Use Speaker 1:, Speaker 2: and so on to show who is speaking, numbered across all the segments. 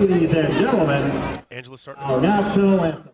Speaker 1: Ladies and gentlemen,
Speaker 2: Angela, start
Speaker 1: our national anthem.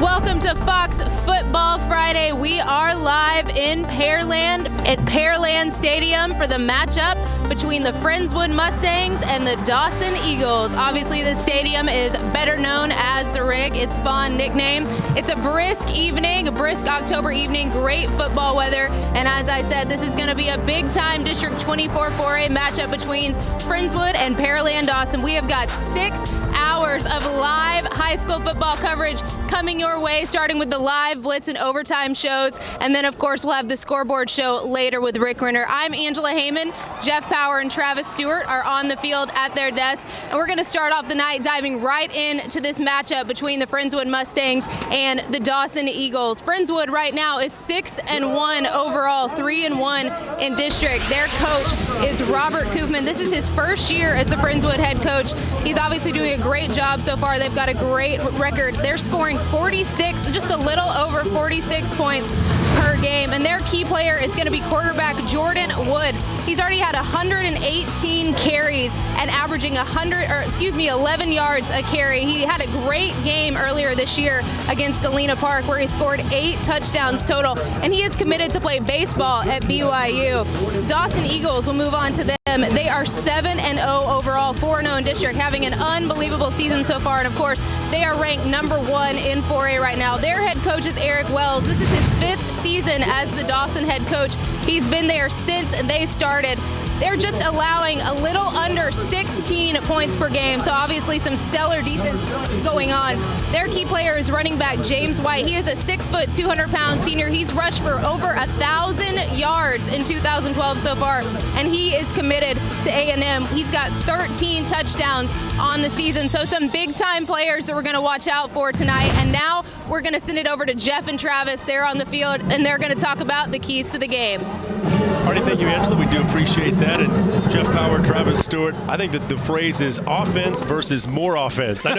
Speaker 3: Welcome to Fox Football Friday. We are live in Pearland at Pearland Stadium for the matchup between the Friendswood Mustangs and the Dawson Eagles. Obviously, the stadium is better known as the Rig, its fond nickname. It's a brisk evening, a brisk October evening, great football weather, and as I said, this is going to be a big-time District 24 4A matchup between Friendswood and Pearland Dawson. We have got 6 hours of live high school football coverage coming your way, starting with the live blitz and overtime shows, and then of course we'll have the scoreboard show later with Rick Renner. I'm Angela Heyman. Jeff Power and Travis Stewart are on the field at their desk, and we're going to start off the night diving right into this matchup between the Friendswood Mustangs and the Dawson Eagles. Friendswood right now is 6-1 overall, 3-1 in district. Their coach is Robert Koofman. This is his first year as the Friendswood head coach. He's obviously doing a great job so far. They've got a great record. They're scoring 46, just a little over 46 points per game, and their key player is going to be quarterback Jordan Wood. He's already had 118 carries and averaging 11 yards a carry. He had a great game earlier this year against Galena Park where he scored 8 touchdowns total, and he is committed to play baseball at BYU. Dawson Eagles will move on to them. They are 7-0 overall, 4-0 in district, having an unbelievable season so far, and of course they are ranked number 1 in 4A right now. Their head coach is Eric Wells. This is his 5th season as the Dawson head coach. He's been there since they started. They're just allowing a little under 16 points per game, so obviously some stellar defense going on. Their key player is running back James White. He is a 6-foot, 200-pound senior. He's rushed for over 1,000 yards in 2012 so far, and he is committed to A&M. He's got 13 touchdowns on the season, so some big-time players that we're going to watch out for tonight. And now we're going to send it over to Jeff and Travis. They're on the field, and they're going to talk about the keys to the game.
Speaker 2: Alrighty, thank you, Angela. We do appreciate that. And Jeff Power, Travis Stewart, I think that the phrase is offense versus more offense. I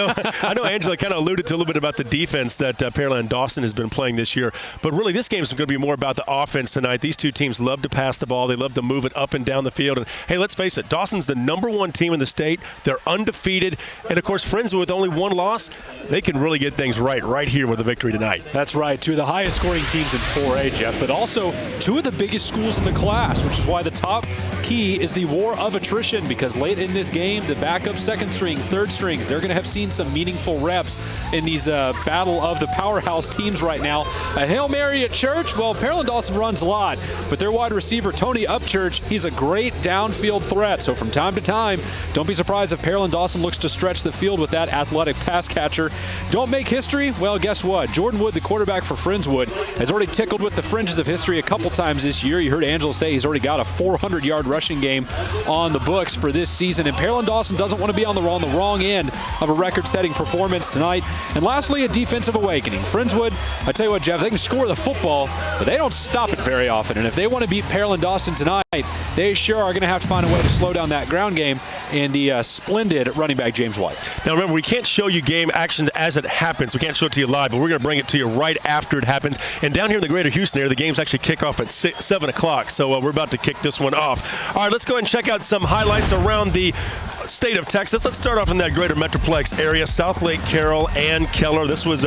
Speaker 2: know Angela kind of alluded to a little bit about the defense that Pearland Dawson has been playing this year. But really, this game is going to be more about the offense tonight. These two teams love to pass the ball. They love to move it up and down the field. And, hey, let's face it, Dawson's the number 1 team in the state. They're undefeated. And, of course, Friendswood with only 1 loss, they can really get things right here with a victory tonight.
Speaker 4: That's right. 2 of the highest scoring teams in 4A, Jeff, but also 2 of the biggest schools in the class, which is why the top key is the war of attrition, because late in this game, the backup second strings, third strings, they're going to have seen some meaningful reps in these battle of the powerhouse teams right now. A Hail Mary at church, well, Pearland Dawson runs a lot, but their wide receiver, Tony Upchurch, he's a great downfield threat. So from time to time, don't be surprised if Pearland Dawson looks to stretch the field with that athletic pass catcher. Don't make history? Well, guess what? Jordan Wood, the quarterback for Friendswood, has already tickled with the fringes of history a couple times this year. You heard Angela say he's already got a 400-yard rushing game on the books for this season, and Pearland Dawson doesn't want to be on the wrong end of a record-setting performance tonight. And lastly, a defensive awakening. Friendswood, I tell you what, Jeff, they can score the football, but they don't stop it very often. And if they want to beat Pearland Dawson tonight, they sure are going to have to find a way to slow down that ground game and the splendid running back James White.
Speaker 2: Now remember, we can't show you game action as it happens. We can't show it to you live, but we're going to bring it to you right after it happens. And down here in the greater Houston area, the games actually kick off at 7 o'clock. So we're about to kick this one off. All right, let's go ahead and check out some highlights around the state of Texas. Let's start off in that greater Metroplex area. South Lake Carroll and Keller. This was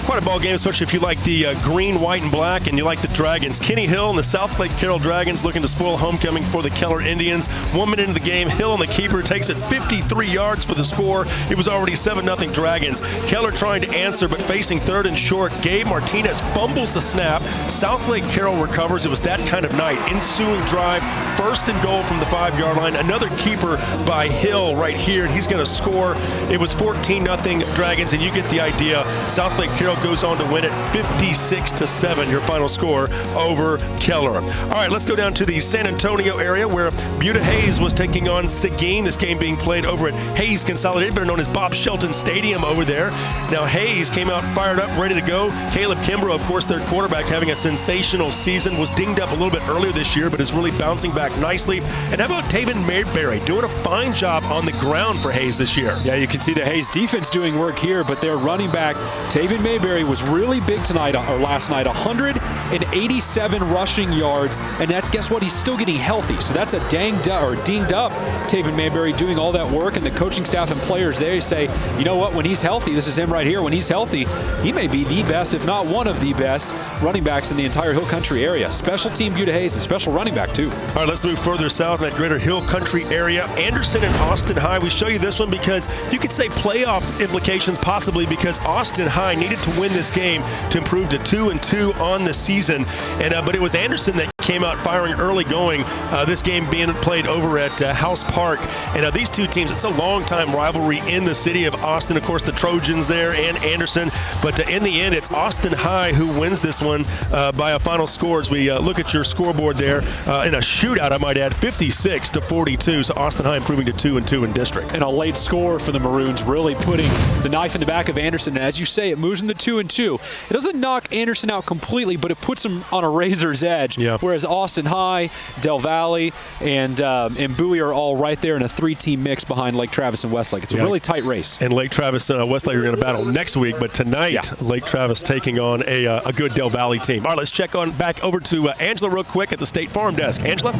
Speaker 2: quite a ball game, especially if you like the green, white, and black, and you like the Dragons. Kenny Hill and the South Lake Carroll Dragons looking to spoil homecoming for the Keller Indians. 1 minute into the game, Hill and the keeper takes it 53 yards for the score. It was already 7-0 Dragons. Keller trying to answer, but facing third and short. Gabe Martinez fumbles the snap. South Lake Carroll recovers. It was that kind of night. Ensuing drive, first and goal from the 5-yard line. Another keeper by Hill. Hill right here, and he's going to score. It was 14-0 Dragons, and you get the idea. South Lake Carroll goes on to win it 56-7, your final score over Keller. All right, let's go down to the San Antonio area where Buda Hayes was taking on Seguin. This game being played over at Hayes Consolidated, better known as Bob Shelton Stadium over there. Now Hayes came out fired up, ready to go. Caleb Kimbrough, of course, their quarterback, having a sensational season, was dinged up a little bit earlier this year, but is really bouncing back nicely. And how about Taven Mayberry doing a fine job on the ground for Hayes this year?
Speaker 4: Yeah, you can see the Hayes defense doing work here, but their running back, Taven Mayberry, was really big tonight or last night. 187 rushing yards, and that's, guess what? He's still getting healthy. So that's a dinged up Taven Mayberry doing all that work, and the coaching staff and players there say, you know what, when he's healthy, this is him right here, when he's healthy, he may be the best, if not one of the best running backs in the entire Hill Country area. Special team Buda Hayes, a special running back too.
Speaker 2: All right, let's move further south in that greater Hill Country area. Anderson and Austin High. We show you this one because you could say playoff implications possibly, because Austin High needed to win this game to improve to 2-2 on the season. But it was Anderson that came out firing early going. This game being played over at House Park. And these two teams, it's a long-time rivalry in the city of Austin. Of course, the Trojans there and Anderson. But in the end, it's Austin High who wins this one by a final score. As we look at your scoreboard there, in a shootout, I might add, 56-42. So Austin High improving to 2-2 in district.
Speaker 4: And a late score for the Maroons, really putting the knife in the back of Anderson. And as you say, it moves into 2-2. It doesn't knock Anderson out completely, but it puts him on a razor's edge.
Speaker 2: Yeah.
Speaker 4: Whereas Austin High, Del Valle, and Bowie are all right there in a three-team mix behind Lake Travis and Westlake. It's a really tight race.
Speaker 2: And Lake Travis and Westlake are going to battle next week, but tonight, Lake Travis taking on a good Del Valle team. All right, let's check on back over to Angela real quick at the State Farm desk. Angela?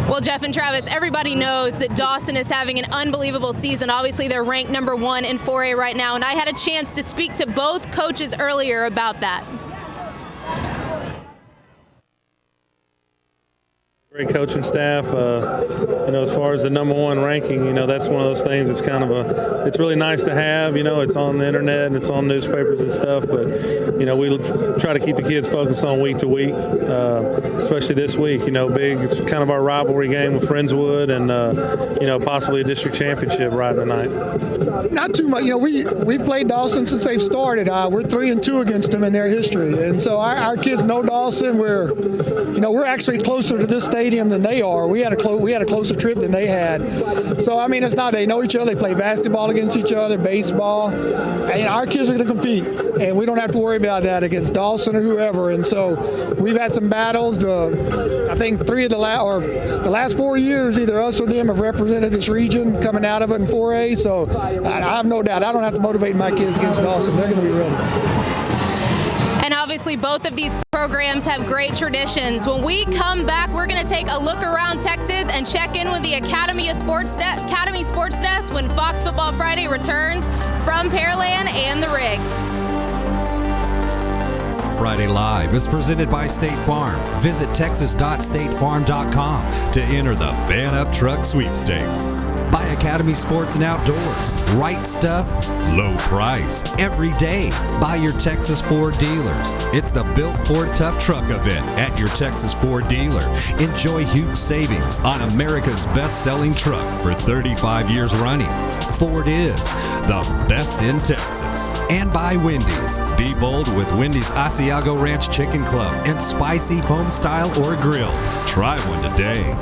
Speaker 3: Well, Jeff and Travis, everybody knows that Dawson is having an unbelievable season. Obviously, they're ranked number 1 in 4A right now, and I had a chance to speak to both coaches earlier about that.
Speaker 5: Great coaching staff. As far as the number 1 ranking, that's one of those things. It's kind of it's really nice to have. It's on the internet and it's on newspapers and stuff. But we try to keep the kids focused on week to week, especially this week. Big. It's kind of our rivalry game with Friendswood, and possibly a district championship right tonight.
Speaker 6: Not too much. We've played Dawson since they've started. We're 3-2 against them in their history, and so our kids know Dawson. We're actually closer to this stadium than they are. We had a closer trip than they had. So it's not, they know each other. They play basketball against each other, baseball. And our kids are going to compete, and we don't have to worry about that against Dawson or whoever. And so we've had some battles. I think 3 of the last 4 years, either us or them have represented this region coming out of it in 4A. So I have no doubt. I don't have to motivate my kids against Dawson. They're going to be ready.
Speaker 3: And obviously, both of these programs have great traditions. When we come back, we're going to take a look around Texas and check in with the Academy Sports Desk when Fox Football Friday returns from Pearland and the Rig.
Speaker 7: Friday Live is presented by State Farm. Visit texas.statefarm.com to enter the Fan Up Truck Sweepstakes. By Academy Sports and Outdoors. Right stuff, low price, every day. By your Texas Ford dealers. It's the Built Ford Tough Truck event at your Texas Ford dealer. Enjoy huge savings on America's best-selling truck for 35 years running. Ford is the best in Texas. And by Wendy's. Be bold with Wendy's Asiago Ranch Chicken Club and spicy home style or grill. Try one today.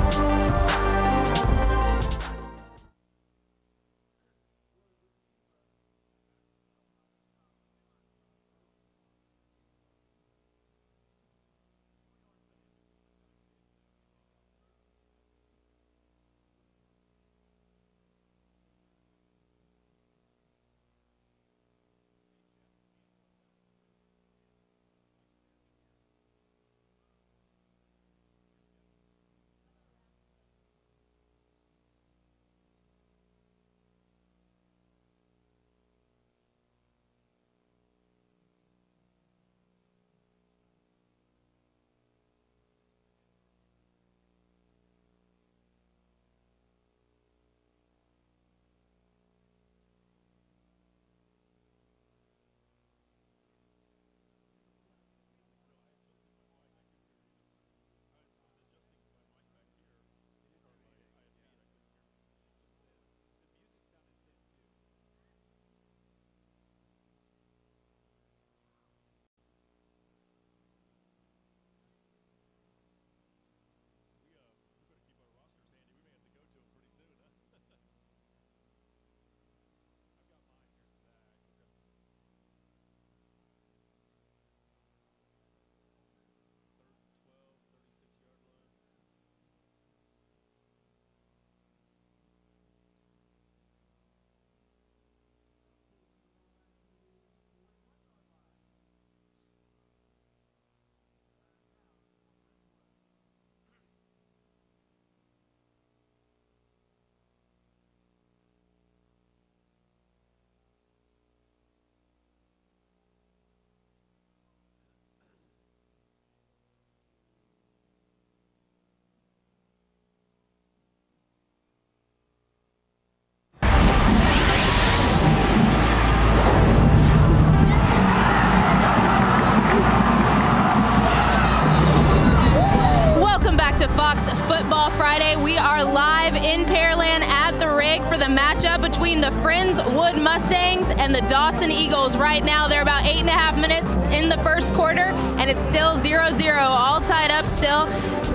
Speaker 3: matchup between the Friendswood Mustangs and the Dawson Eagles. Right now, they're about 8.5 minutes in the first quarter, and it's still 0-0, all tied up still.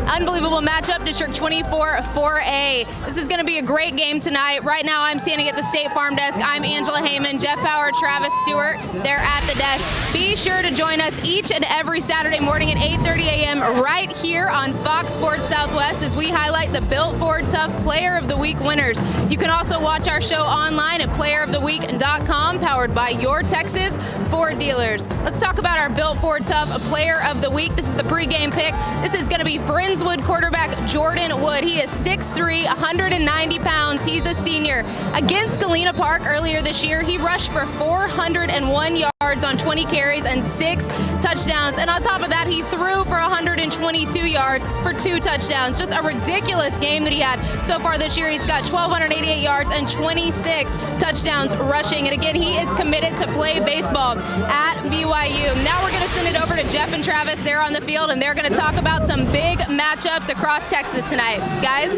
Speaker 3: Unbelievable matchup, District 24 4A. This is going to be a great game tonight. Right now, I'm standing at the State Farm desk. I'm Angela Heyman, Jeff Power, Travis Stewart. They're at the desk. Be sure to join us each and every Saturday morning at 8:30 a.m. right here on Fox Sports Southwest as we highlight the Built Ford Tough Player of the Week winners. You can also watch our show online at playeroftheweek.com, powered by your Texas Ford dealers. Let's talk about our Built Ford Tough Player of the Week. This is the pregame pick. This is going to be Friendswood quarterback Jordan Wood. He is 6'3", 190 pounds. He's a senior. Against Galena Park earlier this year, he rushed for 401 yards on 20 carries and 6 touchdowns. And on top of that, he threw for 122 yards for 2 touchdowns. Just a ridiculous game that he had so far this year. He's got 1,288 yards and 26 touchdowns rushing. And again, he is committed to play baseball at BYU. Now we're going to send it over to Jeff and Travis. They're on the field, and they're going to talk about some big matchups across Texas tonight. Guys?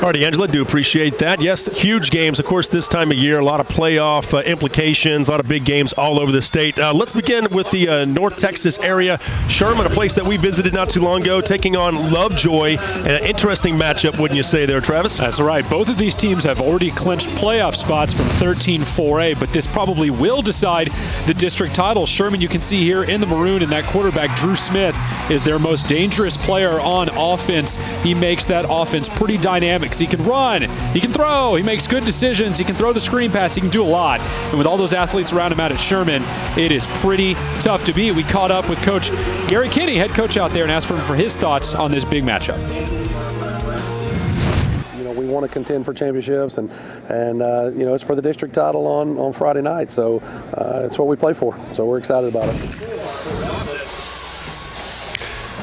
Speaker 2: All right, Angela, do appreciate that. Yes, huge games, of course, this time of year. A lot of playoff implications, a lot of big games all over the state. Let's begin with the North Texas area. Sherman, a place that we visited not too long ago, taking on Lovejoy. An interesting matchup, wouldn't you say there, Travis?
Speaker 4: That's right. Both of these teams have already clinched playoff spots from 13-4A, but this probably will decide the district title. Sherman, you can see here in the maroon, and that quarterback, Drew Smith, is their most dangerous player on offense. He makes that offense pretty dynamic. He can run, he can throw, he makes good decisions, he can throw the screen pass, he can do a lot. And with all those athletes around him out at Sherman, it is pretty tough to beat. We caught up with Coach Gary Kinney, head coach out there, and asked him for his thoughts on this big matchup.
Speaker 8: We want to contend for championships, and it's for the district title on Friday night. So it's what we play for. So we're excited about it.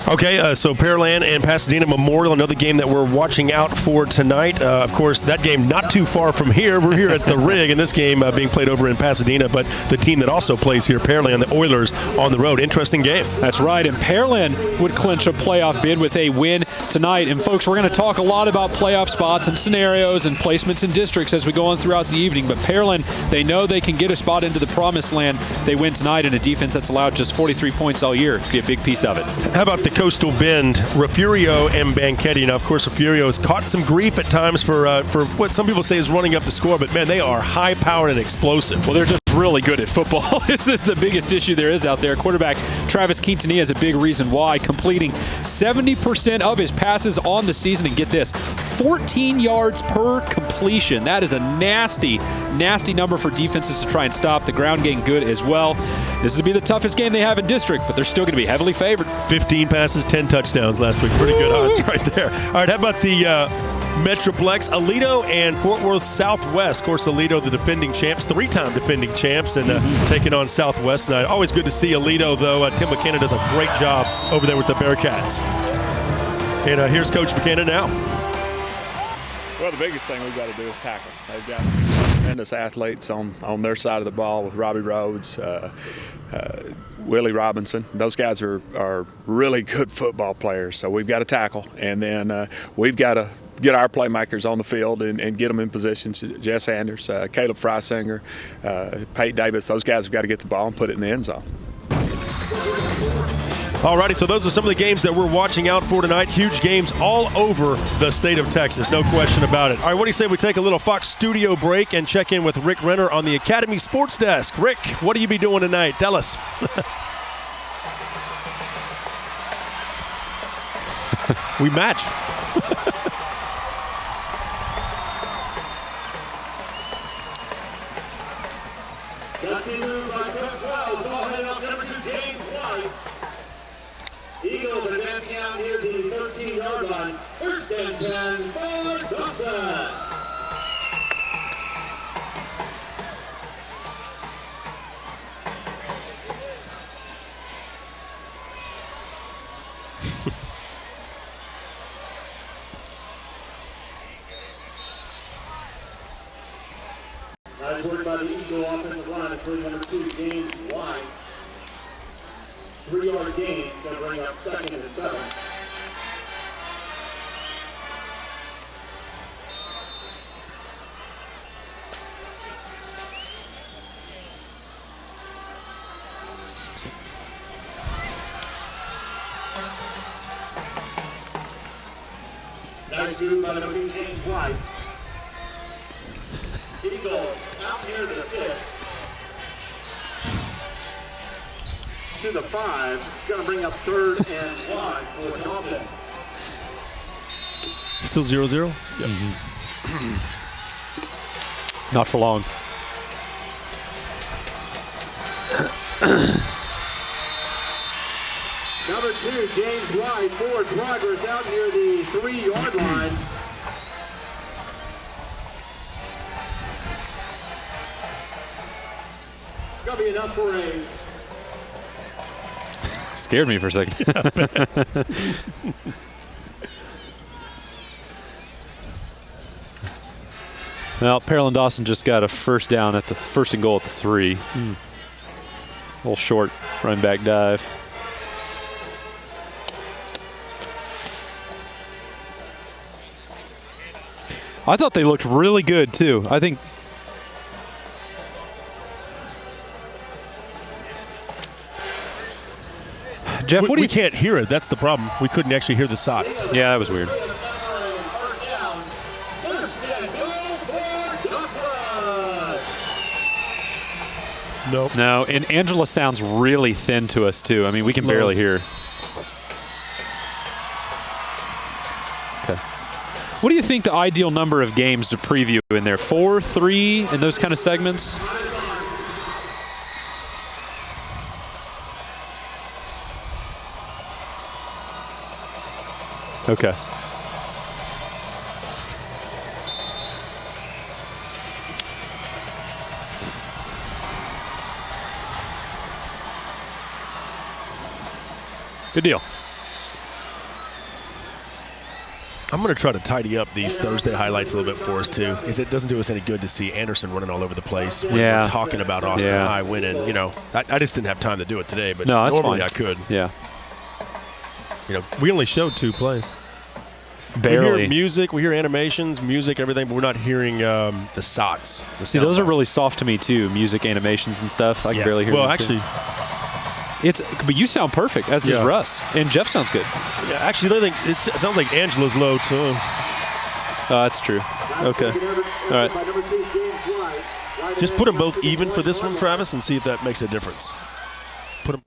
Speaker 2: Okay, so Pearland and Pasadena Memorial, another game that we're watching out for tonight. Of course, that game not too far from here. We're here at the Rig, and this game being played over in Pasadena, but the team that also plays here, Pearland, the Oilers, on the road. Interesting game.
Speaker 4: That's right, and Pearland would clinch a playoff bid with a win tonight. And folks, we're going to talk a lot about playoff spots and scenarios and placements in districts as we go on throughout the evening, but Pearland, they know they can get a spot into the promised land. They win tonight in a defense that's allowed just 43 points all year. It'll be a big piece of it.
Speaker 2: How about the Coastal Bend, Refugio and Banquetti? Now, of course, Refugio has caught some grief at times for what some people say is running up the score, but man, they are high-powered and explosive.
Speaker 4: Well, they're just really good at football. This is the biggest issue there is out there. Quarterback Travis Quintanilla is a big reason why, completing 70% of his passes on the season. And get this, 14 yards per completion. That is a nasty, nasty number for defenses to try and stop. The ground game good as well. This will be the toughest game they have in district, but they're still going to be heavily favored.
Speaker 2: 15 passes, 10 touchdowns last week. Pretty good odds right there. All right, how about the Metroplex, Aledo and Fort Worth Southwest? Of course, Aledo, the defending champs, 3-time defending champs, and taking on Southwest tonight. Always good to see Aledo, though. Tim McKenna does a great job over there with the Bearcats. And here's Coach McKenna now.
Speaker 9: Well, the biggest thing we've got to do is tackle. They've got some tremendous athletes on their side of the ball with Robbie Rhodes, Willie Robinson. Those guys are really good football players, so we've got to tackle. And then we've got to get our playmakers on the field and get them in positions. Jess Sanders, Caleb Freisinger, Pate Davis, those guys have got to get the ball and put it in the end zone.
Speaker 2: All righty, so those are some of the games that we're watching out for tonight. Huge games all over the state of Texas, no question about it. All right, what do you say we take a little Fox studio break and check in with Rick Renner on the Academy Sports Desk? Rick, what do you be doing tonight? Tell us. We match.
Speaker 1: That's a move by Coach Wells. Ball headed up to number 2, James White. Eagles advancing out near the 13-yard line. First and 10 for Dawson. Nice work by the Eagle offensive line, including number 2, James White. 3-yard gain is going to bring up 2nd and 7. pursued by number 2, James White. Eagles out near the 6. To the 5. It's going to bring up 3rd and 1 for Dawson.
Speaker 2: Still 0-0? Yep.
Speaker 4: Not for long.
Speaker 1: Number 2, James White, forward progress out near the 3-yard line. It's going to be enough for a...
Speaker 4: Scared me for a second. Well, Pearland Dawson just got a first down at the first and goal at the 3. A little short run back dive. I thought they looked really good too. I think Jeff, what do you
Speaker 2: can't hear it. That's the problem. We couldn't actually hear the Sox.
Speaker 4: Yeah, that was weird.
Speaker 2: Nope.
Speaker 4: No, and Angela sounds really thin to us too. I mean, we can barely hear. Okay. What do you think the ideal number of games to preview in there? 4, 3, and those kind of segments? Okay. Good deal.
Speaker 2: I'm going to try to tidy up these Thursday highlights a little bit for us, too, because it doesn't do us any good to see Anderson running all over the place when we're talking about Austin High winning. You know, I just didn't have time to do it today, but normally I could.
Speaker 4: Yeah.
Speaker 2: You know, we only showed 2 plays.
Speaker 4: Barely.
Speaker 2: We hear music, we hear animations, music, everything, but we're not hearing the Sox.
Speaker 4: See, those are really soft to me, too, music, animations, and stuff. I can barely hear them.
Speaker 2: Well, actually...
Speaker 4: But you sound perfect, as does Russ. And Jeff sounds good.
Speaker 2: Yeah, actually, the other thing, it sounds like Angela's low, too.
Speaker 4: That's true. Okay. All right.
Speaker 2: Just put them both even for this one, Travis, and see if that makes a difference. Put them.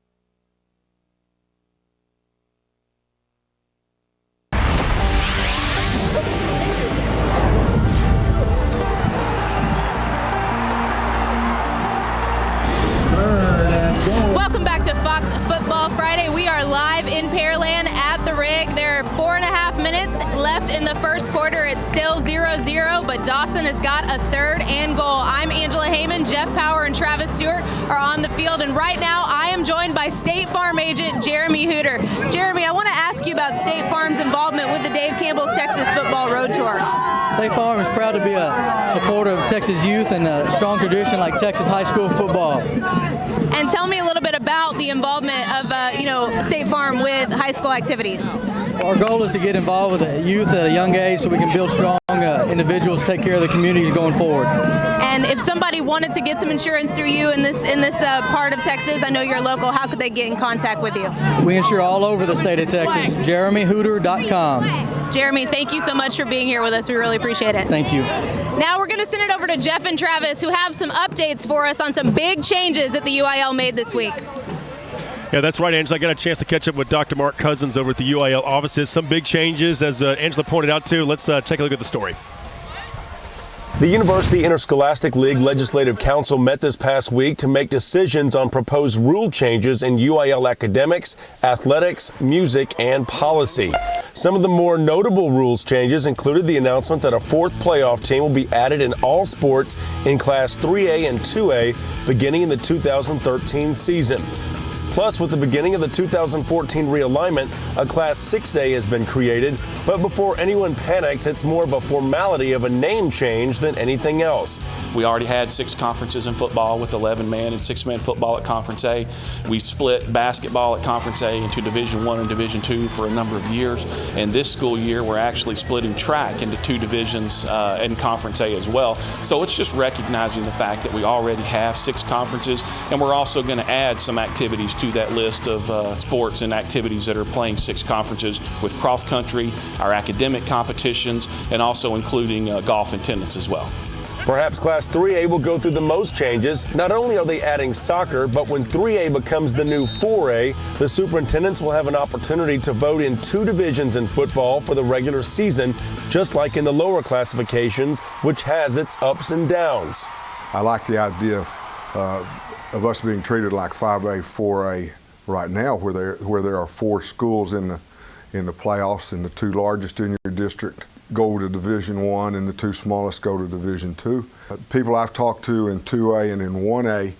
Speaker 3: Welcome back to Fox Football Friday. We are live in Pearland at the rig. There are 4.5 minutes left in the first quarter. It's still 0-0, but Dawson has got a 3rd and goal. I'm Angela Heyman. Jeff Power and Travis Stewart are on the field, and right now I am joined by State Farm agent Jeremy Hooter. Jeremy, I want to ask you about State Farm's involvement with the Dave Campbell's Texas Football Road Tour.
Speaker 10: State Farm is proud to be a supporter of Texas youth and a strong tradition like Texas high school football.
Speaker 3: And tell me a little bit about the involvement of State Farm with high school activities.
Speaker 10: Our goal is to get involved with the youth at a young age so we can build strong individuals to take care of the communities going forward.
Speaker 3: And if somebody wanted to get some insurance through you in this part of Texas, I know you're local, how could they get in contact with you?
Speaker 10: We insure all over the state of Texas. JeremyHooter.com.
Speaker 3: Jeremy, thank you so much for being here with us. We really appreciate it.
Speaker 10: Thank you.
Speaker 3: Now we're going to send it over to Jeff and Travis, who have some updates for us on some big changes that the UIL made this week.
Speaker 2: Yeah, that's right, Angela. I got a chance to catch up with Dr. Mark Cousins over at the UIL offices. Some big changes, as Angela pointed out, too. Let's take a look at the story.
Speaker 11: The University Interscholastic League Legislative Council met this past week to make decisions on proposed rule changes in UIL academics, athletics, music, and policy. Some of the more notable rules changes included the announcement that a 4th playoff team will be added in all sports in Class 3A and 2A beginning in the 2013 season. Plus, with the beginning of the 2014 realignment, a Class 6A has been created, but before anyone panics, it's more of a formality of a name change than anything else.
Speaker 12: We already had 6 conferences in football with 11-man and 6-man football at Conference A. We split basketball at Conference A into Division I and Division II for a number of years, and this school year we're actually splitting track into 2 divisions in Conference A as well. So it's just recognizing the fact that we already have 6 conferences, and we're also going to add some activities to that list of sports and activities that are playing 6 conferences, with cross country, our academic competitions, and also including golf and tennis as well.
Speaker 11: Perhaps Class 3A will go through the most changes. Not only are they adding soccer, but when 3A becomes the new 4A, the superintendents will have an opportunity to vote in 2 divisions in football for the regular season, just like in the lower classifications, which has its ups and downs.
Speaker 13: I like the idea of us being treated like 5A, 4A right now, where there are 4 schools in the playoffs, and the 2 largest in your district go to Division I, and the 2 smallest go to Division II. People I've talked to in 2A and in 1A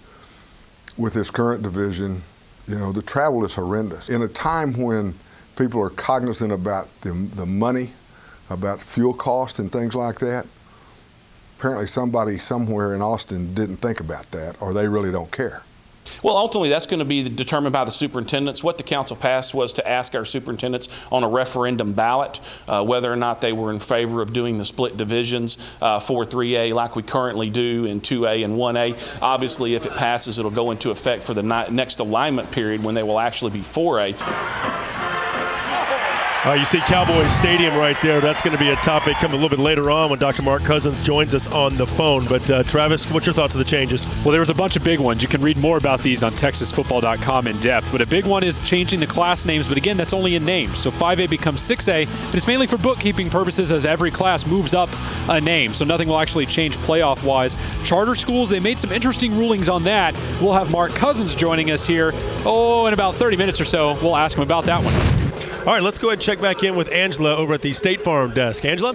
Speaker 13: with this current division, the travel is horrendous. In a time when people are cognizant about the money, about fuel cost and things like that, apparently somebody somewhere in Austin didn't think about that, or they really don't care.
Speaker 12: Well, ultimately, that's going to be determined by the superintendents. What the council passed was to ask our superintendents on a referendum ballot whether or not they were in favor of doing the split divisions for 3A like we currently do in 2A and 1A. Obviously, if it passes, it'll go into effect for the next alignment period when they will actually be 4A.
Speaker 2: You see Cowboys Stadium right there. That's going to be a topic coming a little bit later on when Dr. Mark Cousins joins us on the phone. But Travis, what's your thoughts of the changes?
Speaker 4: Well, there was a bunch of big ones. You can read more about these on TexasFootball.com in depth. But a big one is changing the class names. But again, that's only in names. So 5A becomes 6A, but it's mainly for bookkeeping purposes as every class moves up a name. So nothing will actually change playoff-wise. Charter schools, they made some interesting rulings on that. We'll have Mark Cousins joining us here, in about 30 minutes or so. We'll ask him about that one.
Speaker 2: All right, let's go ahead and check back in with Angela over at the State Farm desk. Angela?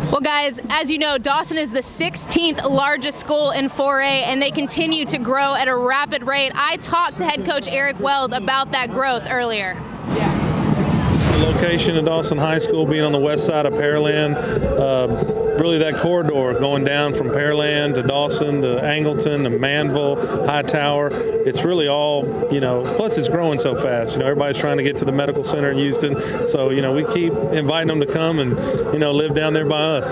Speaker 3: Well, guys, as you know, Dawson is the 16th largest school in 4A, and they continue to grow at a rapid rate. I talked to head coach Eric Wells about that growth earlier.
Speaker 5: The location of Dawson High School being on the west side of Pearland, really that corridor going down from Pearland to Dawson to Angleton to Manville, Hightower, it's really all, plus it's growing so fast. Everybody's trying to get to the medical center in Houston. So, we keep inviting them to come and, live down there by us.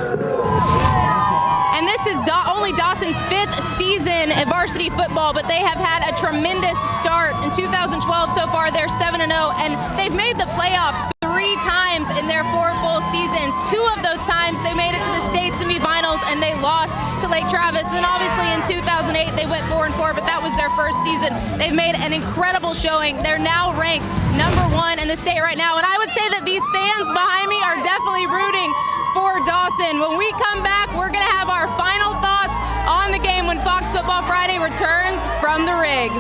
Speaker 3: And this is only Dawson's 5th season in varsity football, but they have had a tremendous start. In 2012 so far, they're 7-0, and they've made the playoffs 3 times in their 4 full seasons. 2 of those times they made it to the state semifinals, and they lost to Lake Travis. And obviously in 2008 they went 4-4, but that was their first season. They've made an incredible showing. They're now ranked number 1 in the state right now, and I would say that these fans behind me are definitely rooting for Dawson. When we come back, we're going to have our final thoughts on the game when Fox Football Friday returns from the rig.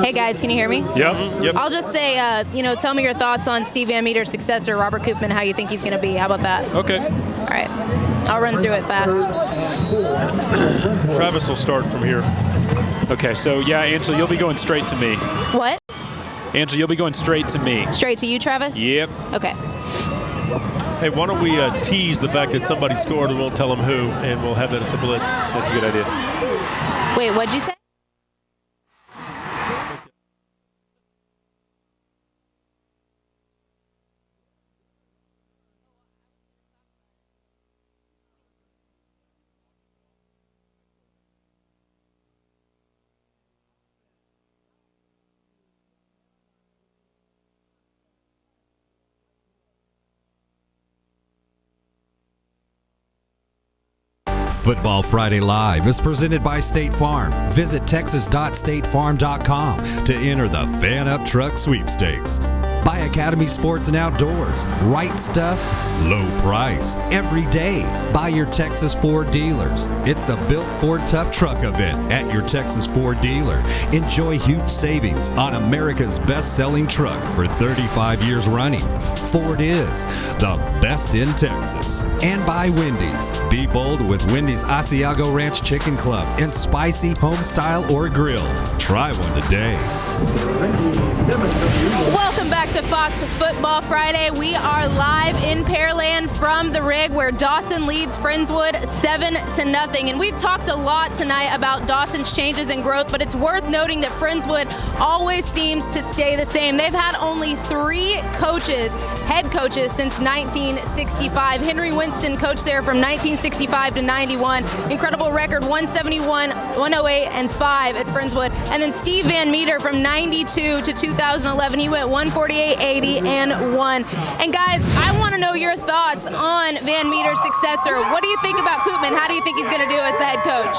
Speaker 3: Hey guys, can you hear me?
Speaker 2: Yep.
Speaker 3: I'll just say, tell me your thoughts on Steve Van Meter's successor, Robert Koopman, how you think he's going to be. How about that?
Speaker 4: Okay.
Speaker 3: All right. I'll run through it fast.
Speaker 2: Travis will start from here.
Speaker 4: Okay, so Angela, you'll be going straight to me.
Speaker 3: What?
Speaker 4: Angela, you'll be going straight to me.
Speaker 3: Straight to you, Travis?
Speaker 4: Yep.
Speaker 3: Okay.
Speaker 2: Hey, why don't we tease the fact that somebody scored and won't tell them who, and we'll have it at the Blitz.
Speaker 4: That's a good idea.
Speaker 3: Wait, what'd you say?
Speaker 7: Football Friday Live is presented by State Farm. Visit texas.statefarm.com to enter the Fan Up Truck Sweepstakes. By Academy Sports and Outdoors. Right stuff, low price, every day. By your Texas Ford dealers. It's the Built Ford Tough Truck event at your Texas Ford dealer. Enjoy huge savings on America's best-selling truck for 35 years running. Ford is the best in Texas. And by Wendy's. Be bold with Wendy's Asiago Ranch Chicken Club and spicy home style or grill. Try one today.
Speaker 3: Welcome back to Fox Football Friday. We are live in Pearland from the Rig, where Dawson leads Friendswood 7-0. And we've talked a lot tonight about Dawson's changes and growth, but it's worth noting that Friendswood always seems to stay the same. They've had only 3 head coaches since 1965. Henry Winston coached there from 1965 to 91. Incredible record, 171, 108, and 5 at Friendswood. And then Steve Van Meter from 92 to 2011. He went 148, 80, and 1. And guys, I want to know your thoughts on Van Meter's successor. What do you think about Koopman? How do you think he's going to do as the head coach?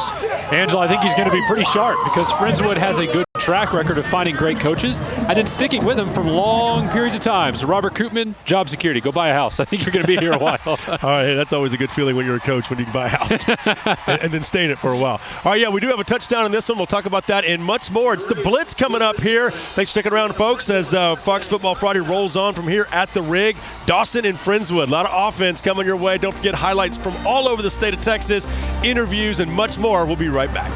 Speaker 4: Angela, I think he's going to be pretty sharp because Friendswood has a good track record of finding great coaches and then sticking with them for long periods of time. So Robert Koopman, job security, go buy a house. I think you're going to be here a while.
Speaker 2: All right, that's always a good feeling when you're a coach, when you can buy a house and then stay in it for a while. All right, yeah, we do have a touchdown in this one. We'll talk about that and much more. It's the Blitz coming up here. Thanks for sticking around, folks, as Fox Football Friday rolls on from here at the Rig. Dawson and Friendswood. A lot of offense coming your way. Don't forget highlights from all over the state of Texas, interviews, and much more. We'll be right back.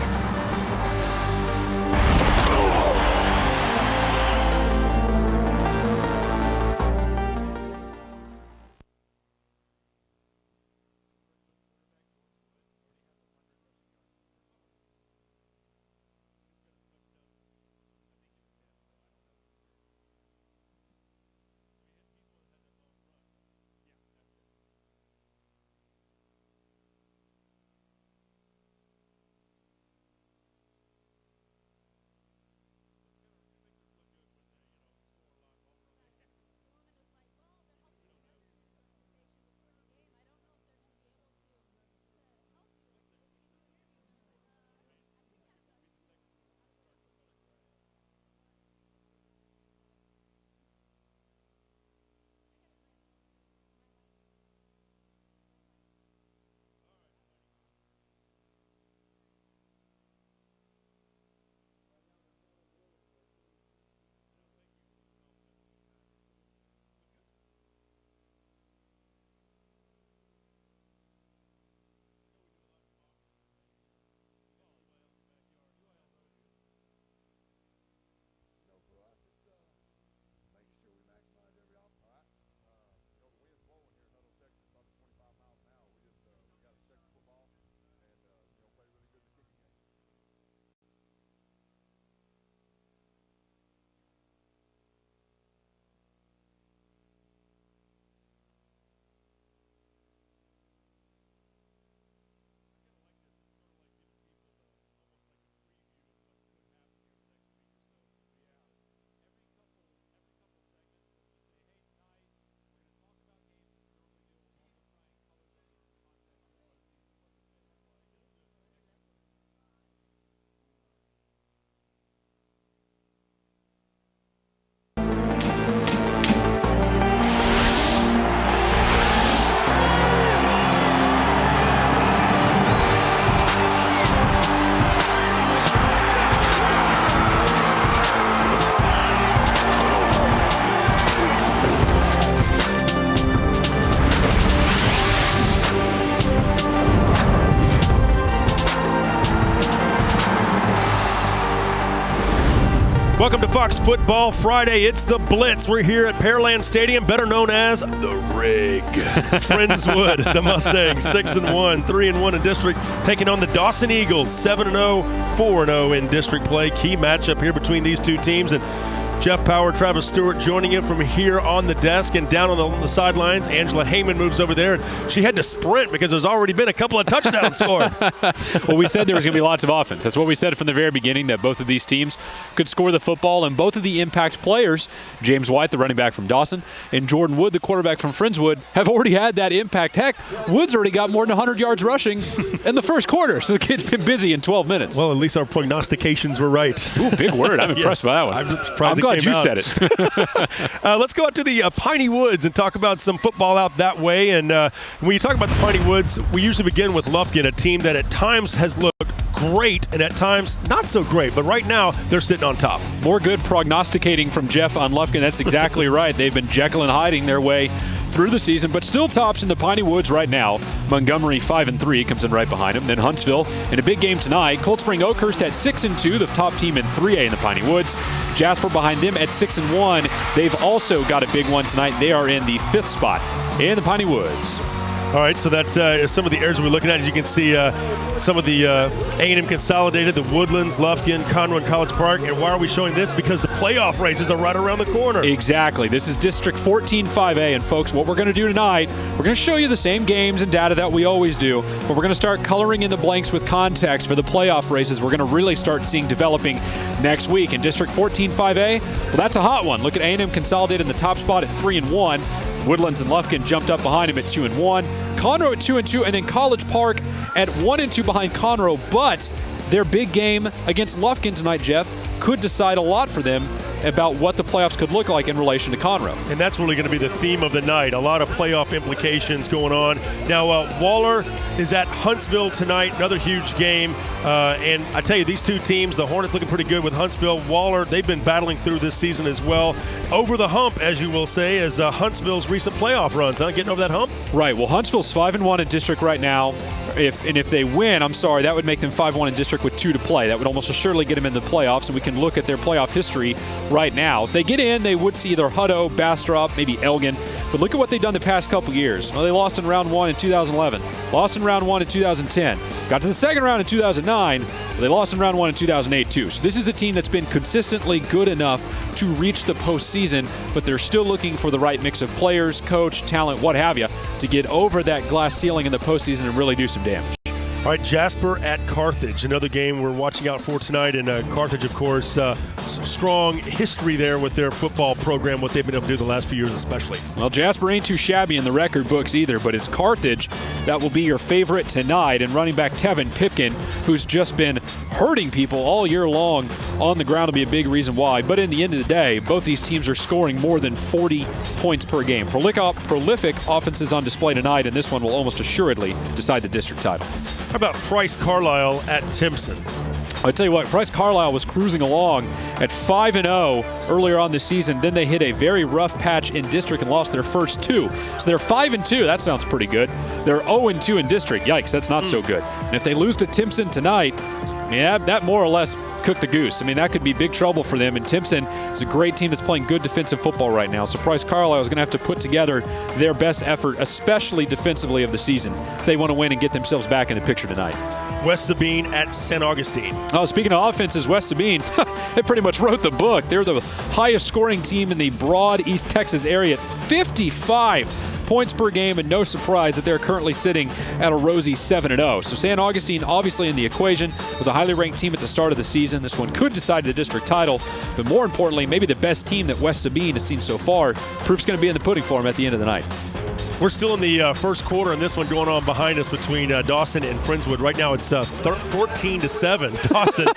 Speaker 2: Welcome to Fox Football Friday. It's the Blitz. We're here at Pearland Stadium, better known as the Rig. Friendswood, the Mustangs, 6-1, 3-1 in district, taking on the Dawson Eagles, 7-0, 4-0 in district play. Key matchup here between these two teams. And Jeff Power, Travis Stewart joining you from here on the desk, and down on the sidelines, Angela Heyman moves over there. She had to sprint because there's already been a couple of touchdowns scored.
Speaker 4: Well, we said there was going to be lots of offense. That's what we said from the very beginning, that both of these teams could score the football, and both of the impact players, James White, the running back from Dawson, and Jordan Wood, the quarterback from Friendswood, have already had that impact. Heck, Wood's already got more than 100 yards rushing in the first quarter, so the kid's been busy in 12 minutes.
Speaker 2: Well, at least our prognostications were right.
Speaker 4: Ooh, big word. I'm impressed by that one.
Speaker 2: I'm surprised
Speaker 4: glad you said
Speaker 2: it. Let's go out to the Piney Woods and talk about some football out that way. And when you talk about the Piney Woods, we usually begin with Lufkin, a team that at times has looked great and at times not so great. But right now, they're sitting on top.
Speaker 4: More good prognosticating from Jeff on Lufkin. That's exactly right. They've been Jekyll and hiding their way through the season, but still tops in the Piney Woods right now. Montgomery 5-3 comes in right behind him. Then Huntsville in a big game tonight. Cold Spring Oakhurst at 6-2, the top team in 3A in the Piney Woods. Jasper behind them at 6-1. They've also got a big one tonight. They are in the 5th spot in the Piney Woods.
Speaker 2: All right, so that's some of the areas we're looking at. As you can see, some of the A&M Consolidated, the Woodlands, Lufkin, Conroe, and College Park. And why are we showing this? Because the playoff races are right around the corner.
Speaker 4: Exactly. This is District 14 5A. And, folks, what we're going to do tonight, we're going to show you the same games and data that we always do, but we're going to start coloring in the blanks with context for the playoff races we're going to really start seeing developing next week. In District 14 5A, well, that's a hot one. Look at A&M Consolidated in the top spot at 3-1. Woodlands and Lufkin jumped up behind him at 2-1. Conroe at 2-2, and then College Park at 1-2 behind Conroe. But their big game against Lufkin tonight, Jeff, could decide a lot for them about what the playoffs could look like in relation to Conroe.
Speaker 2: And that's really going to be the theme of the night. A lot of playoff implications going on. Now, Waller is at Huntsville tonight, another huge game. And I tell you, these two teams, the Hornets looking pretty good with Huntsville. Waller, they've been battling through this season as well. Over the hump, as you will say, as Huntsville's recent playoff runs, huh? Getting over that hump?
Speaker 4: Right. Well, Huntsville's 5-1 in district right now. If they win, that would make them 5-1 in district with 2 to play. That would almost assuredly get them in the playoffs, and we can look at their playoff history right now. If they get in, they would see either Hutto, Bastrop, maybe Elgin. But look at what they've done the past couple years. Well, they lost in round 1 in 2011. Lost in round 1 in 2010. Got to the second round in 2009. But they lost in round 1 in 2008 too. So this is a team that's been consistently good enough to reach the postseason, but they're still looking for the right mix of players, coach, talent, what have you, to get over that glass ceiling in the postseason and really do some damage.
Speaker 2: All right, Jasper at Carthage, another game we're watching out for tonight. And Carthage, of course, strong history there with their football program, what they've been able to do the last few years especially.
Speaker 4: Well, Jasper ain't too shabby in the record books either, but it's Carthage that will be your favorite tonight. And running back Tevin Pipkin, who's just been hurting people all year long on the ground, will be a big reason why. But in the end of the day, both these teams are scoring more than 40 points per game. Prolific offenses on display tonight, and this one will almost assuredly decide the district title.
Speaker 2: How about Price Carlisle at Timpson?
Speaker 4: I tell you what, Price Carlisle was cruising along at 5-0 earlier on this season. Then they hit a very rough patch in district and lost their first 2. So they're 5-2. That sounds pretty good. They're 0-2 in district. Yikes, that's not so good. And if they lose to Timpson tonight, yeah, that more or less cooked the goose. I mean, that could be big trouble for them. And Timpson is a great team that's playing good defensive football right now. So Price Carlisle is going to have to put together their best effort, especially defensively, of the season, if they want to win and get themselves back in the picture tonight.
Speaker 2: West Sabine at St. Augustine.
Speaker 4: Oh, speaking of offenses, West Sabine, they pretty much wrote the book. They're the highest scoring team in the broad East Texas area at 55 points per game, and no surprise that they're currently sitting at a rosy 7-0. So St. Augustine, obviously in the equation, was a highly ranked team at the start of the season. This one could decide the district title, but more importantly, maybe the best team that West Sabine has seen so far. Proof's going to be in the pudding for them at the end of the night.
Speaker 2: We're still in the first quarter, and this one going on behind us between Dawson and Friendswood. Right now it's 14-7. Dawson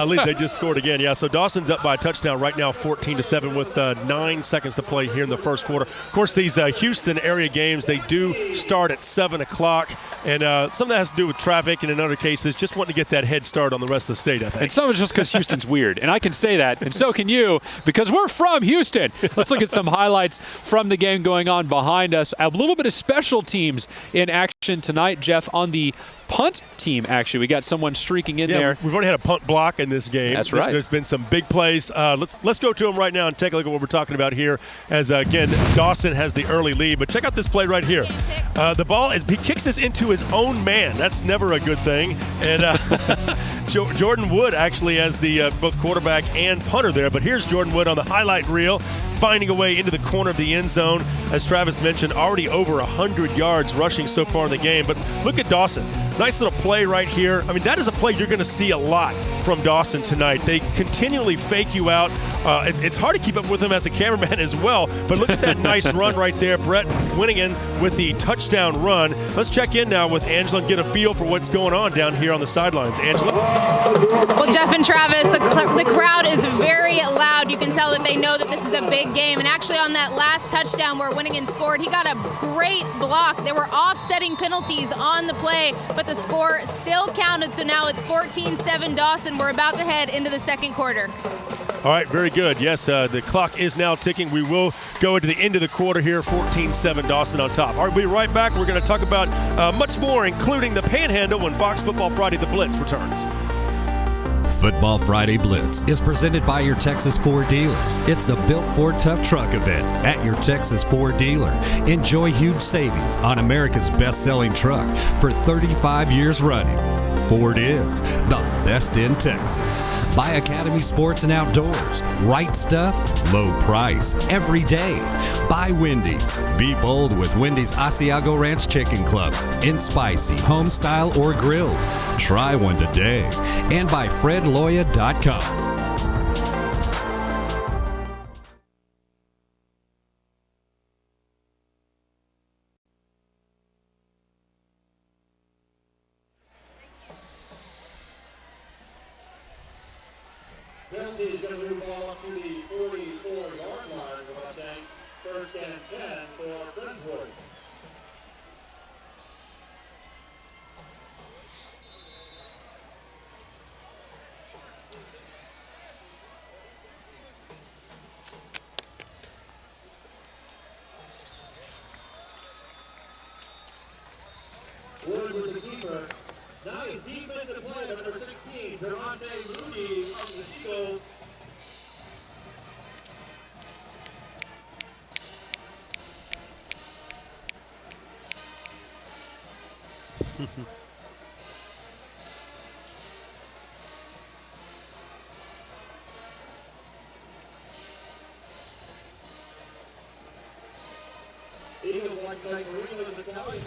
Speaker 2: leads. They just scored again. Yeah, so Dawson's up by a touchdown right now, 14-7 with 9 seconds to play here in the first quarter. Of course, these Houston area games, they do start at 7 o'clock, and some of that has to do with traffic, and in other cases, just wanting to get that head start on the rest of the state, I think.
Speaker 4: And some of it's just because Houston's weird, and I can say that, and so can you, because we're from Houston. Let's look at some highlights from the game going on behind us. A little bit of special teams in action tonight, Jeff, on the punt team, actually. We got someone streaking in there.
Speaker 2: We've already had a punt block in this game.
Speaker 4: That's right.
Speaker 2: There's been some big plays. Let's go to them right now and take a look at what we're talking about here. As again, Dawson has the early lead, but check out this play right here. The ball he kicks this into his own man. That's never a good thing. And Jordan Wood actually has the both quarterback and punter there. But here's Jordan Wood on the highlight reel, finding a way into the corner of the end zone. As Travis mentioned, already over 100 yards rushing so far in the game. But look at Dawson. Nice little play right here. I mean, that is a play you're going to see a lot from Dawson tonight. They continually fake you out. It's hard to keep up with him as a cameraman as well. But look at that nice run right there. Brett Winningen with the touchdown run. Let's check in now with Angela and get a feel for what's going on down here on the sidelines. Angela?
Speaker 3: Well, Jeff and Travis, the crowd is very loud. You can tell that they know that this is a big game. And actually on that last touchdown where Winningen scored, he got a great block. There were offsetting penalties on the play, but the score still counted. So now it's 14-7 Dawson. We're about to head into the second quarter.
Speaker 2: All right, very good. Yes, the clock is now ticking. We will go into the end of the quarter here, 14-7 Dawson on top. All right, we'll be right back. We're going to talk about much more, including the Panhandle when Fox Football Friday The Blitz returns.
Speaker 7: Football Friday Blitz is presented by your Texas Ford dealers. It's the Built Ford Tough Truck event at your Texas Ford dealer. Enjoy huge savings on America's best-selling truck for 35 years running. Ford is the best in Texas. Buy Academy Sports and Outdoors. Right stuff, low price, every day. Buy Wendy's. Be bold with Wendy's Asiago Ranch Chicken Club. In spicy, home style, or grilled. Try one today. And by FredLoya.com.
Speaker 1: Penalty is going to move the ball up to the 44-yard line of the Mustangs. 1st and 10 for Friendswood. Wood with the keeper. Nice defensive play by number 16, Javante Mooney of the Eagles. Eagles like Marino's Italian.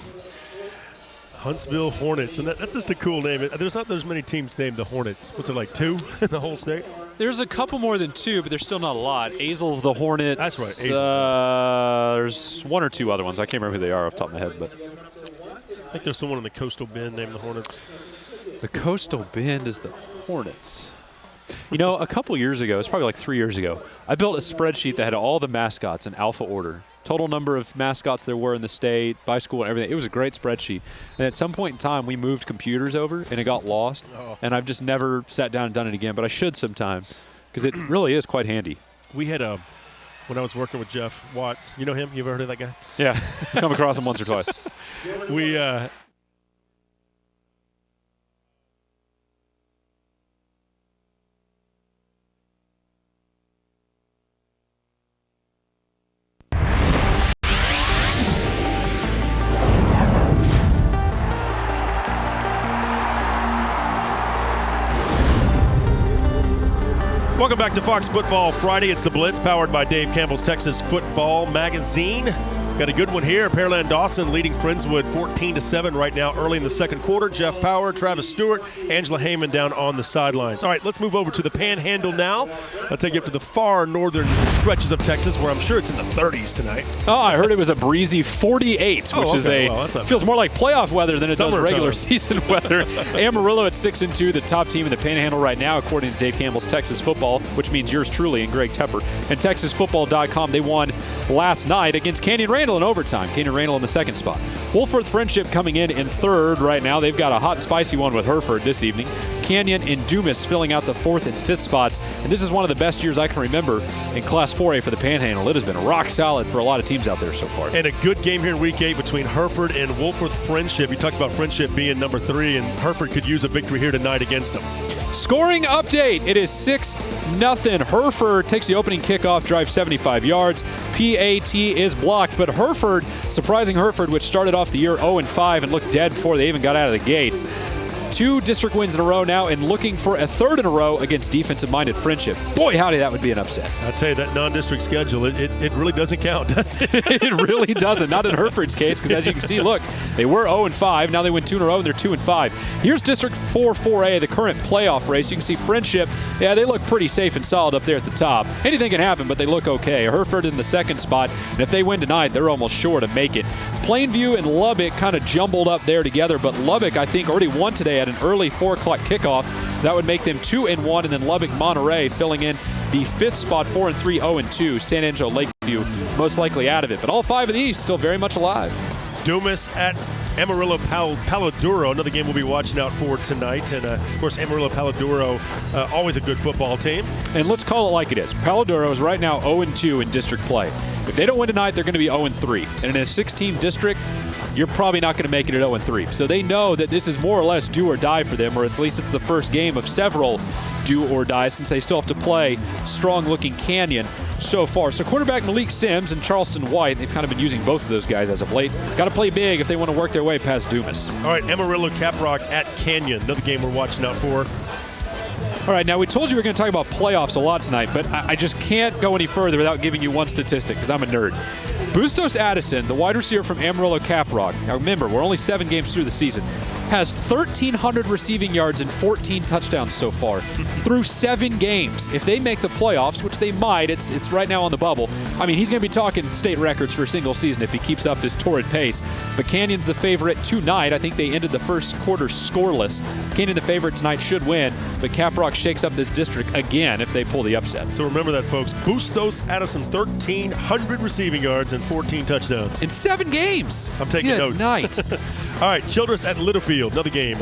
Speaker 2: Huntsville Hornets, and that's just a cool name. There's not as many teams named the Hornets. What's it, like 2 in the whole state?
Speaker 4: There's a couple more than 2, but there's still not a lot. Azel's the Hornets.
Speaker 2: That's right, Azel.
Speaker 4: There's 1 or 2 other ones. I can't remember who they are off the top of my head. But
Speaker 2: I think there's someone in the Coastal Bend named the Hornets.
Speaker 4: The Coastal Bend is the Hornets. You know, a couple years ago, it's probably like 3 years ago, I built a spreadsheet that had all the mascots in alpha order. Total number of mascots there were in the state, by school, and everything. It was a great spreadsheet. And at some point in time, we moved computers over, and it got lost. And I've just never sat down and done it again, but I should sometime because it really is quite handy.
Speaker 2: We had when I was working with Jeff Watts, you know him? You ever heard of that guy?
Speaker 4: Yeah, come across him once or twice.
Speaker 2: We Welcome back to Fox Football Friday. It's the Blitz, powered by Dave Campbell's Texas Football Magazine. Got a good one here. Pearland Dawson leading Friendswood 14-7 right now, early in the second quarter. Jeff Power, Travis Stewart, Angela Heyman down on the sidelines. All right, let's move over to the Panhandle now. I'll take you up to the far northern stretches of Texas, where I'm sure it's in the 30s tonight.
Speaker 4: Oh, I heard it was a breezy 48, which is feels more like playoff weather than it does regular season weather. Amarillo at 6-2, the top team in the Panhandle right now, according to Dave Campbell's Texas Football, which means yours truly and Greg Tepper. And TexasFootball.com, they won last night against Canyon Randall in overtime. Canyon Randall in the second spot. Wolford Friendship coming in third right now. They've got a hot and spicy one with Hereford this evening. Canyon and Dumas filling out the 4th and 5th spots. And this is one of the best years I can remember in Class 4A for the Panhandle. It has been rock solid for a lot of teams out there so far.
Speaker 2: And a good game here in Week 8 between Hereford and Wolfforth Friendship. You talked about Friendship being number 3, and Hereford could use a victory here tonight against them.
Speaker 4: Scoring update. It is 6-0. Hereford takes the opening kickoff, drive 75 yards. PAT is blocked, but Hereford, surprising Hereford, which started off the year 0-5 and looked dead before they even got out of the gates. 2 district wins in a row now and looking for a 3rd in a row against defensive-minded Friendship. Boy, howdy, that would be an upset.
Speaker 2: I'll tell you, that non-district schedule, it really doesn't count, does it?
Speaker 4: It really doesn't. Not in Hereford's case, because as you can see, look, they were 0-5. Now they win 2 in a row, and they're 2-5. Here's District 4-4A, the current playoff race. You can see Friendship, yeah, they look pretty safe and solid up there at the top. Anything can happen, but they look okay. Hereford in the 2nd spot, and if they win tonight, they're almost sure to make it. Plainview and Lubbock kind of jumbled up there together, but Lubbock, I think, already won today at an early 4 o'clock kickoff. That would make them 2-1, and then Lubbock Monterey filling in the 5th spot, 4-3, 0-2. San Angelo Lakeview most likely out of it, but all 5 of these still very much alive.
Speaker 2: Dumas at Amarillo Paladuro, another game we'll be watching out for tonight. And, of course, Amarillo Paladuro, always a good football team.
Speaker 4: And let's call it like it is. Paladuro is right now 0-2 in district play. If they don't win tonight, they're going to be 0-3. And in a 6-team district, you're probably not going to make it at 0-3. So they know that this is more or less do or die for them, or at least it's the first game of several do or die, since they still have to play strong-looking Canyon so far. So quarterback Malik Sims and Charleston White, they've kind of been using both of those guys as of late. Got to play big if they want to work their way past Dumas.
Speaker 2: All right, Amarillo Caprock at Canyon, another game we're watching out for.
Speaker 4: All right, now we told you we were going to talk about playoffs a lot tonight, but I just can't go any further without giving you one statistic because I'm a nerd. Bustos Addison, the wide receiver from Amarillo Caprock, now remember, we're only 7 games through the season, has 1,300 receiving yards and 14 touchdowns so far through 7 games. If they make the playoffs, which they might, it's right now on the bubble. I mean, he's going to be talking state records for a single season if he keeps up this torrid pace. But Canyon's the favorite tonight. I think they ended the first quarter scoreless. Canyon, the favorite tonight, should win, but Caprock shakes up this district again if they pull the upset.
Speaker 2: So remember that, folks. Bustos Addison, 1,300 receiving yards and 14 touchdowns.
Speaker 4: In 7 games.
Speaker 2: I'm taking notes.
Speaker 4: Good night.
Speaker 2: All right, Childress at Littlefield, another game.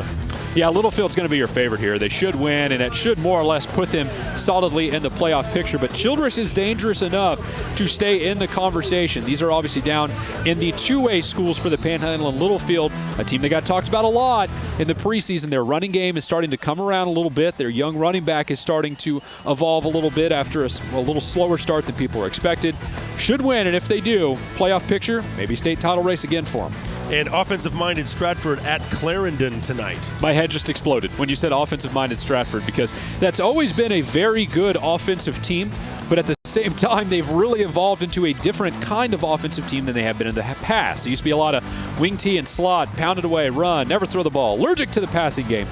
Speaker 4: Yeah, Littlefield's going to be your favorite here. They should win, and it should more or less put them solidly in the playoff picture. But Childress is dangerous enough to stay in the conversation. These are obviously down in the 2A schools for the Panhandle and Littlefield, a team that got talked about a lot in the preseason. Their running game is starting to come around a little bit. Their young running back is starting to evolve a little bit after a little slower start than people were expected. Should win, and if they do, playoff picture, maybe state title race again for them.
Speaker 2: And offensive-minded Stratford at Clarendon tonight.
Speaker 4: My head just exploded when you said offensive-minded Stratford, because that's always been a very good offensive team, but at the same time, they've really evolved into a different kind of offensive team than they have been in the past. It used to be a lot of wing tee and slot, pounded away, run, never throw the ball, allergic to the passing game.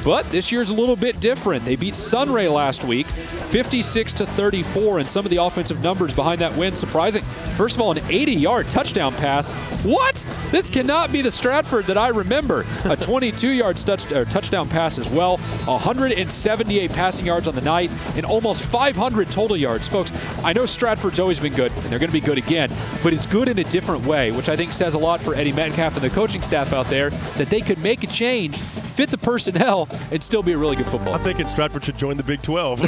Speaker 4: But this year's a little bit different. They beat Sunray last week, 56-34, and some of the offensive numbers behind that win surprising. First of all, an 80-yard touchdown pass. What? This cannot be the Stratford that I remember. A 22-yard touchdown pass as well, 178 passing yards on the night, and almost 500 total yards. Folks, I know Stratford's always been good, and they're going to be good again, but it's good in a different way, which I think says a lot for Eddie Metcalf and the coaching staff out there, that they could make a change, fit the personnel, and still be a really good football team.
Speaker 2: I'm thinking Stratford should join the Big 12.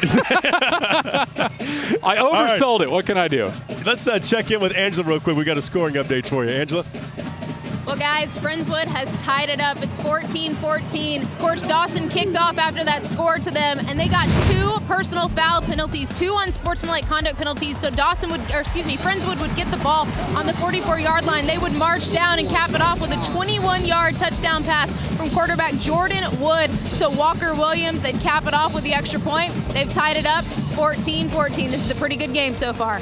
Speaker 4: I oversold it. What can I do?
Speaker 2: Let's check in with Angela real quick. We got a scoring update for you. Angela?
Speaker 3: Well, guys, Friendswood has tied it up. It's 14-14. Of course, Dawson kicked off after that score to them, and they got 2 personal foul penalties, 2 unsportsmanlike conduct penalties. So Friendswood would get the ball on the 44-yard line. They would march down and cap it off with a 21-yard touchdown pass from quarterback Jordan Wood. So Walker Williams, they'd cap it off with the extra point. They've tied it up 14-14. This is a pretty good game so far.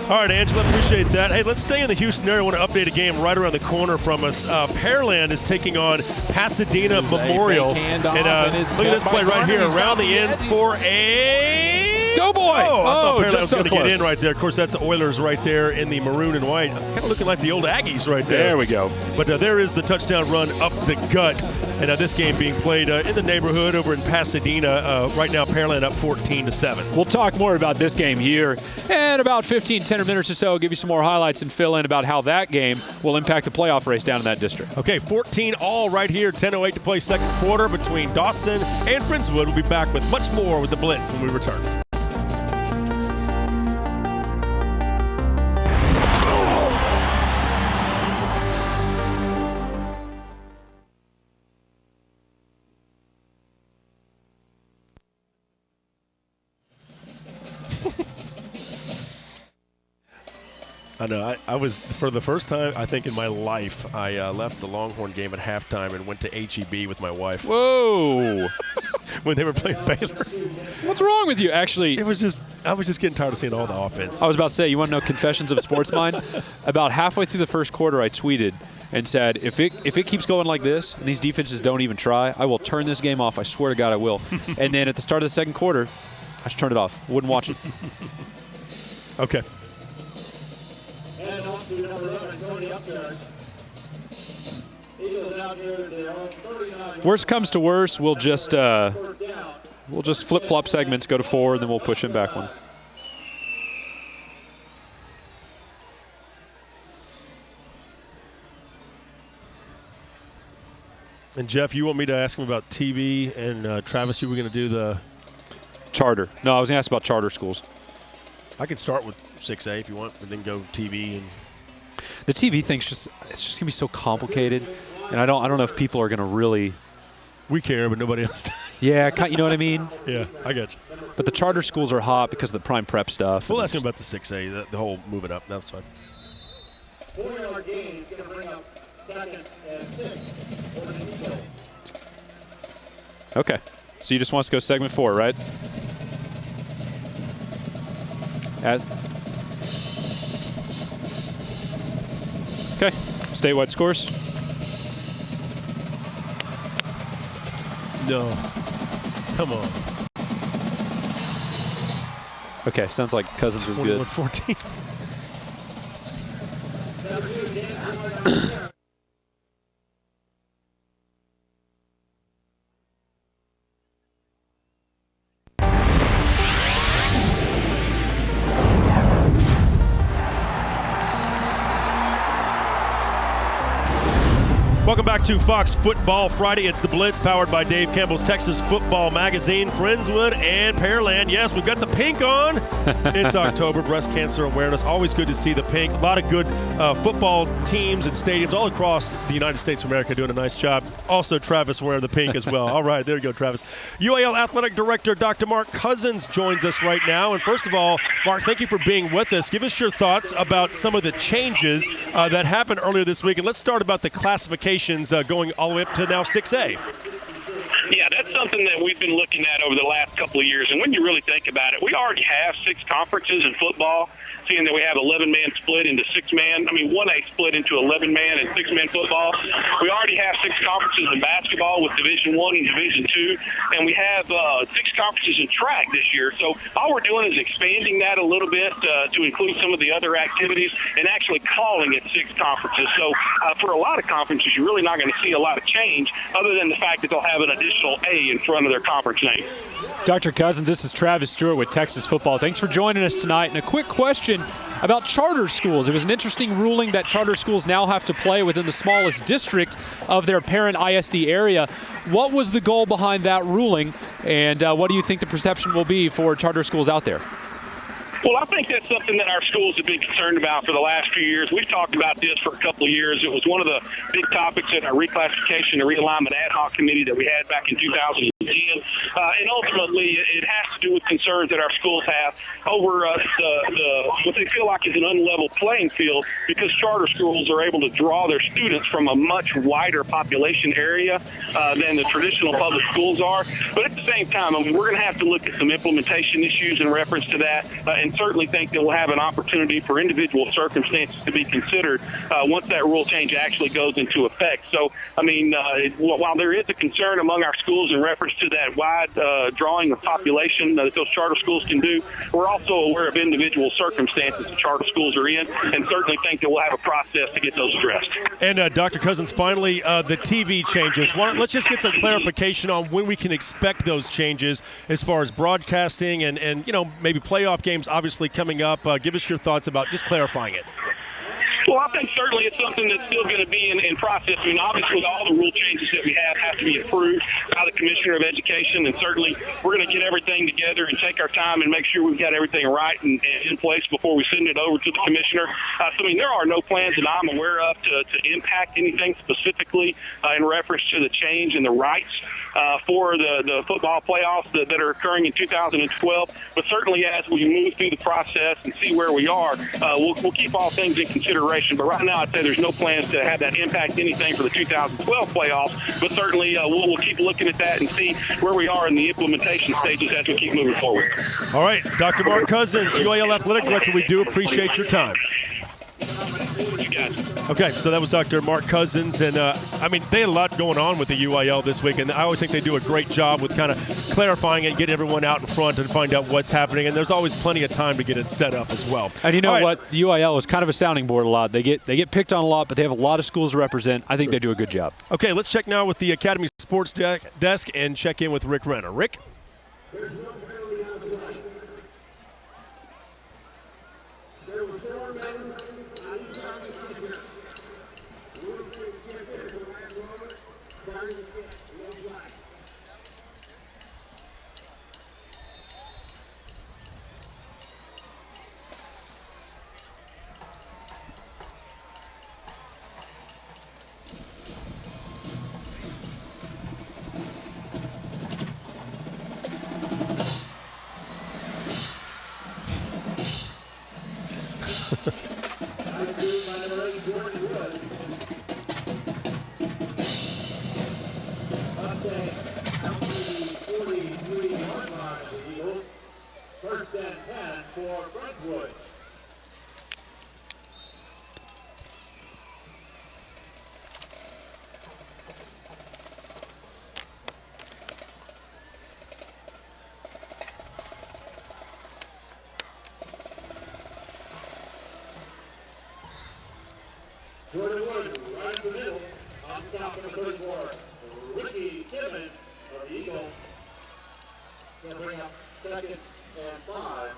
Speaker 2: All right, Angela, appreciate that. Hey, let's stay in the Houston area. I want to update a game right around the corner from us. Pearland is taking on Pasadena Memorial. And look at this play right here. Around the end for a
Speaker 4: Go, boy!
Speaker 2: I thought Pearland was
Speaker 4: just so
Speaker 2: going to get
Speaker 4: close.
Speaker 2: in right there. Of course, that's the Oilers right there in the maroon and white. Kind of looking like the old Aggies right there.
Speaker 4: There we go.
Speaker 2: But there is the touchdown run up the gut. And this game being played in the neighborhood over in Pasadena. Right now, Pearland up 14-7.
Speaker 4: We'll talk more about this game here in about 15, 10 minutes or so. Give you some more highlights and fill in about how that game will impact the playoff race down in that district.
Speaker 2: Okay, 14 all right here. 10:08 to play second quarter between Dawson and Friendswood. We'll be back with much more with the Blitz when we return. I know. I was, for the first time, I think, in my life, I left the Longhorn game at halftime and went to H-E-B with my wife.
Speaker 4: Whoa.
Speaker 2: When they were playing Baylor.
Speaker 4: What's wrong with you? Actually,
Speaker 2: I was just getting tired of seeing all the offense.
Speaker 4: I was about to say, you want to know confessions of a sports mind? About halfway through the first quarter, I tweeted and said, if it keeps going like this and these defenses don't even try, I will turn this game off. I swear to God I will. And then at the start of the second quarter, I just turned it off. Wouldn't watch it.
Speaker 2: Okay.
Speaker 1: And off to number 11, Tony Upchurch. Eagles out here at their own 39.
Speaker 4: Worst comes to worst, we'll just flip-flop segments, go to 4, and then we'll push him back one.
Speaker 2: And, Jeff, you want me to ask him about TV, and Travis, you were going to do the
Speaker 4: charter. No, I was going to ask about charter schools.
Speaker 2: I could start with 6A if you want, and then go TV. And
Speaker 4: the TV thing's it's just going to be so complicated, and I don't know if people are going to really.
Speaker 2: We care, but nobody else does.
Speaker 4: Yeah, you know what I mean?
Speaker 2: Yeah, I get you.
Speaker 4: But the charter schools are hot because of the prime prep stuff.
Speaker 2: We'll ask him about the 6A, the whole moving up. That's fine.
Speaker 1: 4-yard gain is going to bring up 2nd and 6 for the Eagles.
Speaker 4: Okay. So you just want us to go segment 4, right? Okay. Statewide scores.
Speaker 2: No. Come on.
Speaker 4: Okay, sounds like Cousins is good.
Speaker 2: 21-14. Welcome back to Fox Football Friday. It's the Blitz, powered by Dave Campbell's Texas Football Magazine, Friendswood, and Pearland. Yes, we've got the pink on. It's October, breast cancer awareness. Always good to see the pink. A lot of good football teams and stadiums all across the United States of America doing a nice job. Also, Travis wearing the pink as well. All right, there you go, Travis. UAL Athletic Director Dr. Mark Cousins joins us right now. And first of all, Mark, thank you for being with us. Give us your thoughts about some of the changes that happened earlier this week. And let's start about the classification. Going all the way up to now 6A.
Speaker 14: Yeah, that's something that we've been looking at over the last couple of years. And when you really think about it, we already have 6 conferences in football, seeing that we have 11-man split into 6-man. 1A split into 11-man and 6-man football. We already have 6 conferences in basketball with Division I and Division II. And we have 6 conferences in track this year. So all we're doing is expanding that a little bit to include some of the other activities and actually calling it 6 conferences. So for a lot of conferences, you're really not going to see a lot of change other than the fact that they'll have an additional A in front of their conference name.
Speaker 4: Dr. Cousins, this is Travis Stewart with Texas Football. Thanks for joining us tonight. And a quick question about charter schools. It was an interesting ruling that charter schools now have to play within the smallest district of their parent ISD area. What was the goal behind that ruling, and what do you think the perception will be for charter schools out there?
Speaker 14: Well, I think that's something that our schools have been concerned about for the last few years. We've talked about this for a couple of years. It was one of the big topics in our reclassification and realignment ad hoc committee that we had back in 2010. And ultimately, it has to do with concerns that our schools have over what they feel like is an unlevel playing field, because charter schools are able to draw their students from a much wider population area than the traditional public schools are. But at the same time, we're going to have to look at some implementation issues in reference to that and certainly think that we'll have an opportunity for individual circumstances to be considered once that rule change actually goes into effect. So, I mean, while there is a concern among our schools in reference to that wide drawing of population that those charter schools can do, we're also aware of individual circumstances that charter schools are in, and certainly think that we'll have a process to get those addressed.
Speaker 2: And Dr. Cousins, finally, the TV changes. Let's just get some clarification on when we can expect those changes as far as broadcasting and maybe playoff games obviously coming up. Give us your thoughts about just clarifying it.
Speaker 14: Well, I think certainly it's something that's still going to be in process. I mean, obviously, all the rule changes that we have to be approved by the Commissioner of Education, and certainly we're going to get everything together and take our time and make sure we've got everything right and in place before we send it over to the Commissioner. So, I mean, there are no plans that I'm aware of to impact anything specifically in reference to the change in the rights for the football playoffs that are occurring in 2012. But certainly as we move through the process and see where we are, we'll keep all things in consideration. But right now I'd say there's no plans to have that impact anything for the 2012 playoffs. But certainly we'll keep looking at that and see where we are in the implementation stages as we keep moving forward.
Speaker 2: All right, Dr. Mark Cousins, UAL Athletic Director, we do appreciate your time.
Speaker 14: You guys.
Speaker 2: Okay, so that was Dr. Mark Cousins, and I mean, they had a lot going on with the UIL this week, and I always think they do a great job with kind of clarifying it, getting everyone out in front and find out what's happening, and there's always plenty of time to get it set up as well.
Speaker 4: And you know what? UIL is kind of a sounding board a lot. They get picked on a lot, but they have a lot of schools to represent. I think they do a good job.
Speaker 2: Okay, let's check now with the Academy Sports Desk and check in with Rick Renner. Rick?
Speaker 1: First and 10 for Friendswood. Jordan Wood, right in the middle, on stop in the third quarter. Ricky Simmons of the Eagles going to bring up second and 5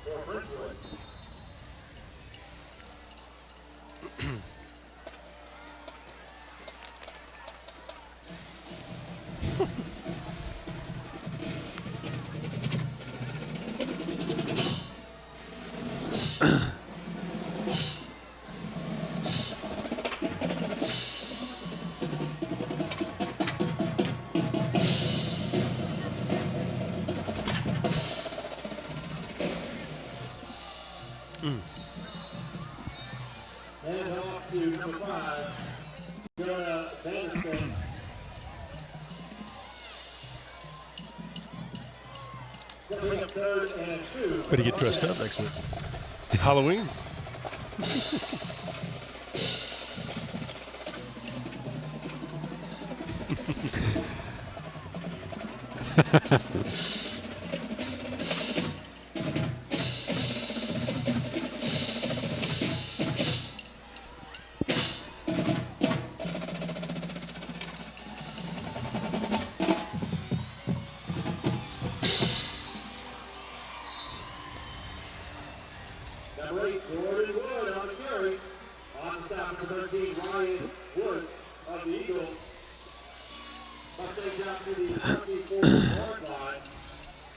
Speaker 1: for Friendswood. And off to number 5, Jonah Vanderspin. Coming up third and 2.
Speaker 2: Better get dressed up next week. Halloween.
Speaker 1: Number 8, Jordan Wood on the carry. On the stop, number 13, Ryan Woods of the Eagles. Mustangs out to the 24-yard line.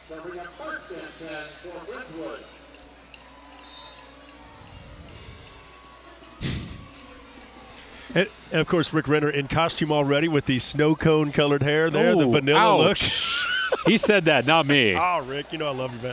Speaker 1: So bring up first and 10 for Brentwood.
Speaker 2: And of course, Rick Renner in costume already with the snow cone colored hair there, the vanilla look.
Speaker 4: He said that, not me.
Speaker 2: Oh, Rick, you know I love you, man.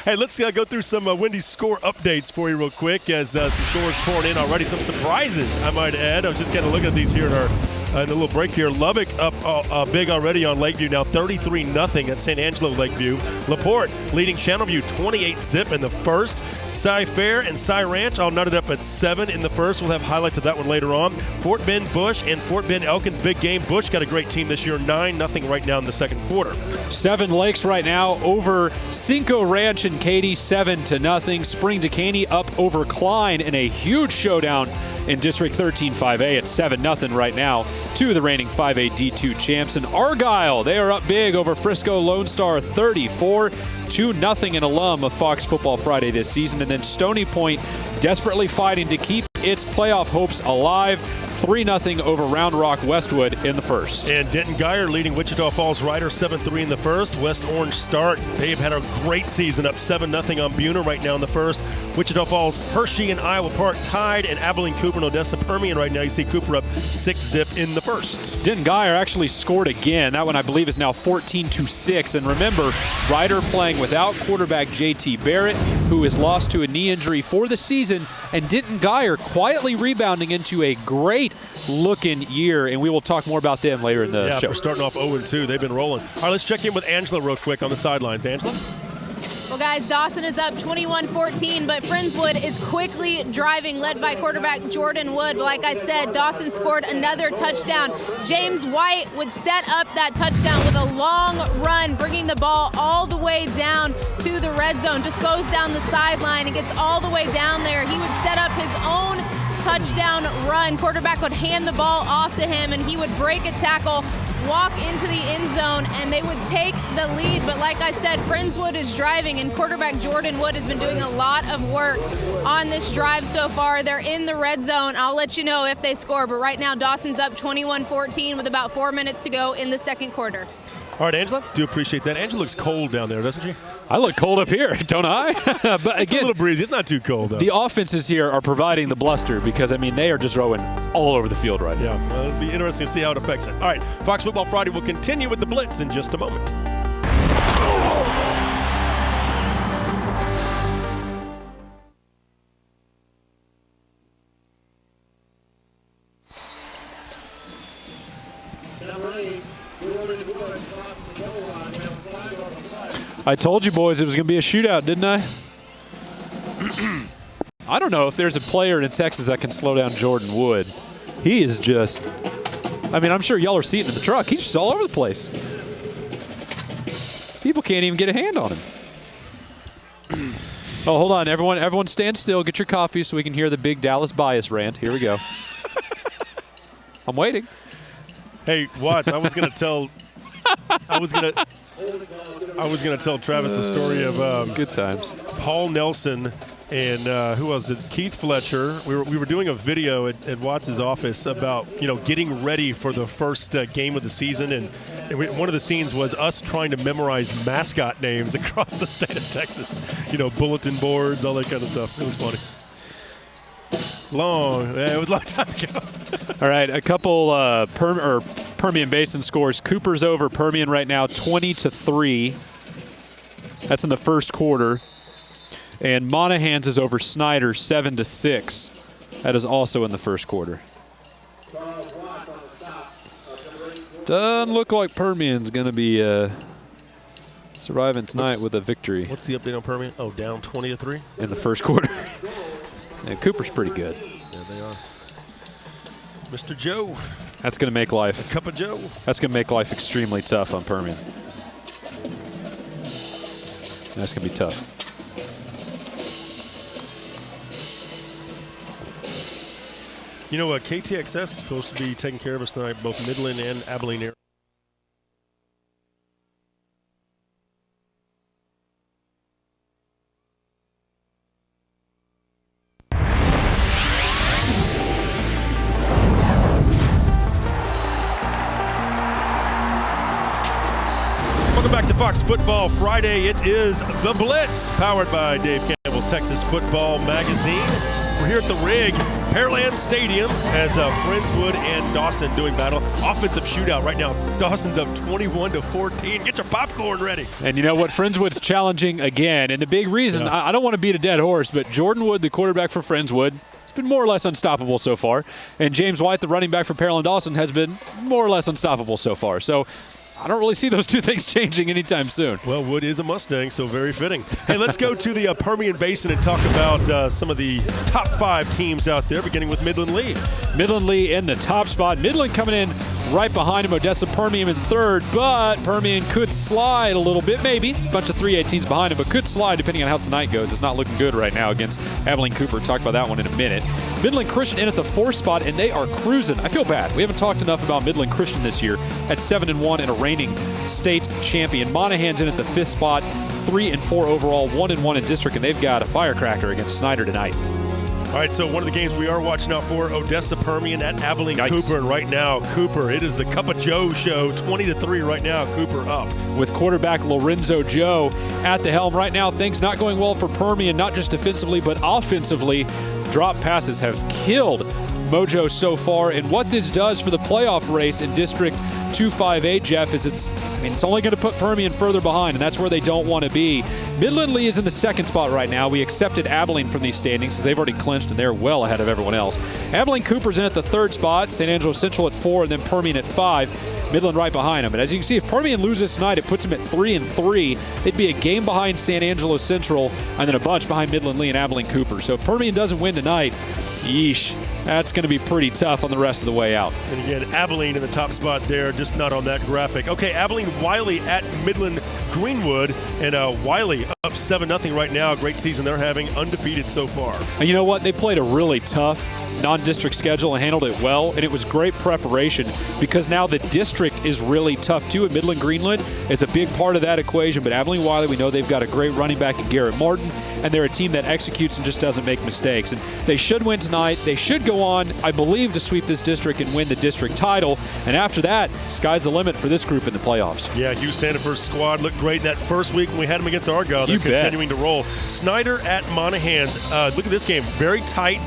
Speaker 2: Hey, let's go through some Wendy's score updates for you real quick as some scores pouring in already. Some surprises, I might add. I was just kind of looking at these here in our in the little break here. Lubbock up big already on Lakeview, now 33-0 at St. Angelo Lakeview. LaPorte leading Channelview 28-zip in the first. Cy Fair and Cy Ranch all nutted up at 7 in the first. We'll have highlights of that one later on. Fort Bend Bush and Fort Bend Elkins, big game. Bush got a great team this year, 9-0 right now in the second quarter.
Speaker 4: Seven Lakes right now over Cinco Ranch and Katy, 7-0. Spring Decaney up over Klein in a huge showdown in District 13 5A at 7-0 right now. Two of the reigning 5A D2 champs. And Argyle, they are up big over Frisco Lone Star, 34-2 in alum of Fox Football Friday this season. And then Stony Point desperately fighting to keep its playoff hopes alive. 3-0 over Round Rock Westwood in the first.
Speaker 2: And Denton Geyer leading Wichita Falls Rider 7-3 in the first. West Orange start. They've had a great season, up 7-0 on Buhner right now in the first. Wichita Falls, Hershey, and Iowa Park tied, and Abilene, Cooper, and Odessa Permian right now. You see Cooper up 6-zip in the first.
Speaker 4: Denton Geyer actually scored again. That one, I believe, is now 14-6. And remember, Rider playing without quarterback J.T. Barrett, who is lost to a knee injury for the season, and Denton Geyer quietly rebounding into a great-looking year, and we will talk more about them later in the show.
Speaker 2: We're starting off 0-2. They've been rolling. All right, let's check in with Angela real quick on the sidelines. Angela?
Speaker 3: Well, guys, Dawson is up 21-14, but Friendswood is quickly driving, led by quarterback Jordan Wood. But like I said, Dawson scored another touchdown. James White would set up that touchdown with a long run, bringing the ball all the way down to the red zone. Just goes down the sideline and gets all the way down there. He would set up his own touchdown run. Quarterback would hand the ball off to him, and he would break a tackle, walk into the end zone, and they would take the lead. But like I said, Friendswood is driving, and quarterback Jordan Wood has been doing a lot of work on this drive so far. They're in the red zone. I'll let you know if they score, but right now Dawson's up 21-14 with about 4 minutes to go in the second quarter.
Speaker 2: All right, Angela, do appreciate that. Angela looks cold down there, doesn't she?
Speaker 4: I look cold up here, don't I? But
Speaker 2: it's
Speaker 4: again,
Speaker 2: a little breezy. It's not too cold, though.
Speaker 4: The offenses here are providing the bluster because, I mean, they are just throwing all over the field right now.
Speaker 2: Yeah, well, it'll be interesting to see how it affects it. All right, Fox Football Friday will continue with the Blitz in just a moment.
Speaker 4: I told you boys it was going to be a shootout, didn't I? I don't know if there's a player in Texas that can slow down Jordan Wood. He is just, I mean, I'm sure y'all are seeing it in the truck. He's just all over the place. People can't even get a hand on him. Oh, hold on. Everyone stand still. Get your coffee so we can hear the big Dallas bias rant. Here we go. I'm waiting.
Speaker 2: Hey, Watts, I was going to tell Travis the story of
Speaker 4: good times.
Speaker 2: Paul Nelson and who was it? Keith Fletcher. We were doing a video at Watts' office about getting ready for the first game of the season, and one of the scenes was us trying to memorize mascot names across the state of Texas. Bulletin boards, all that kind of stuff. It was funny. It was a long time ago.
Speaker 4: All right, a couple Permian Basin scores. Cooper's over Permian right now, 20-3. That's in the first quarter. And Monahans is over Snyder, 7-6. That is also in the first quarter. Doesn't look like Permian's going to be surviving tonight with a victory.
Speaker 2: What's the update on Permian? Oh, down 20-3
Speaker 4: in the first quarter. And Cooper's pretty good.
Speaker 2: Yeah, they are. Mr. Joe.
Speaker 4: That's going to make life.
Speaker 2: A cup of Joe.
Speaker 4: That's going to make life extremely tough on Permian. That's going to be tough.
Speaker 2: KTXS is supposed to be taking care of us tonight, both Midland and Abilene area. Welcome back to Fox Football Friday. It is The Blitz, powered by Dave Campbell's Texas Football Magazine. We're here at the Rig, Pearland Stadium, as Friendswood and Dawson doing battle. Offensive shootout right now. Dawson's up 21-14. Get your popcorn ready.
Speaker 4: And you know what? Friendswood's challenging again. And the big reason, I don't want to beat a dead horse, but Jordan Wood, the quarterback for Friendswood, It's been more or less unstoppable so far. And James White, the running back for Pearland Dawson, has been more or less unstoppable so far. So I don't really see those two things changing anytime soon.
Speaker 2: Well, Wood is a Mustang, so very fitting. Hey, let's go to the Permian Basin and talk about some of the top 5 teams out there, beginning with Midland Lee.
Speaker 4: Midland Lee in the top spot. Midland coming in right behind him. Odessa Permian in third, but Permian could slide a little bit, maybe. A bunch of 318s behind him, but could slide depending on how tonight goes. It's not looking good right now against Abilene Cooper. Talk about that one in a minute. Midland Christian in at the 4th spot, and they are cruising. I feel bad. We haven't talked enough about Midland Christian this year at 7-1 and a reigning state champion. Monahan's in at the 5th spot, 3-4 overall, 1-1 in district, and they've got a firecracker against Snyder tonight.
Speaker 2: All right, so one of the games we are watching out for, Odessa Permian at Abilene Cooper. And right now, Cooper, it is the Cup of Joe show, 20-3 right now, Cooper up.
Speaker 4: With quarterback Lorenzo Joe at the helm right now, things not going well for Permian, not just defensively, but offensively. Drop passes have killed Mojo so far, and what this does for the playoff race in District 258, Jeff, is it's only going to put Permian further behind, and that's where they don't want to be. Midland Lee is in the 2nd spot right now. We accepted Abilene from these standings, so they've already clinched, and they're well ahead of everyone else. Abilene Cooper's in at the 3rd spot, San Angelo Central at 4, and then Permian at 5. Midland right behind them. And as you can see, if Permian loses tonight, it puts them at 3-3. They'd be a game behind San Angelo Central, and then a bunch behind Midland Lee and Abilene Cooper. So if Permian doesn't win tonight, yeesh, that's going to be pretty tough on the rest of the way out.
Speaker 2: And again, Abilene in the top spot there, just not on that graphic. Okay, Abilene Wiley at Midland Greenwood, and Wiley up 7-0 right now. Great season they're having, undefeated so far.
Speaker 4: And you know what? They played a really tough non-district schedule and handled it well, and it was great preparation because now the district is really tough too, and Midland Greenwood is a big part of that equation. But Abilene Wiley, we know they've got a great running back in Garrett Martin, and they're a team that executes and just doesn't make mistakes. And they should win tonight. They should go on, I believe, to sweep this district and win the district title. And after that, sky's the limit for this group in the playoffs.
Speaker 2: Yeah, Hugh Sandifer's squad looked great that first week when we had them against Argyle. They're continuing to roll. Snyder at Monahan's. Look at this game. Very tight.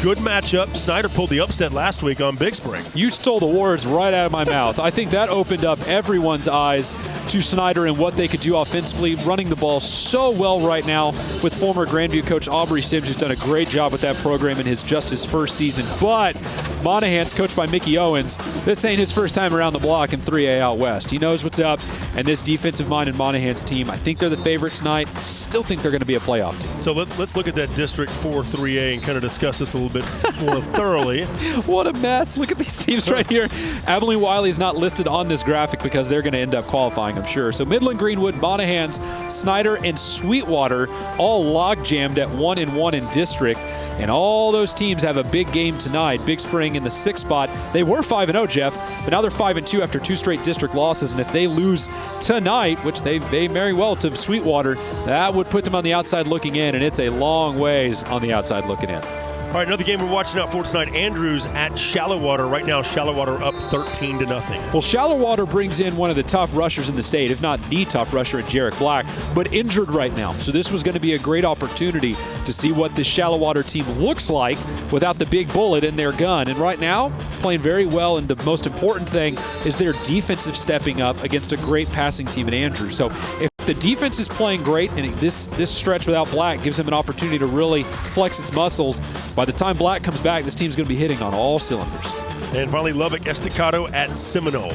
Speaker 2: Good matchup. Snyder pulled the upset last week on Big Spring.
Speaker 4: You stole the words right out of my mouth. I think that opened up everyone's eyes to Snyder and what they could do offensively, running the ball so well right now with former Grandview coach Aubrey Sims, who's done a great job with that program in his 1st season. But Monahan's coached by Mickey Owens. This ain't his first time around the block in 3A out west. He knows what's up, and this defensive-minded Monahan's team, I think they're the favorites tonight. Still think they're going to be a playoff team.
Speaker 2: So let's look at that District 4 3A and kind of discuss this a little bit more thoroughly.
Speaker 4: What a mess. Look at these teams right here. Abilene Wiley is not listed on this graphic because they're going to end up qualifying, I'm sure. So Midland Greenwood, Monahan's, Snyder, and Sweetwater all log jammed at 1-1 in district. And all those teams have a big game tonight. Big Spring in the 6th spot. They were 5-0, Jeff, but now they're 5-2 after 2 straight district losses. And if they lose tonight, which they very well to Sweetwater, that would put them on the outside looking in, and it's a long ways on the outside looking in.
Speaker 2: All right, another game we're watching out for tonight. Andrews at Shallowater. Right now, Shallowater up 13-0.
Speaker 4: Well, Shallowater brings in one of the top rushers in the state, if not the top rusher in Jarek Black, but injured right now. So this was going to be a great opportunity to see what this Shallowater team looks like without the big bullet in their gun. And right now, playing very well, and the most important thing is their defensive stepping up against a great passing team in Andrews. So if the defense is playing great, and this stretch without Black gives them an opportunity to really flex its muscles. By the time Black comes back, this team's going to be hitting on all cylinders.
Speaker 2: And finally, Lubbock Estacado at Seminole.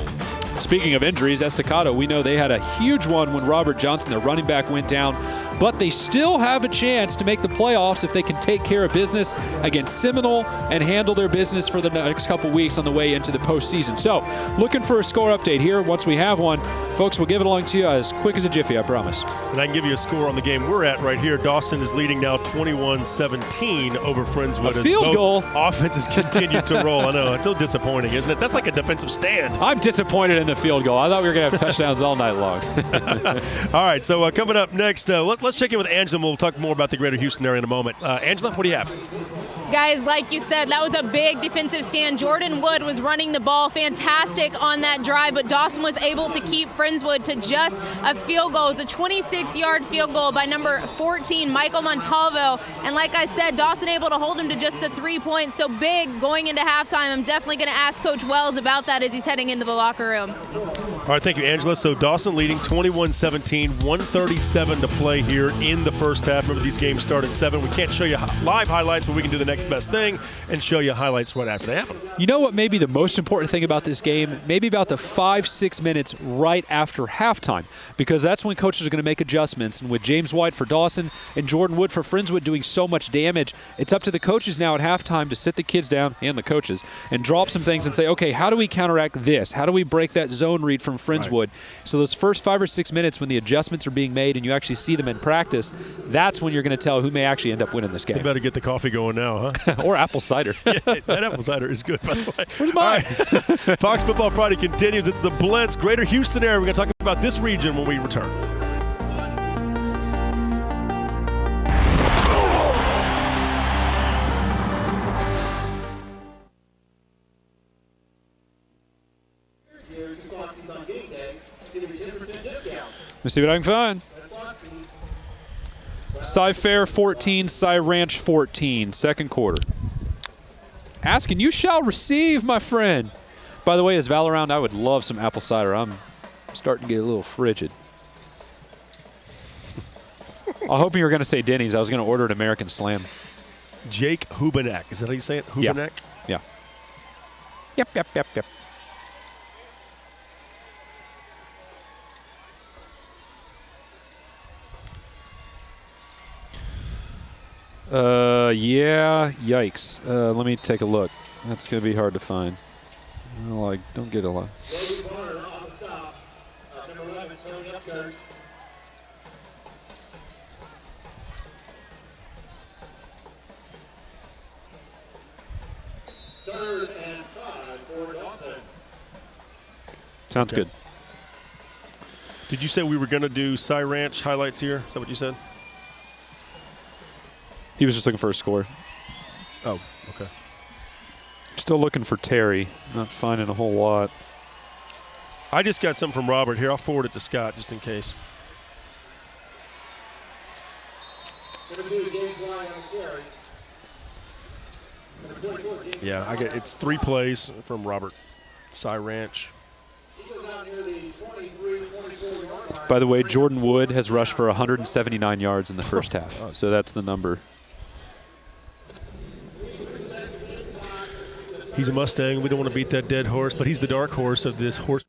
Speaker 4: Speaking of injuries, Estacado, we know they had a huge one when Robert Johnson, their running back, went down. But they still have a chance to make the playoffs if they can take care of business against Seminole and handle their business for the next couple weeks on the way into the postseason. So, looking for a score update here. Once we have one, folks, we'll give it along to you as quick as a jiffy, I promise.
Speaker 2: And I can give you a score on the game we're at right here. Dawson is leading now 21-17 over Friendswood.
Speaker 4: A field goal.
Speaker 2: Offenses continue to roll. I know, it's still disappointing, isn't it? That's like a defensive stand.
Speaker 4: I'm disappointed in the field goal. I thought we were going to have touchdowns all night long.
Speaker 2: All right, so coming up next, let's check in with Angela, and we'll talk more about the Greater Houston area in a moment. Angela, what do you have?
Speaker 3: Guys, like you said, that was a big defensive stand. Jordan Wood was running the ball fantastic on that drive, but Dawson was able to keep Friendswood to just a field goal. It was a 26-yard field goal by number 14, Michael Montalvo. And like I said, Dawson able to hold him to just the 3 points. So big going into halftime. I'm definitely going to ask Coach Wells about that as he's heading into the locker room.
Speaker 2: All right, thank you, Angela. So Dawson leading 21-17, 1:37 to play here in the first half. Remember, these games start at 7. We can't show you live highlights, but we can do the next next best thing and show you highlights right after they happen.
Speaker 4: You know what may be the most important thing about this game? Maybe about the 5-6 minutes right after halftime, because that's when coaches are going to make adjustments. And with James White for Dawson and Jordan Wood for Friendswood doing so much damage, it's up to the coaches now at halftime to sit the kids down, and the coaches, and drop some things and say, okay, how do we counteract this? How do we break that zone read from Friendswood? Right. So those first 5 or 6 minutes when the adjustments are being made and you actually see them in practice, that's when you're going to tell who may actually end up winning this game.
Speaker 2: You better get the coffee going now, huh?
Speaker 4: Or apple cider.
Speaker 2: Yeah, that apple cider is good, by the way.
Speaker 4: Where's mine?
Speaker 2: Right. Fox Football Friday continues. It's the Blitz, Greater Houston area. We're going to talk about this region when we return.
Speaker 4: Let me see what I can find. Cy Fair 14, Cy Ranch 14, second quarter. Asking, you shall receive, my friend. By the way, as Valorant, I would love some apple cider. I'm starting to get a little frigid. I'm hoping you were going to say Denny's. I was going to order an American Slam.
Speaker 2: Jake Hubenek. Is that how you say it? Hubenek?
Speaker 4: Yeah. Yep. Yeah, yikes. Let me take a look. That's going to be hard to find. Well, don't get a lot.
Speaker 1: Third and 5 for Dawson.
Speaker 4: Sounds good.
Speaker 2: Did you say we were going to do Cy Ranch highlights here? Is that what you said?
Speaker 4: He was just looking for a score.
Speaker 2: Oh, okay.
Speaker 4: Still looking for Terry. Not finding a whole lot.
Speaker 2: I just got something from Robert here. I'll forward it to Scott just in case.
Speaker 1: Number 2, James White on the carry. Number 24, James
Speaker 2: Yeah, I get it's 3 plays from Robert. Cy Ranch.
Speaker 1: He goes out near the 23, 24 yard line.
Speaker 4: By the way, Jordan Wood has rushed for 179 yards in the first half. So that's the number.
Speaker 2: He's a Mustang. We don't want to beat that dead horse, but he's the dark horse of this horse.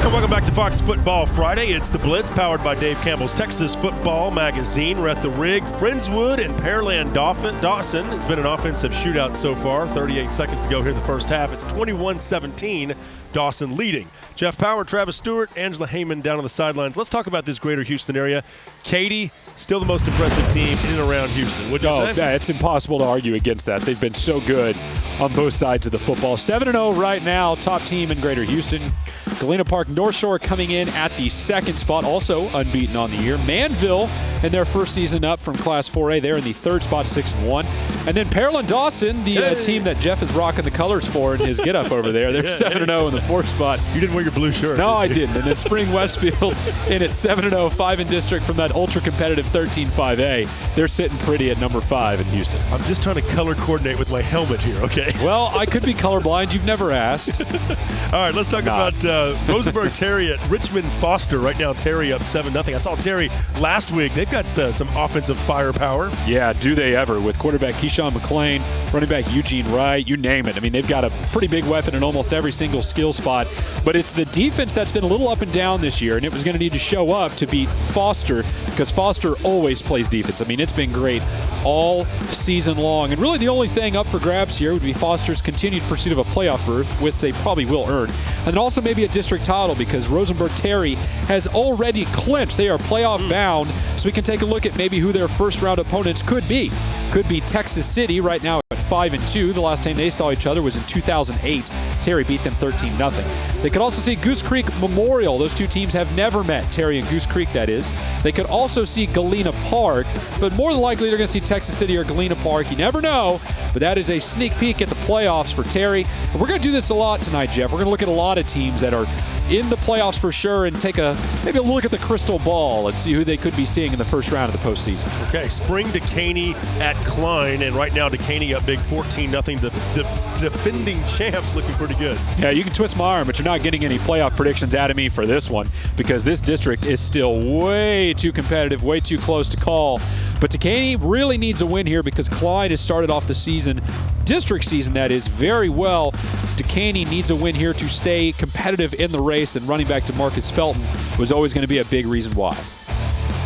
Speaker 2: Welcome back to Fox Football Friday. It's the Blitz, powered by Dave Campbell's Texas Football Magazine. We're at the Rig, Friendswood and Pearland Dawson. It's been an offensive shootout so far. 38 seconds to go here in the first half. It's 21-17, Dawson leading. Jeff Power, Travis Stewart, Angela Heyman down on the sidelines. Let's talk about this Greater Houston area. Katy, still the most impressive team in and around Houston. What'd you say?
Speaker 4: Yeah, it's impossible to argue against that. They've been so good on both sides of the football. 7-0 right now, top team in Greater Houston. Galena Park North Shore coming in at the second spot, also unbeaten on the year. Manville in their first season up from Class 4A. They're in the third spot, 6-1. And then Pearland Dawson, the team that Jeff is rocking the colors for in his get-up over there. They're 7-0 in the fourth spot.
Speaker 2: You didn't wear your blue shirt.
Speaker 4: No, I didn't. And then Spring Westfield in at 7-0, 5 in district from that ultra-competitive 13-5A. They're sitting pretty at number 5 in Houston.
Speaker 2: I'm just trying to color coordinate with my helmet here, okay?
Speaker 4: Well, I could be colorblind. You've never asked.
Speaker 2: All right, let's talk about Rosenberg Terry at Richmond Foster. Right now, Terry up 7-0. I saw Terry last week. They've got some offensive firepower.
Speaker 4: Yeah, do they ever, with quarterback Keyshawn McClain, running back Eugene Wright, you name it. I mean, they've got a pretty big weapon in almost every single skill spot. But it's the defense that's been a little up and down this year, and it was going to need to show up to beat Foster, because Foster always plays defense. I mean, it's been great all season long. And really the only thing up for grabs here would be Foster's continued pursuit of a playoff berth, which they probably will earn. And then also maybe a district title, because Rosenberg Terry has already clinched. They are playoff bound, so we can take a look at maybe who their first round opponents could be. Could be Texas City, right now at 5-2. The last time they saw each other was in 2008. Terry beat them 13-0. They could also see Goose Creek Memorial. Those two teams have never met, Terry and Goose Creek, that is. They could also see Galena Park, but more than likely they're going to see Texas City or Galena Park. You never know, but that is a sneak peek at the playoffs for Terry. And we're going to do this a lot tonight, Jeff. We're going to look at a lot of teams that are in the playoffs for sure and take maybe a look at the crystal ball and see who they could be seeing in the first round of the postseason.
Speaker 2: Okay, Spring Decaney at Klein, and right now Decaney up big 14-0. The defending champs looking pretty good.
Speaker 4: Yeah, you can twist my arm, but you're not getting any playoff predictions out of me for this one because this district is still way too competitive, way too close to call. But Decaney really needs a win here because Klein has started off the season, district season that is, very well. Decaney needs a win here to stay competitive in the race, and running back to Marcus Felton was always going to be a big reason why.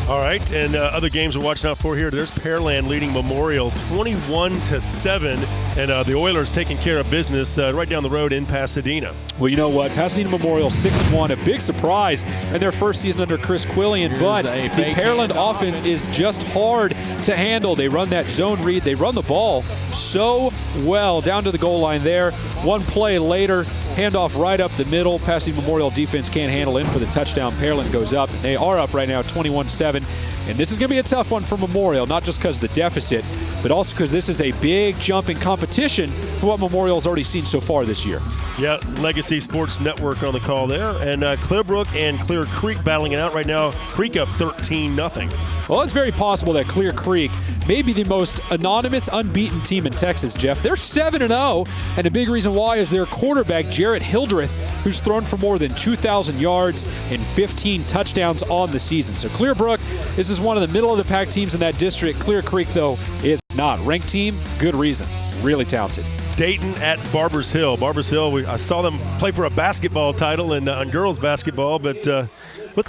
Speaker 2: All right, and other games we're watching out for here. There's Pearland leading Memorial 21-7, and the Oilers taking care of business right down the road in Pasadena.
Speaker 4: Well, you know what? Pasadena Memorial 6-1, a big surprise in their first season under Chris Quillian, but the Pearland offense is just hard to handle. They run that zone read. They run the ball so well down to the goal line there. One play later, handoff right up the middle. Pasadena Memorial defense can't handle in for the touchdown. Pearland goes up, and they are up right now 21-7. And this is going to be a tough one for Memorial, not just because of the deficit, but also because this is a big jump in competition for what Memorial's already seen so far this year.
Speaker 2: Yeah, Legacy Sports Network on the call there. And Clearbrook and Clear Creek battling it out right now. Creek up 13-0.
Speaker 4: Well, it's very possible that Clear Creek may be the most anonymous, unbeaten team in Texas, Jeff. They're 7-0, and a big reason why is their quarterback, Jarrett Hildreth, who's thrown for more than 2,000 yards and 15 touchdowns on the season. So Clearbrook, this is one of the middle-of-the-pack teams in that district. Clear Creek, though, is not. Ranked team, good reason. Really talented.
Speaker 2: Dayton at Barbers Hill. Barbers Hill, I saw them play for a basketball title on girls basketball, but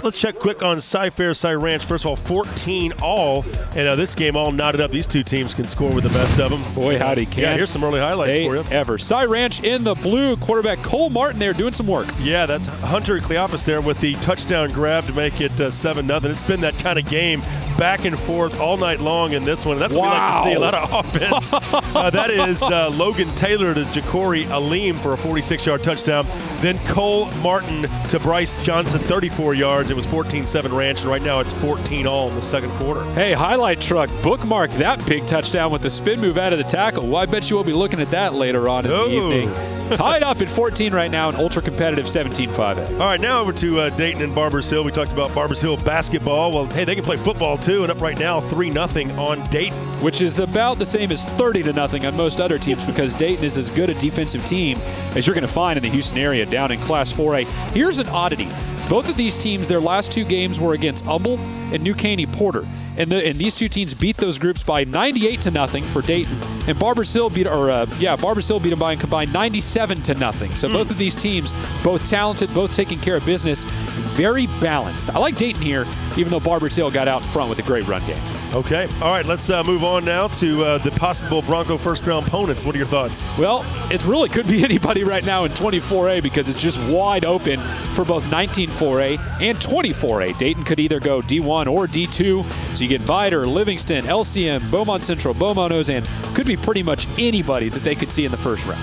Speaker 2: let's check quick on Cy-Fair, Cy-Ranch. First of all, 14 all, and this game all knotted up. These two teams can score with the best of them.
Speaker 4: Boy, howdy, can.
Speaker 2: Yeah, here's some early highlights for you.
Speaker 4: Ever. Cy-Ranch in the blue, quarterback Cole Martin there doing some work.
Speaker 2: Yeah, that's Hunter Cleophas there with the touchdown grab to make it 7-0. It's been that kind of game back and forth all night long in this one. That's what we like to see, a lot of offense. That is Logan Taylor to Ja'Cory Aleem for a 46-yard touchdown. Then Cole Martin to Bryce Johnson, 34 yards. It was 14-7 Ranch, and right now it's 14 all in the second quarter.
Speaker 4: Hey, highlight truck, bookmark that big touchdown with the spin move out of the tackle. Well, I bet you will be looking at that later on in the evening. Tied up at 14 right now, and ultra-competitive 17-5.
Speaker 2: All right, now over to Dayton and Barbers Hill. We talked about Barbers Hill basketball. Well, hey, they can play football too, and up right now 3-0 on Dayton.
Speaker 4: Which is about the same as 30-0 on most other teams because Dayton is as good a defensive team as you're going to find in the Houston area down in Class 4A. Here's an oddity. Both of these teams, their last two games were against Humble and New Caney Porter. And these two teams beat those groups by 98-0 for Dayton. And Barbers Hill beat them by a combined 97-0. So both of these teams, both talented, both taking care of business, very balanced. I like Dayton here, even though Barbers Hill got out in front with a great run game.
Speaker 2: Okay. All right, let's move on now to the possible Bronco first-round opponents. What are your thoughts?
Speaker 4: Well, it really could be anybody right now in 24A because it's just wide open for both 19-4A and 24A. Dayton could either go D1 or D2. So you get Vidor, Livingston, LCM, Beaumont Central, Beaumont Ozan. Could be pretty much anybody that they could see in the first round.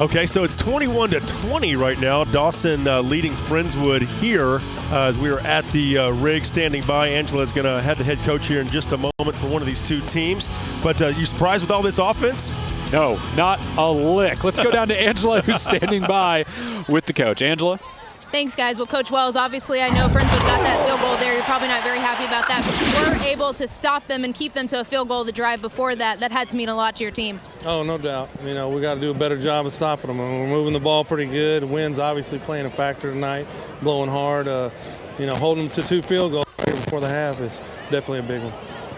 Speaker 2: Okay, so it's 21-20 right now. Dawson leading Friendswood here as we are at the rig standing by. Angela's going to have the head coach here in just a moment for one of these two teams. But you surprised with all this offense?
Speaker 4: No, not a lick. Let's go down to Angela, who's standing by with the coach. Angela?
Speaker 3: Thanks, guys. Well, Coach Wells, obviously I know Friendswood got that field goal there. You're probably not very happy about that, but you were able to stop them and keep them to a field goal the drive before that. That had to mean a lot to your team.
Speaker 5: Oh, no doubt. You know, we got to do a better job of stopping them. We're moving the ball pretty good. Wind's obviously playing a factor tonight, blowing hard. Holding them to 2 field goals right before the half is definitely a big one.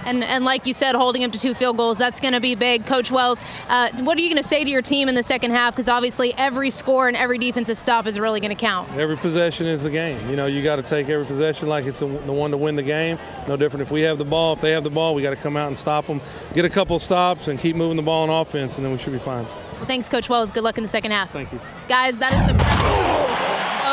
Speaker 3: And like you said, holding him to 2 field goals, that's going to be big. Coach Wells, what are you going to say to your team in the second half? Because obviously every score and every defensive stop is really going to count.
Speaker 5: Every possession is a game. You know, you got to take every possession like it's the one to win the game. No different if we have the ball. If they have the ball, we got to come out and stop them, get a couple of stops, and keep moving the ball on offense, and then we should be fine.
Speaker 3: Well, thanks, Coach Wells. Good luck in the second half.
Speaker 5: Thank you.
Speaker 3: Guys, that is the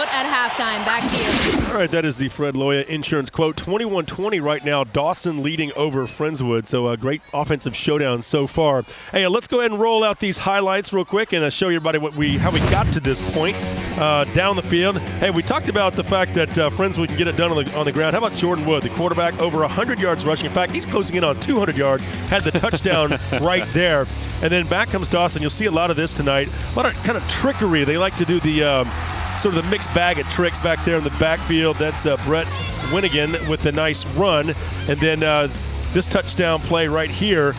Speaker 3: quote at halftime. Back to you.
Speaker 2: All right, that is the Fred Loya insurance quote. 21-20 right now. Dawson leading over Friendswood. So a great offensive showdown so far. Hey, let's go ahead and roll out these highlights real quick and show everybody how we got to this point down the field. Hey, we talked about the fact that Friendswood can get it done on the ground. How about Jordan Wood, the quarterback, over 100 yards rushing? In fact, he's closing in on 200 yards. Had the touchdown right there. And then back comes Dawson. You'll see a lot of this tonight. A lot of kind of trickery. They like to do the sort of the mixed bag of tricks back there in the backfield. That's Brett Winnigan with the nice run. And then this touchdown play right here.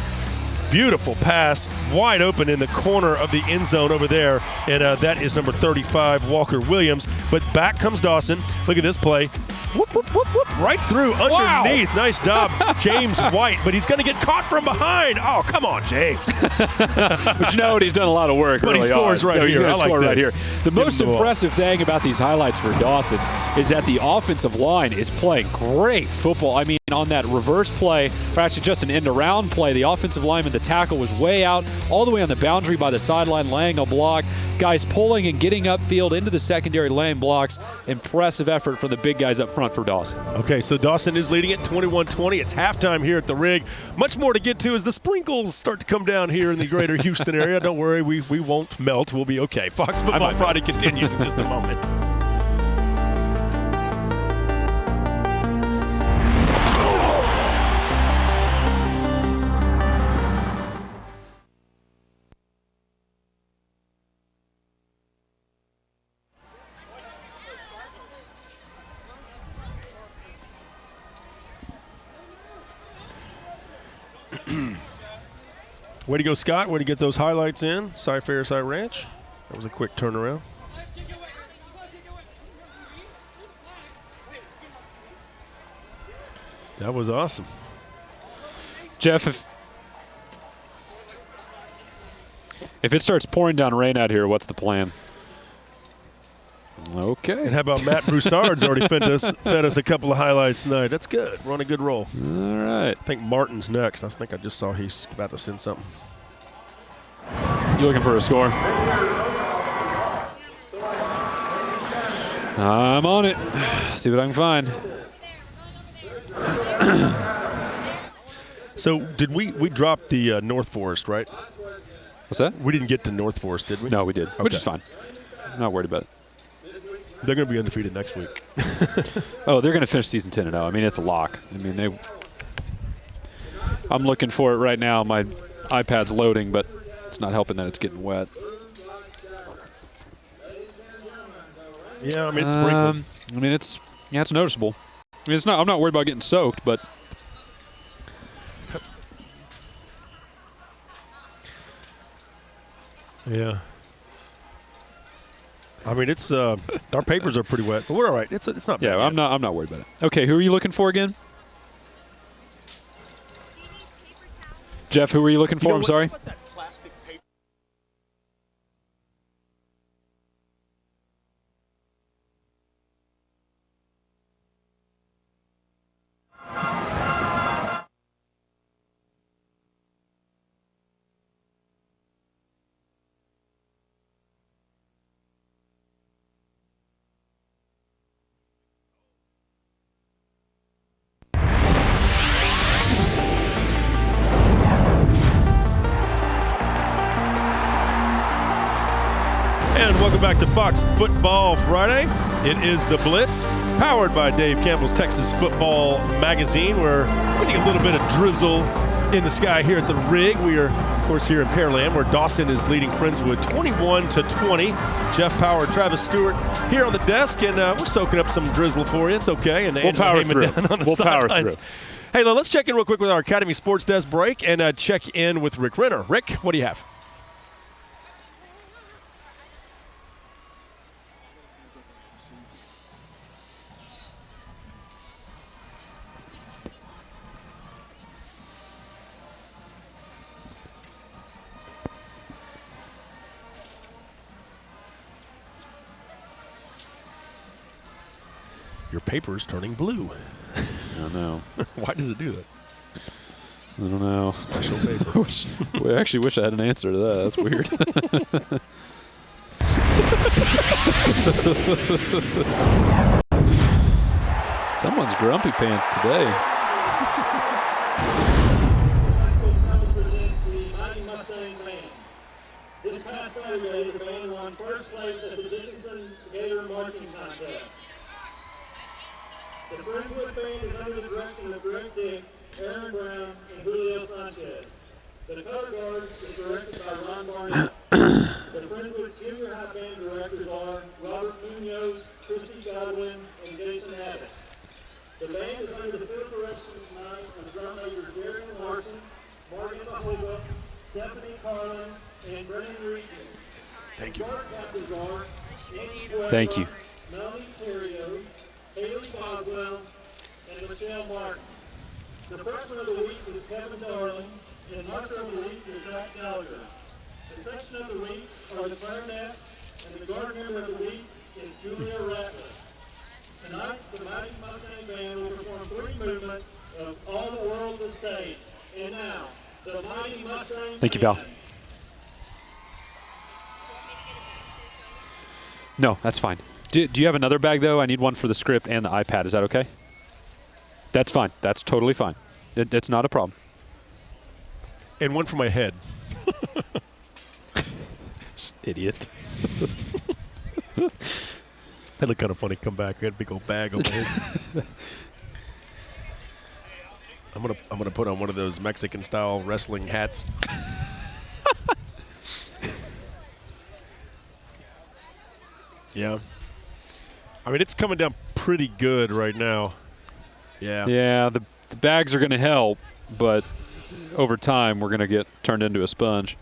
Speaker 2: Beautiful pass, wide open in the corner of the end zone over there. And that is number 35, Walker Williams. But back comes Dawson. Look at this play. Whoop, whoop, whoop, whoop, right through, underneath. Wow. Nice job, James White. But he's going to get caught from behind. Oh, come on, James.
Speaker 4: But you know what? He's done a lot of work.
Speaker 2: But he scores right here.
Speaker 4: He's going to score right here. The most
Speaker 2: the
Speaker 4: impressive thing about these highlights for Dawson is that the offensive line is playing great football. I mean, on that reverse play, or actually just an end-around play, the offensive lineman, the tackle was way out, all the way on the boundary by the sideline, laying a block. Guys pulling and getting upfield into the secondary, laying blocks. Impressive effort from the big guys up front for Dawson.
Speaker 2: Okay, so Dawson is leading it 21-20. It's halftime here at the Rig. Much more to get to as the sprinkles start to come down here in the greater Houston area. Don't worry, we won't melt. We'll be okay. Fox Football Friday continues in just a moment. Way to go, Scott. Way to get those highlights in. Cy-Fair Side Ranch. That was a quick turnaround. That was awesome.
Speaker 4: Jeff, if it starts pouring down rain out here, what's the plan? Okay.
Speaker 2: And how about Matt Broussard's already fed us a couple of highlights tonight. That's good. We're on a good roll.
Speaker 4: All right.
Speaker 2: I think Martin's next. I think I just saw he's about to send something.
Speaker 4: You looking for a score? I'm on it. See what I can find.
Speaker 2: So did we dropped the North Forest, right?
Speaker 4: What's that?
Speaker 2: We didn't get to North Forest, did we?
Speaker 4: No, we did,
Speaker 2: okay.
Speaker 4: Which is fine. I'm not worried about it.
Speaker 2: They're going to be undefeated next week.
Speaker 4: Oh, they're going to finish season 10-0. I mean, it's a lock. I mean, I'm looking for it right now. My iPad's loading, but it's not helping that it's getting wet.
Speaker 2: Yeah, I mean, it's sprinkling.
Speaker 4: I mean, it's noticeable. I mean, I'm not worried about getting soaked, but
Speaker 2: yeah. I mean, it's our papers are pretty wet, but we're all right. It's not bad.
Speaker 4: Yeah, I'm not worried about it. Okay, who are you looking for again? Jeff, who are you looking for? I'm sorry.
Speaker 2: And welcome back to Fox Football Friday. It is the Blitz, powered by Dave Campbell's Texas Football Magazine. We're getting a little bit of drizzle in the sky here at the Rig. We are, of course, here in Pearland, where Dawson is leading Friendswood 21-20. Jeff Power, Travis Stewart here on the desk, and we're soaking up some drizzle for you. It's okay. And
Speaker 4: we'll power through.
Speaker 2: We'll power through. Hey, let's check in real quick with our Academy Sports Desk break and check in with Rick Renner. Rick, what do you have? Your paper's turning blue.
Speaker 4: I don't know.
Speaker 2: Why does it do that?
Speaker 4: I don't know.
Speaker 2: Special paper.
Speaker 4: I actually wish I had an answer to that. That's weird. Someone's grumpy pants today.
Speaker 1: This past Saturday, the band won first place at the Dickinson Gator Marching Contest. The Friendswood Band is under the direction of Greg Dick, Aaron Brown, and Julio Sanchez. The color guard is directed by Ron Barnett. The Friendswood Junior High Band directors are Robert Munoz, Christy Godwin, and Jason Abbott. The band is under the field direction tonight of drum majors Darian Larson, Morgan Mahova, Stephanie Carlin, and Brennan Regan.
Speaker 2: Thank you.
Speaker 1: Guard captains are Andy Weber,
Speaker 4: Thank you.
Speaker 1: Melanie Terrio, Haley Boswell, and Michelle Martin. The freshman of the week is Kevin Darling, and the marcher of the week is Zach Gallagher. The section of the week are the clarinets, and the guard member of the week is Julia Ratliff. Tonight, the Mighty Mustang Band will perform 3 movements of All the World's a Stage. And now, the Mighty Mustang
Speaker 4: Thank you, Val.
Speaker 1: Band.
Speaker 4: No, that's fine. Do you have another bag, though? I need one for the script and the iPad. Is that okay? That's fine. That's totally fine. It's not a problem.
Speaker 2: And one for my head.
Speaker 4: Idiot.
Speaker 2: That looked kind of funny. Come back. I had a big old bag over here. I'm gonna put on one of those Mexican style wrestling hats. Yeah. I mean, it's coming down pretty good right now. Yeah.
Speaker 4: Yeah, the bags are going to help, but over time we're going to get turned into a sponge.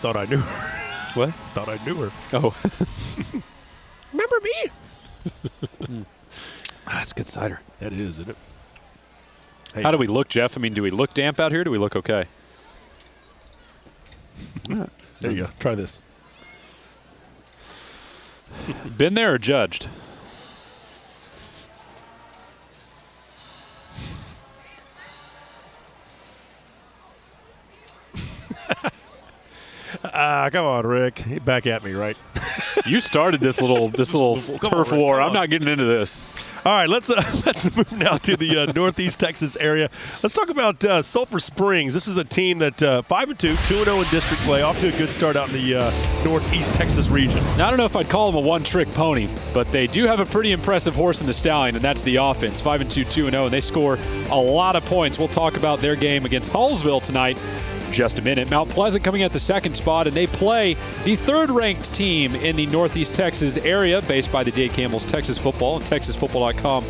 Speaker 2: Thought I knew her.
Speaker 4: What?
Speaker 2: Thought I knew her.
Speaker 4: Oh.
Speaker 2: Remember me?
Speaker 4: That's good cider.
Speaker 2: That is, isn't it? Hey.
Speaker 4: How do we look, Jeff? I mean, do we look damp out here? Do we look okay?
Speaker 2: There you go. Try this.
Speaker 4: Been there or judged?
Speaker 2: Come on, Rick. Back at me, right?
Speaker 4: You started this little turf
Speaker 2: on,
Speaker 4: war.
Speaker 2: Rick,
Speaker 4: I'm not getting into this.
Speaker 2: All right, let's move now to the Northeast Texas area. Let's talk about Sulphur Springs. This is a team that 5-2, 2-0 in district play, off to a good start out in the Northeast Texas region.
Speaker 4: Now, I don't know if I'd call them a one-trick pony, but they do have a pretty impressive horse in the stallion, and that's the offense. 5-2, 2-0, and they score a lot of points. We'll talk about their game against Hallsville tonight. Just a minute. Mount Pleasant coming at the second spot, and they play the third-ranked team in the Northeast Texas area, based by the Dade Campbell's Texas Football and TexasFootball.com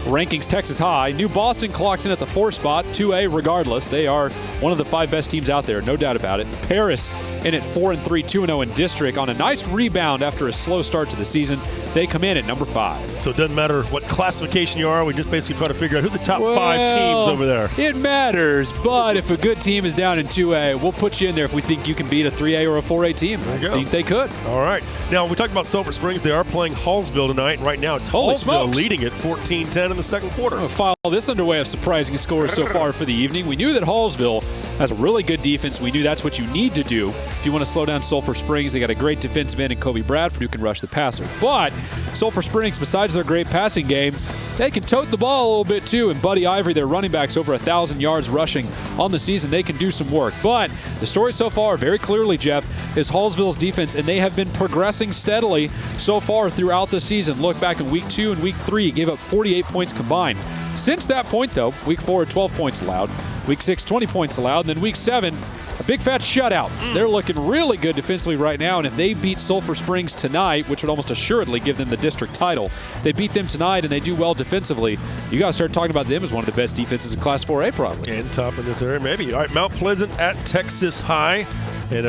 Speaker 4: rankings. Texas High. New Boston clocks in at the 4th spot, 2A regardless. They are one of the 5 best teams out there, no doubt about it. Paris in at 4-3, 2-0 in district on a nice rebound after a slow start to the season. They come in at number 5.
Speaker 2: So it doesn't matter what classification you are. We just basically try to figure out who the top 5 teams over there.
Speaker 4: It matters, but if a good team is down in 2A, we'll put you in there if we think you can beat a 3A or a 4A team.
Speaker 2: There you go.
Speaker 4: I think they could.
Speaker 2: All right. Now, we talked about Sulphur Springs. They are playing Hallsville tonight. Right now, it's
Speaker 4: Holy
Speaker 2: Hallsville
Speaker 4: smokes.
Speaker 2: leading it 14-10 in the second quarter.
Speaker 4: We'll file this underway of surprising scores so far for the evening. We knew that Hallsville has a really good defense. We knew that's what you need to do if you want to slow down Sulphur Springs. They got a great defensive end in Kobe Bradford who can rush the passer. But Sulphur Springs, besides their great passing game, they can tote the ball a little bit too. And Buddy Ivory, their running back's over 1,000 yards rushing on the season. They can do some work. But the story so far, very clearly, Jeff, is Hallsville's defense, and they have been progressing steadily so far throughout the season. Look back in week 2 and week 3, gave up 48 points combined. Since that point, though, week 4, 12 points allowed. Week 6, 20 points allowed. And then week 7, a big fat shutout. So they're looking really good defensively right now. And if they beat Sulphur Springs tonight, which would almost assuredly give them the district title, they beat them tonight and they do well defensively, you got to start talking about them as one of the best defenses in Class 4A probably.
Speaker 2: And top in this area, maybe. All right, Mount Pleasant at Texas High. And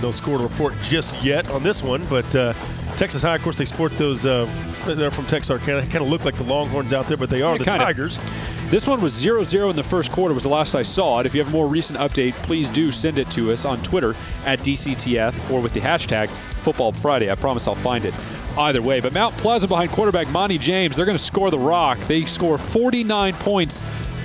Speaker 2: no score to report just yet on this one, but Texas High, of course, they sport those. They're from Texarkana. They kind of look like the Longhorns out there, but they are the
Speaker 4: kinda.
Speaker 2: Tigers.
Speaker 4: This one was 0-0 in the first quarter was the last I saw it. If you have a more recent update, please do send it to us on Twitter at DCTF or with the hashtag Football Friday. I promise I'll find it either way. But Mount Pleasant behind quarterback Monty James, they're going to score the rock. They score 49 points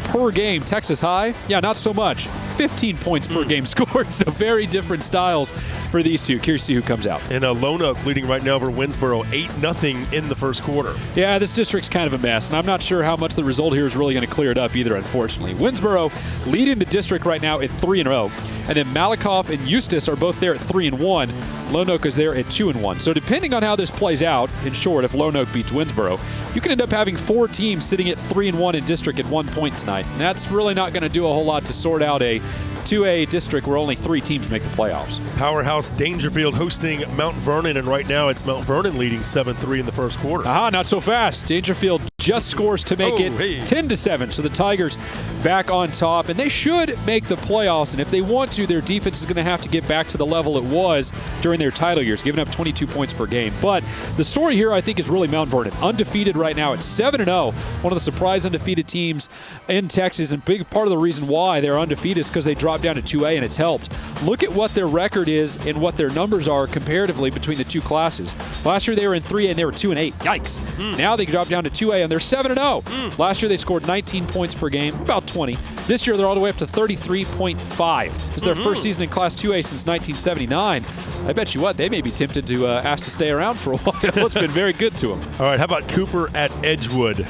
Speaker 4: per game. Texas High, yeah, not so much. 15 points per game scored, so very different styles for these two. Curious to see who comes out.
Speaker 2: And Lonoke leading right now over Winsboro, 8-0 in the first quarter.
Speaker 4: Yeah, this district's kind of a mess, and I'm not sure how much the result here is really going to clear it up either, unfortunately. Winsboro leading the district right now at 3-0, and then Malakoff and Eustis are both there at 3-1. Lonoke is there at 2-1. So depending on how this plays out, in short, if Lonoke beats Winsboro, you can end up having 4 teams sitting at 3-1 in district at 1 point tonight. And that's really not going to do a whole lot to sort out a 2A district where only 3 teams make the playoffs.
Speaker 2: Powerhouse Dangerfield hosting Mount Vernon, and right now it's Mount Vernon leading 7-3 in the first quarter.
Speaker 4: Aha, not so fast. Dangerfield just scores to make it 10-7. So the Tigers back on top, and they should make the playoffs. And if they want to, their defense is going to have to get back to the level it was during their title years, giving up 22 points per game. But the story here, I think, is really Mount Vernon. Undefeated right now at 7-0. One of the surprise undefeated teams in Texas, and big part of the reason why they're undefeated is because they dropped down to 2A, and it's helped. Look at what their record is and what their numbers are comparatively between the two classes. Last year they were in 3A and they were 2-8. Yikes. Now they dropped down to 2A and they're 7-0. Last year they scored 19 points per game, about 20. This year they're all the way up to 33.5. This is their first season in Class 2A since 1979. I bet you what, they may be tempted to ask to stay around for a while. It's been very good to them.
Speaker 2: All right, how about Cooper at Edgewood?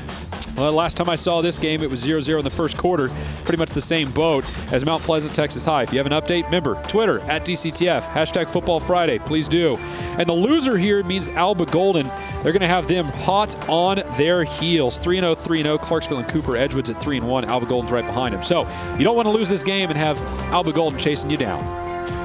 Speaker 4: Well, last time I saw this game, it was 0-0 in the first quarter. Pretty much the same boat as Mount Pleasant, Texas High. If you have an update, remember, Twitter, at DCTF, hashtag Football Friday. Please do. And the loser here means Alba Golden. They're going to have them hot on their heels. 3-0, 3-0. Clarksville and Cooper. Edgewood's at 3-1. Alba Golden's right behind them. So you don't want to lose this game and have Alba Golden chasing you down.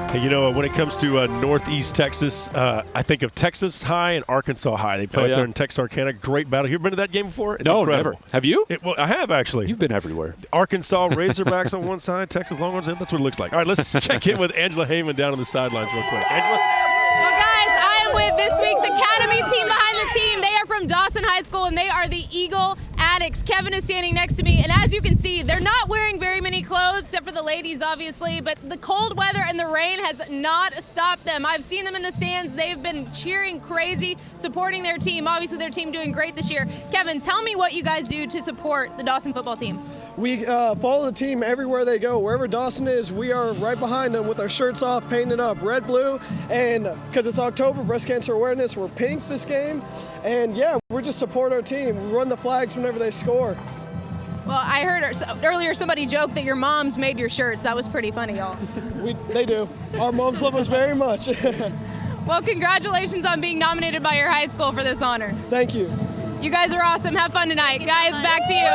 Speaker 2: Hey, you know, when it comes to Northeast Texas, I think of Texas High and Arkansas High. They play up there in Texarkana. Great battle. You ever been to that game before? It's incredible.
Speaker 4: Never. Have you?
Speaker 2: Well, I have, actually.
Speaker 4: You've been everywhere.
Speaker 2: Arkansas Razorbacks on one side, Texas Longhorns. That's what it looks like. All right, let's check in with Angela Heyman down on the sidelines real quick. Angela?
Speaker 3: Well, guys, I am with this week's Academy team behind the team. They are from Dawson High School, and they are the Eagle Addicts. Kevin is standing next to me, and as you can see, they're not wearing very many clothes, except for the ladies, obviously, but the cold weather and the rain has not stopped them. I've seen them in the stands. They've been cheering crazy, supporting their team. Obviously, their team doing great this year. Kevin, tell me what you guys do to support the Dawson football team.
Speaker 15: We follow the team everywhere they go. Wherever Dawson is, we are right behind them with our shirts off, painted up red, blue, and because it's October, Breast Cancer Awareness, we're pink this game. And yeah, we just support our team. We run the flags whenever they score.
Speaker 3: Well, I heard earlier somebody joked that your moms made your shirts. That was pretty funny, y'all.
Speaker 15: They do. Our moms love us very much.
Speaker 3: Well, congratulations on being nominated by your high school for this honor.
Speaker 15: Thank you.
Speaker 3: You guys are awesome. Have fun tonight. Guys, back to you.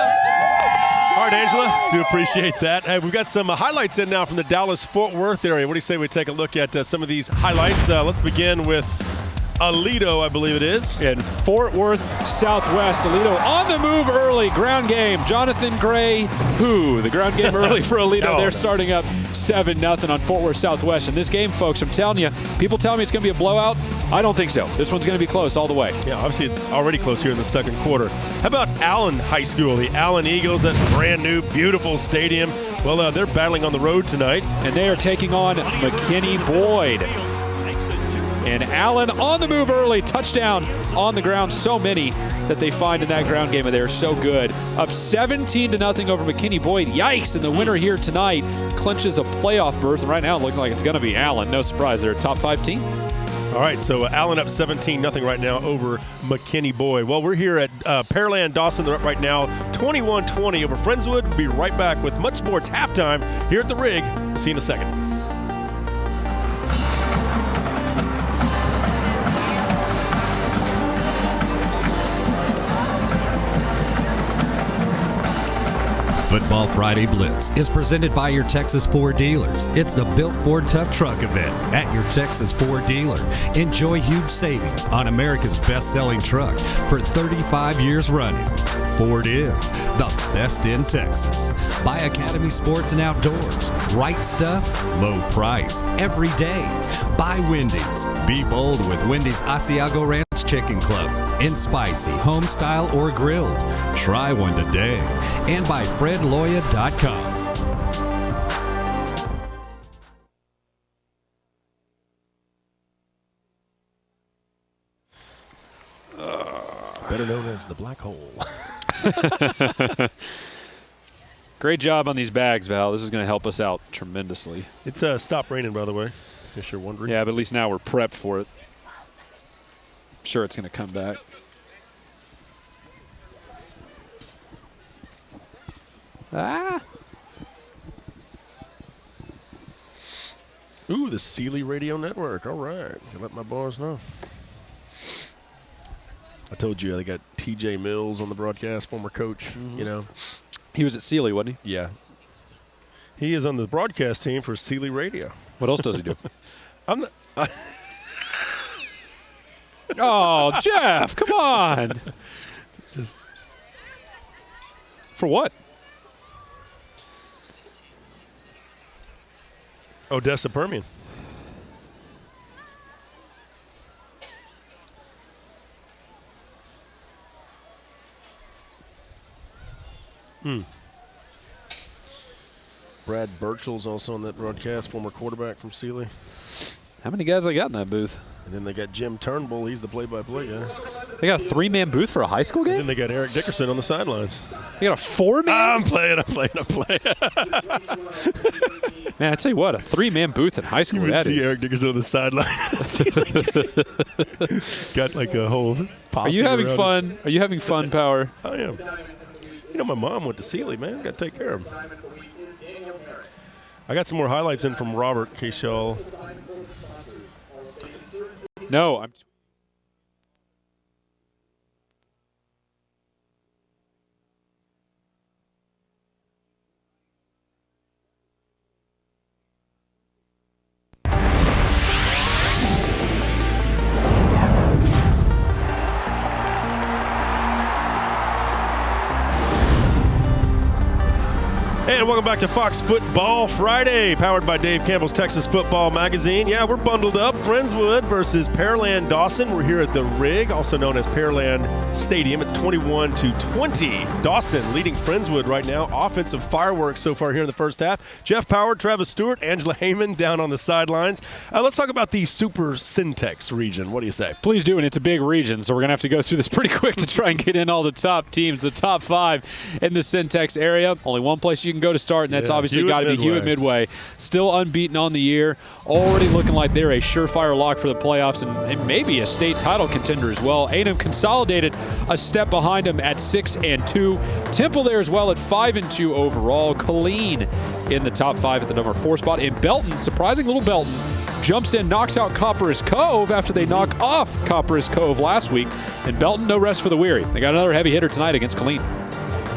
Speaker 2: All right, Angela, do appreciate that. We've got some highlights in now from the Dallas-Fort Worth area. What do you say we take a look at some of these highlights? Let's begin with Aledo, I believe it is.
Speaker 4: In Fort Worth Southwest, Aledo on the move early. Ground game. Jonathan Gray, the ground game early for Aledo. They're starting up 7-0 on Fort Worth Southwest. In this game, folks, I'm telling you, people tell me it's going to be a blowout. I don't think so. This one's going to be close all the way.
Speaker 2: Yeah, obviously it's already close here in the second quarter. How about Allen High School? The Allen Eagles, that brand new, beautiful stadium. Well, they're battling on the road tonight.
Speaker 4: And they are taking on McKinney Boyd. And Allen on the move early, touchdown on the ground. So many that they find in that ground game, and they're so good. Up 17-0 over McKinney Boyd. Yikes! And the winner here tonight clinches a playoff berth. And right now it looks like it's going to be Allen. No surprise, they're a top 5 team.
Speaker 2: All right, so Allen up 17-0 right now over McKinney Boyd. Well, we're here at Pearland Dawson. They're up right now 21-20 over Friendswood. We'll be right back with Much Sports Halftime here at the Rig. We'll see you in a second.
Speaker 7: Football Friday Blitz is presented by your Texas Ford dealers. It's the Built Ford Tough Truck event at your Texas Ford dealer. Enjoy huge savings on America's best-selling truck for 35 years running. Ford is the best in Texas. Buy Academy Sports and Outdoors. Right stuff, low price, every day. Buy Wendy's. Be bold with Wendy's Asiago Ranch Chicken Club in spicy, home style, or grilled. Try one today. And by FredLoya.com.
Speaker 2: Better known as the black hole.
Speaker 4: Great job on these bags, Val. This is going to help us out tremendously.
Speaker 2: It's stopped raining, by the way, if you're wondering.
Speaker 4: Yeah, but at least now we're prepped for it. I'm sure it's going to come back.
Speaker 2: Ooh, the Sealy Radio Network. All right. I let my boys know. I told you they got TJ Mills on the broadcast, former coach, you know.
Speaker 4: He was at Sealy, wasn't he?
Speaker 2: Yeah. He is on the broadcast team for Sealy Radio.
Speaker 4: What else does he do?
Speaker 2: Oh,
Speaker 4: Jeff, come on. For what?
Speaker 2: Odessa Permian. Brad Burchell's also on that broadcast, former quarterback from Sealy.
Speaker 4: How many guys they got in that booth?
Speaker 2: And then they got Jim Turnbull. He's the play-by-play guy.
Speaker 4: They got a 3-man booth for a high school game?
Speaker 2: And then they got Eric Dickerson on the sidelines.
Speaker 4: They got a 4-man?
Speaker 2: I'm playing.
Speaker 4: Man, I tell you what, a 3-man booth in high school, that
Speaker 2: see
Speaker 4: is.
Speaker 2: Eric Dickerson on the sidelines. Got like a whole posse.
Speaker 4: Are you having
Speaker 2: around
Speaker 4: fun?
Speaker 2: him.
Speaker 4: Are you having fun, Power?
Speaker 2: I am. You know, my mom went to Sealy, man. Got to take care of him. I got some more highlights in from Robert, in case y'all.
Speaker 4: No, I'm.
Speaker 2: And welcome back to Fox Football Friday, powered by Dave Campbell's Texas Football Magazine. Yeah, we're bundled up. Friendswood versus Pearland Dawson. We're here at the Rig, also known as Pearland Stadium. It's 21-20. Dawson leading Friendswood right now. Offensive fireworks so far here in the first half. Jeff Power, Travis Stewart, Angela Heyman down on the sidelines. Let's talk about the Super Syntex region. What do you say?
Speaker 4: Please do, and it's a big region, so we're going to have to go through this pretty quick to try and get in all the top teams, the top 5 in the Syntex area. Only one place you can go to start, and that's obviously got to be Hewitt Midway. Still unbeaten on the year, already looking like they're a surefire lock for the playoffs and maybe a state title contender as well. A&M consolidated a step behind them at 6-2. Temple there as well at 5-2 overall. Killeen in the top 5 at the number 4 spot. And Belton, surprising little Belton, jumps in, knocks out Copperas Cove after they knock off Copperas Cove last week. And Belton, no rest for the weary. They got another heavy hitter tonight against Killeen.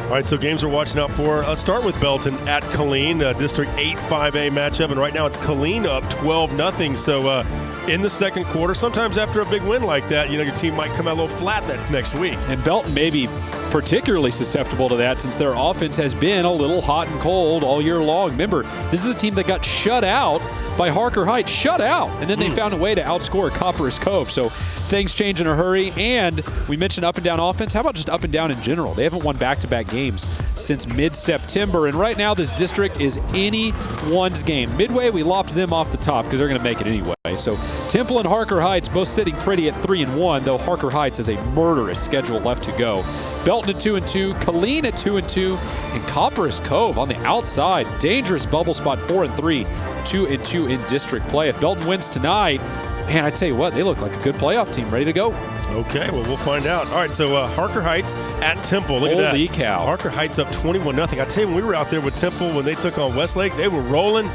Speaker 2: All right, so games we're watching out for. Let's start with Belton at Killeen, District 8 5A matchup. And right now it's Killeen up 12-0. So in the second quarter, sometimes after a big win like that, you know, your team might come out a little flat that next week.
Speaker 4: And Belton may be particularly susceptible to that since their offense has been a little hot and cold all year long. Remember, this is a team that got shut out by Harker Heights, shut out. And then they found a way to outscore Copperas Cove. So things change in a hurry. And we mentioned up and down offense. How about just up and down in general? They haven't won back-to-back games since mid-September. And right now this district is anyone's game. Midway, we lopped them off the top because they're going to make it anyway. So Temple and Harker Heights both sitting pretty at 3-1, though Harker Heights has a murderous schedule left to go. Belton at 2-2, Killeen at 2-2, and Copperas Cove on the outside. Dangerous bubble spot 4-3, 2-2 in district play. If Belton wins tonight, man, I tell you what, they look like a good playoff team ready to go.
Speaker 2: Okay, well, we'll find out. All right, so Harker Heights at Temple. Look at that.
Speaker 4: Holy cow.
Speaker 2: Harker Heights up 21-0. I tell you, when we were out there with Temple when they took on Westlake, they were rolling.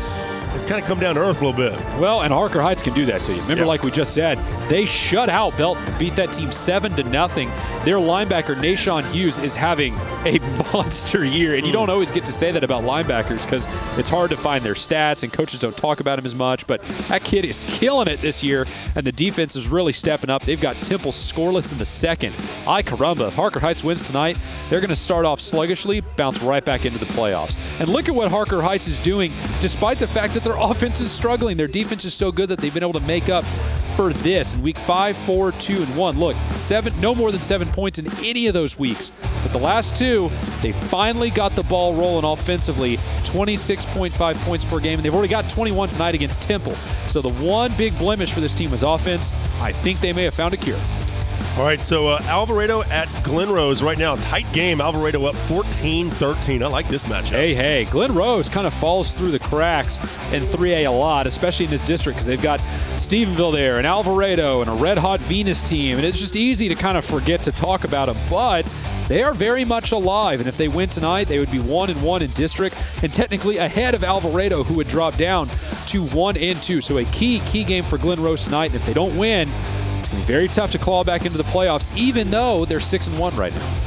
Speaker 2: They've kind of come down to earth a little bit.
Speaker 4: Well, and Harker Heights can do that to you. Remember, like we just said, they shut out Belton, beat that team 7-0. Their linebacker, Nashawn Hughes, is having a monster year. And you don't always get to say that about linebackers because it's hard to find their stats and coaches don't talk about him as much. But that kid is killing it this year, and the defense is really stepping up. They've got Temple scoreless in the second. Ay caramba, if Harker Heights wins tonight, they're going to start off sluggishly, bounce right back into the playoffs. And look at what Harker Heights is doing, despite the fact that their offense is struggling. Their defense is so good that they've been able to make up for this in week 5, 4, 2, and 1. Look, no more than 7 points in any of those weeks. But the last two, they finally got the ball rolling offensively, 26.5 points per game, and they've already got 21 tonight against Temple. So the one big blemish for this team was offense. I think they may have found a cure.
Speaker 2: All right, so Alvarado at Glen Rose right now. Tight game. Alvarado up 14-13. I like this matchup.
Speaker 4: Hey, Glen Rose kind of falls through the cracks in 3A a lot, especially in this district because they've got Stephenville there and Alvarado and a red-hot Venus team, and it's just easy to kind of forget to talk about them, but they are very much alive, and if they win tonight, they would be 1-1 in district and technically ahead of Alvarado, who would drop down to 1-2. So a key game for Glen Rose tonight, and if they don't win, it's going to be very tough to claw back into the playoffs, even though they're 6-1 right now.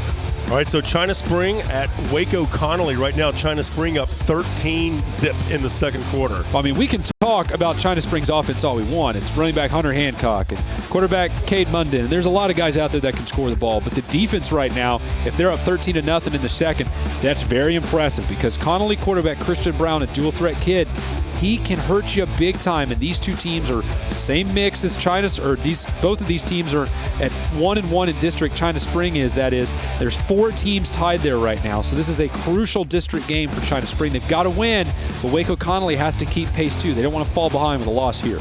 Speaker 2: All right, so China Spring at Waco Connolly right now. China Spring up 13-zip in the second quarter.
Speaker 4: Well, I mean, we can talk about China Spring's offense all we want. It's running back Hunter Hancock and quarterback Cade Munden. And there's a lot of guys out there that can score the ball. But the defense right now, if they're up 13-0 in the second, that's very impressive because Connolly quarterback Christian Brown, a dual threat kid, he can hurt you big time, and these two teams are same mix as China, or both of these teams are at 1-1 in district. China Spring is, that is. There's 4 teams tied there right now, so this is a crucial district game for China Spring. They've got to win, but Waco Connolly has to keep pace too. They don't want to fall behind with a loss here.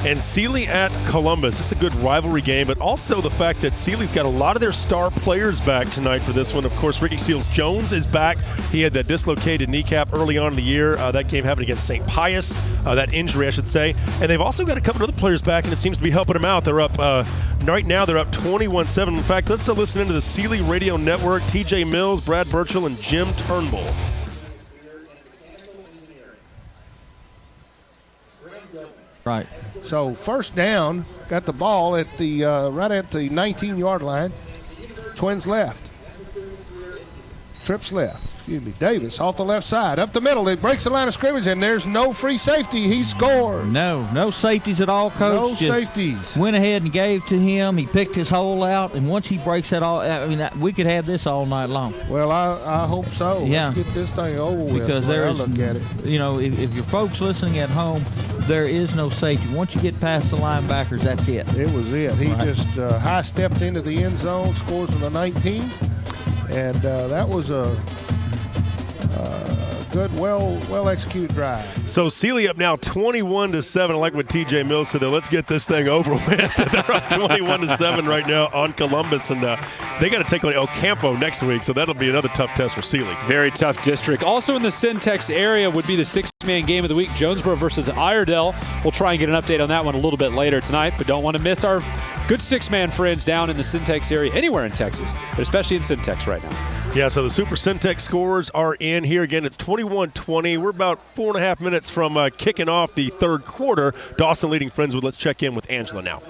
Speaker 2: And Sealy at Columbus. It's a good rivalry game, but also the fact that Sealy's got a lot of their star players back tonight for this one. Of course, Ricky Seals-Jones is back. He had that dislocated kneecap early on in the year. That game happened against St. Pius, that injury, I should say. And they've also got a couple of other players back, and it seems to be helping them out. They're up, right now, they're up 21-7. In fact, let's listen into the Sealy Radio Network. TJ Mills, Brad Burchell, and Jim Turnbull.
Speaker 16: Right. So first down, got the ball at the right at the 19-yard line. Twins left. Trips left. Davis off the left side, up the middle. It breaks the line of scrimmage, and there's no free safety. He scored.
Speaker 17: No safeties at all, Coach.
Speaker 16: No safeties.
Speaker 17: Went ahead and gave to him. He picked his hole out, and once he breaks that all, I mean, we could have this all night long.
Speaker 16: Well, I hope so.
Speaker 17: Yeah.
Speaker 16: Let's get this thing over with.
Speaker 17: Because
Speaker 16: I look at it.
Speaker 17: You know, if your folks listening at home, there is no safety. Once you get past the linebackers, that's it.
Speaker 16: It was it. He just high-stepped into the end zone, scores with a 19, and that was a good, well-executed drive.
Speaker 2: So Sealy up now 21-7. I like what TJ Mills said there. Let's get this thing over with. They're up 21-7 right now on Columbus, and they got to take on El Campo next week, so that'll be another tough test for Sealy.
Speaker 4: Very tough district. Also in the Syntex area would be the 6-man game of the week, Jonesboro versus Iredell. We'll try and get an update on that one a little bit later tonight, but don't want to miss our good 6-man friends down in the Syntex area, anywhere in Texas, but especially in Syntex right now.
Speaker 2: Yeah, so the Super Syntex scores are in here. Again, it's 21-20. We're about 4.5 minutes from kicking off the third quarter. Dawson leading Friendswood. Let's check in with Angela now.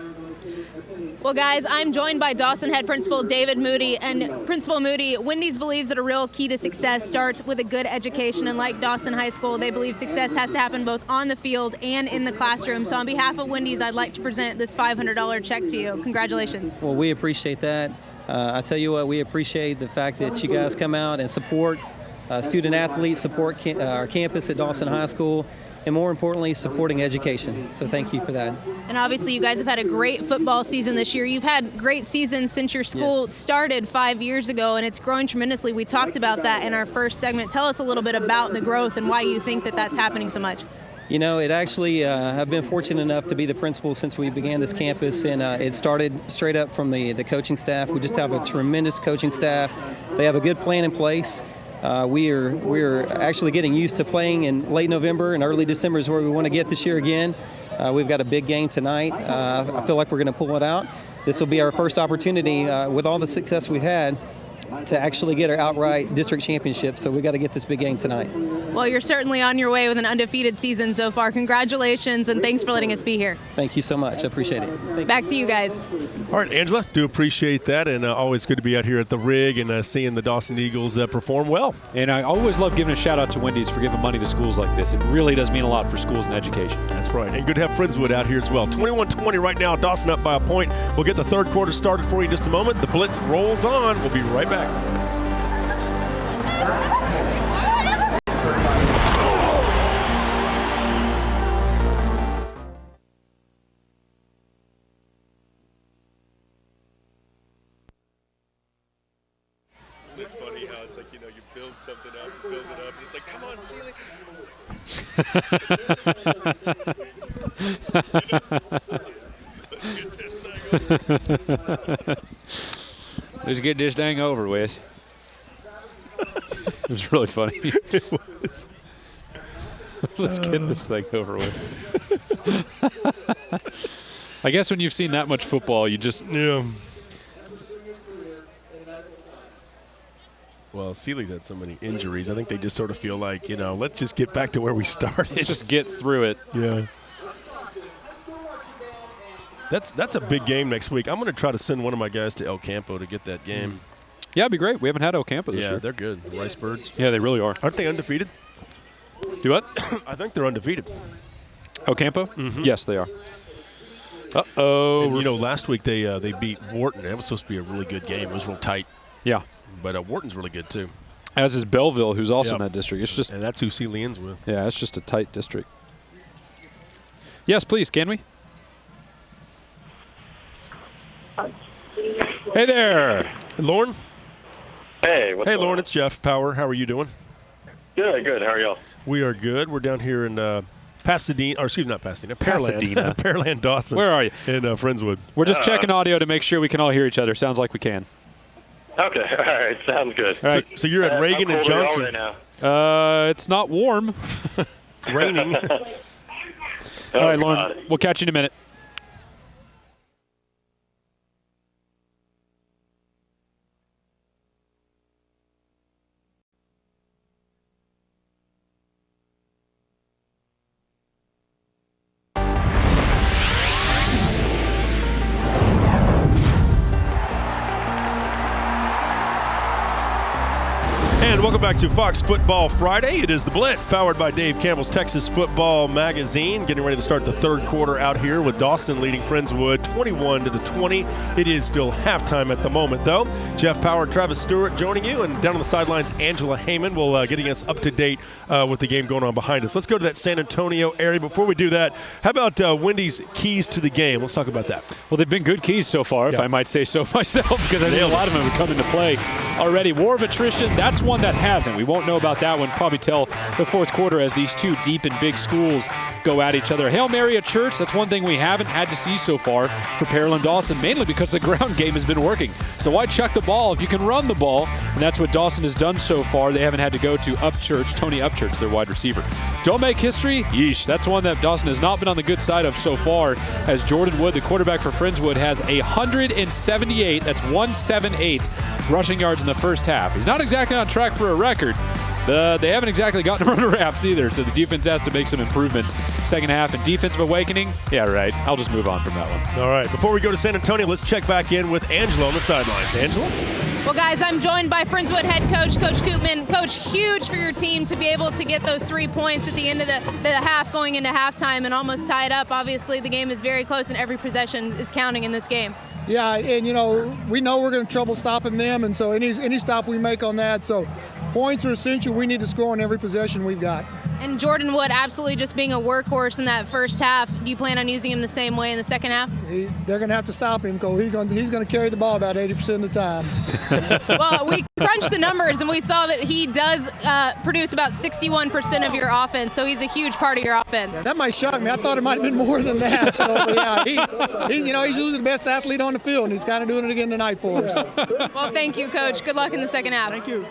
Speaker 3: Well, guys, I'm joined by Dawson head principal David Moody. And Principal Moody, Wendy's believes that a real key to success starts with a good education. And like Dawson High School, they believe success has to happen both on the field and in the classroom. So on behalf of Wendy's, I'd like to present this $500 check to you. Congratulations.
Speaker 18: Well, we appreciate that. I tell you what, we appreciate the fact that you guys come out and support student athletes, support our campus at Dawson High School, and more importantly, supporting education. So thank you for that.
Speaker 3: And obviously you guys have had a great football season this year. You've had great seasons since your school started 5 years ago, and it's growing tremendously. We talked about that in our first segment. Tell us a little bit about the growth and why you think that that's happening so much.
Speaker 18: You know, it actually, I've been fortunate enough to be the principal since we began this campus, and it started straight up from the coaching staff. We just have a tremendous coaching staff. They have a good plan in place. We're actually getting used to playing in late November and early December is where we want to get this year again. We've got a big game tonight. I feel like we're going to pull it out. This will be our first opportunity with all the success we've had to actually get our outright district championship. So we got to get this big game tonight.
Speaker 3: Well, you're certainly on your way with an undefeated season so far. Congratulations, and thanks for letting us be here.
Speaker 18: Thank you so much. I appreciate it.
Speaker 3: Back to you guys.
Speaker 2: All right, Angela, do appreciate that, and always good to be out here at the rig and seeing the Dawson Eagles perform well.
Speaker 4: And I always love giving a shout-out to Wendy's for giving money to schools like this. It really does mean a lot for schools and education.
Speaker 2: That's right, and good to have Friendswood out here as well. 21-20 right now, Dawson up by a point. We'll get the third quarter started for you in just a moment. The blitz rolls on. We'll be right back. something up, build it up, and it's like, come on, Sealy. Get this thing over.
Speaker 4: Let's get this thing over with. It was really funny.
Speaker 2: It was.
Speaker 4: Let's get this thing over with. I guess when you've seen that much football, you just
Speaker 2: Well, Sealy's had so many injuries. I think they just sort of feel like, let's just get back to where we started.
Speaker 4: Let's just get through it.
Speaker 2: Yeah. That's a big game next week. I'm going to try to send one of my guys to El Campo to get that game.
Speaker 4: Yeah, it'd be great. We haven't had El Campo this year.
Speaker 2: Yeah, they're good. The Rice Birds.
Speaker 4: Yeah, they really are.
Speaker 2: Aren't they undefeated?
Speaker 4: Do what?
Speaker 2: I think they're undefeated.
Speaker 4: El Campo?
Speaker 2: Mm-hmm.
Speaker 4: Yes, they are. Uh-oh.
Speaker 2: And, last week they beat Wharton. That was supposed to be a really good game. It was real tight.
Speaker 4: Yeah.
Speaker 2: But Wharton's really good, too.
Speaker 4: As is Belleville, who's also in that district. It's just,
Speaker 2: and that's who Sealy ends with.
Speaker 4: Yeah, it's just a tight district. Yes, please, can we? Hey there.
Speaker 2: Lauren?
Speaker 19: Hey, what's
Speaker 2: Hey,
Speaker 19: going
Speaker 2: Lauren,
Speaker 19: on?
Speaker 2: it's Jeff Power. How are you doing?
Speaker 19: Good. How are y'all?
Speaker 2: We are good. We're down here in Pasadena, or excuse me, not Pasadena,
Speaker 4: Pasadena.
Speaker 2: Pearland, Dawson.
Speaker 4: Where are you?
Speaker 2: In Friendswood.
Speaker 4: We're just checking audio to make sure we can all hear each other. Sounds like we can.
Speaker 19: Okay, all right, sounds good.
Speaker 4: All right.
Speaker 2: So you're at Reagan and Johnson.
Speaker 19: Right now?
Speaker 4: It's not warm.
Speaker 2: It's raining.
Speaker 4: All right, Lauren, we'll catch you in a minute.
Speaker 2: And welcome back to Fox Football Friday. It is the Blitz, powered by Dave Campbell's Texas Football Magazine. Getting ready to start the third quarter out here with Dawson leading Friendswood 21-20. It is still halftime at the moment, though. Jeff Power, Travis Stewart joining you, and down on the sidelines, Angela Heyman will getting us up to date with the game going on behind us. Let's go to that San Antonio area. Before we do that, how about Wendy's keys to the game? Let's talk about that.
Speaker 4: Well, they've been good keys so far, if I might say so myself, because I think a lot of them have come into play already. War of attrition, that's one that hasn't. We won't know about that one probably till the fourth quarter as these two deep and big schools go at each other. Hail Mary at church, that's one thing we haven't had to see so far for Pearland Dawson, mainly because the ground game has been working. So why chuck the ball if you can run the ball? And that's what Dawson has done so far. They haven't had to go to Upchurch, Tony Upchurch, their wide receiver. Don't make history? Yeesh. That's one that Dawson has not been on the good side of so far, as Jordan Wood, the quarterback for Friendswood, has 178, that's 178 rushing yards in the first half. He's not exactly on track for a record. They haven't exactly gotten him under wraps either, so the defense has to make some improvements. Second half and defensive awakening, yeah, right. I'll just move on from that one.
Speaker 2: All right, before we go to San Antonio, let's check back in with Angela on the sidelines. Angela?
Speaker 3: Well, guys, I'm joined by Friendswood head coach, Coach Koopman. Coach, huge for your team to be able to get those 3 points at the end of the half going into halftime and almost tie it up. Obviously, the game is very close and every possession is counting in this game.
Speaker 6: Yeah, and we know we're going to trouble stopping them, and so any stop we make on that, so points are essential. We need to score on every possession we've got.
Speaker 3: And Jordan Wood absolutely just being a workhorse in that first half. Do you plan on using him the same way in the second half?
Speaker 6: They're going to have to stop him because he's going to carry the ball about 80% of the time.
Speaker 3: Well, we crunched the numbers, and we saw that he does produce about 61% of your offense, so he's a huge part of your offense.
Speaker 6: Yeah, that might shock me. I thought it might have been more than that. So, yeah, he's usually the best athlete on the field, and he's kind of doing it again tonight for us.
Speaker 3: Well, thank you, Coach. Good luck in the second half.
Speaker 6: Thank you.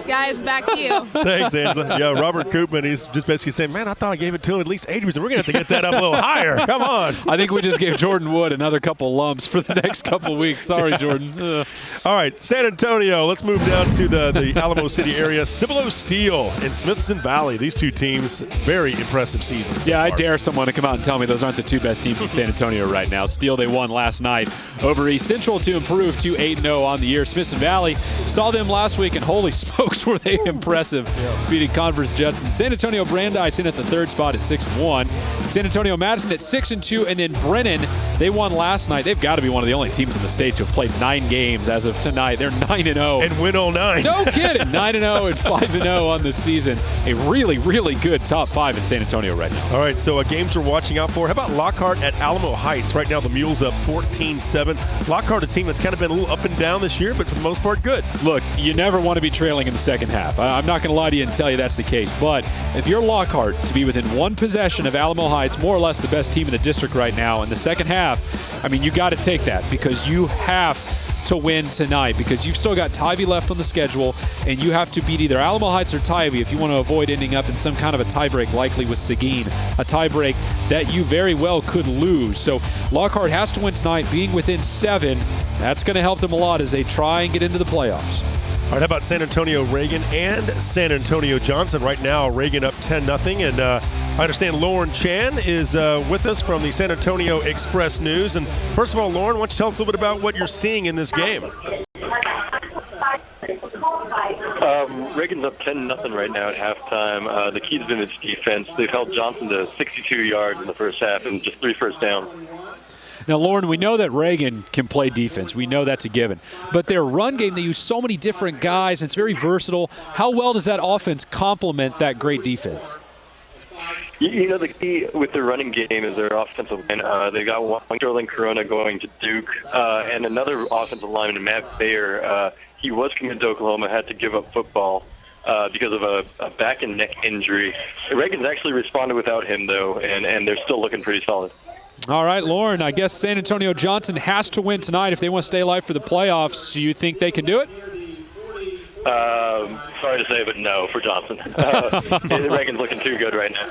Speaker 3: Guys, back to you.
Speaker 2: Thanks, Angela. Yeah, Robert Koopman, he's just basically saying, man, I thought I gave it to him at least 80%. We're going to have to get that up a little higher. Come on.
Speaker 4: I think we just gave Jordan Wood another couple lumps for the next couple weeks. Sorry, Jordan.
Speaker 2: All right, San Antonio. Let's move down to the Alamo City area. Cibolo Steel and Smithson Valley. These two teams, very impressive seasons. So
Speaker 4: yeah, I
Speaker 2: far.
Speaker 4: dare someone to come out and tell me those aren't the two best teams in San Antonio right now. Steel, they won last night over East Central to improve to 8-0 on the year. Smithson Valley, saw them last week, and holy smokes, were they impressive, beating Converse Judson. San Antonio Brandeis in at the third spot at 6-1. San Antonio Madison at 6-2, and then Brennan, they won last night. They've got to be one of the only teams in the state to have played 9 games as of tonight. They're 9-0.
Speaker 2: And win all 9.
Speaker 4: No kidding. 9-0 and 5-0 on the season. A really, really good top 5 in San Antonio right now.
Speaker 2: All right, so games we're watching out for. How about Lockhart at Alamo Heights? Right now the Mules up 14-7. Lockhart, a team that's kind of been a little up and down this year, but for the most part, good.
Speaker 4: Look, you never want to be trailing in the second half. I'm not going to lie to you and tell you that's the case. But if you're Lockhart, to be within one possession of Alamo Heights, more or less the best team in the district right now, in the second half, I mean, you got to take that because you have to win tonight because you've still got Tybee left on the schedule, and you have to beat either Alamo Heights or Tybee if you want to avoid ending up in some kind of a tiebreak, likely with Seguin, a tiebreak that you very well could lose. So Lockhart has to win tonight, being within 7. That's going to help them a lot as they try and get into the playoffs.
Speaker 2: All right, how about San Antonio Reagan and San Antonio Johnson? Right now, Reagan up 10-0, and I understand Lauren Chan is with us from the San Antonio Express News. And first of all, Lauren, why don't you tell us a little bit about what you're seeing in this game?
Speaker 19: Reagan's up 10-0 right now at halftime. The key's been its defense. They've held Johnson to 62 yards in the first half and just 3 first downs.
Speaker 4: Now, Lauren, we know that Reagan can play defense. We know that's a given. But their run game, they use so many different guys. It's very versatile. How well does that offense complement that great defense?
Speaker 19: You know, the key with their running game is their offensive line. They got one Sterling Corona going to Duke, and another offensive lineman, Matt Bayer. He was committed to Oklahoma, had to give up football because of a back and neck injury. Reagan's actually responded without him, though, and they're still looking pretty solid.
Speaker 4: All right, Lauren, I guess San Antonio Johnson has to win tonight if they want to stay alive for the playoffs. Do you think they can do it?
Speaker 19: Sorry to say, but no for Johnson. Reagan's looking too good right now.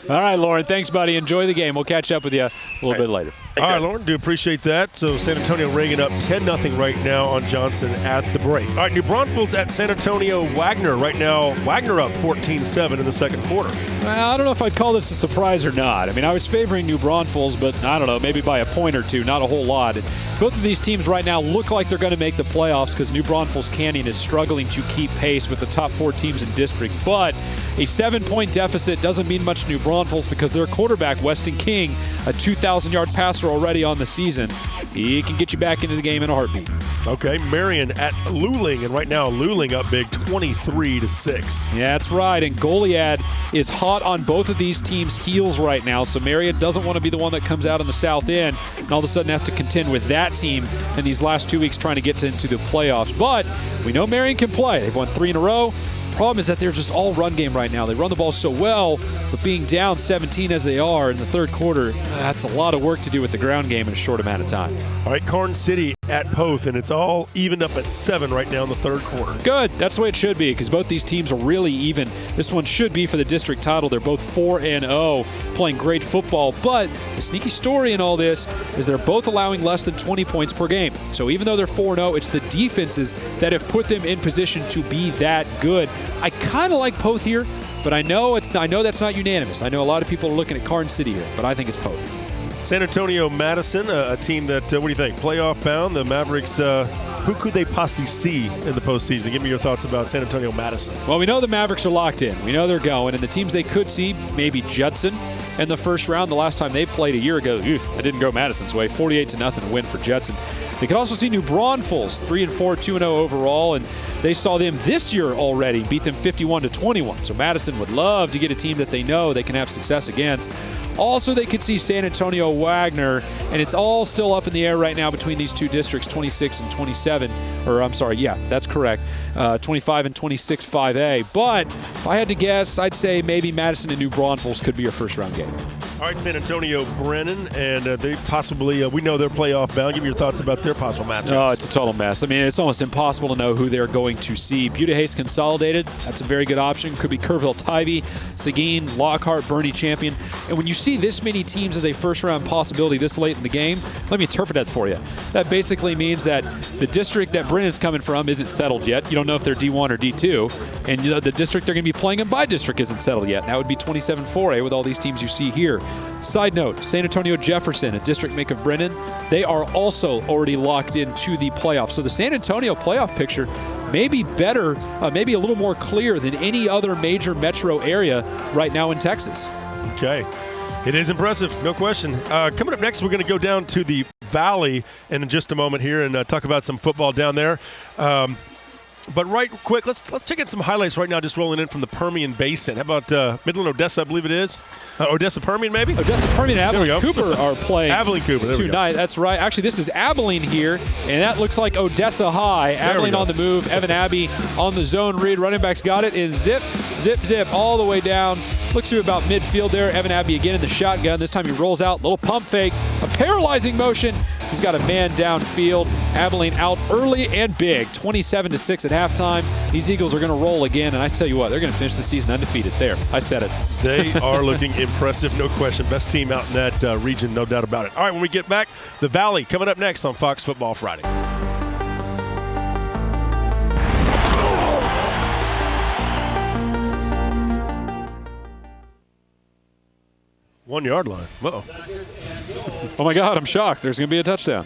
Speaker 4: All right, Lauren, thanks, buddy. Enjoy the game. We'll catch up with you a little bit later.
Speaker 2: All right, Lauren, do appreciate that. So San Antonio Reagan up 10-0 right now on Johnson at the break. All right, New Braunfels at San Antonio Wagner. Right now, Wagner up 14-7 in the second quarter.
Speaker 4: Well, I don't know if I'd call this a surprise or not. I mean, I was favoring New Braunfels, but I don't know, maybe by a point or two, not a whole lot. And both of these teams right now look like they're going to make the playoffs because New Braunfels Canyon is struggling to keep pace with the top 4 teams in district. But a 7-point deficit doesn't mean much to New Braunfels because their quarterback, Weston King, a 2,000-yard passer already on the season. He can get you back into the game in a heartbeat.
Speaker 2: Okay, Marion at Luling, and right now Luling up big 23-6.
Speaker 4: Yeah, that's right, and Goliad is hot on both of these teams' heels right now, so Marion doesn't want to be the one that comes out on the south end and all of a sudden has to contend with that team in these last 2 weeks trying to get into the playoffs. But we know Marion can play. They've won 3 in a row. Problem is that they're just all run game right now. They run the ball so well, but being down 17 as they are in the third quarter, that's a lot of work to do with the ground game in a short amount of time.
Speaker 2: All right, Karn City at Poth, and it's all evened up at 7 right now in the third quarter.
Speaker 4: Good. That's the way it should be because both these teams are really even. This one should be for the district title. They're both 4-0, playing great football. But the sneaky story in all this is they're both allowing less than 20 points per game. So even though they're 4-0, it's the defenses that have put them in position to be that good. I kind of like Poth here, but I know that's not unanimous. I know a lot of people are looking at Karn City here, but I think it's Poth.
Speaker 2: San Antonio Madison, a team that, what do you think, playoff bound? The Mavericks, who could they possibly see in the postseason? Give me your thoughts about San Antonio Madison.
Speaker 4: Well, we know the Mavericks are locked in. We know they're going, and the teams they could see, maybe Judson in the first round. The last time they played a year ago, that didn't go Madison's way. 48-0 win for Judson. They could also see New Braunfels, 3-4, 2-0 overall, and they saw them this year already beat them 51-21. So Madison would love to get a team that they know they can have success against. Also, they could see San Antonio Wagner, and it's all still up in the air right now between these two districts, 26 and 27. Or I'm sorry, yeah, that's correct. 25 and 26 5A. But if I had to guess, I'd say maybe Madison and New Braunfels could be your first round game.
Speaker 2: All right, San Antonio Brennan, and they possibly, we know they're playoff bound. Give me your thoughts about their possible matchups.
Speaker 4: Oh, it's a total mess. I mean, it's almost impossible to know who they're going to see. Buda Hayes Consolidated, that's a very good option. Could be Kerrville Tybee, Seguin, Lockhart, Bernie Champion. And when you see this many teams as a first-round possibility this late in the game, let me interpret that for you. That basically means that the district that Brennan's coming from isn't settled yet. You don't know if they're D1 or D2. And the district they're going to be playing in by district isn't settled yet. And that would be 27-4A with all these teams you see here. Side note, San Antonio Jefferson, a district make of Brennan, they are also already locked into the playoffs. So the San Antonio playoff picture may be better, maybe a little more clear than any other major metro area right now in Texas.
Speaker 2: Okay. It is impressive, no question. Coming up next, we're going to go down to the Valley in just a moment here and talk about some football down there. But right quick, let's check in some highlights right now, just rolling in from the Permian Basin. How about Midland, Odessa, I believe it is? Odessa Permian, maybe?
Speaker 4: Odessa Permian and Abilene Cooper are playing
Speaker 2: Abilene Cooper,
Speaker 4: tonight. That's right. Actually, this is Abilene here, and that looks like Odessa High. Abilene on the move. Evan Abbey on the zone read. Running back's got it. And zip, zip, zip all the way down. Looks to about midfield there. Evan Abbey again in the shotgun. This time he rolls out. Little pump fake. A paralyzing motion. He's got a man downfield. Abilene out early and big. 27-6 at halftime. These Eagles are going to roll again, and I tell you what, they're going to finish the season undefeated. There, I said it.
Speaker 2: They are looking impressive, no question. Best team out in that region, no doubt about it. All right, when we get back, the Valley coming up next on Fox Football Friday. One yard line. Uh-oh.
Speaker 4: Oh, my God, I'm shocked. There's going to be a touchdown.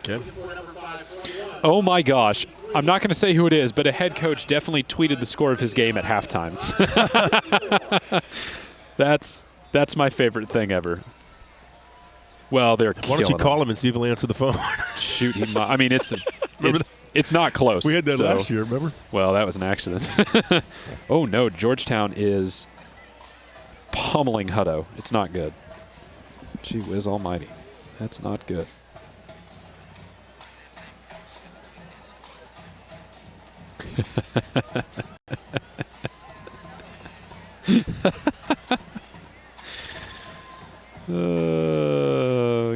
Speaker 2: Okay.
Speaker 4: Oh, my gosh. I'm not going to say who it is, but a head coach definitely tweeted the score of his game at halftime. That's my favorite thing ever. Well, they're
Speaker 2: Why don't you call him and see if he'll answer the phone?
Speaker 4: Shoot, he might. I mean, it's not close.
Speaker 2: We had that last year, remember?
Speaker 4: Well, that was an accident. Oh, no. Georgetown is pummeling Hutto. It's not good. Gee whiz almighty. That's not good.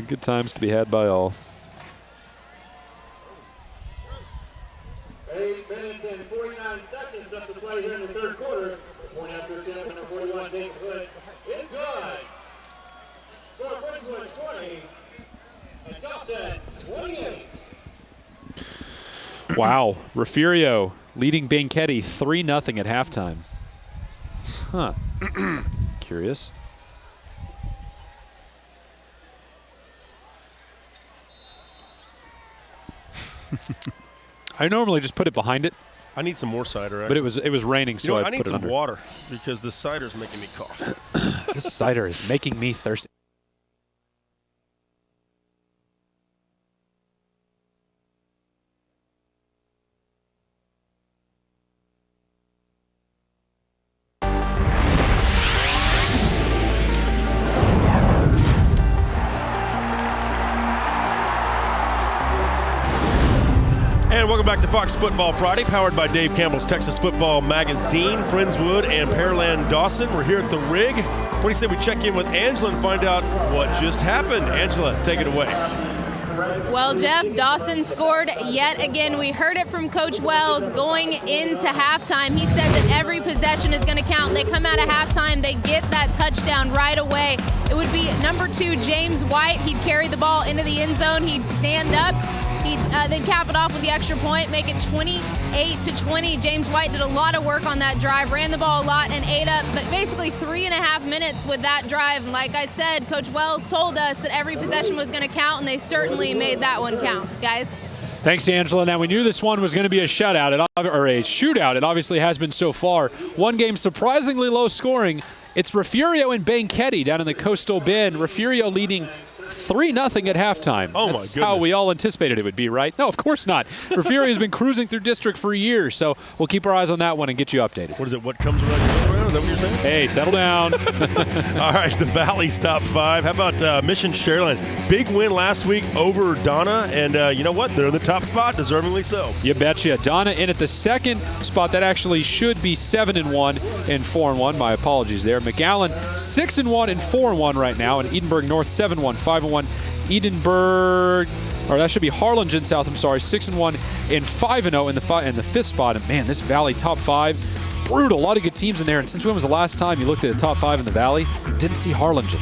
Speaker 4: Good times to be had by all.
Speaker 1: 8 minutes and 49 seconds left to play here in the third quarter. Point after attempt, number 41, Jacob Hood is good. Score Friendswood 20 and Dawson 28.
Speaker 4: Wow. Refugio leading Banketti 3-0 at halftime. Huh. Curious. I normally just put it behind it.
Speaker 2: I need some more cider.
Speaker 4: But it was raining, so I
Speaker 2: need
Speaker 4: put it
Speaker 2: some
Speaker 4: under.
Speaker 2: water because the cider's making me cough.
Speaker 4: This cider is making me thirsty.
Speaker 2: Welcome back to Fox Football Friday, powered by Dave Campbell's Texas Football Magazine, Friendswood and Pearland Dawson. We're here at the Rig. What do you say we check in with Angela and find out what just happened? Angela, take it away.
Speaker 3: Well, Jeff, Dawson scored yet again. We heard it from Coach Wells going into halftime. He said that every possession is going to count. They come out of halftime, they get that touchdown right away. It would be number 2, James White. He'd carry the ball into the end zone. He'd stand up. He'd then cap it off with the extra point, make it 28-20. James White did a lot of work on that drive, ran the ball a lot, and ate up but basically 3.5 minutes with that drive. And like I said, Coach Wells told us that every possession was going to count, and they certainly made that one count, guys.
Speaker 4: Thanks, Angela. Now, we knew this one was going to be a shutout, or a shootout. It obviously has been so far. One game surprisingly low scoring. It's Refugio and Banketti down in the Coastal Bend. Refugio leading 3-0 at halftime.
Speaker 2: Oh,
Speaker 4: That's
Speaker 2: my goodness.
Speaker 4: how we all anticipated it would be, right? No, of course not. Refugio has been cruising through district for years, so we'll keep our eyes on that one and get you updated.
Speaker 2: What is it? What comes around goes around? Is that what you're saying?
Speaker 4: Hey, settle down.
Speaker 2: All right, the Valley's top 5. How about Mission Sharyland? Big win last week over Donna, and you know what? They're in the top spot, deservingly so.
Speaker 4: You betcha. Donna in at the second spot. That actually should be 7-1 and 4-1. My apologies there. McAllen 6-1 and 4-1 right now, and Edinburgh North 7-1, 5-1. Edinburgh, or that should be Harlingen South, I'm sorry, 6-1 and 5-0 in the fifth spot. And man, this Valley top 5, brutal. A lot of good teams in there. And since when was the last time you looked at a top 5 in the Valley? Didn't see Harlingen.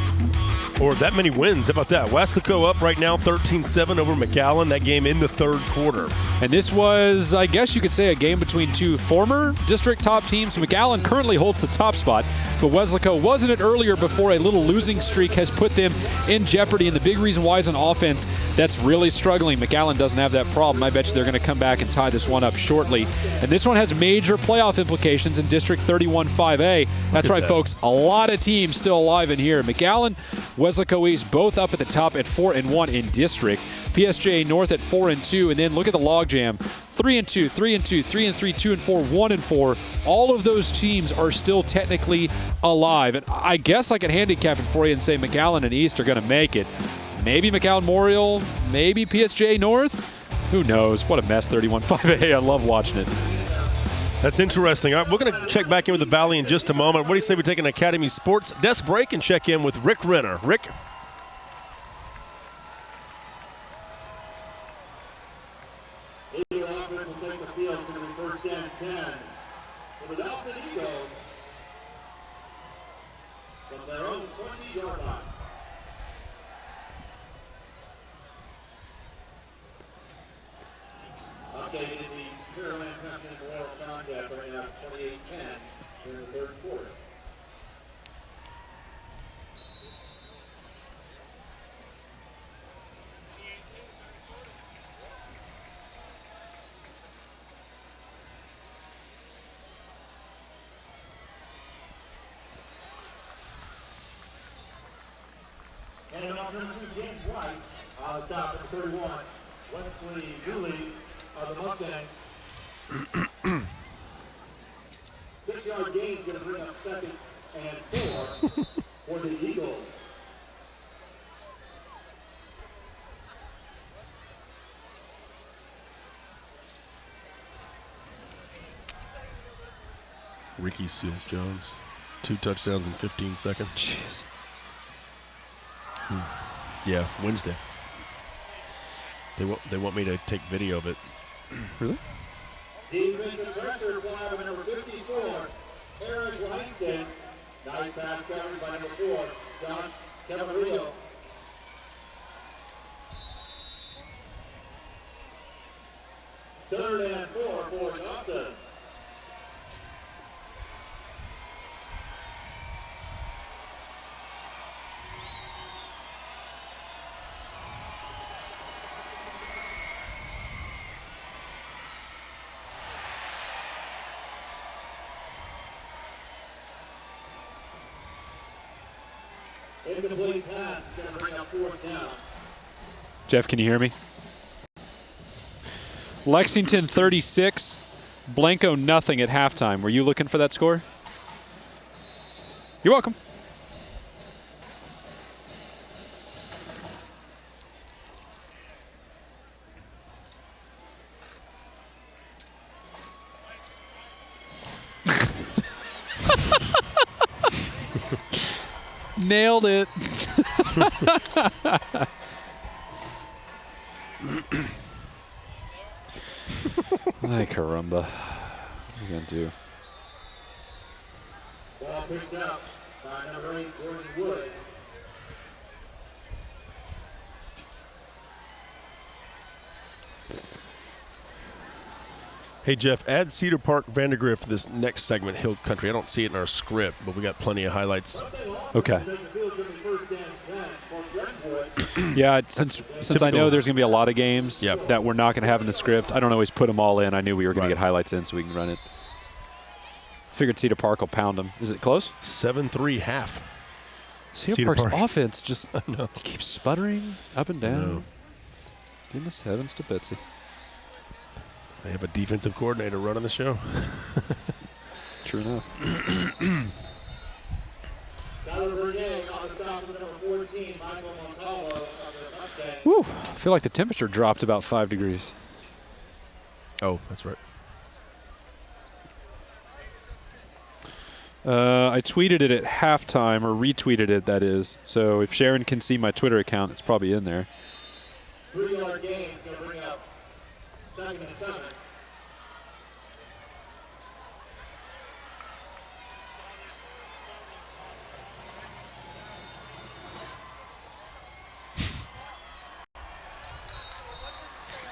Speaker 2: or that many wins. How about that? Weslaco up right now 13-7 over McAllen. That game in the third quarter.
Speaker 4: And this was, I guess you could say, a game between two former district top teams. McAllen currently holds the top spot, but Weslaco wasn't it earlier before a little losing streak has put them in jeopardy. And the big reason why is an offense that's really struggling. McAllen doesn't have that problem. I bet you they're going to come back and tie this one up shortly. And this one has major playoff implications in District 31-5A. That's right, folks. A lot of teams still alive in here. McAllen, Weslaco East both up at the top at 4-1 in district. PSJ North at 4-2, and then look at the logjam: 3-2, 3-2, 3-3, 2-4, 1-4. All of those teams are still technically alive, and I guess I could handicap it for you and say McAllen and East are going to make it. Maybe McAllen Memorial, maybe PSJ North. Who knows? What a mess 31-5A. I love watching it.
Speaker 2: That's interesting. All right, we're going to check back in with the Valley in just a moment. What do you say we take an Academy Sports desk break and check in with Rick Renner? Rick?
Speaker 1: Eagle offense will take the field. It's going to be first down 10 for the Dawson Eagles from their own 20-yard line. Updated the Pearland Preston Memorial contest right now 28-10 in the third quarter. And off number 2, James White. On the stop at the 31. Wesley Dooley of the Mustangs. 6-yard gain is going to bring up seconds and 4 for the Eagles.
Speaker 2: Ricky Seals-Jones, 2 touchdowns in 15 seconds.
Speaker 4: Jeez.
Speaker 2: Yeah, Wednesday. They want me to take video of it.
Speaker 4: Really?
Speaker 1: Defensive pressure applied by number 54, Aaron Langston. Nice pass covered by number 4, Josh Cavarillo. Third and 4 for Dawson. Incomplete pass is going to bring up 4th down.
Speaker 4: Jeff, can you hear me? Lexington 36, Blanco nothing at halftime. Were you looking for that score? You're welcome. Nailed it. Ay, caramba. What are you going to do?
Speaker 1: Ball picked up by number 8, Jordan Wood.
Speaker 2: Hey, Jeff, add Cedar Park Vandergrift to this next segment, Hill Country. I don't see it in our script, but we got plenty of highlights.
Speaker 4: Okay. Yeah, since I know there's going to be a lot of games that we're not going to have in the script, I don't always put them all in. I knew we were going to get highlights in so we can run it. Figured Cedar Park will pound them. Is it close?
Speaker 2: 7-3 half.
Speaker 4: Cedar Park's offense just keeps sputtering up and down. Goodness heavens to Betsy.
Speaker 2: They have a defensive coordinator running the show.
Speaker 4: True enough.
Speaker 1: Tyler Bernier on the stop with number 14, Michael Montalvo of the Mustangs.
Speaker 4: Woo. I feel like the temperature dropped about 5 degrees.
Speaker 2: Oh, that's right.
Speaker 4: I tweeted it at halftime, or retweeted it, that is. So if Sharon can see my Twitter account, it's probably in there.
Speaker 1: 3-yard gain is going to bring up 2nd and 7.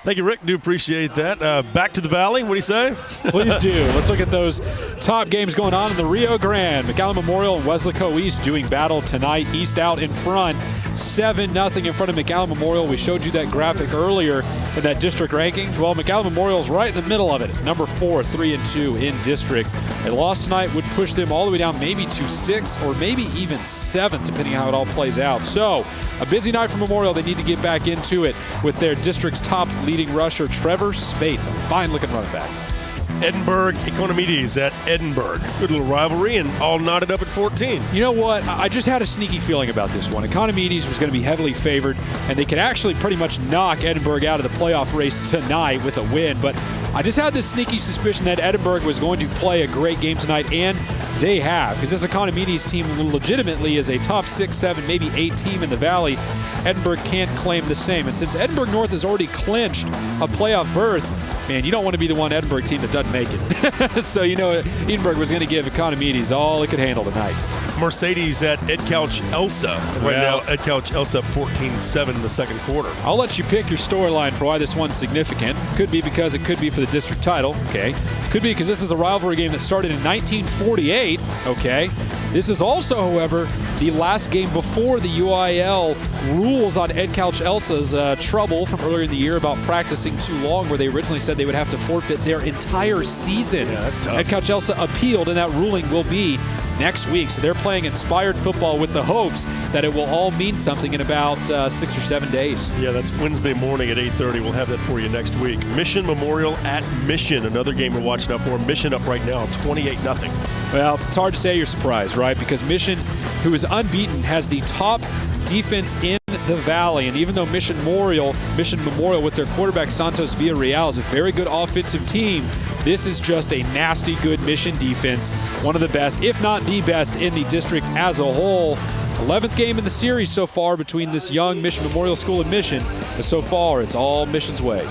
Speaker 2: Thank you, Rick. Do appreciate that. Back to the Valley. What do you say?
Speaker 4: Please do. Let's look at those top games going on in the Rio Grande. McAllen Memorial and Weslaco East doing battle tonight. East out in front, 7-0 in front of McAllen Memorial. We showed you that graphic earlier in that district rankings. Well, McAllen Memorial's right in the middle of it. Number 4, 3-2 in district. A loss tonight would push them all the way down maybe to 6 or maybe even 7th, depending how it all plays out. So, a busy night for Memorial. They need to get back into it with their district's top leading rusher, Trevor Spates, a fine-looking running back.
Speaker 2: Edinburgh Economides at Edinburgh. Good little rivalry, and all knotted up at 14.
Speaker 4: You know what? I just had a sneaky feeling about this one. Economides was going to be heavily favored, and they could actually pretty much knock Edinburgh out of the playoff race tonight with a win. But I just had this sneaky suspicion that Edinburgh was going to play a great game tonight, and they have. Because this Economides team legitimately is a top 6, 7, maybe 8 team in the Valley. Edinburgh can't claim the same. And since Edinburgh North has already clinched a playoff berth, man, you don't want to be the one Edinburgh team that doesn't make it. So, Edinburgh was going to give Economides all it could handle tonight.
Speaker 2: Mercedes at Edcouch Elsa. Right now, Edcouch Elsa 14-7 in the second quarter.
Speaker 4: I'll let you pick your storyline for why this one's significant. Could be because it could be for the district title. Okay. Could be because this is a rivalry game that started in 1948. Okay. This is also, however, the last game before the UIL rules on Edcouch Elsa's trouble from earlier in the year about practicing too long, where they originally said they would have to forfeit their entire season.
Speaker 2: Yeah, that's tough.
Speaker 4: Edcouch Elsa appealed, and that ruling will be next week. So they're playing inspired football with the hopes that it will all mean something in about 6 or 7 days.
Speaker 2: Yeah, that's Wednesday morning at 8:30. We'll have that for you next week. Mission Memorial at Mission, another game we're watching out for. Mission up right now, 28-0.
Speaker 4: Well, it's hard to say you're surprised, right? Because Mission, who is unbeaten, has the top defense in the Valley. And even though Mission Memorial with their quarterback Santos Villarreal is a very good offensive team, this is just a nasty good Mission defense. One of the best, if not the best, in the district as a whole. 11th game in the series so far between this young Mission Memorial School and Mission. But so far, it's all Mission's way.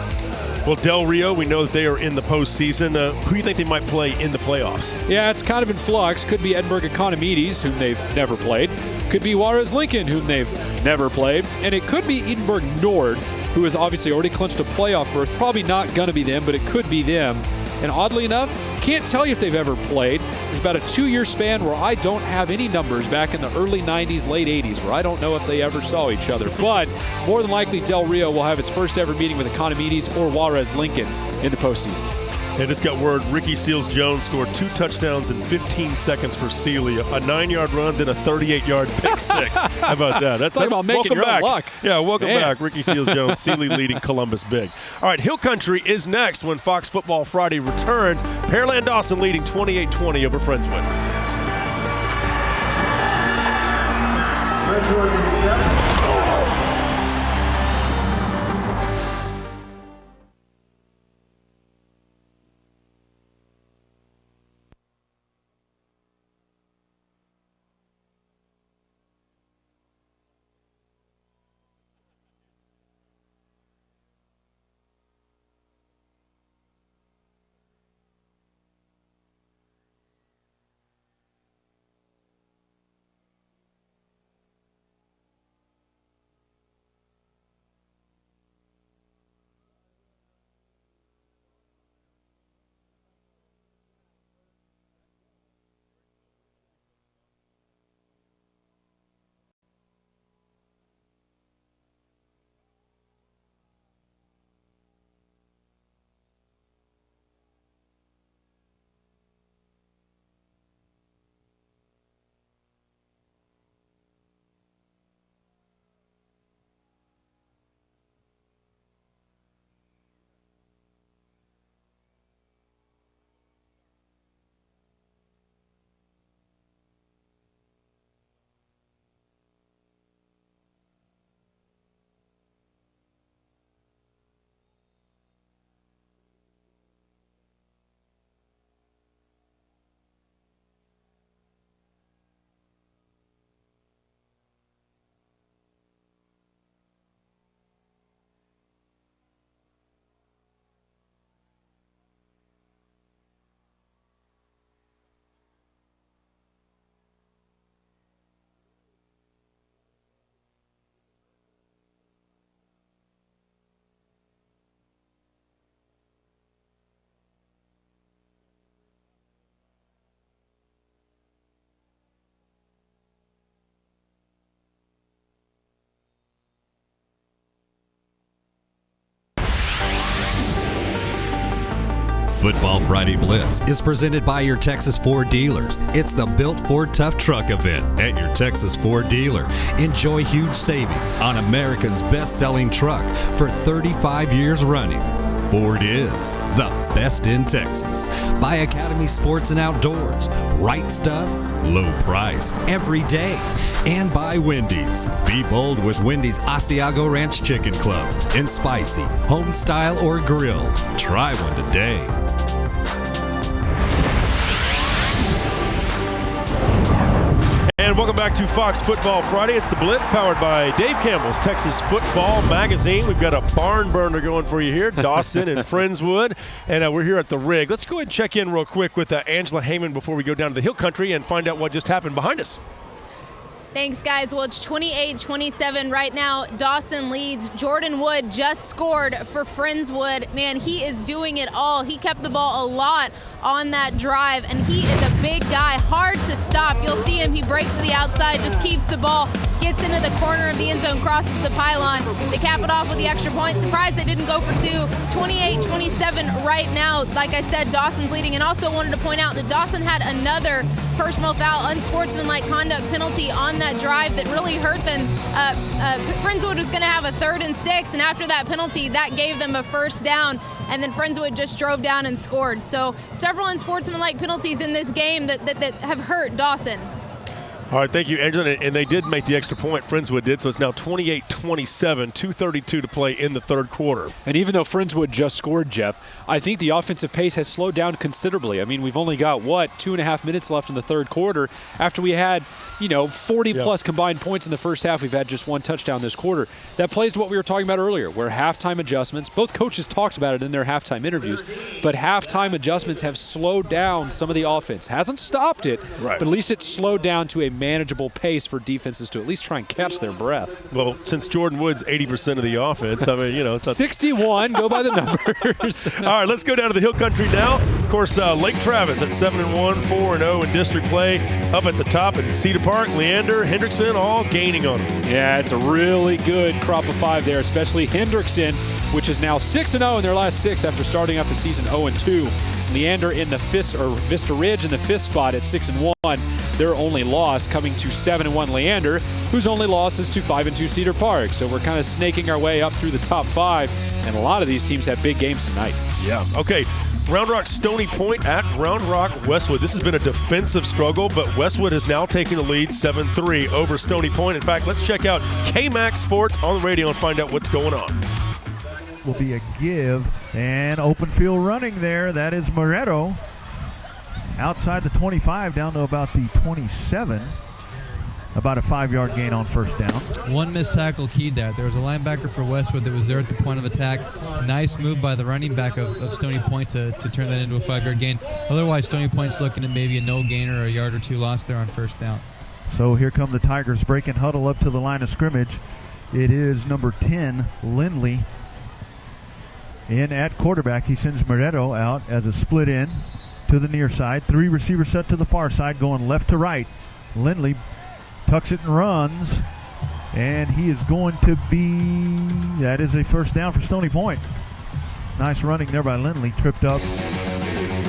Speaker 2: Well, Del Rio, we know that they are in the postseason. Who do you think they might play in the playoffs?
Speaker 4: Yeah, it's kind of in flux. Could be Edinburgh Economides, whom they've never played. Could be Juarez Lincoln, whom they've never played. And it could be Edinburgh Nord, who has obviously already clinched a playoff berth. Probably not going to be them, but it could be them. And oddly enough, can't tell you if they've ever played. There's about a 2-year span where I don't have any numbers back in the early 90s, late 80s, where I don't know if they ever saw each other. But more than likely, Del Rio will have its first ever meeting with Economides or Juarez Lincoln in the postseason.
Speaker 2: And just got word, Ricky Seals-Jones scored 2 touchdowns in 15 seconds for Celia. A 9-yard run, then a 38-yard pick six. How about that? That's
Speaker 4: about making your own luck.
Speaker 2: Yeah, welcome
Speaker 4: Man.
Speaker 2: back. Ricky Seals-Jones, Sealy leading Columbus big. All right, Hill Country is next when Fox Football Friday returns. Pearland Dawson leading 28-20 over Friendswood.
Speaker 7: Football Friday Blitz is presented by your Texas Ford dealers. It's the Built Ford Tough Truck event at your Texas Ford dealer. Enjoy huge savings on America's best-selling truck for 35 years running. Ford is the best in Texas. By Academy Sports and Outdoors. Right stuff, low price, every day. And by Wendy's. Be bold with Wendy's Asiago Ranch Chicken Club. In spicy, home style, or grilled. Try one today.
Speaker 2: And welcome back to Fox Football Friday. It's the Blitz, powered by Dave Campbell's Texas Football Magazine. We've got a barn burner going for you here, Dawson and Friendswood, and we're here at the Rig. Let's go ahead and check in real quick with Angela Heyman before we go down to the Hill Country and find out what just happened behind us.
Speaker 3: Thanks, guys. Well, it's 28-27 right now. Dawson leads. Jordan Wood just scored for Friendswood. Man, he is doing it all. He kept the ball a lot on that drive, and he is a big guy, hard to stop. You'll see him. He breaks to the outside, just keeps the ball, gets into the corner of the end zone, crosses the pylon. They cap it off with the extra point. Surprised they didn't go for two. 28-27 right now. Like I said, Dawson's leading, and also wanted to point out that Dawson had another personal foul, unsportsmanlike conduct penalty on that drive that really hurt them. Friendswood was going to have a 3rd and 6, and after that penalty, that gave them a first down, and then Friendswood just drove down and scored. So several unsportsmanlike penalties in this game that have hurt Dawson.
Speaker 2: All right, thank you, Angela. And they did make the extra point, Friendswood did, so it's now 28-27, 2:32 to play in the third quarter.
Speaker 4: And even though Friendswood just scored, Jeff, I think the offensive pace has slowed down considerably. I mean, we've only got, 2.5 minutes left in the third quarter. After we had, 40-plus combined points in the first half, we've had just one touchdown this quarter. That plays to what we were talking about earlier, where halftime adjustments, both coaches talked about it in their halftime interviews, but halftime adjustments have slowed down some of the offense. Hasn't stopped it,
Speaker 2: right,
Speaker 4: but at least it's slowed down to a manageable pace for defenses to at least try and catch their breath.
Speaker 2: Well, since Jordan Wood's 80% of the offense, I mean, it's not
Speaker 4: 61, go by the numbers.
Speaker 2: All right, let's go down to the Hill Country now. Of course, Lake Travis at 7-1, 4-0 in district play. Up at the top at Cedar Park, Leander, Hendrickson, all gaining on them.
Speaker 4: Yeah, it's a really good crop of 5 there, especially Hendrickson, which is now 6-0 in their last 6 after starting off the season 0-2. Leander in the Vista Ridge in the 5th spot at 6-1. Their only loss coming to 7-1 Leander, whose only loss is to 5-2 Cedar Park. So we're kind of snaking our way up through the top 5, and a lot of these teams have big games tonight.
Speaker 2: Yeah. Okay. Round Rock Stony Point at Round Rock Westwood. This has been a defensive struggle, but Westwood has now taken the lead 7-3 over Stony Point. In fact, let's check out KMAX Sports on the radio and find out what's going on.
Speaker 20: Will be a give and open field running there. That is Moretto outside the 25 down to about the 27. About a 5-yard gain on first down.
Speaker 21: One missed tackle keyed that. There was a linebacker for Westwood that was there at the point of attack. Nice move by the running back of Stony Point to turn that into a 5-yard gain. Otherwise, Stony Point's looking at maybe a no gainer or a yard or two lost there on first down.
Speaker 20: So here come the Tigers breaking huddle up to the line of scrimmage. It is number 10, Lindley. In at quarterback, he sends Moretto out as a split in to the near side. 3 receivers set to the far side, going left to right. Lindley tucks it and runs, and he is going to be, that is a first down for Stony Point. Nice running there by Lindley, tripped up.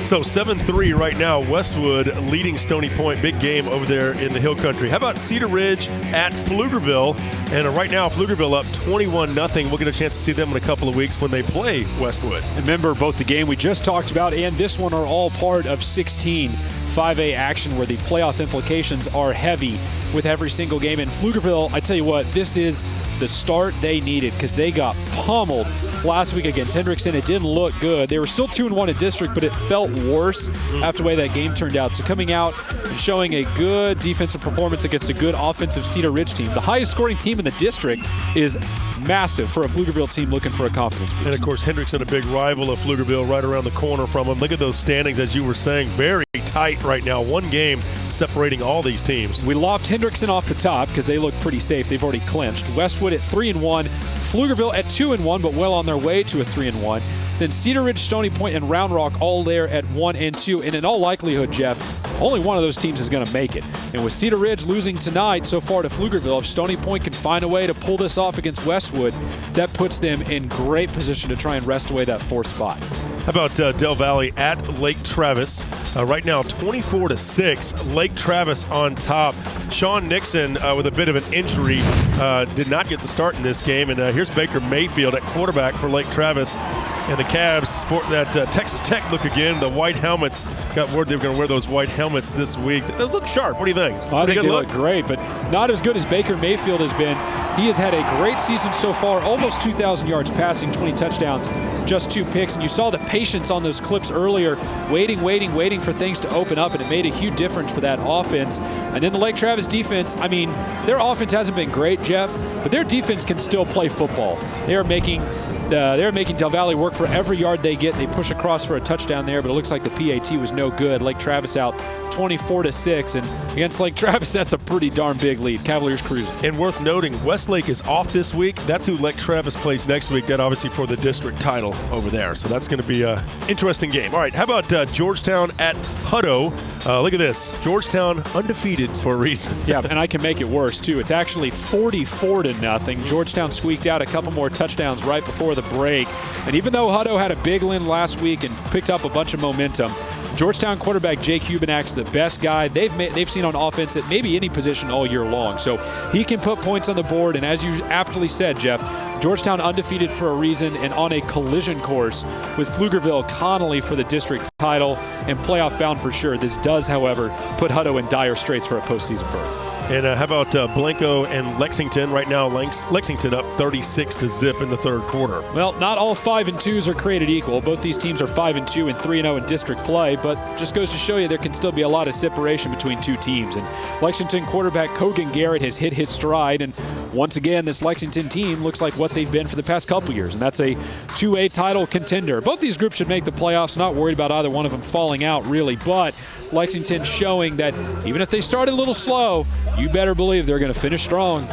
Speaker 2: So 7-3 right now, Westwood leading Stony Point. Big game over there in the Hill Country. How about Cedar Ridge at Pflugerville? And right now, Pflugerville up 21-0. We'll get a chance to see them in a couple of weeks when they play Westwood.
Speaker 4: Remember, both the game we just talked about and this one are all part of 16 5A action where the playoff implications are heavy with every single game. In Pflugerville, I tell you what, this is the start they needed because they got pummeled last week against Hendrickson. It didn't look good. They were still 2-1 in district, but it felt worse after the way that game turned out. So coming out and showing a good defensive performance against a good offensive Cedar Ridge team. The highest scoring team in the district is massive for a Pflugerville team looking for a confidence boost.
Speaker 2: And of course, Hendrickson, a big rival of Pflugerville, right around the corner from them. Look at those standings, as you were saying, very tight right now. One game separating all these teams.
Speaker 4: We lopped Hendrickson off the top because they look pretty safe. They've already clinched. Westwood at 3-1, Pflugerville at 2-1, but well on their way to a 3-1. Then Cedar Ridge, Stony Point, and Round Rock all there at 1-2. And in all likelihood, Jeff, only one of those teams is going to make it. And with Cedar Ridge losing tonight so far to Pflugerville, if Stony Point can find a way to pull this off against Westwood, that puts them in great position to try and wrest away that 4th spot.
Speaker 2: How about Del Valle at Lake Travis? Right now, 24-6. Lake Travis on top. Sean Nixon with a bit of an injury did not get the start in this game. And here's Baker Mayfield at quarterback for Lake Travis. And the Cavs sporting that Texas Tech look again. The white helmets. Got word they were going to wear those white helmets this week. Those look sharp. What do you think?
Speaker 4: I think they look great, but not as good as Baker Mayfield has been. He has had a great season so far, almost 2,000 yards passing, 20 touchdowns, just 2 picks. And you saw the patience on those clips earlier, waiting for things to open up, and it made a huge difference for that offense. And then the Lake Travis defense, I mean, their offense hasn't been great, Jeff, but their defense can still play football. They are making Del Valle work for every yard they get. They push across for a touchdown there, but it looks like the PAT was no good. Lake Travis out 24-6, and against Lake Travis, that's a pretty darn big lead. Cavaliers cruising.
Speaker 2: And worth noting, Westlake is off this week. That's who Lake Travis plays next week. That obviously for the district title over there. So that's going to be an interesting game. All right, how about Georgetown at Hutto? Look at this. Georgetown undefeated for a reason.
Speaker 4: Yeah, and I can make it worse, too. It's actually 44-0. Georgetown squeaked out a couple more touchdowns right before the break. And even though Hutto had a big win last week and picked up a bunch of momentum, Georgetown quarterback Jake Hubenak's the best guy they've seen on offense at maybe any position all year long. So he can put points on the board. And as you aptly said, Jeff, Georgetown undefeated for a reason and on a collision course with Pflugerville Connolly for the district title and playoff bound for sure. This does, however, put Hutto in dire straits for a postseason berth.
Speaker 2: And how about Blanco and Lexington? Right now, Lexington up 36-0 in the 3rd quarter.
Speaker 4: Well, not all 5 and 2s are created equal. Both these teams are 5 and 2 and 3-0 in district play, but just goes to show you there can still be a lot of separation between 2 teams. And Lexington quarterback Kogan Garrett has hit his stride, and once again, this Lexington team looks like what they've been for the past couple years, and that's a 2A title contender. Both these groups should make the playoffs. Not worried about either one of them falling out, really, but Lexington showing that even if they started a little slow, you better believe they're going to finish strong.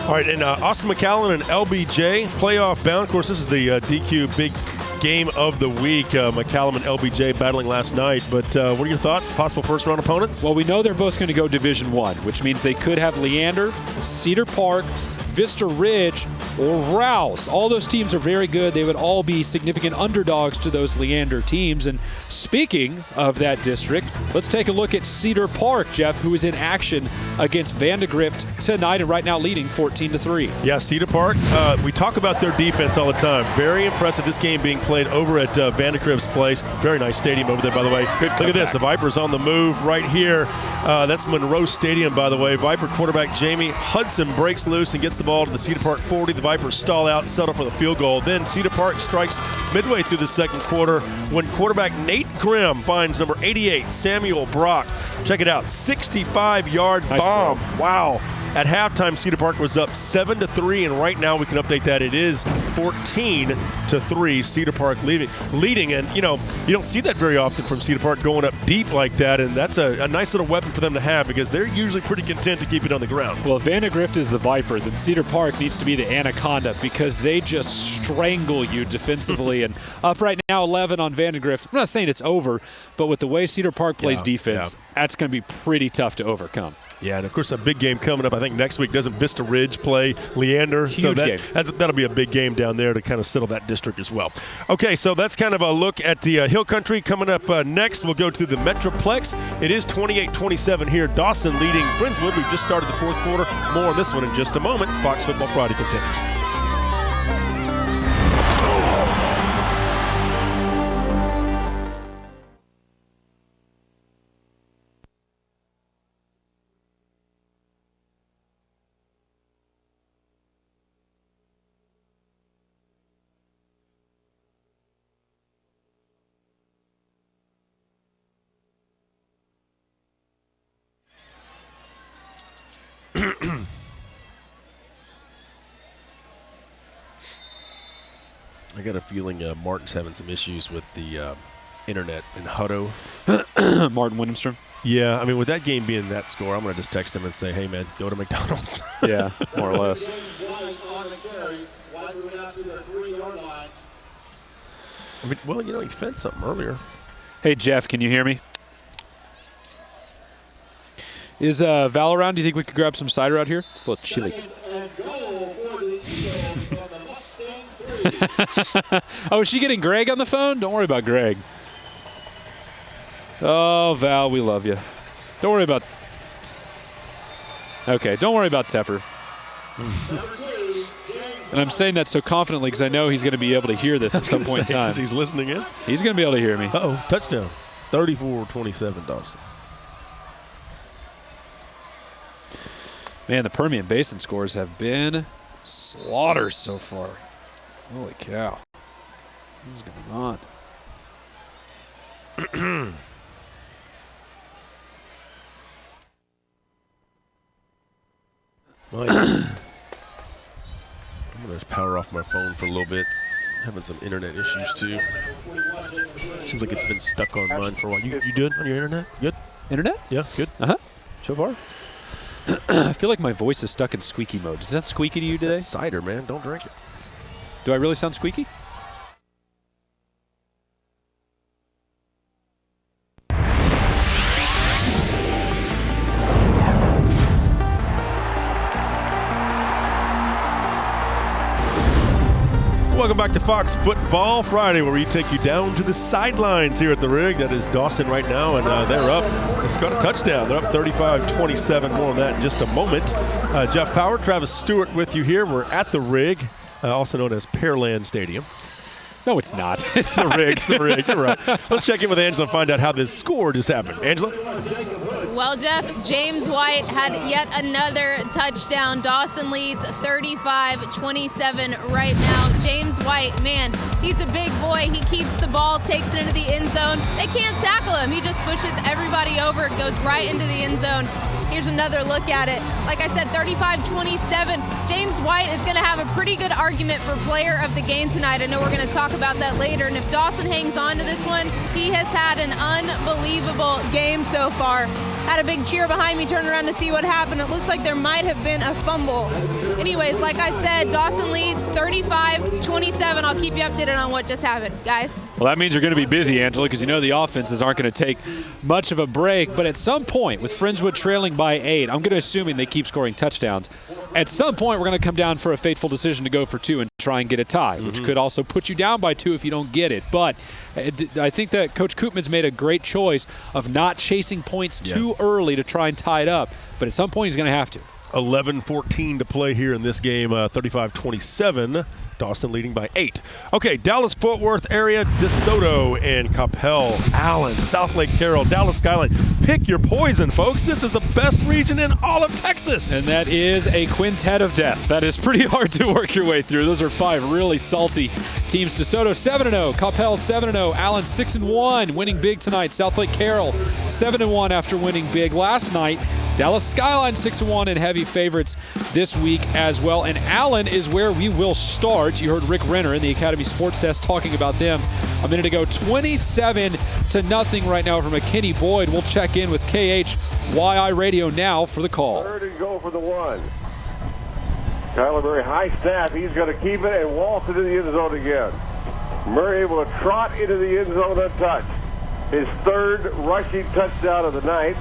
Speaker 2: All right, and Austin McAllen and LBJ playoff bound. Of course, this is the DQ big game of the week. McCallum and LBJ battling last night. But what are your thoughts? Possible first-round opponents?
Speaker 4: Well, we know they're both going to go Division I, which means they could have Leander, Cedar Park, Vista Ridge, or Rouse. All those teams are very good. They would all be significant underdogs to those Leander teams. And speaking of that district, let's take a look at Cedar Park, Jeff, who is in action against Vandegrift tonight and right now leading 14-3.
Speaker 2: Yeah, Cedar Park, we talk about their defense all the time. Very impressive, this game being played over at Vandegrift's place. Very nice stadium over there, by the way. Look at this, the Vipers on the move right here. That's Monroe Stadium, by the way. Viper quarterback Jamie Hudson breaks loose and gets the ball to the Cedar Park 40. The Vipers stall out, settle for the field goal. Then Cedar Park strikes midway through the 2nd quarter when quarterback Nate Grimm finds number 88, Samuel Brock. Check it out, 65-yard bomb. Wow. At halftime, Cedar Park was up 7-3, and right now we can update that. It is 14-3. Cedar Park leading, and you don't see that very often from Cedar Park going up deep like that, and that's a nice little weapon for them to have because they're usually pretty content to keep it on the ground.
Speaker 4: Well, if Vandegrift is the Viper, then Cedar Park needs to be the Anaconda because they just strangle you defensively. And up right now 11 on Vandegrift. I'm not saying it's over, but with the way Cedar Park plays defense, that's going to be pretty tough to overcome.
Speaker 2: Yeah, and of course a big game coming up. I think next week doesn't Vista Ridge play Leander?
Speaker 4: Huge game.
Speaker 2: That'll be a big game down there to kind of settle that district as well. Okay, so that's kind of a look at the Hill Country. Coming up next, we'll go to the Metroplex. It is 28-27 here. Dawson leading Friendswood. We've just started the 4th quarter. More on this one in just a moment. Fox Football Friday continues. I got a feeling Martin's having some issues with the internet in Hutto.
Speaker 4: Martin Windhamstrom?
Speaker 2: Yeah, I mean, with that game being that score, I'm going to just text him and say, hey, man, go to McDonald's.
Speaker 4: Yeah, more or less.
Speaker 2: I mean, well, he fed something earlier.
Speaker 4: Hey, Jeff, can you hear me? Is Val around? Do you think we could grab some cider out here? It's a little chilly. Oh, is she getting Greg on the phone? Don't worry about Greg. Oh, Val, we love you. Don't worry about... Okay, don't worry about Tepper. And I'm saying that so confidently because I know he's going to be able to hear this at some point in time.
Speaker 2: He's listening in?
Speaker 4: He's going to be able to hear me.
Speaker 2: Uh-oh, touchdown. 34-27, Dawson.
Speaker 4: Man, the Permian Basin scores have been slaughters so far. Holy cow. What's going on?
Speaker 2: I'm going to just power off my phone for a little bit. Having some internet issues, too. Seems like it's been stuck on mine for a while. You doing on your internet? Good?
Speaker 4: Internet?
Speaker 2: Yeah, good.
Speaker 4: Uh-huh. So far. I feel like my voice is stuck in squeaky mode. Does that squeaky to you today?
Speaker 2: That's cider, man. Don't drink it.
Speaker 4: Do I really sound squeaky?
Speaker 2: Welcome back to Fox Football Friday, where we take you down to the sidelines here at the Rig. That is Dawson right now, and they're up. Just got a touchdown. They're up 35-27. More on that in just a moment. Jeff Power, Travis Stewart with you here. We're at the Rig, also known as Pearland Stadium.
Speaker 4: No, it's not.
Speaker 2: It's the Rig. It's the Rig. You're right. Let's check in with Angela and find out how this score just happened. Angela?
Speaker 3: Well, Jeff, James White had yet another touchdown. Dawson leads 35-27 right now. James White, man, he's a big boy. He keeps the ball, takes it into the end zone. They can't tackle him. He just pushes everybody over. It goes right into the end zone. Here's another look at it. Like I said, 35-27. James White is going to have a pretty good argument for player of the game tonight. I know we're going to talk about that later. And if Dawson hangs on to this one, he has had an unbelievable game so far. Had a big cheer behind me, turned around to see what happened. It looks like there might have been a fumble. Anyways, like I said, Dawson leads 35-27. I'll keep you updated on what just happened, guys.
Speaker 4: Well, that means you're going to be busy, Angela, because you know the offenses aren't going to take much of a break. But at some point, with Friendswood trailing by 8, I'm going to assuming they keep scoring touchdowns. At some point, we're going to come down for a fateful decision to go for 2 and try and get a tie, which could also put you down by 2 if you don't get it. But I think that Coach Koopman's made a great choice of not chasing points too early to try and tie it up. But at some point, he's going to have to.
Speaker 2: 11-14 to play here in this game, 35-27. Dawson leading by 8. Okay, Dallas-Fort Worth area, DeSoto and Coppell, Allen, South Lake Carroll, Dallas Skyline. Pick your poison, folks. This is the best region in all of Texas.
Speaker 4: And that is a quintet of death. That is pretty hard to work your way through. Those are 5 really salty teams. DeSoto 7-0, Coppell 7-0, Allen 6-1, winning big tonight. South Lake Carroll 7-1 after winning big last night. Dallas Skyline 6-1 and heavy favorites this week as well. And Allen is where we will start. You heard Rick Renner in the Academy Sports Desk talking about them a minute ago. 27-0 right now for McKinney Boyd. We'll check in with KHYI Radio now for the call.
Speaker 8: Third and go for the 1. Kyler Murray, high snap. He's going to keep it and waltz it into the end zone again. Murray able to trot into the end zone untouched. His 3rd rushing touchdown of the night.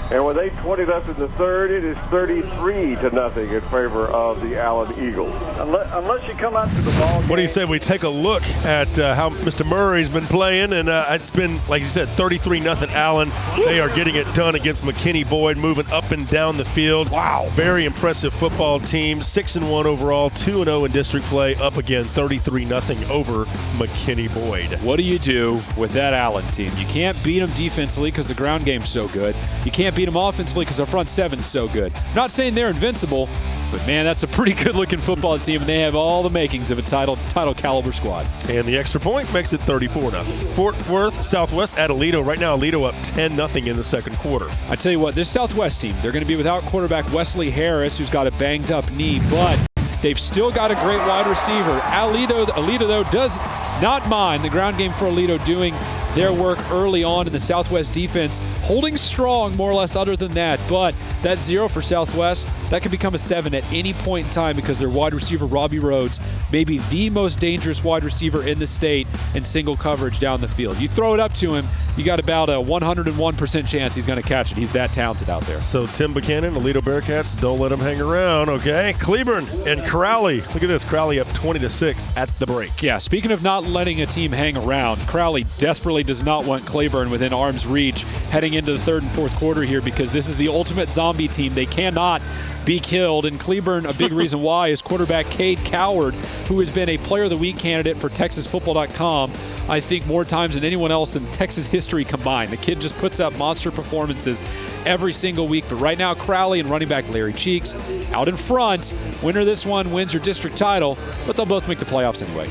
Speaker 8: And with 8:20 left in the 3rd, it is 33-0 in favor of the Allen Eagles. Unless you come out to the ball game.
Speaker 2: What do you say we take a look at how Mr. Murray's been playing? And it's been, like you said, 33-0 Allen. They are getting it done against McKinney Boyd, moving up and down the field. Wow. Very impressive football team. 6-1 overall, 2-0 in district play. Up again, 33-0 over McKinney Boyd.
Speaker 4: What do you do with that Allen team? You can't beat them defensively because the ground game's so good. You can't beat them offensively because their front seven's so good. Not saying they're invincible, but man, that's a pretty good-looking football team, and they have all the makings of a title caliber squad.
Speaker 2: And the extra point makes it 34-0. Fort Worth, Southwest at Aledo. Right now, Aledo up 10-0 in the second quarter.
Speaker 4: I tell you what, this Southwest team, they're going to be without quarterback Wesley Harris, who's got a banged-up knee, but They've still got a great wide receiver. Alito, though, does not mind the ground game for Alito doing their work early on in the Southwest defense, holding strong more or less other than that. But that 0 for Southwest, that could become a 7 at any point in time because their wide receiver, Robbie Rhodes, maybe the most dangerous wide receiver in the state in single coverage down the field. You throw it up to him, you got about a 101% chance he's going to catch it. He's that talented out there.
Speaker 2: So Tim Buchanan, Alito Bearcats, don't let him hang around, okay? Cleburne and Crowley. Look at this, Crowley up 20-6 at the break.
Speaker 4: Yeah, speaking of not letting a team hang around, Crowley desperately does not want Cleburne within arm's reach heading into the third and fourth quarter here because this is the ultimate zombie team. They cannot be killed. And Cleburne, a big reason why, is quarterback Cade Coward, who has been a Player of the Week candidate for TexasFootball.com, I think more times than anyone else in Texas history combined. The kid just puts up monster performances every single week. But right now, Crowley and running back Larry Cheeks out in front. Winner this one wins your district title, but they'll both make the playoffs anyway.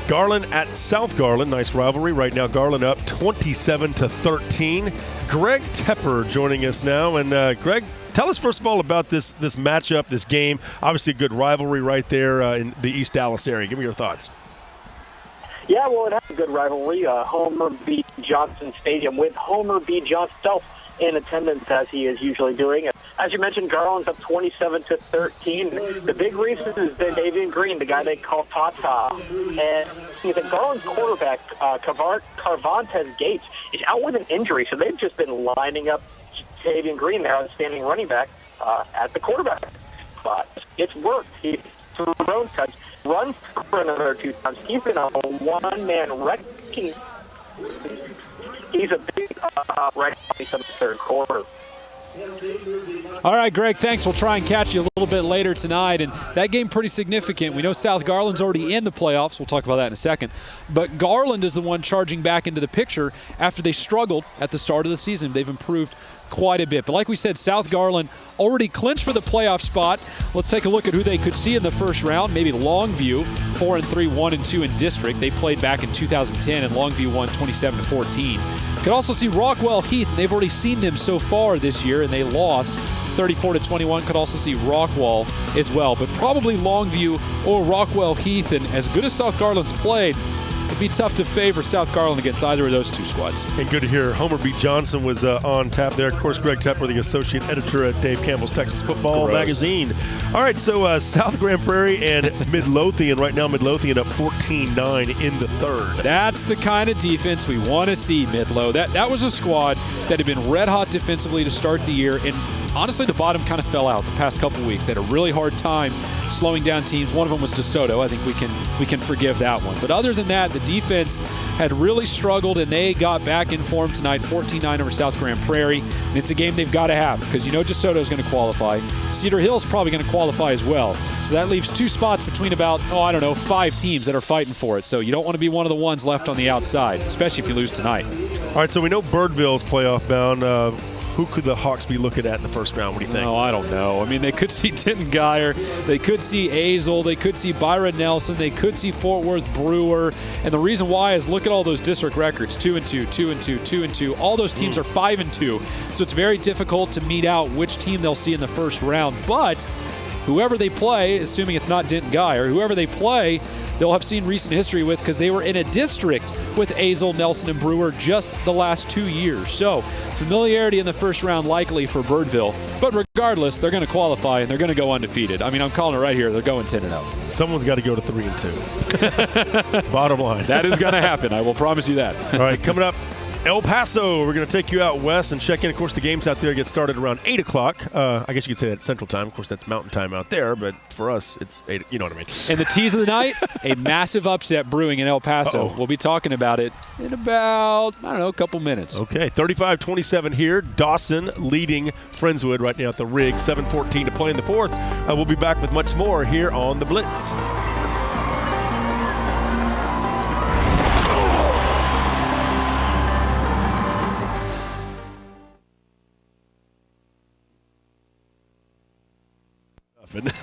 Speaker 2: Garland at South Garland. Nice rivalry. Right now, Garland up 27-13. Greg Tepper joining us now. And Greg, tell us first of all about this matchup, this game. Obviously a good rivalry right there in the East Dallas area. Give me your thoughts.
Speaker 9: Yeah, well, it has a good rivalry. Homer B. Johnson Stadium with Homer B. Johnson himself in attendance as he is usually doing. As you mentioned, Garland's up 27-13. The big reason has been Davian Green, the guy they call Tata. And the Garland's quarterback, Carvantes Gates, is out with an injury, so they've just been lining up Davian Green, their outstanding running back, at the quarterback spot. It's worked. He's thrown touch, run for another 2 times. He's been a one-man wrecking. He's a big right in the third quarter.
Speaker 4: All right, Greg, thanks. We'll try and catch you a little bit later tonight. And that game pretty significant. We know South Garland's already in the playoffs. We'll talk about that in a second. But Garland is the one charging back into the picture after they struggled at the start of the season. They've improved quite a bit. But like we said, South Garland already clinched for the playoff spot. Let's take a look at who they could see in the first round. Maybe Longview, 4-3, 1-2 in district. They played back in 2010, and Longview won 27-14. Could also see Rockwell Heath, and they've already seen them so far this year, and they lost 34-21. Could also see Rockwell as well, but probably Longview or Rockwell Heath. And as good as South Garland's played, it'd be tough to favor South Garland against either of those two squads.
Speaker 2: And good to hear Homer B. Johnson was on tap there. Of course, Greg Tepper, the associate editor at Dave Campbell's Texas Football Magazine. All right, so South Grand Prairie and Midlothian. Right now, Midlothian up 14-9 in the third.
Speaker 4: That's the kind of defense we want to see, Midlo. That was a squad that had been red hot defensively to start the year, and honestly, the bottom kind of fell out the past couple weeks. They had a really hard time slowing down teams. One of them was DeSoto. I think we can forgive that one. But other than that, the defense had really struggled, and they got back in form tonight, 14-9 over South Grand Prairie. And it's a game they've got to have because you know DeSoto is going to qualify. Cedar Hill's probably going to qualify as well. So that leaves 2 spots between about, 5 teams that are fighting for it. So you don't want to be one of the ones left on the outside, especially if you lose tonight.
Speaker 2: All right, so we know Birdville's playoff bound. Who could the Hawks be looking at in the first round? What do you think?
Speaker 4: No, I don't know. I mean, they could see Denton Geyer. They could see Azle. They could see Byron Nelson. They could see Fort Worth Brewer. And the reason why is look at all those district records, 2-2, 2-2, 2-2. All those teams are 5-2. So it's very difficult to mete out which team they'll see in the first round. But whoever they play, assuming it's not Denton Geyer, whoever they play, they'll have seen recent history with because they were in a district with Azle, Nelson, and Brewer just the last 2 years. So familiarity in the first round likely for Birdville. But regardless, they're going to qualify and they're going to go undefeated. I mean, I'm calling it right here. They're going 10-0.
Speaker 2: Someone's got to go to 3-2. Bottom line.
Speaker 4: That is going to happen. I will promise you that.
Speaker 2: All right, coming up, El Paso. We're going to take you out west and check in. Of course, the games out there get started around 8 o'clock. I guess you could say that's Central Time. Of course, that's Mountain Time out there, but for us, it's 8. You know what I mean.
Speaker 4: And the tease of the night, a massive upset brewing in El Paso.
Speaker 2: Uh-oh.
Speaker 4: We'll be talking about it in about, a couple minutes.
Speaker 2: Okay, 35-27 here. Dawson leading Friendswood right now at the rig. 7:14 to play in the fourth. We'll be back with much more here on The Blitz.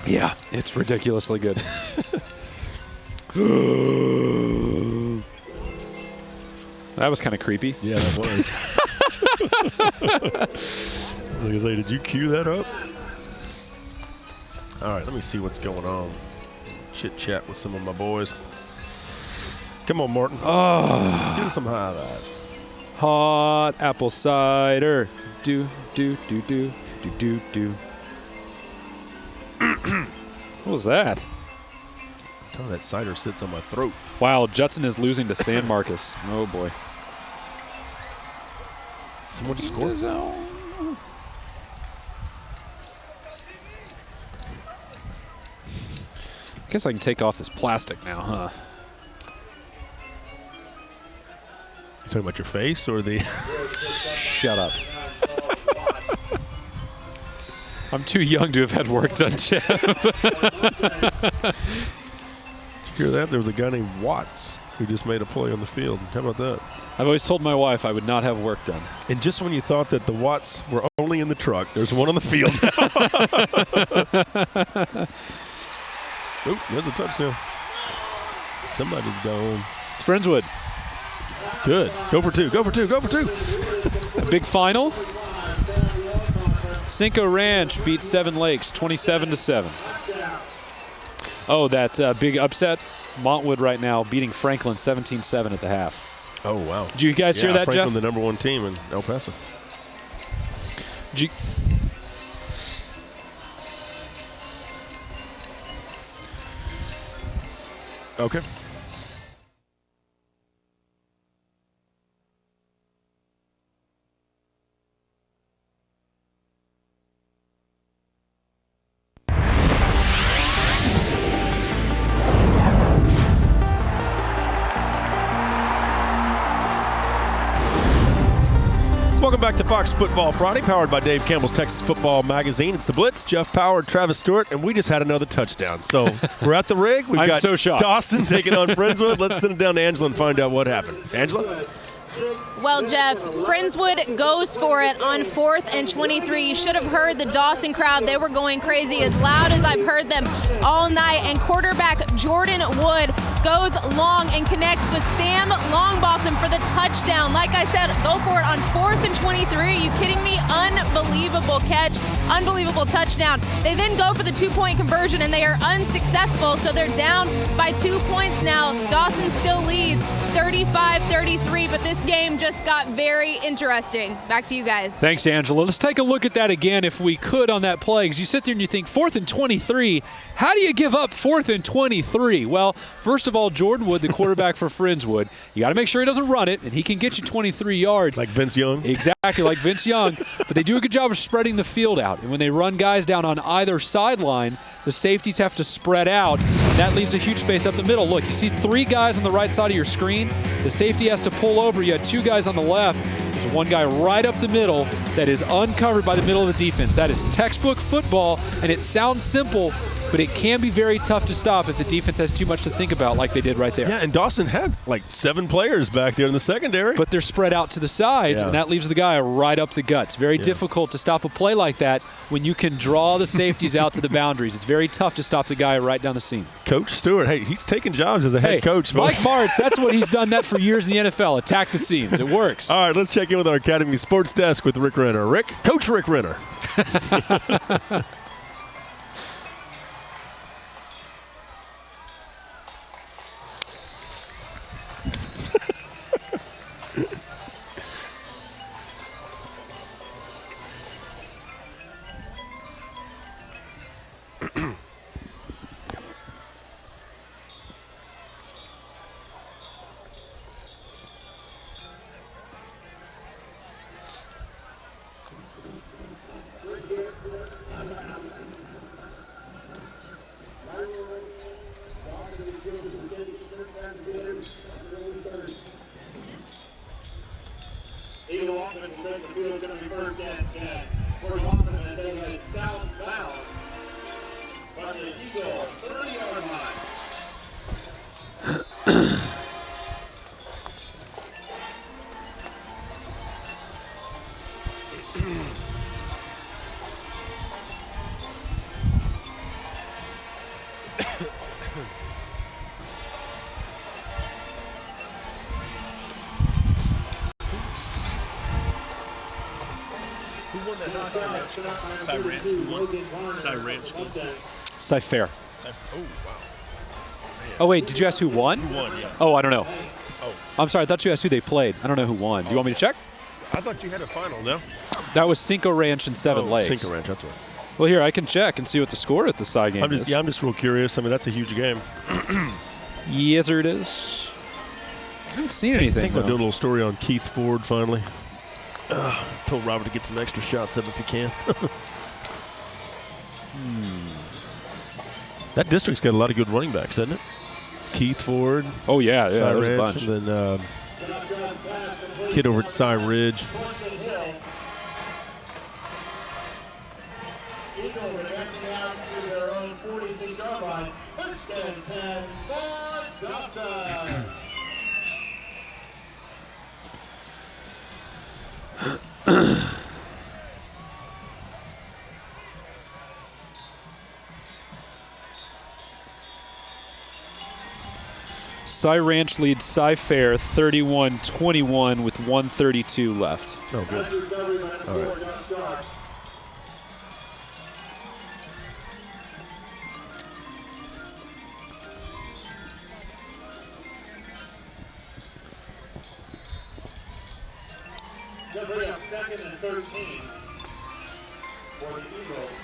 Speaker 4: Yeah, it's ridiculously good. That was kind of creepy.
Speaker 2: Yeah, that was. I was going to say, did you cue that up? All right, let me see what's going on. chit-chat with some of my boys. Come on, Martin.
Speaker 4: Oh.
Speaker 2: Give us some highlights.
Speaker 4: Hot apple cider. Do. What was that?
Speaker 2: Tell me that cider sits on my throat.
Speaker 4: Wow, Judson is losing to San Marcos. Oh, boy.
Speaker 2: Someone just scored.
Speaker 4: I guess I can take off this plastic now, huh?
Speaker 2: You talking about your face or the...
Speaker 4: Shut up. I'm too young to have had work done, Jeff.
Speaker 2: Did you hear that? There was a guy named Watts who just made a play on the field. How about that?
Speaker 4: I've always told my wife I would not have work done.
Speaker 2: And just when you thought that the Watts were only in the truck, there's one on the field now. Oop, there's a touchdown. Somebody's gone.
Speaker 4: It's Friendswood.
Speaker 2: Good. Go for two. Go for two. Go for two.
Speaker 4: A big final. Cinco Ranch beats Seven Lakes 27-7. Oh, that big upset. Montwood right now beating Franklin 17-7 at the half.
Speaker 2: Oh, wow.
Speaker 4: Did you guys hear that,
Speaker 2: Franklin,
Speaker 4: Jeff?
Speaker 2: the number one team in El Paso. Okay. Welcome back to Fox Football Friday, powered by Dave Campbell's Texas Football Magazine. It's the Blitz, Jeff Power, Travis Stewart, and we just had another touchdown. So we're at the rig. We've got
Speaker 4: so shocked.
Speaker 2: Dawson taking on Friendswood. Let's send it down to Angela and find out what happened. Angela?
Speaker 3: Well, Jeff, Friendswood goes for it on 4th and 23. You should have heard the Dawson crowd. They were going crazy, as loud as I've heard them all night. And quarterback Jordan Wood goes long and connects with Sam Longbotham for the touchdown. Like I said, go for it on 4th and 23. Are you kidding me? Unbelievable catch, unbelievable touchdown. They then go for the 2-point conversion, and they are unsuccessful, so they're down by 2 points now. Dawson still leads 35-33, but this game just got very interesting. Back to you guys.
Speaker 4: Thanks, Angela. Let's take a look at that again if we could on that play, because you sit there and you think 4th and 23. How do you give up 4th and 23? Well, first of all, Jordan Wood, the quarterback for Friendswood, you got to make sure he doesn't run it, and he can get you 23 yards.
Speaker 2: Like Vince Young?
Speaker 4: Exactly, like Vince Young. But they do a good job of spreading the field out. And when they run guys down on either sideline, the safeties have to spread out, and that leaves a huge space up the middle. Look, you see 3 guys on the right side of your screen. The safety has to pull over. You had 2 guys on the left. There's 1 guy right up the middle that is uncovered by the middle of the defense. That is textbook football, and it sounds simple, but it can be very tough to stop if the defense has too much to think about, like they did right there.
Speaker 2: Yeah, and Dawson had like 7 players back there in the secondary.
Speaker 4: But they're spread out to the sides, and that leaves the guy right up the guts. Very difficult to stop a play like that when you can draw the safeties out to the boundaries. It's very tough to stop the guy right down the seam.
Speaker 2: Coach Stewart, hey, he's taking jobs as a head coach.
Speaker 4: Mike
Speaker 2: Folks.
Speaker 4: Martz, that's what he's done that for years in the NFL. Attack the seams. It works.
Speaker 2: All right, let's check in with our Academy Sports Desk with Rick Renner. Rick, Coach Rick Renner.
Speaker 1: Eagle offense will take the field. It's going to be first and 10 for Dawson as they head southbound. But the Eagle 30-yard line.
Speaker 2: Cy Ranch.
Speaker 4: Cy Fair.
Speaker 2: Oh, wow.
Speaker 4: Oh, wait, did you ask who won?
Speaker 2: Who won, yeah.
Speaker 4: Oh, I don't know.
Speaker 2: Oh.
Speaker 4: I'm sorry, I thought you asked who they played. I don't know who won. Do you want me to check?
Speaker 2: I thought you had a final, no?
Speaker 4: That was Cinco Ranch and Seven Lakes.
Speaker 2: Cinco Ranch, that's right.
Speaker 4: Well, here, I can check and see what the score at the side game is.
Speaker 2: Yeah, I'm just real curious. I mean, that's a huge game.
Speaker 4: Yes, sir, it is. I haven't seen anything.
Speaker 2: I think I'll do a little story on Keith Ford finally. Told Robert to get some extra shots of if he can. That district's got a lot of good running backs, doesn't it? Keith Ford.
Speaker 4: Oh, yeah, there's a
Speaker 2: Ranch,
Speaker 4: bunch.
Speaker 2: And then kid over at Cy Ridge.
Speaker 1: Eagles advancing out to their own 46-yard line. First and 10 for Dawson.
Speaker 4: Cy Ranch leads Cy Fair 31-21 with 1:32 left.
Speaker 2: Oh, good. All right.
Speaker 1: They'll bring up 2nd and 13 for the Eagles.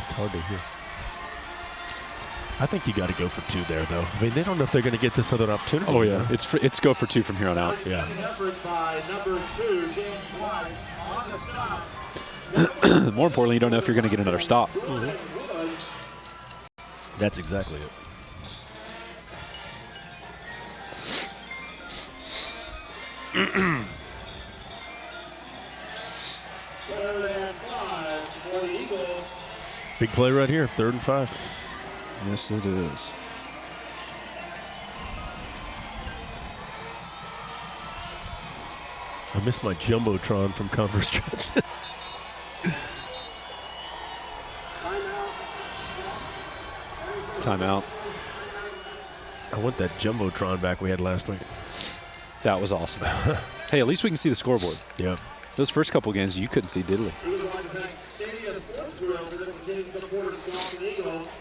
Speaker 2: It's hard to hear. I think you got to go for 2 there, though. I mean, they don't know if they're going to get this other opportunity.
Speaker 4: Oh, yeah. It's go for 2 from here on out.
Speaker 2: Yeah.
Speaker 1: Effort by number 2, James White, on the stop.
Speaker 4: More importantly, you don't know if you're going to get another stop.
Speaker 2: That's exactly it.
Speaker 1: Third and 5 for the Eagles.
Speaker 2: Big play right here, 3rd and 5.
Speaker 4: Yes, it is.
Speaker 2: I missed my Jumbotron from Converse Trends.
Speaker 4: Timeout.
Speaker 2: I want that Jumbotron back we had last week.
Speaker 4: That was awesome. Hey, at least we can see the scoreboard.
Speaker 2: Yeah.
Speaker 4: Those first couple games you couldn't see diddly.
Speaker 1: We would like to thank Stadia Sports Grill for the continued support of the Dawson Eagles.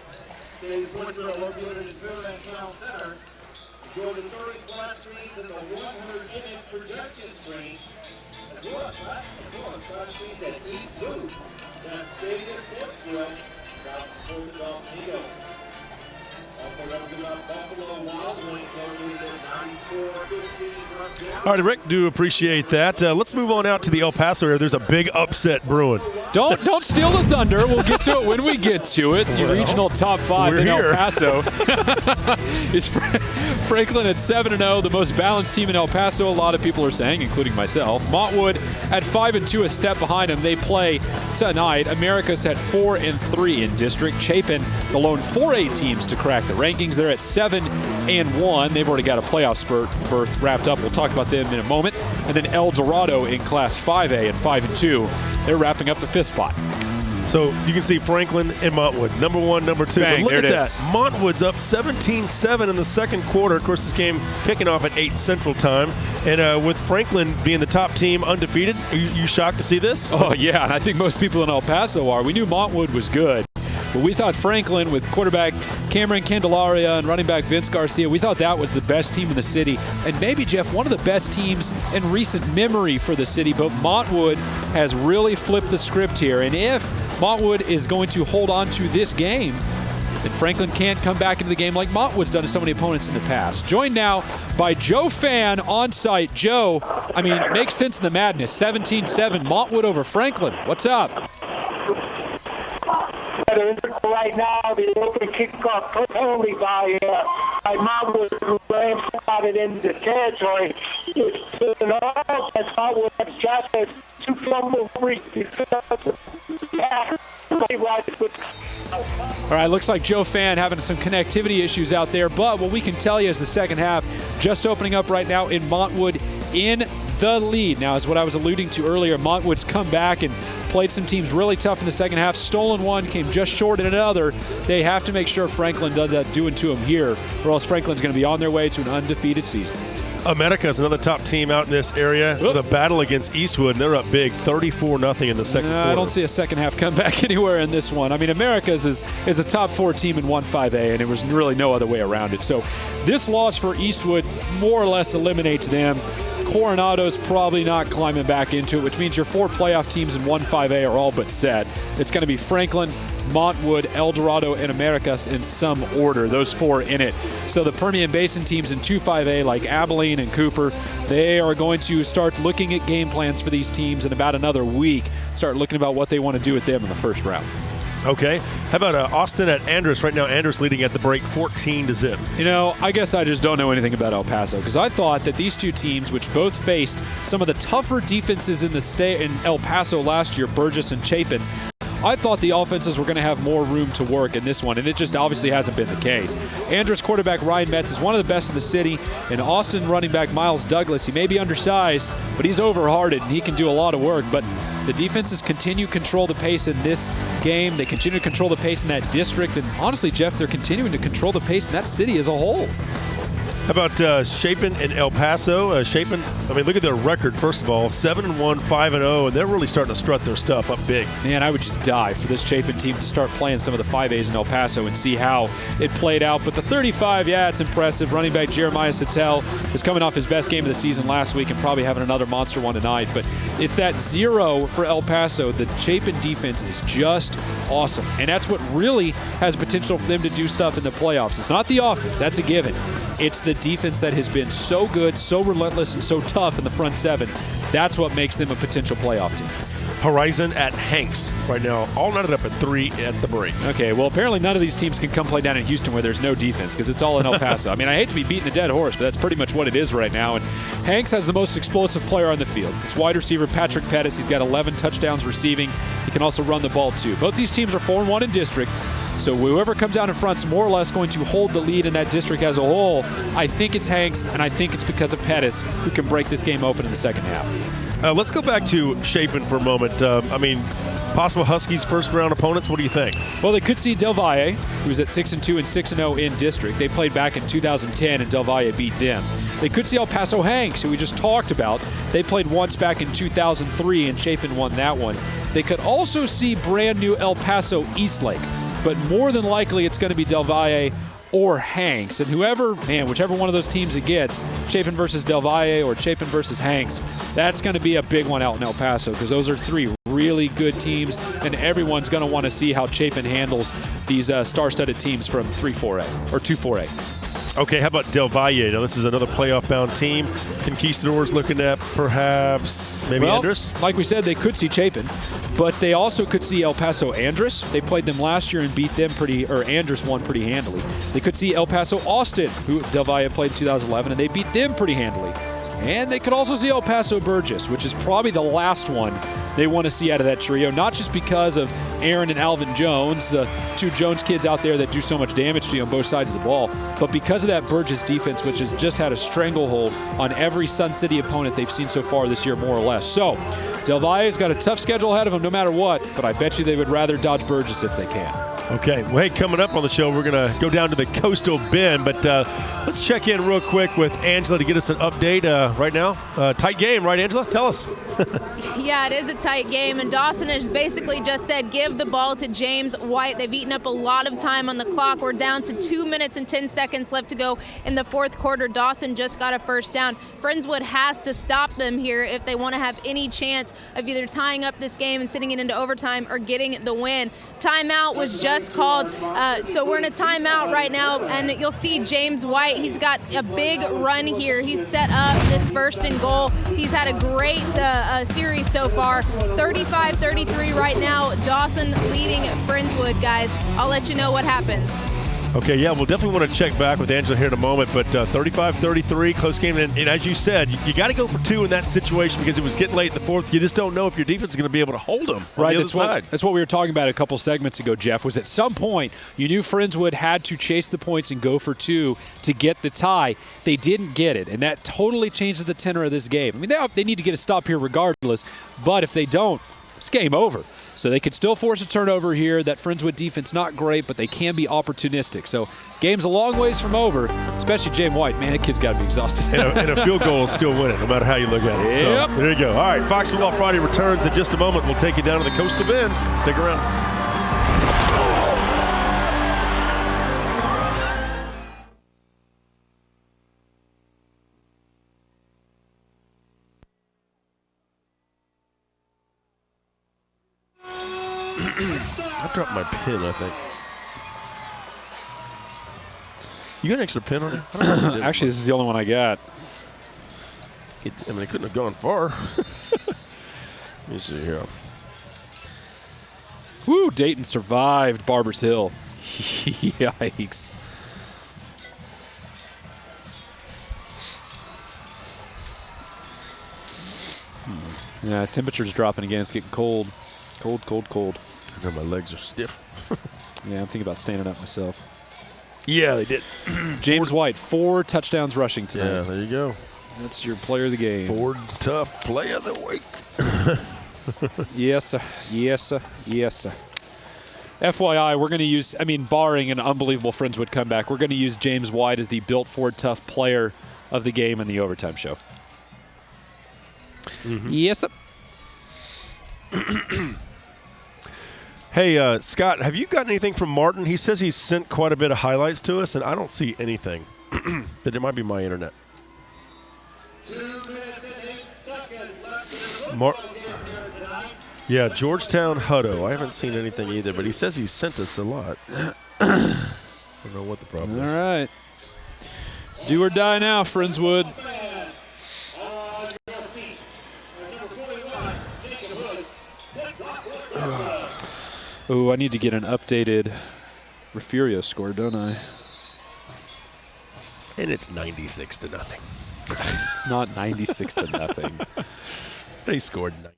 Speaker 1: Stadia Sports Grill located in Fairland Town Center. Enjoy the 30 flat screens and the 110-inch projection screens, as well as flat screens at each booth. That's Stadia Sports Grill. Proud to support the Dawson Eagles. Also, don't forget about Buffalo Wild Wings located at 94-15.
Speaker 2: All right, Rick, do appreciate that. Let's move on out to the El Paso area. There's a big upset brewing.
Speaker 4: Don't steal the thunder. We'll get to it when we get to it. The regional top 5 in El Paso. It's Franklin at 7-0, the most balanced team in El Paso, a lot of people are saying, including myself. Montwood at 5-2, a step behind them. They play tonight. Americus at 4-3 in district. Chapin, the lone 4A teams to crack the rankings. They're at 7-1. They've already got a playoff berth wrapped up. We'll talk about them in a moment. And then El Dorado in Class 5A at 5-2. They're wrapping up the 5th spot.
Speaker 2: So you can see Franklin and Montwood, number 1, number 2.
Speaker 4: Bang,
Speaker 2: but look
Speaker 4: there
Speaker 2: at
Speaker 4: it
Speaker 2: that.
Speaker 4: is.
Speaker 2: Montwood's up 17-7 in the second quarter. Of course, this game kicking off at 8 Central Time. And with Franklin being the top team undefeated, are you shocked to see this?
Speaker 4: Oh, yeah, and I think most people in El Paso are. We knew Montwood was good. But we thought Franklin, with quarterback Cameron Candelaria and running back Vince Garcia, we thought that was the best team in the city. And maybe, Jeff, one of the best teams in recent memory for the city. But Montwood has really flipped the script here. And if Montwood is going to hold on to this game, then Franklin can't come back into the game like Montwood's done to so many opponents in the past. Joined now by Joe Fan on site. Joe, I mean, makes sense in the madness. 17-7, Montwood over Franklin. What's up?
Speaker 10: Right now, the open kickoff penalty by Montwood, who ran it into the territory. It's an offense. Montwood has just 2 fumble free.
Speaker 4: All right, looks like Joe Fan having some connectivity issues out there, but what we can tell you is the second half just opening up right now in Montwood in the lead. Now, as what I was alluding to earlier, Montwood's come back and played some teams really tough in the second half. Stolen one, came just short in another. They have to make sure Franklin does that doing to them here, or else Franklin's going to be on their way to an undefeated season.
Speaker 2: America is another top team out in this area with a battle against Eastwood, and they're up big, 34-0 in the second quarter.
Speaker 4: I don't see a second half comeback anywhere in this one. I mean, America's is a top 4 team in 1-5A, and it was really no other way around it. So this loss for Eastwood more or less eliminates them. Coronado's probably not climbing back into it, which means your 4 playoff teams in 1-5A are all but set. It's going to be Franklin, Montwood, El Dorado, and Americas in some order, those 4 in it. So the Permian Basin teams in 2-5A like Abilene and Cooper, they are going to start looking at game plans for these teams in about another week, start looking about what they want to do with them in the first round.
Speaker 2: Okay. How about Austin at Andress? Right now, Andress leading at the break 14-0.
Speaker 4: You know, I guess I just don't know anything about El Paso because I thought that these two teams, which both faced some of the tougher defenses in the state in El Paso last year, Burgess and Chapin, I thought the offenses were going to have more room to work in this one, and it just obviously hasn't been the case. Andress quarterback Ryan Metz is one of the best in the city, and Austin running back Miles Douglas, he may be undersized, but he's overhearted, and he can do a lot of work. But the defenses continue to control the pace in this game. They continue to control the pace in that district, and honestly, Jeff, they're continuing to control the pace in that city as a whole.
Speaker 2: How about Chapin and El Paso? Chapin, I mean, look at their record, first of all, 7-1, 5-0, and they're really starting to strut their stuff up big.
Speaker 4: Man, I would just die for this Chapin team to start playing some of the 5As in El Paso and see how it played out. But the 35, yeah, it's impressive. Running back Jeremiah Sattel is coming off his best game of the season last week and probably having another monster one tonight. But it's that 0 for El Paso. The Chapin defense is just awesome. And that's what really has potential for them to do stuff in the playoffs. It's not the offense. That's a given. It's the defense that has been so good, so relentless, and so tough in the front 7. That's what makes them a potential playoff team.
Speaker 2: Horizon at Hanks right now, all knotted up at 3 at the break.
Speaker 4: Okay, well, apparently none of these teams can come play down in Houston where there's no defense because it's all in El Paso. I mean, I hate to be beating a dead horse, but that's pretty much what it is right now. And Hanks has the most explosive player on the field. It's wide receiver Patrick Pettis. He's got 11 touchdowns receiving. He can also run the ball, too. Both these teams are 4-1 in district. So whoever comes out in front is more or less going to hold the lead in that district as a whole. I think it's Hanks, and I think it's because of Pettis who can break this game open in the second half.
Speaker 2: Let's go back to Chapin for a moment. I mean, possible Huskies first-round opponents, what do you think?
Speaker 4: Well, they could see Del Valle, who was at 6-2 and 6-0 in district. They played back in 2010, and Del Valle beat them. They could see El Paso Hanks, who we just talked about. They played once back in 2003, and Chapin won that one. They could also see brand-new El Paso Eastlake. But more than likely, it's going to be Del Valle or Hanks. And whichever one of those teams it gets, Chapin versus Del Valle or Chapin versus Hanks, that's going to be a big one out in El Paso because those are 3 really good teams, and everyone's going to want to see how Chapin handles these star-studded teams from 3-4A or 2-4A.
Speaker 2: Okay, how about Del Valle? Now, this is another playoff-bound team. Conquistadors looking at perhaps maybe Andress?
Speaker 4: Like we said, they could see Chapin, but they also could see El Paso Andress. They played them last year and beat them Andress won pretty handily. They could see El Paso Austin, who Del Valle played in 2011, and they beat them pretty handily. And they could also see El Paso Burgess, which is probably the last one they want to see out of that trio, not just because of Aaron and Alvin Jones, the 2 Jones kids out there that do so much damage to you on both sides of the ball, but because of that Burgess defense, which has just had a stranglehold on every Sun City opponent they've seen so far this year, more or less. So Del Valle's got a tough schedule ahead of them no matter what, but I bet you they would rather dodge Burgess if they can.
Speaker 2: Okay, well, hey, coming up on the show, we're going to go down to the Coastal Bend, but let's check in real quick with Angela to get us an update right now. Tight game, right, Angela? Tell us.
Speaker 3: Yeah, it is a tight game, and Dawson has basically just said give the ball to James White. They've eaten up a lot of time on the clock. We're down to 2 minutes and 10 seconds left to go in the fourth quarter. Dawson just got a first down. Friendswood has to stop them here if they want to have any chance of either tying up this game and sending it into overtime or getting the win. Timeout was just called, so we're in a timeout right now, and you'll see James White. He's got a big run here. He's set up this 1st and goal. He's had a great series so far. 35-33 right now. Dawson leading Friendswood, guys. I'll let you know what happens.
Speaker 2: Okay, yeah, we'll definitely want to check back with Angela here in a moment, but 35-33, close game. And as you said, you got to go for 2 in that situation because it was getting late in the fourth. You just don't know if your defense is going to be able to hold them on the other side.
Speaker 4: That's what we were talking about a couple segments ago, Jeff, was at some point you knew Friendswood had to chase the points and go for 2 to get the tie. They didn't get it, and that totally changes the tenor of this game. I mean, they need to get a stop here regardless, but if they don't, it's game over. So they could still force a turnover here. That Friendswood defense not great, but they can be opportunistic. So game's a long ways from over, especially James White. Man, that kid's got to be exhausted.
Speaker 2: and a field goal will still win it, no matter how you look at it.
Speaker 4: Yep.
Speaker 2: So there you go. All right, Fox Football Friday returns in just a moment. We'll take you down to the Coastal Bend. Stick around. I dropped my pin, I think. You got an extra pin on it? I don't know if you did.
Speaker 4: Actually, this is the only one I got.
Speaker 2: It couldn't have gone far. Let me see here.
Speaker 4: Woo, Dayton survived Barbers Hill. Yikes. Yeah, temperature's dropping again. It's getting cold. Cold.
Speaker 2: I know my legs are stiff.
Speaker 4: Yeah, I'm thinking about standing up myself.
Speaker 2: Yeah, they did.
Speaker 4: James White, 4 touchdowns rushing tonight.
Speaker 2: Yeah, there you go.
Speaker 4: That's your player of the game.
Speaker 2: Ford Tough play of the week.
Speaker 4: Yes, sir. FYI, we're going to use, barring an unbelievable Friendswood comeback, we're going to use James White as the Built Ford Tough player of the game in the overtime show.
Speaker 2: Mm-hmm.
Speaker 4: Yes, sir.
Speaker 2: Hey, Scott, have you gotten anything from Martin? He says he's sent quite a bit of highlights to us, and I don't see anything. But it might be my internet.
Speaker 1: 2 minutes and 8 seconds left in the game tonight.
Speaker 2: Yeah, Georgetown Hutto. I haven't seen anything either, but he says he sent us a lot. I don't know what the problem is.
Speaker 4: All right. It's do or die now, Friendswood. Oh, I need to get an updated Refugio score, don't I?
Speaker 2: And it's 96-0.
Speaker 4: It's not 96-0.
Speaker 2: They scored 9.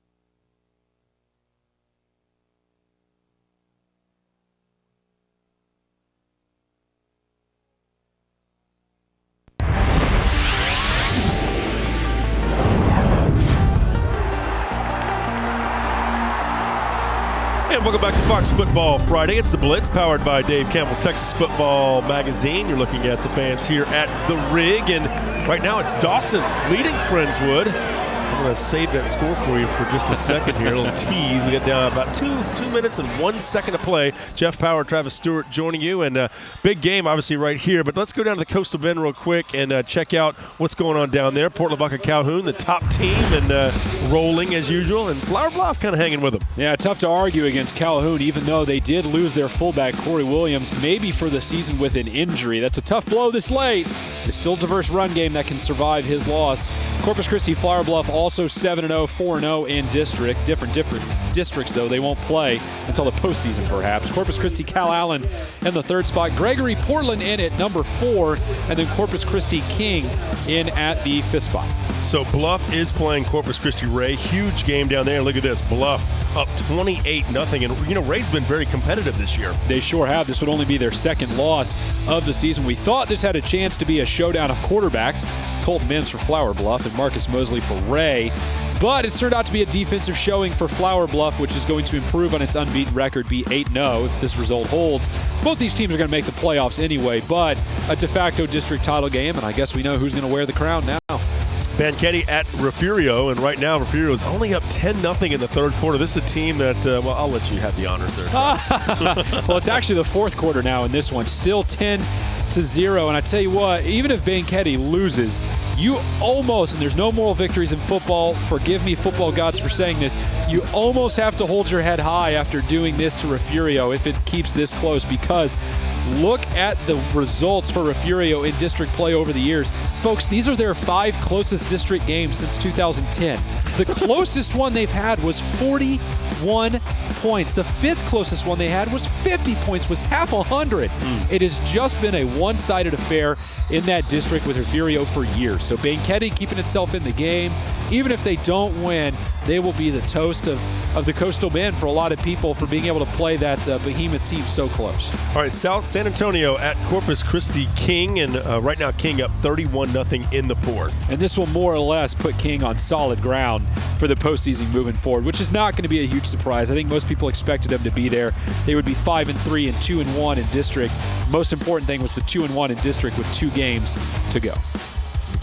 Speaker 2: And welcome back to Fox Football Friday. It's the Blitz, powered by Dave Campbell's Texas Football Magazine. You're looking at the fans here at the Rig, and right now it's Dawson leading Friendswood. I'm going to save that score for you for just a second here. A little tease. We got down about 2 minutes and 1 second to play. Jeff Power, Travis Stewart joining you, and big game obviously right here. But let's go down to the Coastal Bend real quick and check out what's going on down there. Port Lavaca Calhoun, the top team, and rolling as usual, and Flower Bluff kind of hanging with them.
Speaker 4: Yeah, tough to argue against Calhoun, even though they did lose their fullback, Corey Williams, maybe for the season with an injury. That's a tough blow this late. It's still a diverse run game that can survive his loss. Corpus Christi, Flower Bluff also 7-0, 4-0 in district. Different districts, though. They won't play until the postseason, perhaps. Corpus Christi, Cal Allen in the 3rd spot. Gregory Portland in at number 4, and then Corpus Christi King in at the 5th spot.
Speaker 2: So Bluff is playing Corpus Christi Ray. Huge game down there. Look at this. Bluff up 28-0. And, Ray's been very competitive this year.
Speaker 4: They sure have. This would only be their 2nd loss of the season. We thought this had a chance to be a showdown of quarterbacks. Colton Mims for Flower Bluff and Marcus Mosley for Ray. But it's turned out to be a defensive showing for Flower Bluff, which is going to improve on its unbeaten record, be 8-0 if this result holds. Both these teams are going to make the playoffs anyway, but a de facto district title game, and I guess we know who's going to wear the crown now.
Speaker 2: Banchetti at Refugio, and right now Refugio is only up 10-0 in the 3rd quarter. This is a team that, I'll let you have the honors there.
Speaker 4: Well, it's actually the 4th quarter now in this one. Still 10-0, and I tell you what, even if Banchetti loses, you almost, and there's no moral victories in football, forgive me football gods for saying this, you almost have to hold your head high after doing this to Refugio if it keeps this close, because look at the results for Refugio in district play over the years. Folks, these are their 5 closest district games since 2010. The closest one they've had was 41 points. The 5th closest one they had was 50 points, was half 100. It has just been a one-sided affair in that district with Refugio for years. So Banchetti keeping itself in the game. Even if they don't win, they will be the toast of of the Coastal Bend for a lot of people for being able to play that behemoth team so close.
Speaker 2: All right, South San Antonio at Corpus Christi King, and right now King up 31-0 in the fourth.
Speaker 4: And this will more or less put King on solid ground for the postseason moving forward, which is not going to be a huge surprise. I think most people expected them to be there. They would be 5-3 and 2-1 in district. Most important thing was the 2-1 in district with 2 games to go.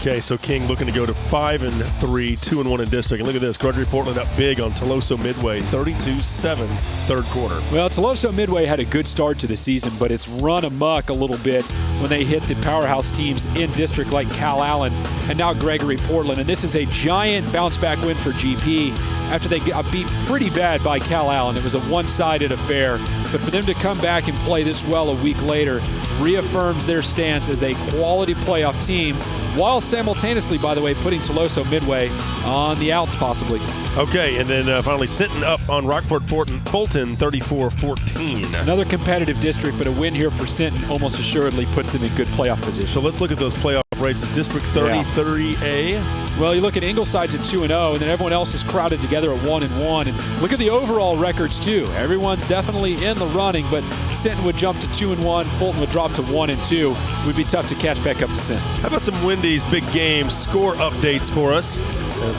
Speaker 2: Okay, so King looking to go to 5-3, 2-1 in district. And look at this, Gregory Portland up big on Toloso Midway, 32-7, third quarter.
Speaker 4: Well, Toloso Midway had a good start to the season, but it's run amok a little bit when they hit the powerhouse teams in district like Cal Allen and now Gregory Portland. And this is a giant bounce-back win for GP after they got beat pretty bad by Cal Allen. It was a one-sided affair, but for them to come back and play this well a week later reaffirms their stance as a quality playoff team, while simultaneously, by the way, putting Toloso Midway on the outs possibly.
Speaker 2: Okay, and then finally Sinton up on Rockport Fulton, 34-14.
Speaker 4: Another competitive district, but a win here for Sinton almost assuredly puts them in good playoff position.
Speaker 2: So let's look at those playoff races. District 30, 30A.
Speaker 4: Well, you look at Ingleside's at 2-0, and then everyone else is crowded together at 1-1. And look at the overall records, too. Everyone's definitely in the running, but Sinton would jump to 2-1. Fulton would drop to 1-2. It would be tough to catch back up to Sinton.
Speaker 2: How about some Wendy's big game score updates for us?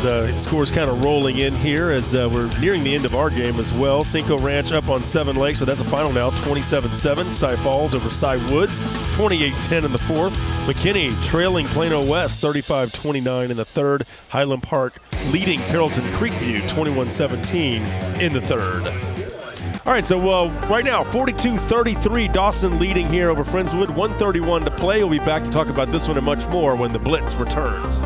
Speaker 2: As scores kind of rolling in here as we're nearing the end of our game as well. Cinco Ranch up on Seven Lakes, so that's a final now, 27-7. Cy Falls over Cy Woods, 28-10 in the fourth. McKinney trailing Plano West, 35-29 in the third. Highland Park leading Carrollton Creekview, 21-17 in the third. All right, so right now, 42-33, Dawson leading here over Friendswood, 1:31 to play. We'll be back to talk about this one and much more when the Blitz returns.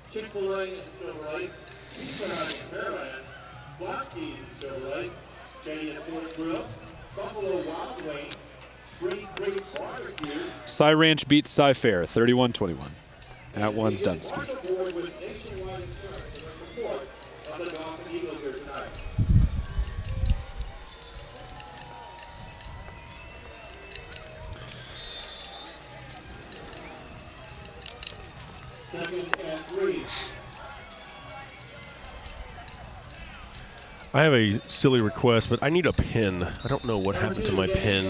Speaker 1: Chick-fil-A in Silver Lake, Eastern Island Fairland, Slotsky's in Silver Lake, Stadia Sports Grill, Buffalo Wild Wings, Spring Creek Barbecue.
Speaker 4: Cy Ranch beats Cy Fair, 31-21. That one's Dunsky.
Speaker 1: With Nationwide Insurance for their support of the Dawson Eagles here tonight. Second and 3.
Speaker 2: I have a silly request, but I need a pen. I don't know what happened to my pen.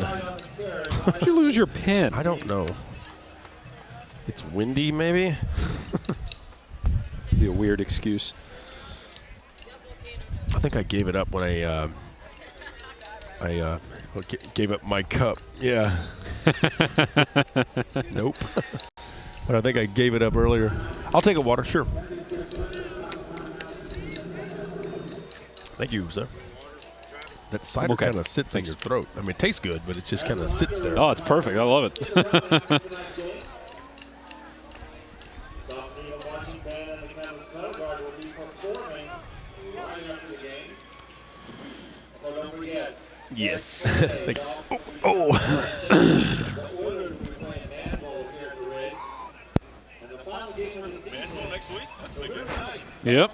Speaker 4: Did you lose your pen?
Speaker 2: I don't know. It's windy, maybe?
Speaker 4: Be a weird excuse.
Speaker 2: I think I gave it up when I gave up my cup. Yeah. Nope. But I think I gave it up earlier. I'll take a water, sure. Thank you, sir. That cider kind of sits in your throat. I mean, it tastes good, but it just kind of sits there.
Speaker 4: Oh, it's perfect. I love it.
Speaker 2: Yes. Oh.
Speaker 1: Manville next week? That's a big deal.
Speaker 4: Yep.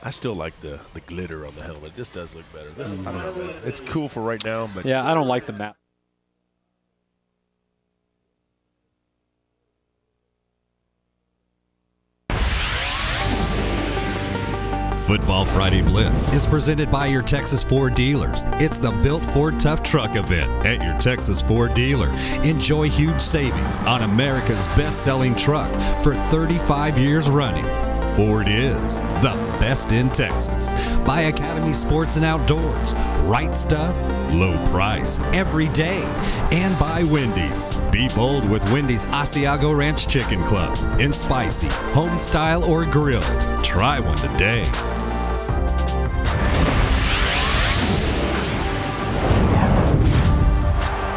Speaker 2: I still like the glitter on the helmet. This does look better. This I don't know, man. It's cool for right now, but
Speaker 4: yeah, I don't like the map.
Speaker 7: Football Friday Blitz is presented by your Texas Ford dealers. It's the Built Ford Tough Truck event at your Texas Ford dealer. Enjoy huge savings on America's best-selling truck for 35 years running. Ford is the best in Texas. By Academy Sports and Outdoors. Right stuff, low price, every day. And by Wendy's. Be bold with Wendy's Asiago Ranch Chicken Club. In spicy, home style, or grilled. Try one today.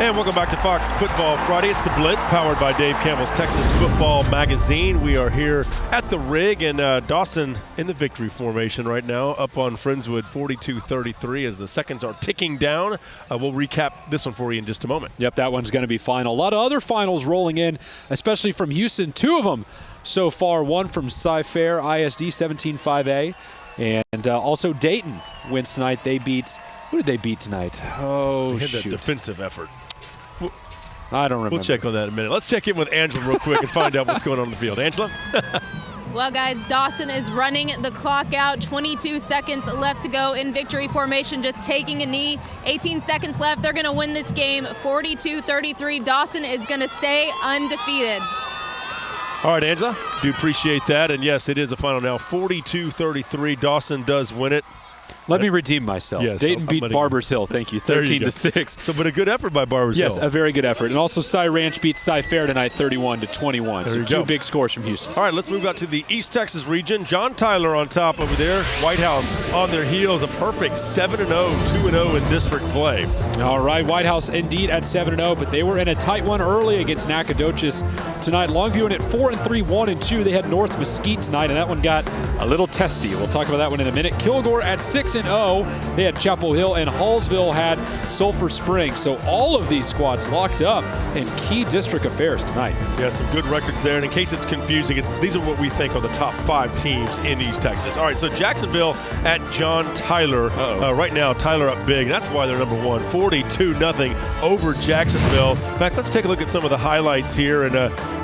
Speaker 2: And welcome back to Fox Football Friday. It's the Blitz, powered by Dave Campbell's Texas Football Magazine. We are here at the Rig, and Dawson in the victory formation right now, up on Friendswood 42-33 as the seconds are ticking down. We'll recap this one for you in just a moment.
Speaker 4: Yep, that one's going to be final. A lot of other finals rolling in, especially from Houston. 2 of them so far. One from Cy-Fair ISD 17-5A, and also Dayton wins tonight. They beat, who did they beat tonight? Oh,
Speaker 2: they had
Speaker 4: shoot.
Speaker 2: that defensive effort.
Speaker 4: I don't remember.
Speaker 2: We'll check on that in a minute. Let's check in with Angela real quick and find out what's going on in the field. Angela?
Speaker 3: Well, guys, Dawson is running the clock out. 22 seconds left to go in victory formation, just taking a knee. 18 seconds left. They're going to win this game 42-33. Dawson is going to stay undefeated.
Speaker 2: All right, Angela, do appreciate that. And, yes, it is a final now. 42-33. Dawson does win it.
Speaker 4: Let me redeem myself.
Speaker 2: Yes,
Speaker 4: Dayton beat Barbers Hill. Thank you. 13-6.
Speaker 2: So, but a good effort by Barbers Hill.
Speaker 4: Yes, a very good effort. And also Cy Ranch beat Cy-Fair tonight 31-21. So 2 big scores from Houston.
Speaker 2: All right, let's move out to the East Texas region. John Tyler on top over there. White House on their heels. A perfect 7-0, 2-0 in district play.
Speaker 4: All right, White House indeed at 7-0, but they were in a tight one early against Nacogdoches tonight. Longview in at 4-3, 1-2. They had North Mesquite tonight, and that one got a little testy. We'll talk about that one in a minute. Kilgore at 6-0. They had Chapel Hill, and Hallsville had Sulphur Springs. So all of these squads locked up in key district affairs tonight.
Speaker 2: Yeah, some good records there. And in case it's confusing, these are what we think are the top 5 teams in East Texas. All right, so Jacksonville at John Tyler. Right now, Tyler up big. That's why they're number 1, 42-0 over Jacksonville. In fact, let's take a look at some of the highlights here and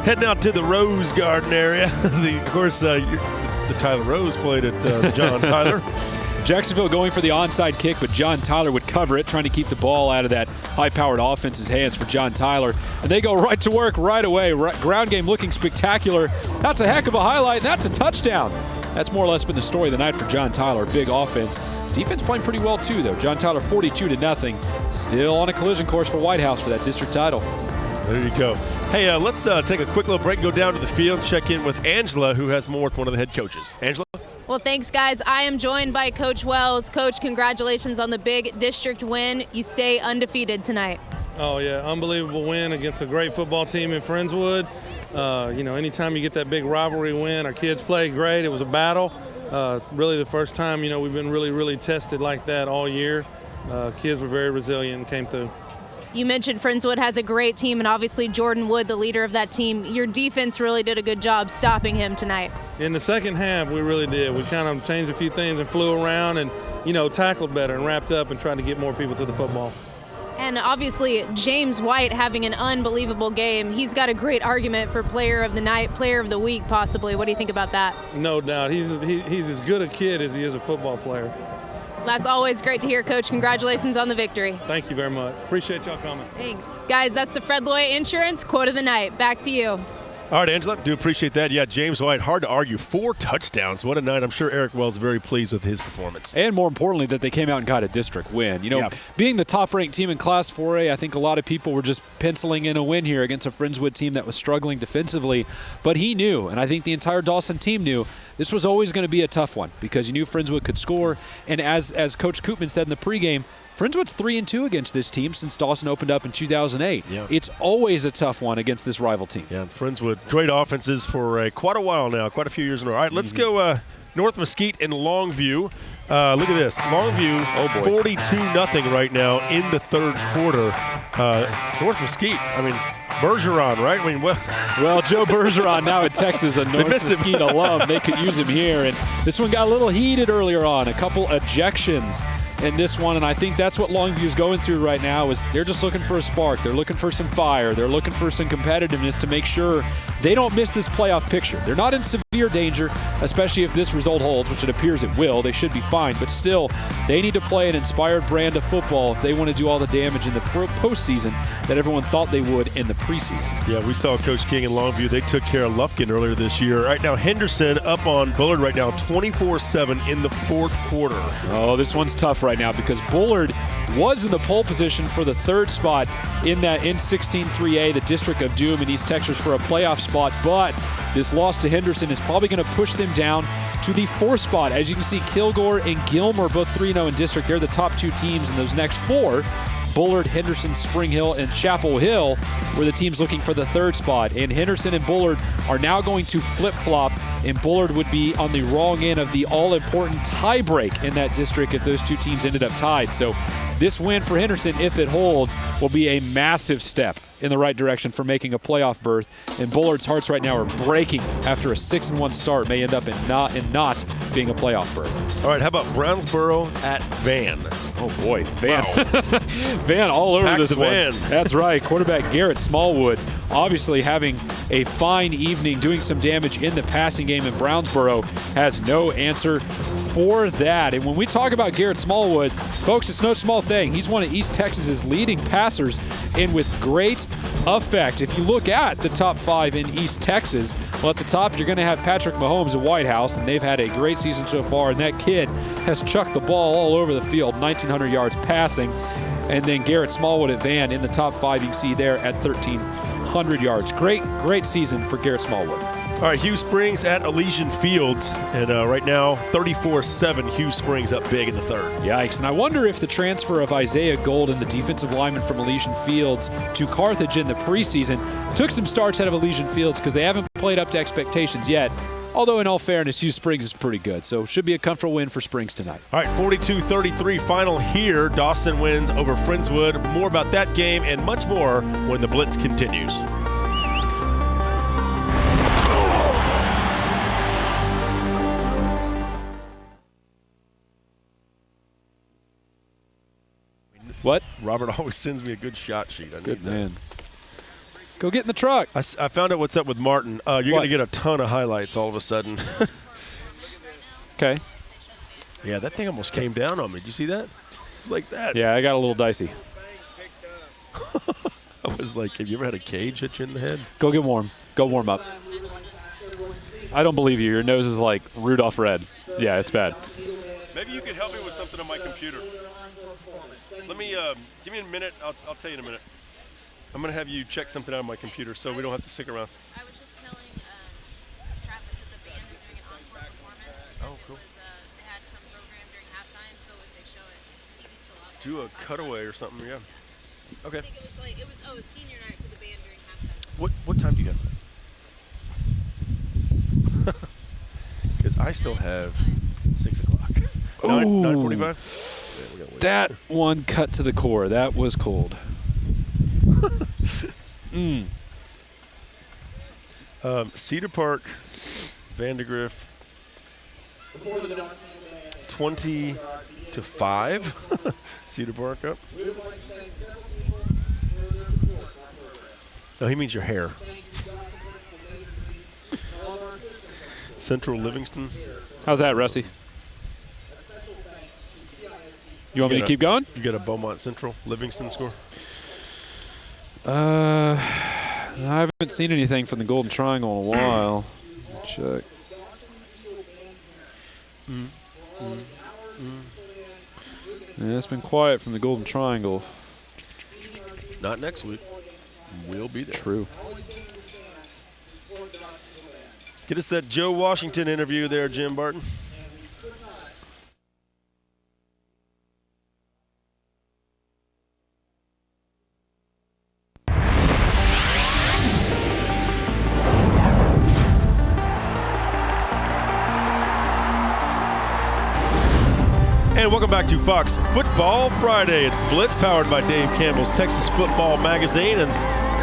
Speaker 2: heading out to the Rose Garden area. Of course, the Tyler Rose played at John Tyler.
Speaker 4: Jacksonville going for the onside kick, but John Tyler would cover it, trying to keep the ball out of that high-powered offense's hands for John Tyler. And they go right to work right away. Ground game looking spectacular. That's a heck of a highlight, and that's a touchdown. That's more or less been the story of the night for John Tyler. Big offense. Defense playing pretty well, too, though. John Tyler 42-0. Still on a collision course for White House for that district title.
Speaker 2: There you go. Hey, let's take a quick little break and go down to the field, check in with Angela, who has more with one of the head coaches. Angela?
Speaker 3: Well, thanks, guys. I am joined by Coach Wells. Coach, congratulations on the big district win. You stay undefeated tonight.
Speaker 5: Oh, yeah, unbelievable win against a great football team in Friendswood. Anytime you get that big rivalry win, our kids played great. It was a battle. Really the first time, we've been really, really tested like that all year. Kids were very resilient and came through.
Speaker 3: You mentioned Friendswood has a great team, and obviously Jordan Wood, the leader of that team. Your defense really did a good job stopping him tonight.
Speaker 5: In the second half, we really did. We kind of changed a few things and flew around and, tackled better and wrapped up and tried to get more people to the football.
Speaker 3: And obviously, James White having an unbelievable game. He's got a great argument for player of the night, player of the week, possibly. What do you think about that?
Speaker 5: No doubt. He's as good a kid as he is a football player.
Speaker 3: That's always great to hear, Coach. Congratulations on the victory.
Speaker 5: Thank you very much. Appreciate y'all coming.
Speaker 3: Thanks. Guys, that's the Fred Loy Insurance Quote of the Night. Back to you.
Speaker 2: All right, Angela, do appreciate that. Yeah, James White, hard to argue. 4 touchdowns. What a night. I'm sure Eric Wells is very pleased with his performance.
Speaker 4: And more importantly, that they came out and got a district win. Being the top-ranked team in Class 4A, I think a lot of people were just penciling in a win here against a Friendswood team that was struggling defensively. But he knew, and I think the entire Dawson team knew, this was always going to be a tough one because you knew Friendswood could score. And as Coach Koopman said in the pregame, Friendswood's 3-2 against this team since Dawson opened up in 2008. Yeah. It's always a tough one against this rival team.
Speaker 2: Yeah, Friendswood, great offenses for quite a while now, quite a few years in a row. All right, let's go North Mesquite and Longview. Look at this. Longview, 42-0 right now in the third quarter. North Mesquite, Bergeron, right?
Speaker 4: Well, Joe Bergeron now at Texas, a North Mesquite alum. They could use him here. And this one got a little heated earlier on. A couple ejections in this one, and I think that's what Longview's going through right now is they're just looking for a spark. They're looking for some fire. They're looking for some competitiveness to make sure they don't miss this playoff picture. They're not in severe danger, especially if this result holds, which it appears it will. They should be fine, but still, they need to play an inspired brand of football if they want to do all the damage in the postseason that everyone thought they would in the preseason.
Speaker 2: Yeah, we saw Coach King in Longview. They took care of Lufkin earlier this year. Right now, Henderson up on Bullard right now, 24-7 in the fourth quarter.
Speaker 4: Oh, this one's tough right now because Bullard was in the pole position for the third spot in that N16-3A, the District of Doom in East Texas for a playoff spot, but this loss to Henderson is probably going to push them down to the fourth spot. As you can see, Kilgore and Gilmer both 3-0 in district. They're the top 2 teams in those next 4. Bullard, Henderson, Spring Hill, and Chapel Hill were the teams looking for the third spot. And Henderson and Bullard are now going to flip-flop, and Bullard would be on the wrong end of the all-important tie-break in that district if those two teams ended up tied. So this win for Henderson, if it holds, will be a massive step in the right direction for making a playoff berth. And Bullard's hearts right now are breaking after a 6-1 start may end up in not being a playoff berth.
Speaker 2: All right, how about Brownsboro at Van?
Speaker 4: Oh boy, Van. Wow. Van all over this one.
Speaker 2: Van.
Speaker 4: That's right. Quarterback Garrett Smallwood obviously having a fine evening, doing some damage in the passing game, and Brownsboro has no answer for that. And when we talk about Garrett Smallwood, folks, it's no small thing. He's one of East Texas's leading passers, and with great effect. If you look at the top 5 in East Texas, well, at the top you're going to have Patrick Mahomes at White House, and they've had a great season so far, and that kid has chucked the ball all over the field, 1,900 yards passing. And then Garrett Smallwood at Van in the top 5, you can see there at 1,300 yards. Great season for Garrett Smallwood.
Speaker 2: All right, Hugh Springs at Elysian Fields, and right now 34-7, Hugh Springs up big in the third.
Speaker 4: Yikes, and I wonder if the transfer of Isaiah Golden, the defensive lineman from Elysian Fields, to Carthage in the preseason took some starts out of Elysian Fields because they haven't played up to expectations yet. Although, in all fairness, Hugh Springs is pretty good, so should be a comfortable win for Springs tonight.
Speaker 2: All right, 42-33 final here. Dawson wins over Friendswood. More about that game and much more when the Blitz continues.
Speaker 4: What?
Speaker 2: Robert always sends me a good shot sheet.
Speaker 4: Good man. Go get in the truck.
Speaker 2: I found out what's up with Martin. You're going to get a ton of highlights all of a sudden.
Speaker 4: Okay.
Speaker 2: Yeah, that thing almost came down on me. Did you see that? It was like that.
Speaker 4: Yeah, I got a little dicey.
Speaker 2: I was like, have you ever had a cage hit you in the head?
Speaker 4: Go get warm. Go warm up. I don't believe you. Your nose is like Rudolph Red. Yeah, it's bad.
Speaker 2: Maybe you could help me with something on my computer. Let me, give me a minute. I'll tell you in a minute. I'm going to have you check something out on my computer so we don't have to stick around.
Speaker 3: I was just telling Travis that the band is doing encore performance because
Speaker 2: cool.
Speaker 3: they had some program during halftime, so if they show it, CD still up.
Speaker 2: Do a cutaway or something, yeah. Okay.
Speaker 3: I think it was senior night for the band during halftime.
Speaker 2: What time do you have? Because I still have 6 o'clock. 9:45?
Speaker 4: That one cut to the core. That was cold.
Speaker 2: Cedar Park, Vandegrift, 20-5. Cedar Park up. No, he means your hair. Central Livingston.
Speaker 4: How's that, Rusty? You want me to keep going?
Speaker 2: You got a Beaumont Central Livingston score?
Speaker 4: I haven't seen anything from the Golden Triangle in a while. Check. Yeah, it's been quiet from the Golden Triangle.
Speaker 2: Not next week. We'll be there.
Speaker 4: True.
Speaker 2: Get us that Joe Washington interview there, Jim Barton. And welcome back to Fox Football Friday. It's the Blitz, powered by Dave Campbell's Texas Football Magazine. And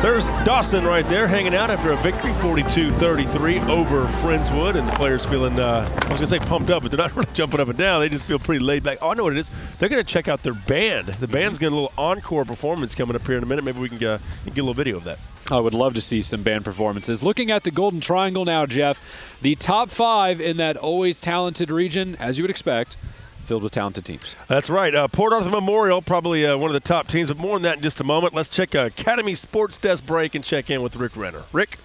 Speaker 2: there's Dawson right there hanging out after a victory, 42-33 over Friendswood. And the players feeling, I was going to say pumped up, but they're not really jumping up and down. They just feel pretty laid back. Oh, I know what it is. They're going to check out their band. The band's got a little encore performance coming up here in a minute. Maybe we can get a little video of that.
Speaker 4: I would love to see some band performances. Looking at the Golden Triangle now, Jeff, the top 5 in that always talented region, as you would expect, filled with talented teams.
Speaker 2: That's right. Port Arthur Memorial, probably one of the top teams, but more on that in just a moment. Let's check Academy Sports Desk break and check in with Rick Renner. Rick?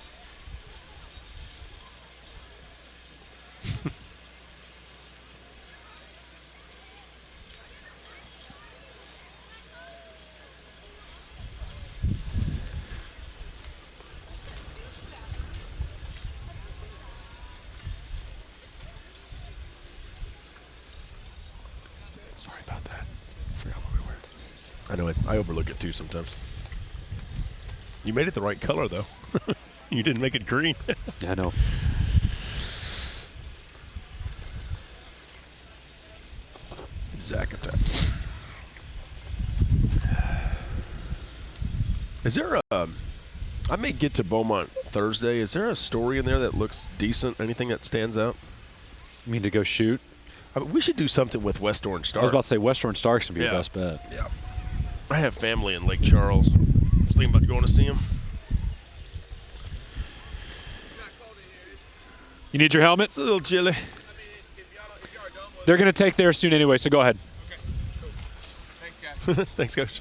Speaker 2: I know it. I overlook it too sometimes. You made it the right color, though. You didn't make it green.
Speaker 4: I know.
Speaker 2: Zacatau. Is there a... I may get to Beaumont Thursday. Is there a story in there that looks decent? Anything that stands out?
Speaker 4: You mean to go shoot?
Speaker 2: I mean, we should do something with West Orange Stark.
Speaker 4: I was about to say West Orange Stark's going to be your best bet.
Speaker 2: Yeah. I have family in Lake Charles. I was thinking about going to see them.
Speaker 4: You need your helmet?
Speaker 2: It's a little chilly.
Speaker 4: They're going to take theirs soon anyway, so go ahead.
Speaker 2: Thanks, guys. Thanks, Coach.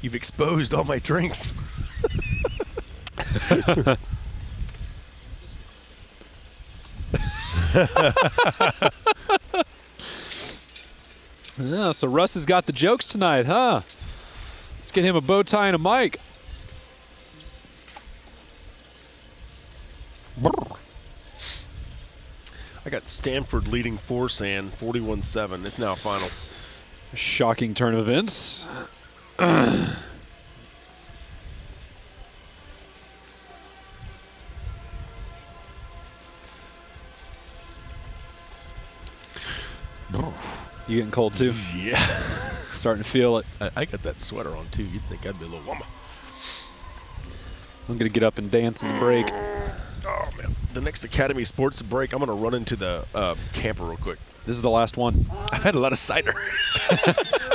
Speaker 2: You've exposed all my drinks.
Speaker 4: Yeah, so Russ has got the jokes tonight, huh? Let's get him a bow tie and a mic.
Speaker 2: I got Stanford leading Forsan 41-7. It's now final.
Speaker 4: Shocking turn of events. You getting cold too?
Speaker 2: Yeah.
Speaker 4: Starting to feel it.
Speaker 2: I got that sweater on too. You'd think I'd be a little warmer.
Speaker 4: I'm going to get up and dance in the break.
Speaker 2: Oh, man. The next Academy Sports break, I'm going to run into the camper real quick.
Speaker 4: This is the last one.
Speaker 2: I've had a lot of cider.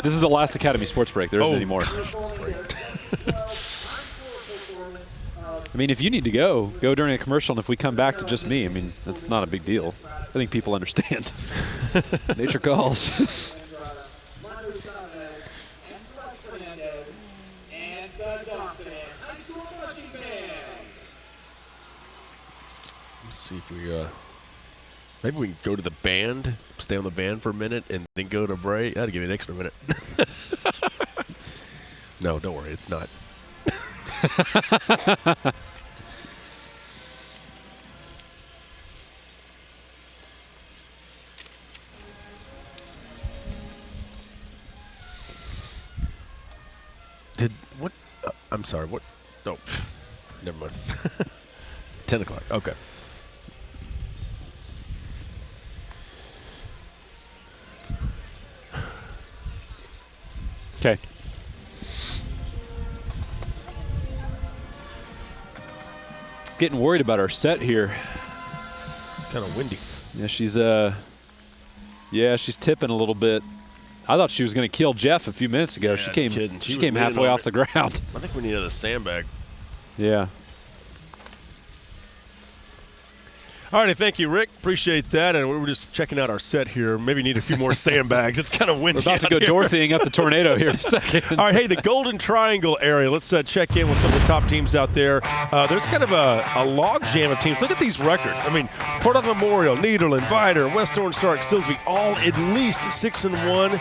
Speaker 4: This is the last Academy Sports break. There isn't any more. I mean, if you need to go during a commercial, and if we come back to just me, I mean, that's not a big deal. I think people understand. Nature calls.
Speaker 2: Let's see if we maybe we can go to the band, stay on the band for a minute, and then go to break. That'll give you an extra minute. No, don't worry, it's not. What? I'm sorry. What? No. Never mind. 10 o'clock. Okay.
Speaker 4: Okay. Getting worried about our set here.
Speaker 2: It's kind of windy.
Speaker 4: Yeah, she's tipping a little bit. I thought she was going to kill Jeff a few minutes ago.
Speaker 2: Yeah,
Speaker 4: She came halfway off the ground.
Speaker 2: I think we need another sandbag.
Speaker 4: Yeah.
Speaker 2: All righty, thank you, Rick. Appreciate that. And we were just checking out our set here. Maybe need a few more sandbags. It's kind of windy.
Speaker 4: We're about to go Dorothying up the tornado here in a second.
Speaker 2: All right, hey, the Golden Triangle area. Let's check in with some of the top teams out there. There's kind of a log jam of teams. Look at these records. I mean, Port Arthur Memorial, Nederland, Vider, West Orange Stark, Silsbee, all at least 6-1.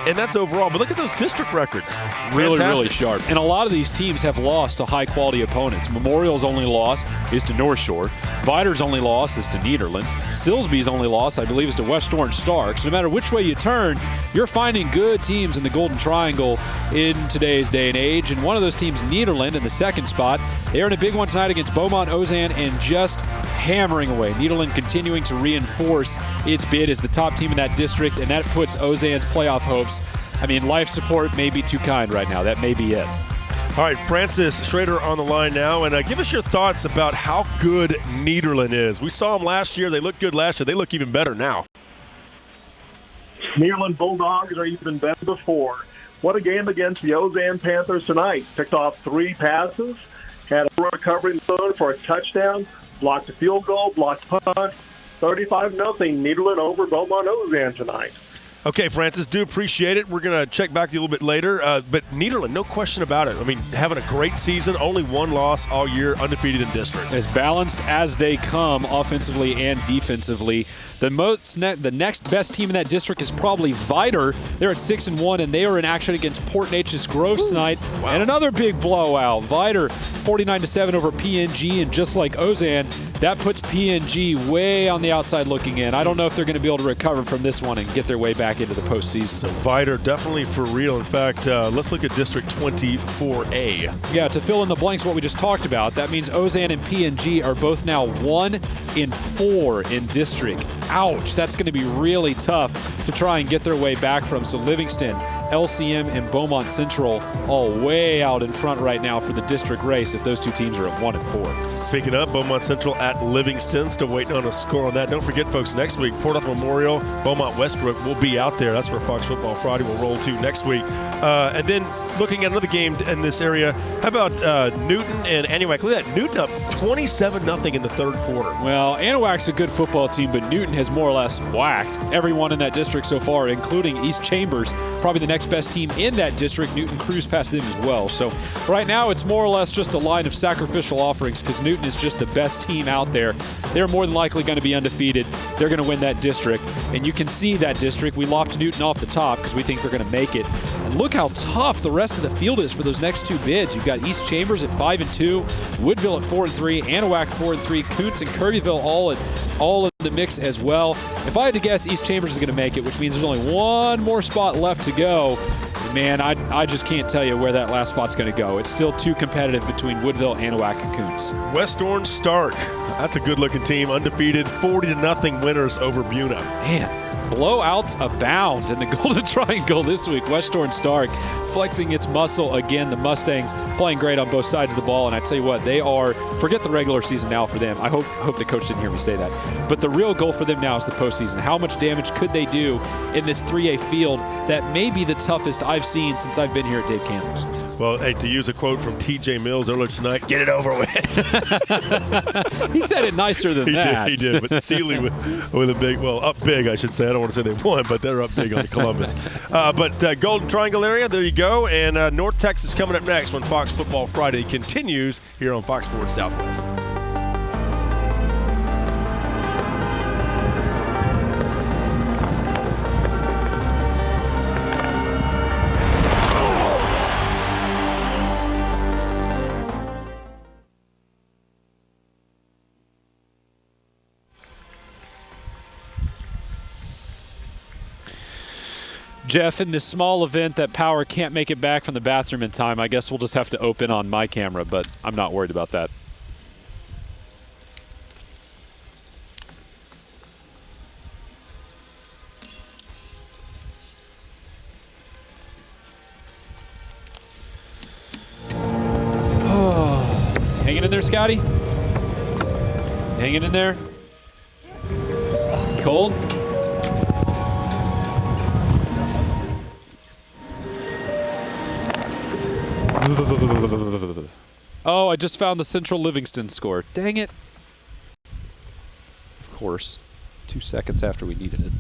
Speaker 2: And that's overall. But look at those district records.
Speaker 4: Really,
Speaker 2: Fantastic.
Speaker 4: really sharp. And a lot of these teams have lost to high-quality opponents. Memorial's only loss is to North Shore. Vider's only loss is to Nederland. Silsbee's only loss, I believe, is to West Orange Stark. So no matter which way you turn, you're finding good teams in the Golden Triangle in today's day and age. And one of those teams, Nederland, in the second spot. They're in a big one tonight against Beaumont Ozan and just hammering away. Nederland continuing to reinforce its bid as the top team in that district, and that puts Ozan's playoff hopes. I mean, life support may be too kind right now. That may be it.
Speaker 2: All right, Francis Schrader on the line now, and give us your thoughts about how good Nederland is. We saw them last year. They looked good last year. They look even better now.
Speaker 11: Nederland Bulldogs are even better before. What a game against the Ozan Panthers tonight. Picked off 3 passes, had a recovery zone for a touchdown, blocked a field goal, blocked a punt. 35-0 Nederland over Beaumont Ozan tonight.
Speaker 2: Okay, Francis, do appreciate it. We're going to check back to you a little bit later. But Nederland, no question about it. I mean, having a great season, only 1 loss all year, undefeated in district.
Speaker 4: As balanced as they come offensively and defensively. The next best team in that district is probably Vider. They're at 6-1, and they are in action against Port Neches Groves tonight. Wow. And another big blowout. Vider 49-7 over PNG, and just like Ozan, That puts PNG way on the outside looking in. I don't know if they're going to be able to recover from this one and get their way back into the postseason.
Speaker 2: So Vidor definitely for real. In fact, let's look at District 24A.
Speaker 4: Yeah, to fill in the blanks what we just talked about, that means Ozan and PNG are both now 1-4 in district. Ouch, that's going to be really tough to try and get their way back from. So Livingston, LCM, and Beaumont Central all way out in front right now for the district race if those two teams are at 1-4.
Speaker 2: Speaking of, Beaumont Central at Livingston, still waiting on a score on that. Don't forget, folks, next week, Port Arthur Memorial, Beaumont Westbrook will be out there. That's where Fox Football Friday will roll to next week. And then looking at another game in this area, how about Newton and Anahuac? Look at that, Newton up 27-0 in the third quarter.
Speaker 4: Well, Anahuac's a good football team, but Newton has more or less whacked everyone in that district so far, including East Chambers, probably the next best team in that district. Newton cruised past them as well. So right now it's more or less just a line of sacrificial offerings because Newton is just the best team out there. They're more than likely going to be undefeated. They're going to win that district. And you can see that district. We lopped Newton off the top because we think they're going to make it. And look how tough the rest of the field is for those next two bids. You've got East Chambers at 5-2, Woodville at 4-3, Anahuac 4-3, Kuntz and Kirbyville all in the mix as well. If I had to guess, East Chambers is going to make it, which means there's only one more spot left to go. And man, I just can't tell you where that last spot's going to go. It's still too competitive between Woodville, Anahuac, and Kuntz.
Speaker 2: West Orange Stark. That's a good-looking team. Undefeated, 40-0 winners over Buna.
Speaker 4: Man. Blowouts abound in the Golden Triangle this week. West Orange Stark flexing its muscle again. The Mustangs playing great on both sides of the ball. And I tell you what, they are, forget the regular season now for them. I hope the coach didn't hear me say that. But the real goal for them now is the postseason. How much damage could they do in this 3A field that may be the toughest I've seen since I've been here at Dave Campbell's?
Speaker 2: Well, hey, to use a quote from T.J. Mills earlier tonight, get it over with.
Speaker 4: He said it nicer than that.
Speaker 2: He did, but Sealy with a big, well, up big, I should say. I don't want to say they won, but they're up big on Columbus. But Golden Triangle area, there you go. And North Texas coming up next when Fox Football Friday continues here on Fox Sports Southwest.
Speaker 4: Jeff, in this small event that Power can't make it back from the bathroom in time, I guess we'll just have to open on my camera, but I'm not worried about that. Hanging in there, Scotty? Hanging in there? Cold? Oh, I just found the Central Livingston score. Dang it. Of course. 2 seconds after we needed it.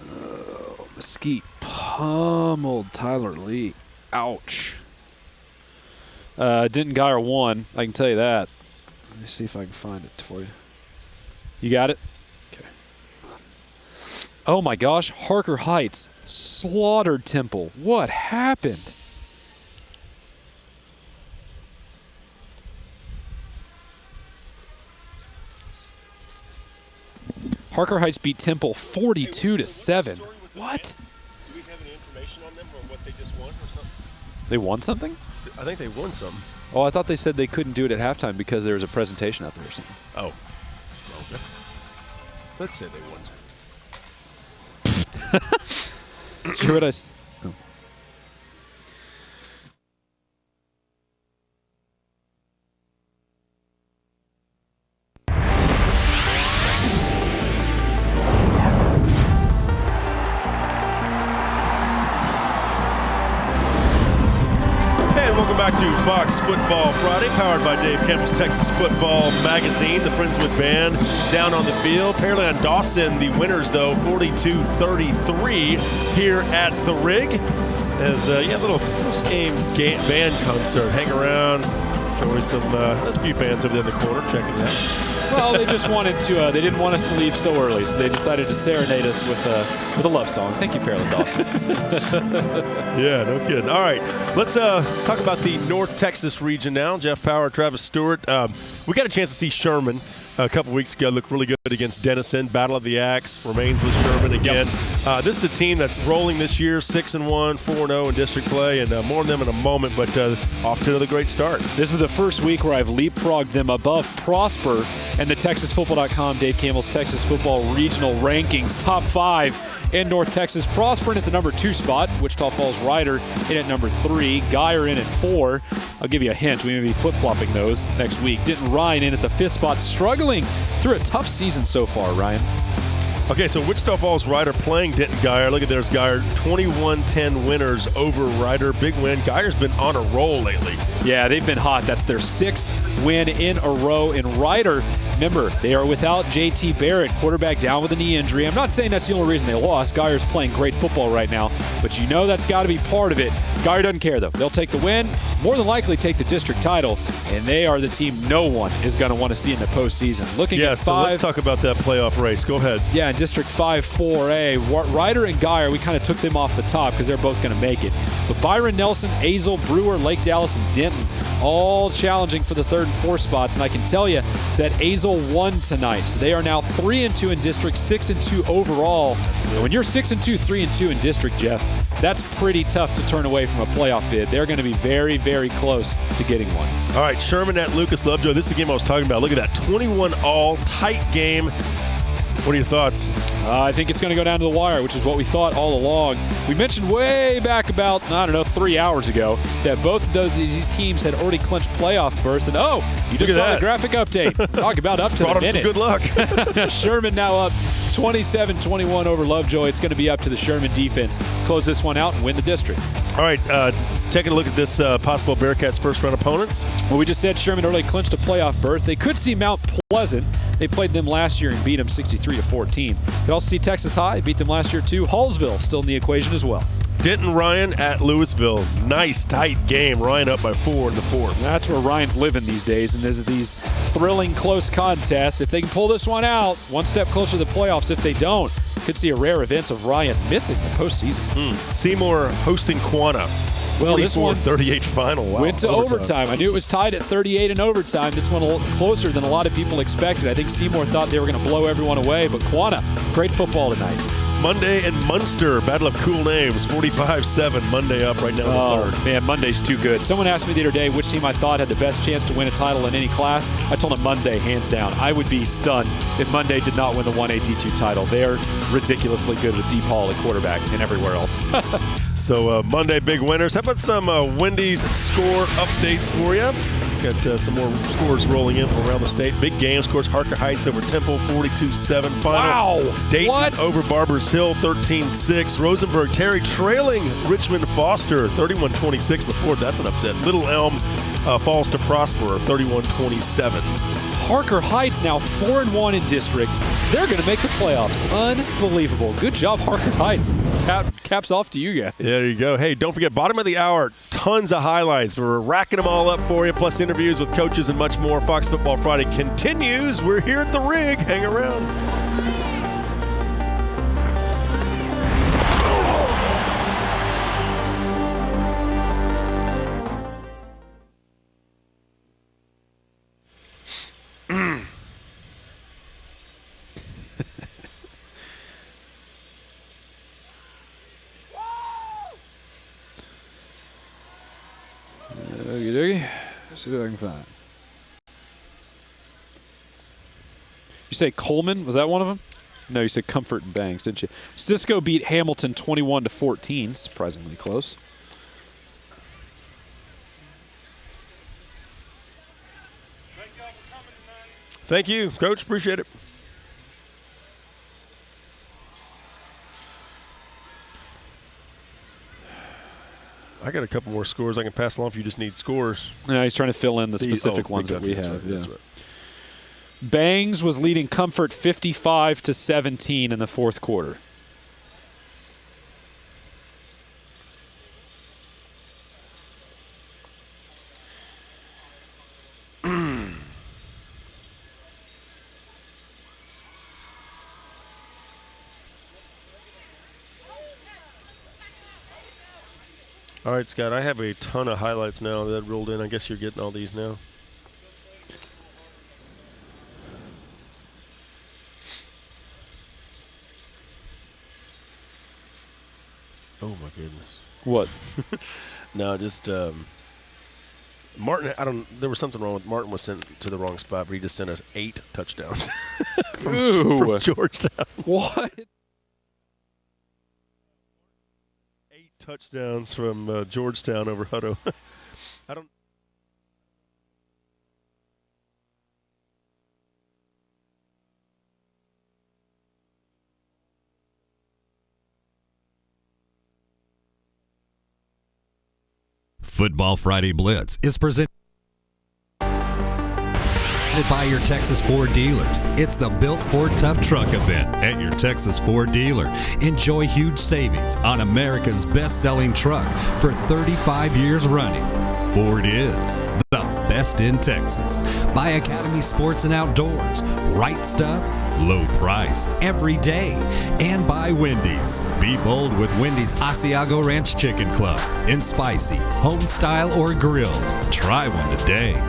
Speaker 4: Oh, Mesquite pummeled Tyler Lee. Ouch. Denton Geyer won. I can tell you that. Let me see if I can find it for you. You got it? Okay. Oh my gosh, Harker Heights slaughtered Temple. What happened? Harker Heights beat Temple 42-7. What?
Speaker 2: Do we have any information on them or what they just won or something?
Speaker 4: They won something?
Speaker 2: I think they won something.
Speaker 4: Oh, I thought they said they couldn't do it at halftime because there was a presentation out there or something.
Speaker 2: Oh. Okay. Let's say they won.
Speaker 4: Sure what I... Oh.
Speaker 2: Welcome back to Fox Football Friday, powered by Dave Campbell's Texas Football Magazine. The Friendswood Band down on the field. Pearland Dawson, the winners, though, 42-33 here at the Rig. As a little post-game band concert. Hang around, enjoy some. There's a few fans over there in the corner checking it out.
Speaker 4: Well, they just wanted to. They didn't want us to leave so early, so they decided to serenade us with a love song. Thank you, Pearland Dawson.
Speaker 2: Yeah, no kidding. All right, let's talk about the North Texas region now. Jeff Power, Travis Stewart. We got a chance to see Sherman a couple weeks ago. Looked really good against Denison. Battle of the Axe remains with Sherman again. Yep. This is a team that's rolling this year, 6-1, 4-0 in district play, and more on them in a moment. But off to another great start.
Speaker 4: This is the first week where I've leapfrogged them above Prosper and the TexasFootball.com, Dave Campbell's Texas Football Regional Rankings, top 5 in North Texas. Prosper in at the number 2 spot. Wichita Falls Rider in at number 3. Geyer in at 4. I'll give you a hint. We may be flip-flopping those next week. Denton Ryan in at the 5th spot, struggling through a tough season so far, Ryan.
Speaker 2: Okay, so Wichita Falls Rider playing Denton Geyer. Look at there's Geyer, 21-10 winners over Rider. Big win. Geyer's been on a roll lately.
Speaker 4: Yeah, they've been hot. That's their 6th win in a row. And Rider, remember, they are without J.T. Barrett, quarterback down with a knee injury. I'm not saying that's the only reason they lost. Geyer's playing great football right now, but you know that's got to be part of it. Geyer doesn't care, though. They'll take the win, more than likely take the district title, and they are the team no one is going to want to see in the postseason. Looking at 5.
Speaker 2: So let's talk about that playoff race. Go ahead.
Speaker 4: Yeah, in District 5 4A, Rider and Geyer, we kind of took them off the top because they're both going to make it. But Byron Nelson, Azle, Brewer, Lake Dallas, and Denton all challenging for the 3rd and 4th spots. And I can tell you that Azle won tonight. So they are now 3-2 in district, 6-2 overall. And when you're 6-2, 3-2 in district, Jeff, that's pretty tough to turn away from a playoff bid. They're going to be very, very close to getting one.
Speaker 2: All right, Sherman at Lucas Lovejoy. This is the game I was talking about. Look at that, 21-all, tight game. What are your thoughts?
Speaker 4: I think it's going to go down to the wire, which is what we thought all along. We mentioned way back about, 3 hours ago that both of these teams had already clinched playoff berths. And, you just saw the graphic update. Talk about up to the minute.
Speaker 2: Brought him some good luck.
Speaker 4: Sherman now up 27-21 over Lovejoy. It's going to be up to the Sherman defense. Close this one out and win the district.
Speaker 2: All right, taking a look at this possible Bearcats first-round opponents.
Speaker 4: Well, we just said Sherman already clinched a playoff berth. They could see Mount Pleasant. They played them last year and beat them 63-14. Could also see Texas High. Beat them last year, too. Hallsville still in the equation as well.
Speaker 2: Denton Ryan at Louisville. Nice, tight game. Ryan up by 4 in the 4th.
Speaker 4: That's where Ryan's living these days, and there's these thrilling, close contests. If they can pull this one out, one step closer to the playoffs. If they don't, could see a rare event of Ryan missing the postseason.
Speaker 2: Seymour hosting Quanah.
Speaker 4: Well, this one
Speaker 2: 38 final. Wow.
Speaker 4: Went to overtime. I knew it was tied at 38 in overtime. This one a little closer than a lot of people expected. I think Seymour thought they were going to blow everyone away, but Quanah, great football tonight.
Speaker 2: Monday and Munster, battle of cool names, 45-7. Monday up right now in the 3rd.
Speaker 4: Man, Monday's too good. Someone asked me the other day which team I thought had the best chance to win a title in any class. I told them Monday, hands down. I would be stunned if Monday did not win the 1A D2 title. They're ridiculously good with DePaul at quarterback and everywhere else.
Speaker 2: So Monday, big winners. How about some Wendy's score updates for you? Got some more scores rolling in from around the state. Big games, of course. Harker Heights over Temple, 42-7. Final.
Speaker 4: Wow.
Speaker 2: Dayton over Barbers Hill, 13-6. Rosenberg Terry trailing Richmond Foster, 31-26 in the 4th. That's an upset. Little Elm falls to Prosper, 31-27.
Speaker 4: Harker Heights now 4-1 in district. They're going to make the playoffs. Unbelievable. Good job, Harker Heights. Caps off to you guys.
Speaker 2: Yeah, there you go. Hey, don't forget, bottom of the hour, tons of highlights. We're racking them all up for you, plus interviews with coaches and much more. Fox Football Friday continues. We're here at the Rig. Hang around.
Speaker 4: See what I can find. You say Coleman? Was that one of them? No, you said Comfort and Bangs, didn't you? Cisco beat Hamilton 21-14. Surprisingly close.
Speaker 2: Thank you, Coach. Appreciate it. I got a couple more scores I can pass along if you just need scores.
Speaker 4: No, he's trying to fill in the specific ones that we have. Yeah.
Speaker 2: That's right.
Speaker 4: Bangs was leading Comfort 55-17 in the 4th quarter.
Speaker 2: All right, Scott, I have a ton of highlights now that rolled in. I guess you're getting all these now. Oh, my goodness.
Speaker 4: What?
Speaker 2: No, just Martin. There was something wrong with Martin. Was sent to the wrong spot, but he just sent us 8 touchdowns from Georgetown.
Speaker 4: What?
Speaker 2: 8 touchdowns from Georgetown over Hutto. I don't.
Speaker 7: Football Friday Blitz is presented by your Texas Ford dealers. It's the Built Ford Tough Truck event at your Texas Ford dealer. Enjoy huge savings on America's best-selling truck for 35 years running. Ford is the best in Texas. By Academy Sports and Outdoors. Right stuff, low price, every day. And by Wendy's. Be bold with Wendy's Asiago Ranch Chicken Club. In spicy, home style, or grilled. Try one today.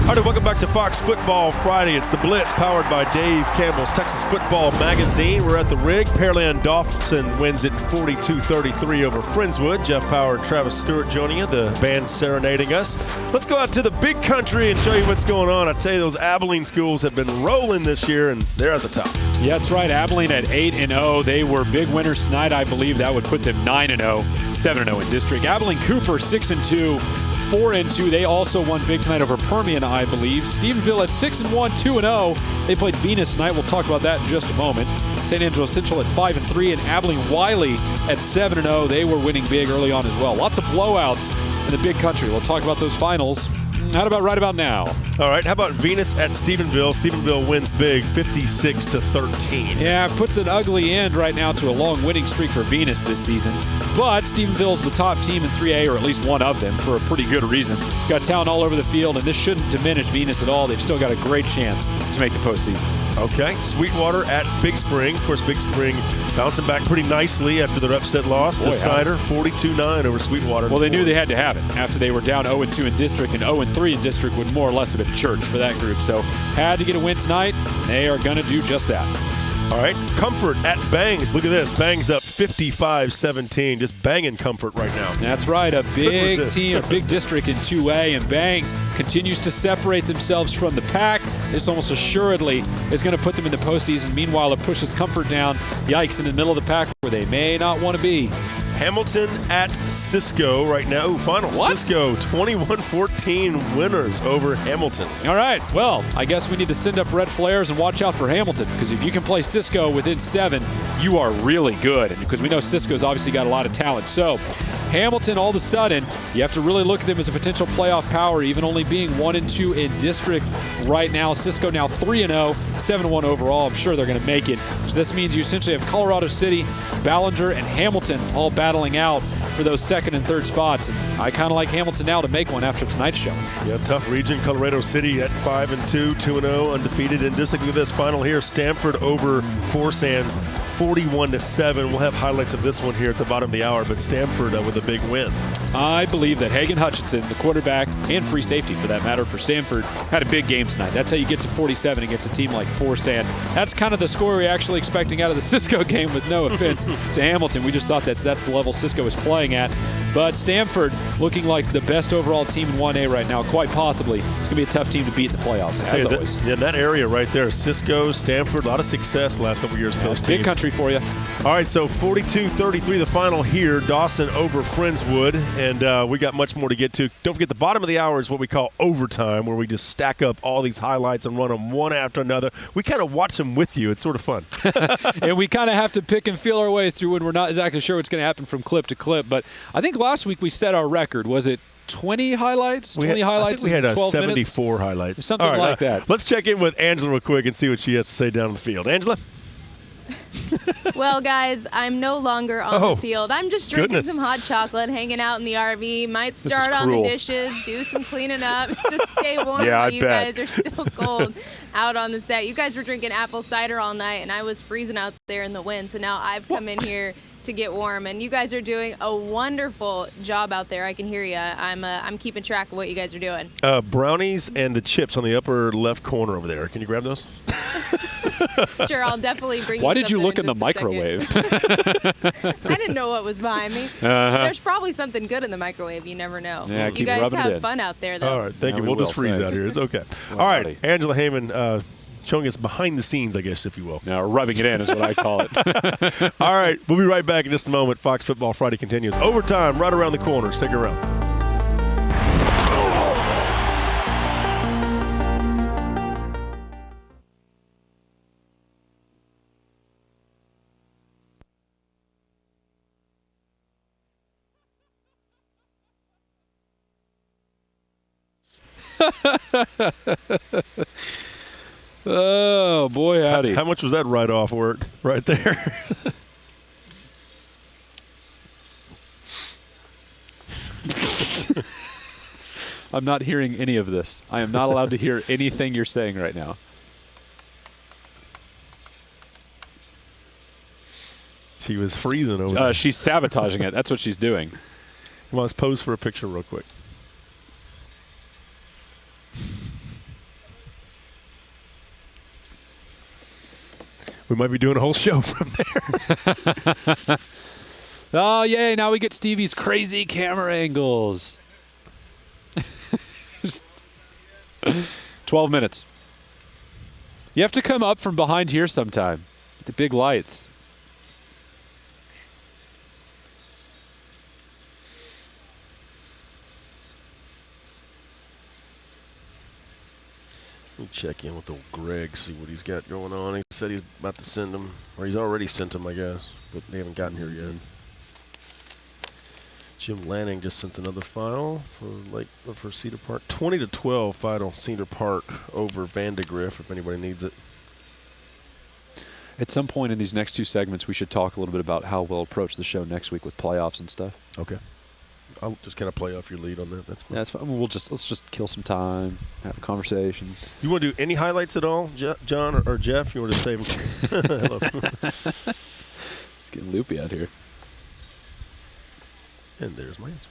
Speaker 2: All right, welcome back to Fox Football Friday. It's the Blitz, powered by Dave Campbell's Texas Football Magazine. We're at the rig. Pearland Dawson wins it 42-33 over Friendswood. Jeff Power and Travis Stewart joining you, the band serenading us. Let's go out to the big country and show you what's going on. I tell you, those Abilene schools have been rolling this year, and they're at the top.
Speaker 4: Yeah, that's right. Abilene at 8-0. They were big winners tonight. I believe that would put them 9-0, 7-0 in district. Abilene Cooper 6-2. 4-2. They also won big tonight over Permian, I believe. Stephenville at 6-1, 2-0. They played Venus tonight. We'll talk about that in just a moment. St. Angelo Central at 5-3, and Abilene Wiley at 7-0. They were winning big early on as well. Lots of blowouts in the big country. We'll talk about those finals. How about right about now?
Speaker 2: All right, how about Venus at Stephenville? Stephenville wins big, 56-13.
Speaker 4: Yeah, it puts an ugly end right now to a long winning streak for Venus this season. But Stephenville's the top team in 3A, or at least one of them, for a pretty good reason. Got talent all over the field, and this shouldn't diminish Venus at all. They've still got a great chance to make the postseason.
Speaker 2: Okay, Sweetwater at Big Spring. Of course, Big Spring bouncing back pretty nicely after their upset loss to Snyder, 42-9 over Sweetwater.
Speaker 4: Well, they knew they had to have it after they were down 0-2 in district, and 0-3 in district would more or less have been church for that group. So had to get a win tonight. They are going to do just that.
Speaker 2: All right, Comfort at Bangs. Look at this. Bangs up 55-17. Just banging Comfort right now.
Speaker 4: That's right. A big team, a big district in 2A, and Bangs continues to separate themselves from the pack. This almost assuredly is going to put them in the postseason. Meanwhile, it pushes Comfort down, yikes, in the middle of the pack where they may not want to be.
Speaker 2: Hamilton at Cisco right now. Ooh, final.
Speaker 4: What?
Speaker 2: Cisco 21-14 winners over Hamilton.
Speaker 4: All right. Well, I guess we need to send up red flares and watch out for Hamilton, because if you can play Cisco within 7, you are really good. And because we know Cisco's obviously got a lot of talent. So Hamilton, all of a sudden, you have to really look at them as a potential playoff power, even only being 1-2 in district right now. Cisco now 3-0, 7-1 overall. I'm sure they're going to make it. So this means you essentially have Colorado City, Ballinger, and Hamilton all battling out for those second and third spots. And I kind of like Hamilton now to make one after tonight's show.
Speaker 2: Yeah, tough region. Colorado City at 5-2, 2-0, undefeated. And just look at this final here, Stanford over Forsan, 41-7. We'll have highlights of this one here at the bottom of the hour, but Stanford with a big win.
Speaker 4: I believe that Hagen Hutchinson, the quarterback and free safety for that matter for Stanford, had a big game tonight. That's how you get to 47 against a team like Forsan. That's kind of the score we're actually expecting out of the Cisco game, with no offense to Hamilton. We just thought that's the level Cisco is playing at. But Stanford looking like the best overall team in 1A right now, quite possibly. It's going to be a tough team to beat in the playoffs, as always.
Speaker 2: Yeah, that area right there, Cisco, Stanford, a lot of success the last couple of years with those teams.
Speaker 4: Big country for you.
Speaker 2: All right, so 42-33 the final here. Dawson over Friendswood, and we got much more to get to. Don't forget, the bottom of the hour is what we call overtime, where we just stack up all these highlights and run them one after another. We kind of watch them with you. It's sort of fun.
Speaker 4: And we kind of have to pick and feel our way through when we're not exactly sure what's going to happen from clip to clip. But I think last week we set our record. Was it 20 highlights? 20 highlights in 12 minutes?
Speaker 2: We had 74 highlights.
Speaker 4: Something like that.
Speaker 2: Let's check in with Angela real quick and see what she has to say down the field. Angela?
Speaker 3: Well, guys, I'm no longer on the field. I'm just drinking
Speaker 2: goodness.
Speaker 3: some hot chocolate, hanging out in the RV. Might
Speaker 4: This is
Speaker 3: start on the
Speaker 4: cruel.
Speaker 3: dishes, do some cleaning up, just stay warm
Speaker 4: Yeah,
Speaker 3: while
Speaker 4: I
Speaker 3: you
Speaker 4: bet.
Speaker 3: guys are still cold out on the set. You guys were drinking apple cider all night, and I was freezing out there in the wind. So now I've come in here to get warm, and you guys are doing a wonderful job out there. I can hear you. I'm keeping track of what you guys are doing.
Speaker 2: Brownies and the chips on the upper left corner over there. Can you grab those?
Speaker 3: Sure, I'll definitely bring.
Speaker 4: Why
Speaker 3: you
Speaker 4: did you
Speaker 3: something
Speaker 4: look in the
Speaker 3: just a second.
Speaker 4: microwave?
Speaker 3: I didn't know what was behind me.
Speaker 4: Uh-huh.
Speaker 3: There's probably something good in the microwave. You never know.
Speaker 4: Yeah,
Speaker 3: you
Speaker 4: keep
Speaker 3: guys
Speaker 4: rubbing it
Speaker 3: have
Speaker 4: in.
Speaker 3: fun out there, though.
Speaker 2: All right, thank
Speaker 4: Yeah,
Speaker 2: you.
Speaker 4: we
Speaker 2: We'll just
Speaker 4: will,
Speaker 2: freeze
Speaker 4: thanks.
Speaker 2: out here. It's okay.
Speaker 4: Well,
Speaker 2: All right,
Speaker 4: buddy.
Speaker 2: Angela Heyman showing us behind the scenes, I guess, if you will.
Speaker 4: Now, rubbing it in is what I call it.
Speaker 2: All right, we'll be right back in just a moment. Fox Football Friday continues. Overtime right around the corner. Stick around.
Speaker 4: Oh, boy, howdy.
Speaker 2: How much was that write-off work right there?
Speaker 4: I'm not hearing any of this. I am not allowed to hear anything you're saying right now.
Speaker 2: She was freezing over there.
Speaker 4: She's sabotaging it. That's what she's doing.
Speaker 2: Come on, let's pose for a picture real quick. We might be doing a whole show from there.
Speaker 4: Oh, yay. Now we get Stevie's crazy camera angles. 12 minutes. You have to come up from behind here sometime. The big lights.
Speaker 2: Let me check in with old Greg, see what he's got going on. He said he's about to send them, or he's already sent them, I guess, but they haven't gotten here yet. Jim Lanning just sent another file for Cedar Park. 20-12 final Cedar Park over Vandegrift, if anybody needs it.
Speaker 4: At some point in these next two segments, we should talk a little bit about how we'll approach the show next week with playoffs and stuff.
Speaker 2: Okay. I'll just kind of play off your lead on that. That's fine.
Speaker 4: Yeah, that's fine. Let's just kill some time, have a conversation.
Speaker 2: You want to do any highlights at all, John or Jeff? You want to save them? Hello.
Speaker 4: It's getting loopy out here.
Speaker 2: And there's my answer.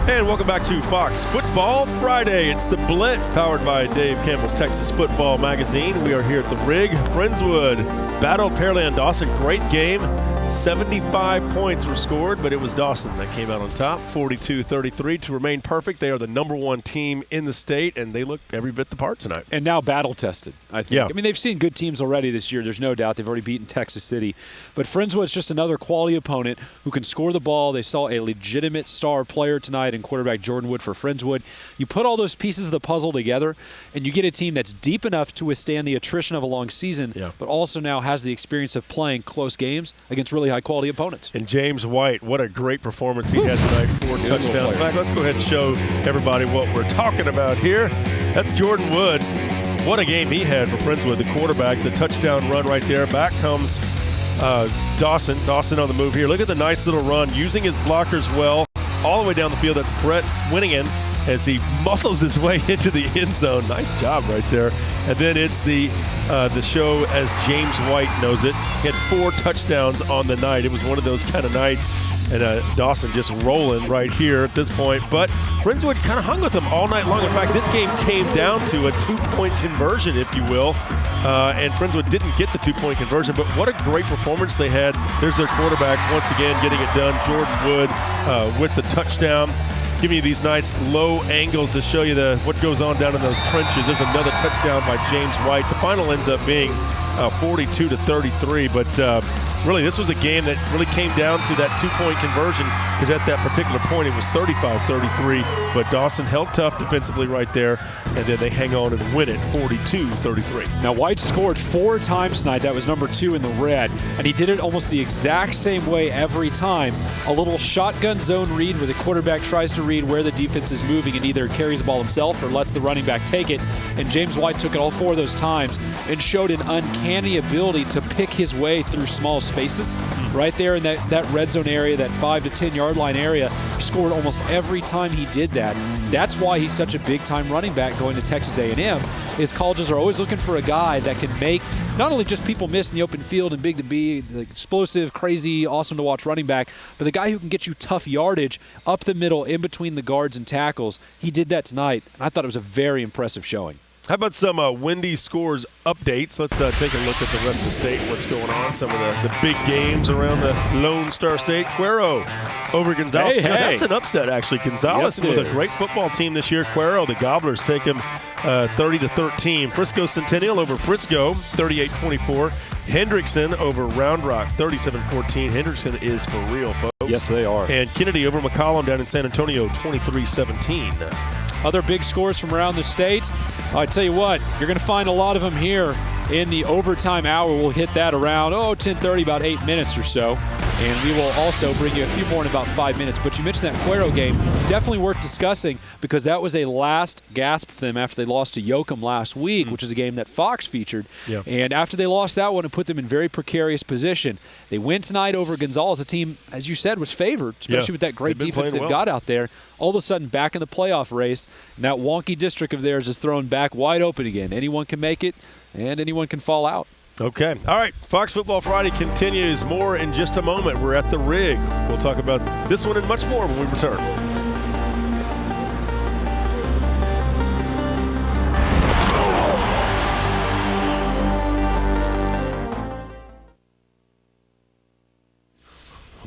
Speaker 2: And welcome back to Fox Football Friday. It's the Blitz, powered by Dave Campbell's Texas Football Magazine. We are here at the Rig. Friendswood battled Pearland Dawson. Great game. 75 points were scored, but it was Dawson that came out on top, 42-33. To remain perfect, they are the #1 team in the state, and they look every bit the part tonight.
Speaker 4: And now battle-tested, I think.
Speaker 2: Yeah.
Speaker 4: I mean, they've seen good teams already this year. There's no doubt. They've already beaten Texas City. But Friendswood's just another quality opponent who can score the ball. They saw a legitimate star player tonight in quarterback Jordan Wood for Friendswood. You put all those pieces of the puzzle together, and you get a team that's deep enough to withstand the attrition of a long season, but also now has the experience of playing close games against really high-quality opponents.
Speaker 2: And James White, what a great performance he had tonight. 4 touchdowns. In fact, let's go ahead and show everybody what we're talking about here. That's Jordan Wood. What a game he had for Friendswood, the quarterback. The touchdown run right there. Back comes Dawson. Dawson on the move here. Look at the nice little run, using his blockers well. All the way down the field. That's Brett Winningen as he muscles his way into the end zone. Nice job right there. And then it's the show as James White knows it. He had 4 touchdowns on the night. It was one of those kind of nights. And Dawson just rolling right here at this point. But Friendswood kind of hung with him all night long. In fact, this game came down to a 2-point conversion, if you will. And Friendswood didn't get the 2-point conversion. But what a great performance they had. There's their quarterback once again getting it done. Jordan Wood with the touchdown. Giving you these nice low angles to show you what goes on down in those trenches. There's another touchdown by James White. The final ends up being 42-33. But Really, this was a game that really came down to that two-point conversion because at that particular point it was 35-33, but Dawson held tough defensively right there, and then they hang on and win it 42-33.
Speaker 4: Now, White scored 4 times tonight. That was number 2 in the red, and he did it almost the exact same way every time. A little shotgun zone read where the quarterback tries to read where the defense is moving and either carries the ball himself or lets the running back take it, and James White took it all 4 of those times and showed an uncanny ability to pick his way through small spaces right there in that red zone area, that 5 to 10 yard line area. He scored almost every time he did that. That's why he's such a big time running back going to Texas A&M, is colleges are always looking for a guy that can make not only just people miss in the open field and big to be, the explosive, crazy, awesome to watch running back, but the guy who can get you tough yardage up the middle in between the guards and tackles. He did that tonight, and I thought it was a very impressive showing.
Speaker 2: How about some Wendy Scores updates? Let's take a look at the rest of the state, what's going on, some of the big games around the Lone Star State. Cuero over Gonzales.
Speaker 4: Hey.
Speaker 2: That's an upset, actually. Gonzales
Speaker 4: Yes,
Speaker 2: with a great football team this year. Cuero, the Gobblers, take him 30-13. Frisco Centennial over Frisco, 38-24. Hendrickson over Round Rock, 37-14. Hendrickson is for real, folks.
Speaker 4: Yes, they are.
Speaker 2: And Kennedy over McCollum down in San Antonio, 23-17.
Speaker 4: Other big scores from around the state. I tell you what, you're going to find a lot of them here in the overtime hour. We'll hit that around 10:30, about 8 minutes or so. And we will also bring you a few more in about 5 minutes. But you mentioned that Cuero game. Definitely worth discussing because that was a last gasp for them after they lost to Yoakum last week, which is a game that Fox featured.
Speaker 2: Yeah.
Speaker 4: And after they lost that one, it put them in very precarious position. They win tonight over Gonzales, a team, as you said, was favored, especially with that great defense they've got out there. All of a sudden, back in the playoff race, and that wonky district of theirs is thrown back wide open again. Anyone can make it, and anyone can fall out.
Speaker 2: Okay. All right. Fox Football Friday continues. More in just a moment. We're at the Rig. We'll talk about this one and much more when we return.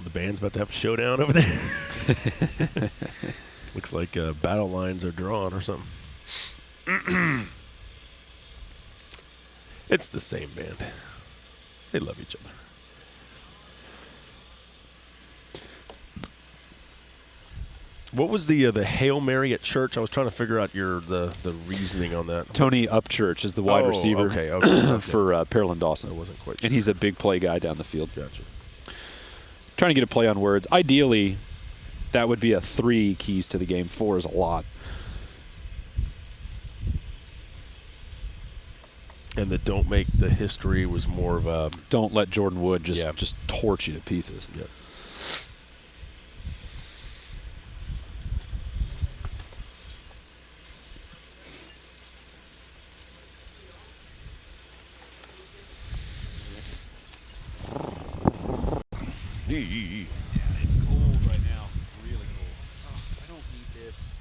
Speaker 2: The band's about to have a showdown over there. Looks like battle lines are drawn or something. It's the same band. They love each other. What was the Hail Mary at church? I was trying to figure out the reasoning on that.
Speaker 4: Tony Upchurch is the wide receiver
Speaker 2: okay.
Speaker 4: for Pearland Dawson.
Speaker 2: I wasn't quite sure.
Speaker 4: And he's a big play guy down the field.
Speaker 2: Gotcha.
Speaker 4: Trying to get a play on words. Ideally, that would be a 3 keys to the game. 4 is a lot.
Speaker 2: And the don't make the history was more of a
Speaker 4: don't let Jordan Wood just torch you to pieces.
Speaker 2: Yep.
Speaker 4: It's cold right now. Really cold. Oh, I don't need this.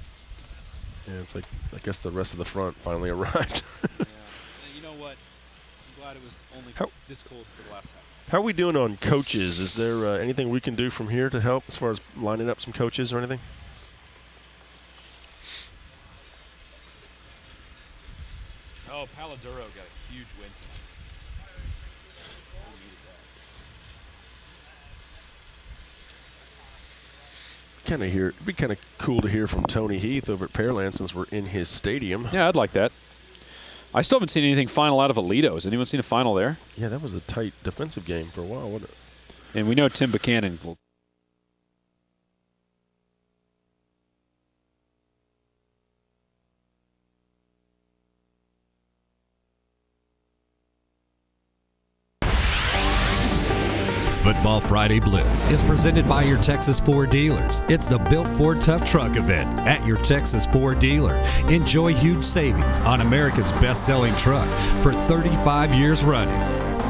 Speaker 2: Yeah, it's like I guess the rest of the front finally arrived.
Speaker 4: Yeah. You know what? I'm glad it was only this cold for the last half.
Speaker 2: How are we doing on coaches? Is there anything we can do from here to help as far as lining up some coaches or anything?
Speaker 4: Oh, Paladuro got a huge win tonight.
Speaker 2: It'd be kind of cool to hear from Tony Heath over at Pearland since we're in his stadium.
Speaker 4: Yeah, I'd like that. I still haven't seen anything final out of Aledo. Has anyone seen a final there?
Speaker 2: Yeah, that was a tight defensive game for a while, wasn't it?
Speaker 4: And we know Tim Buchanan will.
Speaker 7: Football Friday Blitz is presented by your Texas Ford dealers. It's the Built Ford Tough Truck event at your Texas Ford dealer. Enjoy huge savings on America's best-selling truck for 35 years running.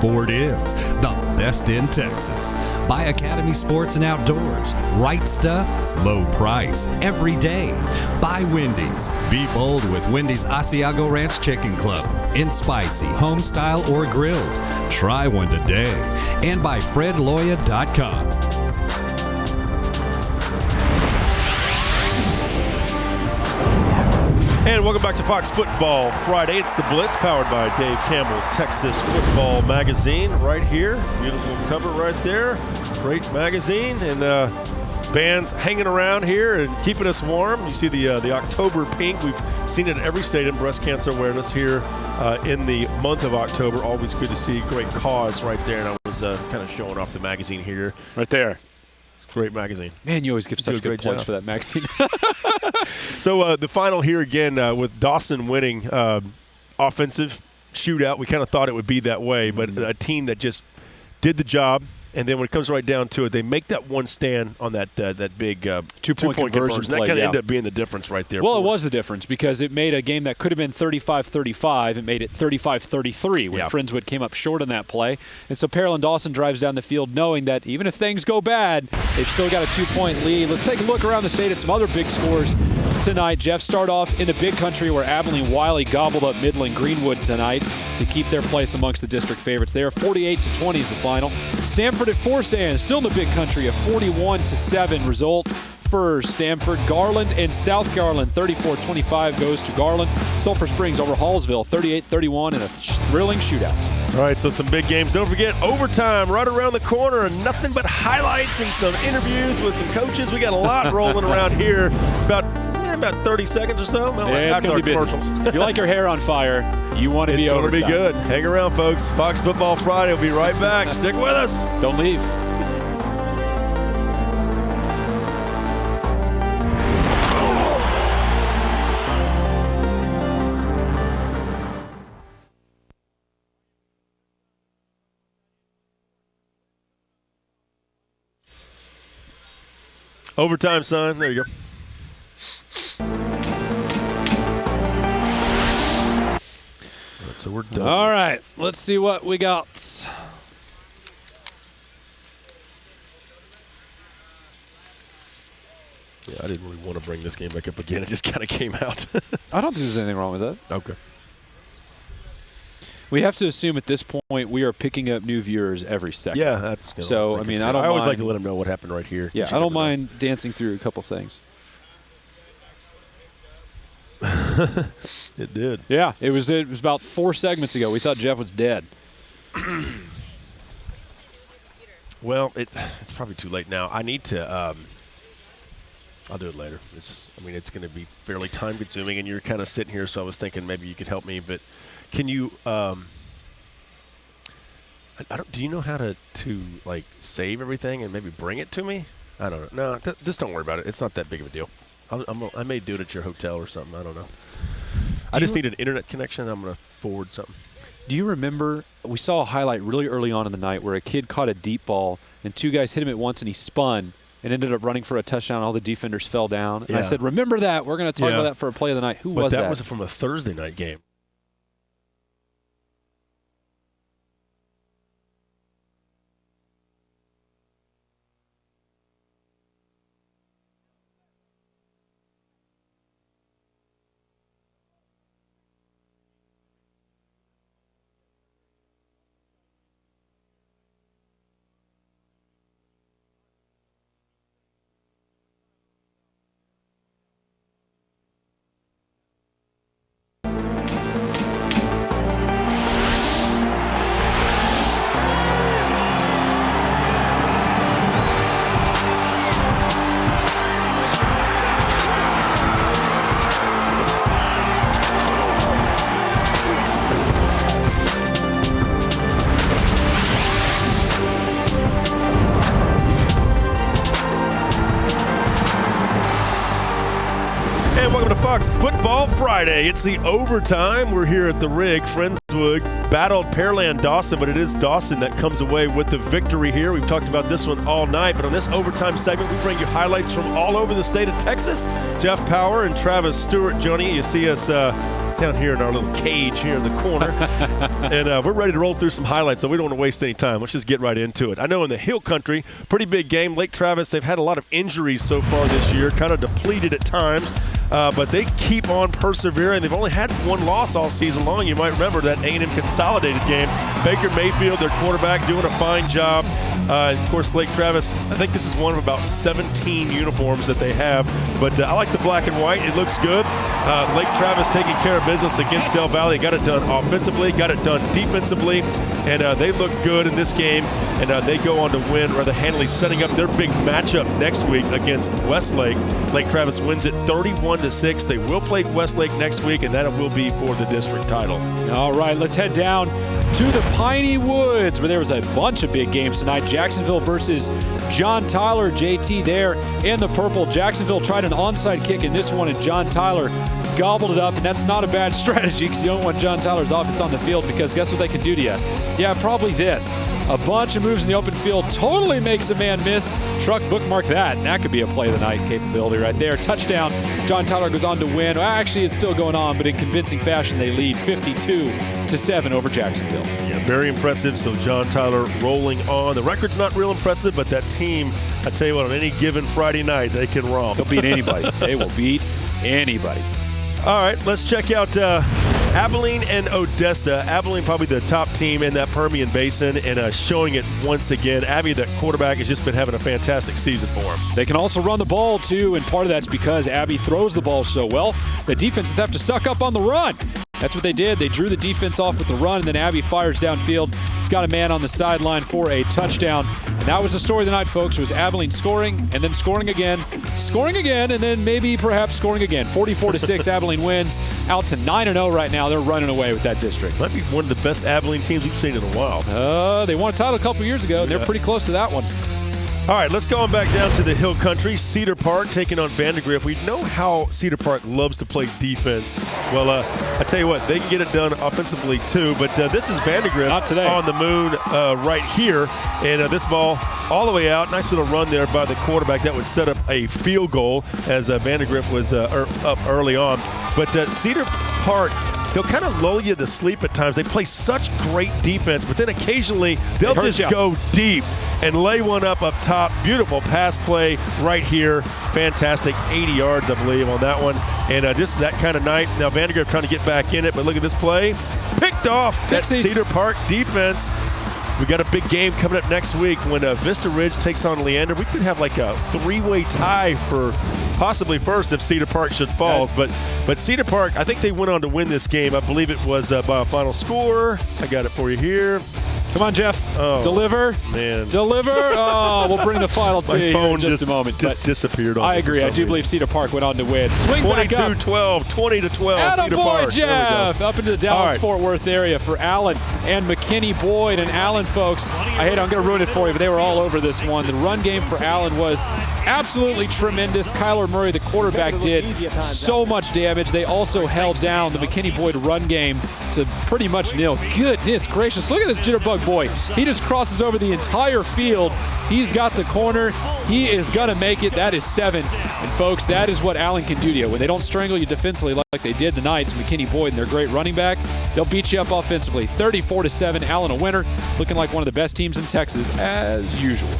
Speaker 7: Ford is the best in Texas. Buy Academy Sports and Outdoors. Right stuff, low price, every day. Buy Wendy's. Be bold with Wendy's Asiago Ranch Chicken Club. In spicy, home style, or grilled. Try one today. And by FredLoya.com.
Speaker 2: And welcome back to Fox Football Friday. It's the Blitz, powered by Dave Campbell's Texas Football Magazine right here. Beautiful cover right there. Great magazine. And bands hanging around here and keeping us warm. You see the October pink. We've seen it at every stadium. Breast cancer awareness here in the month of October. Always good to see. Great cause right there. And I was kind of showing off the magazine here.
Speaker 4: Right there.
Speaker 2: Great magazine.
Speaker 4: Man, you always give such good plugs for that magazine.
Speaker 2: So the final here again with Dawson winning offensive shootout. We kind of thought it would be that way, but a team that just did the job. And then when it comes right down to it, they make that one stand on that big two-point conversion. That kind of ended up being the difference right there.
Speaker 4: Well, it was the difference because it made a game that could have been 35-35. It made it 35-33 when Friendswood came up short on that play. And so Pearland Dawson drives down the field knowing that even if things go bad, they've still got a 2-point lead. Let's take a look around the state at some other big scores tonight. Jeff, start off in the big country where Abilene Wiley gobbled up Midland Greenwood tonight to keep their place amongst the district favorites. They are 48-20 is the final. Stanford at Forsyth, still in the big country, a 41-7 result for Stanford. Garland and South Garland, 34-25 goes to Garland. Sulphur Springs over Hallsville, 38-31 in a thrilling shootout.
Speaker 2: All right, so some big games. Don't forget, overtime right around the corner and nothing but highlights and some interviews with some coaches. We got a lot rolling around here. About 30 seconds or so.
Speaker 4: Yeah, it's going to be busy. If you like your hair on fire, you want to be overtime.
Speaker 2: It's going to be good. Hang around, folks. Fox Football Friday will be right back. Stick with us.
Speaker 4: Don't leave.
Speaker 2: Overtime, son. There you go. So we're done.
Speaker 4: All right, let's see what we got.
Speaker 2: Yeah, I didn't really want to bring this game back up again. It just kind of came out.
Speaker 4: I don't think there's anything wrong with that.
Speaker 2: Okay.
Speaker 4: We have to assume at this point we are picking up new viewers every second.
Speaker 2: Yeah, that's good.
Speaker 4: So, I mean, I
Speaker 2: always like to let them know what happened right here.
Speaker 4: Yeah, I don't mind dancing through a couple things.
Speaker 2: It did.
Speaker 4: Yeah, it was about 4 segments ago. We thought Jeff was dead.
Speaker 2: Well, it's probably too late now. I need to. I'll do it later. It's going to be fairly time consuming, and you're kind of sitting here, so I was thinking maybe you could help me. But can you? Do you know how to like save everything and maybe bring it to me? I don't know. No, just don't worry about it. It's not that big of a deal. I may do it at your hotel or something. I don't know. I just need an internet connection. I'm going to forward something.
Speaker 4: Do you remember we saw a highlight really early on in the night where a kid caught a deep ball and 2 guys hit him at once and he spun and ended up running for a touchdown. All the defenders fell down. And I said, remember that. We're going to talk about that for a play of the night. Who was that?
Speaker 2: That was from a Thursday night game. Fox Football Friday. It's the overtime. We're here at the Rig. Friendswood battled Pearland Dawson, but it is Dawson that comes away with the victory here. We've talked about this one all night, but on this overtime segment, we bring you highlights from all over the state of Texas. Jeff Power and Travis Stewart, Johnny, you see us down here in our little cage here in the corner. And we're ready to roll through some highlights, so we don't want to waste any time. Let's just get right into it. I know in the Hill Country, pretty big game. Lake Travis, they've had a lot of injuries so far this year, kind of depleted at times. But they keep on persevering. They've only had one loss all season long. You might remember that A&M Consolidated game Baker Mayfield, their quarterback, doing a fine job. Of course, Lake Travis, I think this is one of about 17 uniforms that they have. But I like the black and white. It looks good. Lake Travis taking care of business against Del Valle. Got it done offensively, got it done defensively, and they look good in this game. And they go on to win rather handily, setting up their big matchup next week against Westlake. Lake Travis wins it 31-6. They will play Westlake next week, and that will be for the district title.
Speaker 4: All right, let's head down to the Piney Woods, where there was a bunch of big games tonight. Jacksonville versus John Tyler. JT there in the purple. Jacksonville tried an onside kick in this one, and John Tyler gobbled it up, and that's not a bad strategy because you don't want John Tyler's offense on the field, because guess what they can do to you? Yeah, probably this. A bunch of moves in the open field totally makes a man miss. Truck bookmark that, and that could be a play of the night capability right there. Touchdown. John Tyler goes on to win. Well, actually, it's still going on, but in convincing fashion, they lead 52-7 over Jacksonville.
Speaker 2: Yeah, very impressive. So John Tyler rolling on. The record's not real impressive, but that team, I tell you what, on any given Friday night, they can romp.
Speaker 4: They'll beat anybody. They will beat anybody.
Speaker 2: All right, let's check out Abilene and Odessa. Abilene probably the top team in that Permian Basin, and showing it once again. Abby, that quarterback, has just been having a fantastic season for him.
Speaker 4: They can also run the ball, too, and part of that's because Abby throws the ball so well. The defenses have to suck up on the run. That's what they did. They drew the defense off with the run, and then Abby fires downfield. He's got a man on the sideline for a touchdown. And that was the story of the night, folks. It was Abilene scoring, and then scoring again, and then maybe perhaps scoring again. 44-6, Abilene wins. Out to 9-0 right now. They're running away with that district.
Speaker 2: Might be one of the best Abilene teams we've seen in a while.
Speaker 4: They won a title a couple years ago, and they're pretty close to that one.
Speaker 2: All right, let's go on back down to the Hill Country. Cedar Park taking on Vandergrift. We know how Cedar Park loves to play defense. Well, I tell you what, they can get it done offensively too, but this is Vandergrift
Speaker 4: Not today.
Speaker 2: On the moon right here. And this ball all the way out. Nice little run there by the quarterback. That would set up a field goal as Vandergrift was up early on. But Cedar Park, they'll kind of lull you to sleep at times. They play such great defense, but then occasionally they'll just go deep and lay one up top. Beautiful pass play right here. Fantastic. 80 yards, I believe, on that one. And just that kind of night. Now Vandergrift trying to get back in it, but look at this play. Picked off that Cedar Park defense. We got a big game coming up next week when Vista Ridge takes on Leander. We could have like a three-way tie for possibly first if Cedar Park should fall. But Cedar Park, I think they went on to win this game. I believe it was by a final score. I got it for you here.
Speaker 4: Come on, Jeff. Deliver.
Speaker 2: Man.
Speaker 4: Deliver. Oh, we'll bring the final to you in just a moment.
Speaker 2: Just disappeared on
Speaker 4: I agree. I do believe Cedar Park went on to win. Swing back up.
Speaker 2: 20-12. Cedar Park.
Speaker 4: Jeff. Up into the Dallas-Fort Worth area for Allen and McKinney Boyd. And Allen, folks, I'm going to ruin it for you, but they were all over this one. The run game for Allen was absolutely tremendous. Kyler Murray, the quarterback, did so much damage. They also held down the McKinney Boyd run game to pretty much nil. Goodness gracious. Look at this Jitterbug boy. He just crosses over the entire field. He's got the corner. He is going to make it. That is 7. And, folks, that is what Allen can do to you. When they don't strangle you defensively like they did tonight to McKinney Boyd and their great running back, they'll beat you up offensively. 34-7, Allen a winner, looking like one of the best teams in Texas as usual.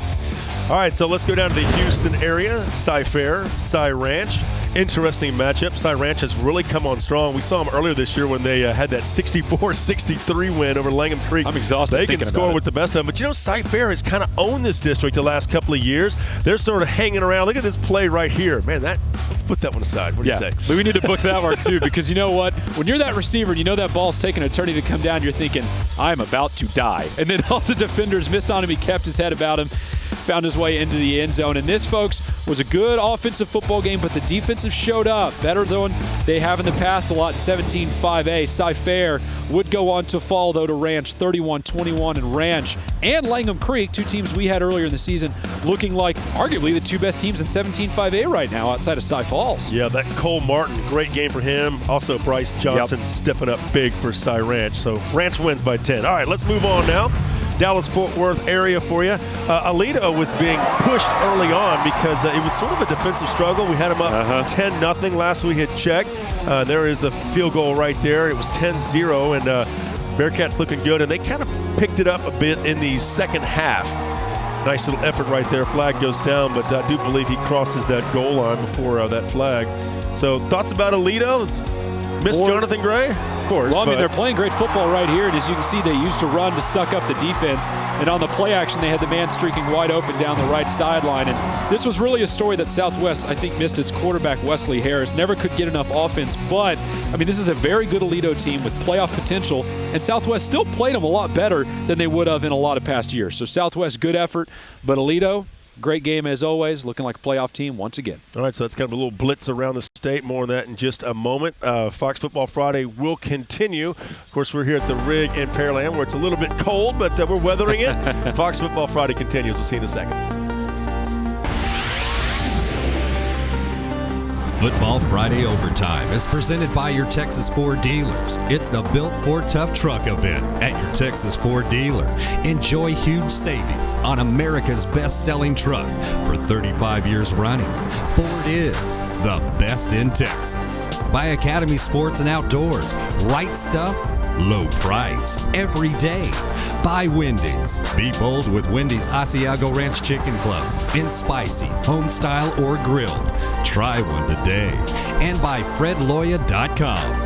Speaker 2: All right, so let's go down to the Houston area. Cy Fair, Cy Ranch. Interesting matchup. Cy Ranch has really come on strong. We saw them earlier this year when they had that 64-63 win over Langham Creek.
Speaker 4: I'm exhausted
Speaker 2: They
Speaker 4: thinking
Speaker 2: can score
Speaker 4: about it.
Speaker 2: with the best of them. But, Cy Fair has kind of owned this district the last couple of years. They're sort of hanging around. Look at this play right here. Man, let's put that one aside. What do you say?
Speaker 4: We need to book that one, too, because you know what? When you're that receiver and you know that ball's taking an eternity to come down, you're thinking, I'm about to die. And then all the defenders missed on him. He kept his head about him, found his way into the end zone. And this, folks, was a good offensive football game, but the defensive showed up better than they have in the past a lot in 17-5A. Cy Fair would go on to fall, though, to Ranch 31-21, and Ranch and Langham Creek, two teams we had earlier in the season, looking like arguably the two best teams in 17-5A right now outside of Cy Falls.
Speaker 2: Yeah, that Cole Martin, great game for him. Also, Bryce Johnson stepping up big for Cy Ranch. So Ranch wins by 10. All right, let's move on now. Dallas-Fort Worth area for you. Alito was being pushed early on because it was sort of a defensive struggle. We had him up 10-0 last we had checked. There is the field goal right there. It was 10-0, and Bearcats looking good, and they kind of picked it up a bit in the second half. Nice little effort right there. Flag goes down, but I do believe he crosses that goal line before that flag. So thoughts about Alito? Miss Jonathan Gray? Of course.
Speaker 4: Well, I mean, they're playing great football right here, and as you can see, they used to run to suck up the defense, and on the play action, they had the man streaking wide open down the right sideline, and this was really a story that Southwest, I think, missed its quarterback, Wesley Harris. Never could get enough offense, but, I mean, this is a very good Aledo team with playoff potential, and Southwest still played them a lot better than they would have in a lot of past years. So Southwest, good effort, but Aledo, great game as always, looking like a playoff team once again.
Speaker 2: All right, so that's kind of a little blitz around the state. More on that in just a moment. Fox Football Friday will continue. Of course, we're here at the Rig in Pearland where it's a little bit cold, but we're weathering it. Fox Football Friday continues. We'll see you in a second.
Speaker 7: Football Friday Overtime is presented by your Texas Ford dealers. It's the Built Ford Tough Truck event at your Texas Ford dealer. Enjoy huge savings on America's best-selling truck for 35 years running. Ford is the best in Texas. By Academy Sports and Outdoors. Right stuff, low price, every day. By Wendy's. Be bold with Wendy's Asiago Ranch Chicken Club. In spicy, home style, or grilled. Try one today. And by FredLoya.com.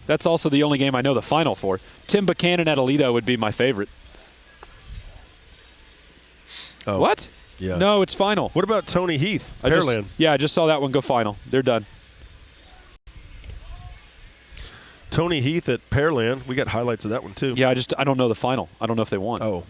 Speaker 4: That's also the only game I know the final for. Tim Buchanan at Aledo would be my favorite.
Speaker 2: Oh.
Speaker 4: What?
Speaker 2: Yeah.
Speaker 4: No, it's final.
Speaker 2: What about Tony Heath,
Speaker 4: I
Speaker 2: Pearland?
Speaker 4: just saw that one go final. They're done.
Speaker 2: Tony Heath at Pearland. We got highlights of that one, too.
Speaker 4: Yeah, I don't know the final. I don't know if they won.
Speaker 2: Oh.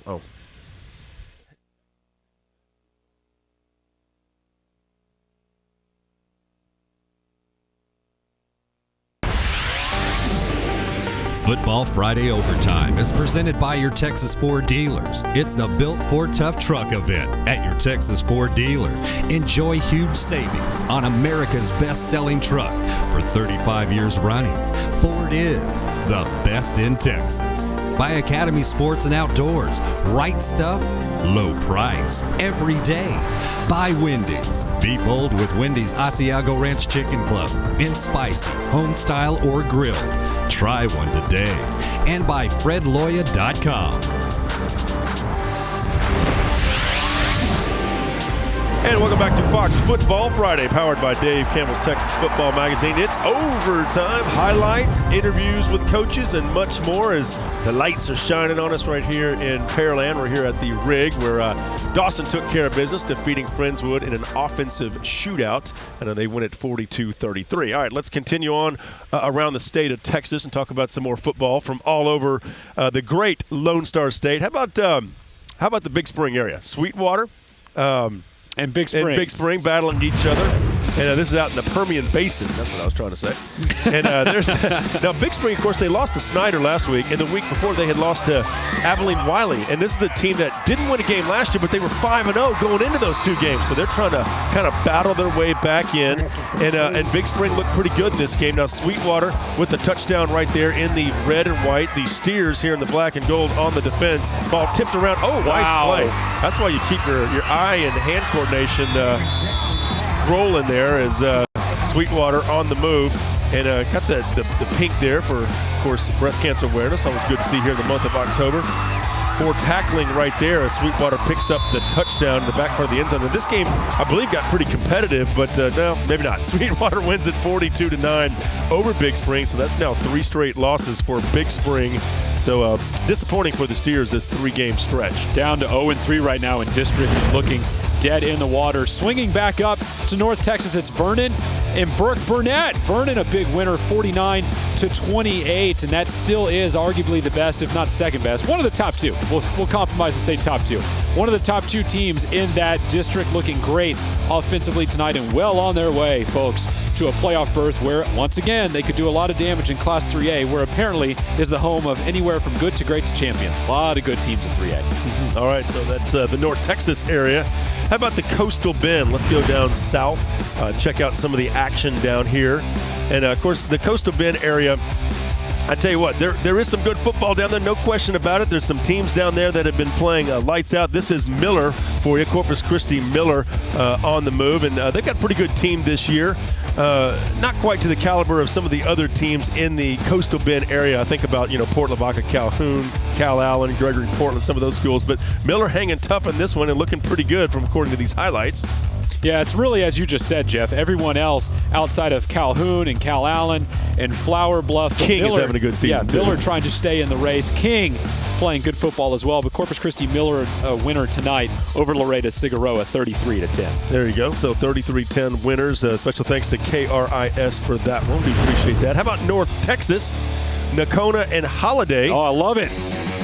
Speaker 7: Football Friday Overtime is presented by your Texas Ford dealers. It's the Built Ford Tough Truck event at your Texas Ford dealer. Enjoy huge savings on America's best-selling truck for 35 years running. Ford is the best in Texas. By Academy Sports and Outdoors. Right stuff, low price, every day. By Wendy's. Be bold with Wendy's Asiago Ranch Chicken Club. In spicy, home style, or grilled. Try one today. And by FredLoya.com.
Speaker 2: And welcome back to Fox Football Friday, powered by Dave Campbell's Texas Football Magazine. It's overtime, highlights, interviews with coaches, and much more as the lights are shining on us right here in Pearland. We're here at the Rig, where Dawson took care of business, defeating Friendswood in an offensive shootout, and they win at 42-33. All right, let's continue on around the state of Texas and talk about some more football from all over the great Lone Star State. How about the Big Spring area? Sweetwater.
Speaker 4: And Big
Speaker 2: Spring battling each other. And this is out in the Permian Basin. That's what I was trying to say. And now Big Spring, of course, they lost to Snyder last week. And the week before, they had lost to Abilene Wiley. And this is a team that didn't win a game last year, but they were 5-0 going into those two games. So they're trying to kind of battle their way back in. And Big Spring looked pretty good in this game. Now Sweetwater with the touchdown right there in the red and white. The Steers here in the black and gold on the defense. Ball tipped around. Oh, nice play. That's why you keep your eye and hand coordination rolling there as Sweetwater on the move. And got the pink there for, of course, breast cancer awareness. Always good to see here in the month of October. For tackling right there as Sweetwater picks up the touchdown in the back part of the end zone. And this game, I believe, got pretty competitive, but no, maybe not. Sweetwater wins it 42-9 over Big Spring, so that's now 3 straight losses for Big Spring. So disappointing for the Steers this 3-game stretch.
Speaker 4: Down to 0-3 right now in district and looking dead in the water. Swinging back up to North Texas, it's Vernon. and Burke Burnett. Vernon a big winner, 49-28, and that still is arguably the best, if not second best. One of the top two. We'll compromise and say top two. One of the top two teams in that district, looking great offensively tonight and well on their way, folks, to a playoff berth where, once again, they could do a lot of damage in Class 3A, where apparently is the home of anywhere from good to great to champions. A lot of good teams in 3A.
Speaker 2: All right, so that's the North Texas area. How about the Coastal Bend? Let's go down south, check out some of the action down here. And, of course, the Coastal Bend area, I tell you what, there is some good football down there, no question about it. There's some teams down there that have been playing lights out. This is Miller for you, Corpus Christi Miller on the move, and they've got a pretty good team this year. Not quite to the caliber of some of the other teams in the Coastal Bend area. I think about, Port Lavaca, Calhoun, Cal Allen, Gregory Portland, some of those schools. But Miller hanging tough in this one and looking pretty good from according to these highlights.
Speaker 4: Yeah, it's really, as you just said, Jeff, everyone else outside of Calhoun and Cal Allen and Flower Bluff.
Speaker 2: King
Speaker 4: Miller,
Speaker 2: is having a good season, too.
Speaker 4: Miller trying to stay in the race. King playing good football as well. But Corpus Christi Miller a winner tonight over Loretta Cigaroa, 33-10.
Speaker 2: There you go. So 33-10 winners. Special thanks to KRIS for that one. We appreciate that. How about North Texas? Nakona and Holiday.
Speaker 4: Oh, I love it.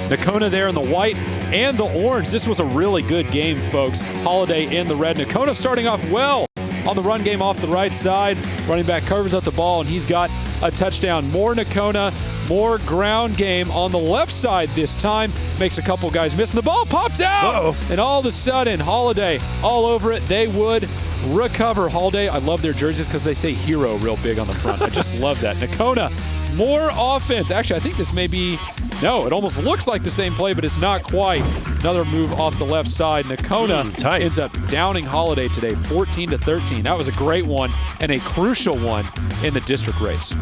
Speaker 4: Nakona there in the white and the orange. This was a really good game, folks. Holiday in the red. Nakona starting off well on the run game off the right side. Running back covers up the ball, and he's got a touchdown. More Nakona, more ground game on the left side this time. Makes a couple guys miss, and the ball pops out.
Speaker 2: Uh-oh.
Speaker 4: And all of a sudden, Holiday all over it. They would recover. Holiday, I love their jerseys because they say hero real big on the front. I just love that. Nakona, more offense. Actually, I think this may be, no, it almost looks like the same play, but it's not quite. Another move off the left side. Nakona ends up downing Holiday today, 14-13. That was a great one and a crucial one in the district race.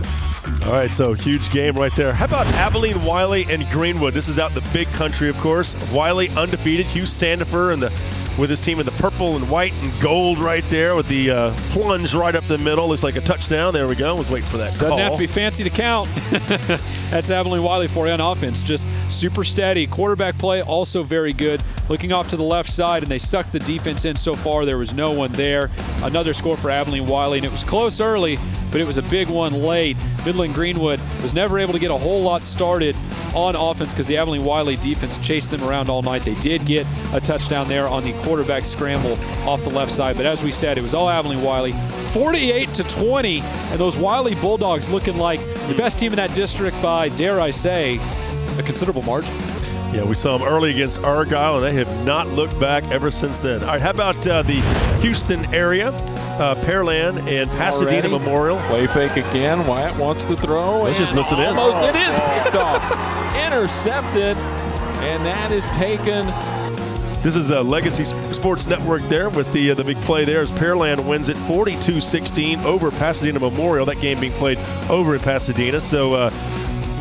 Speaker 2: All right, so huge game right there. How about Abilene, Wiley, and Greenwood? This is out in the big country, of course. Wiley undefeated. Hugh Sandifer with his team in the purple and white and gold right there with the plunge right up the middle. Looks like a touchdown. There we go. I was waiting for that call.
Speaker 4: Doesn't have to be fancy to count. That's Abilene Wiley for you on offense. Just super steady. Quarterback play also very good. Looking off to the left side, and they sucked the defense in so far. There was no one there. Another score for Abilene Wiley, and it was close early, but it was a big one late. Midland Greenwood was never able to get a whole lot started on offense because the Abilene Wiley defense chased them around all night. They did get a touchdown there on the quarterback scramble off the left side, but as we said, it was all Abilene Wiley. 48-20, and those Wiley Bulldogs looking like the best team in that district by, dare I say, a considerable margin.
Speaker 2: Yeah, we saw them early against Argyle, and they have not looked back ever since then. All right, how about the Houston area? Pearland and Pasadena Memorial.
Speaker 13: Play fake again. Wyatt wants to throw.
Speaker 2: Let's just listen in.
Speaker 13: Almost, it is picked off. Intercepted, and that is taken.
Speaker 2: This is a Legacy Sports Network there with the big play there as Pearland wins it 42-16 over Pasadena Memorial. That game being played over in Pasadena. So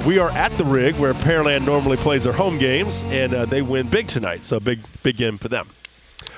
Speaker 2: we are at the Rig where Pearland normally plays their home games, and they win big tonight. So big game for them.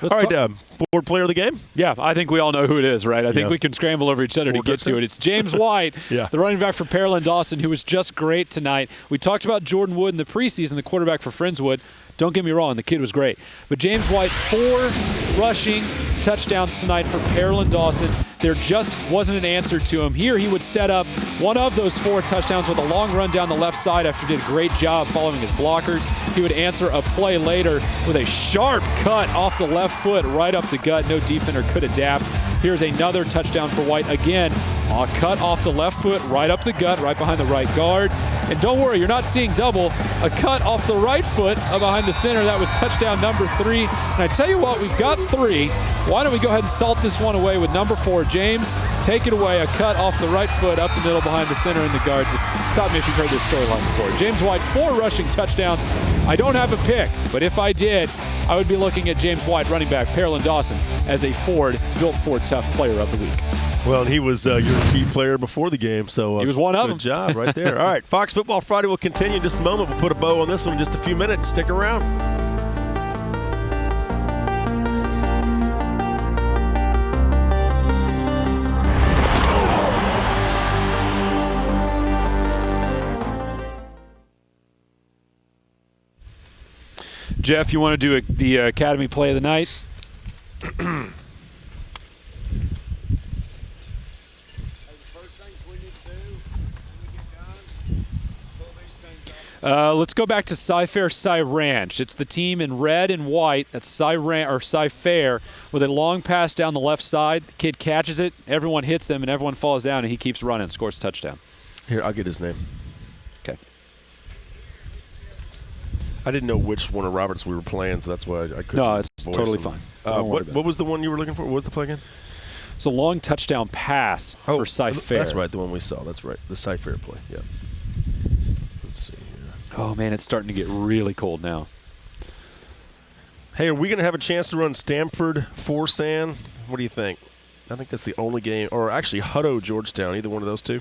Speaker 2: All right, forward player of the game?
Speaker 4: Yeah, I think we all know who it is, right? I think we can scramble over each other to get to it. It's James White, the running back for Pearland Dawson, who was just great tonight. We talked about Jordan Wood in the preseason, the quarterback for Friendswood. Don't get me wrong, the kid was great. But James White, 4 rushing touchdowns tonight for Pearland Dawson. There just wasn't an answer to him. Here he would set up one of those 4 touchdowns with a long run down the left side after he did a great job following his blockers. He would answer a play later with a sharp cut off the left foot right up the gut. No defender could adapt. Here's another touchdown for White. Again, a cut off the left foot right up the gut, right behind the right guard. And don't worry, you're not seeing double. A cut off the right foot behind the center. That was touchdown number 3. And I tell you what, we've got 3. Why don't we go ahead and salt this one away with number 4. James, take it away. A cut off the right foot up the middle behind the center and the guards. Stop me if you've heard this storyline before. James White, 4 rushing touchdowns. I don't have a pick, but if I did, I would be looking at James White, running back, Pearland Dawson, as a Ford, Built Ford Tough player of the week.
Speaker 2: Well, he was your key player before the game, so
Speaker 4: he was one of them.
Speaker 2: Good job right there. All right, Fox Football Friday will continue in just a moment. We'll put a bow on this one in just a few minutes. Stick around.
Speaker 4: Jeff, you want to do the Academy play of the night? Let's go back to Cy-Fair Cy-Ranch. It's the team in red and white. That's Cy-Fair with a long pass down the left side. The kid catches it. Everyone hits him, and everyone falls down, and he keeps running, scores a touchdown.
Speaker 2: Here, I'll get his name.
Speaker 4: Okay.
Speaker 2: I didn't know which one of Roberts we were playing, so that's why I couldn't.
Speaker 4: No, it's
Speaker 2: voice
Speaker 4: totally
Speaker 2: him.
Speaker 4: fine.
Speaker 2: What was the one you were looking for? What was the play again?
Speaker 4: It's a long touchdown pass for Cy-Fair.
Speaker 2: That's right, the one we saw. That's right, the Cy-Fair play. Yeah. Let's see here.
Speaker 4: Oh, man, it's starting to get really cold now.
Speaker 2: Hey, are we going to have a chance to run Stanford Forsan? What do you think? I think that's the only game. Or actually, Hutto Georgetown, either one of those two.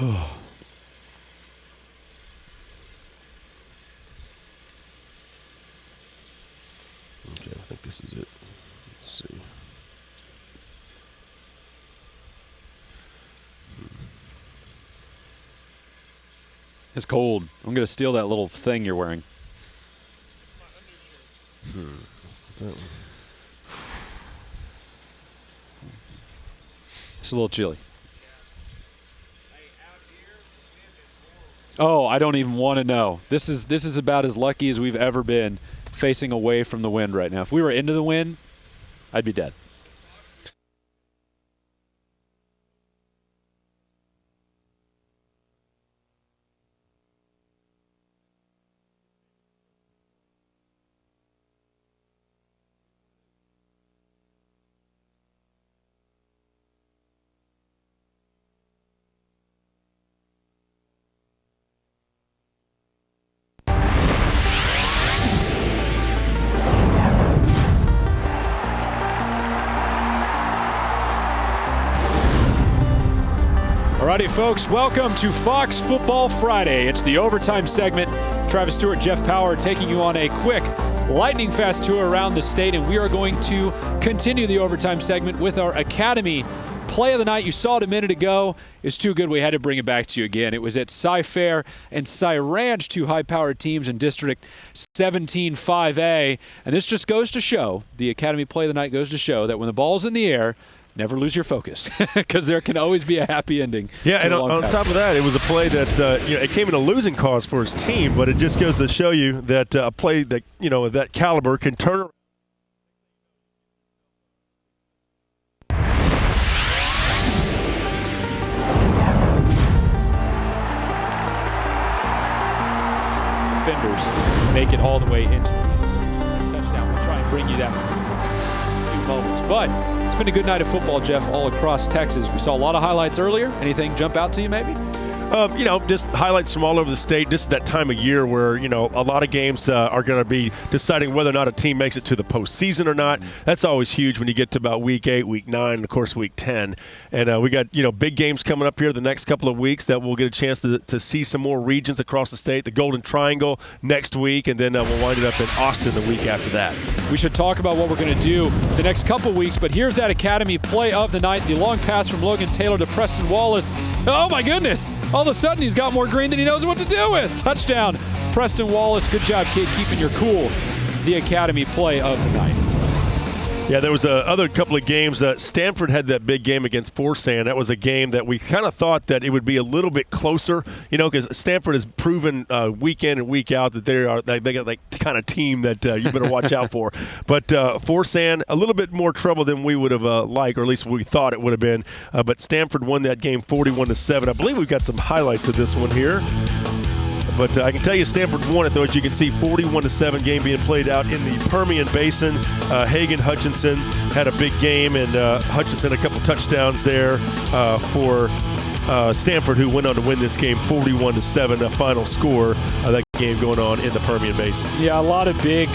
Speaker 4: Okay,
Speaker 2: I think this is it. Let's see.
Speaker 4: It's cold. I'm going to steal that little thing you're wearing. It's a little chilly. Oh, I don't even want to know. This is about as lucky as we've ever been facing away from the wind right now. If we were into the wind, I'd be dead. Alrighty, folks, welcome to Fox Football Friday. It's the overtime segment. Travis Stewart, Jeff Power taking you on a quick, lightning-fast tour around the state, and we are going to continue the overtime segment with our Academy play of the night. You saw it a minute ago. It's too good we had to bring it back to you again. It was at Cy-Fair and Cy-Ranch, two high-powered teams in District 17-5A, and this just goes to show, the Academy play of the night goes to show that when the ball's in the air, never lose your focus, because there can always be a happy ending.
Speaker 2: Yeah, and on top of that, it was a play that it came in a losing cause for his team, but it just goes to show you that a play that of that caliber can turn.
Speaker 4: Defenders make it all the way into the touchdown. We'll try and bring you that in a few moments, but it's been a good night of football, Jeff, all across Texas. We saw a lot of highlights earlier. Anything jump out to you, maybe?
Speaker 2: Just highlights from all over the state. This is that time of year where, a lot of games are going to be deciding whether or not a team makes it to the postseason or not. That's always huge when you get to about week 8, week 9, and, of course, week 10. And we got, big games coming up here the next couple of weeks that we'll get a chance to see some more regions across the state. The Golden Triangle next week, and then we'll wind it up in Austin the week after that.
Speaker 4: We should talk about what we're going to do the next couple weeks, but here's that Academy play of the night. The long pass from Logan Taylor to Preston Wallace. Oh, my goodness. All of a sudden, he's got more green than he knows what to do with. Touchdown, Preston Wallace. Good job, kid, keeping your cool. The Academy play of the night.
Speaker 2: Yeah, there was other couple of games. Stanford had that big game against Forsan. That was a game that we kind of thought that it would be a little bit closer, because Stanford has proven week in and week out that they got the kind of team that you better watch out for. But Forsan, a little bit more trouble than we would have liked, or at least we thought it would have been. But Stanford won that game 41-7. I believe we've got some highlights of this one here. But I can tell you Stanford won it, though, as you can see, 41-7 game being played out in the Permian Basin. Hagen Hutchinson had a big game, and Hutchinson a couple touchdowns there for Stanford, who went on to win this game 41-7, the final score of that game going on in the Permian Basin.
Speaker 4: Yeah, a lot of big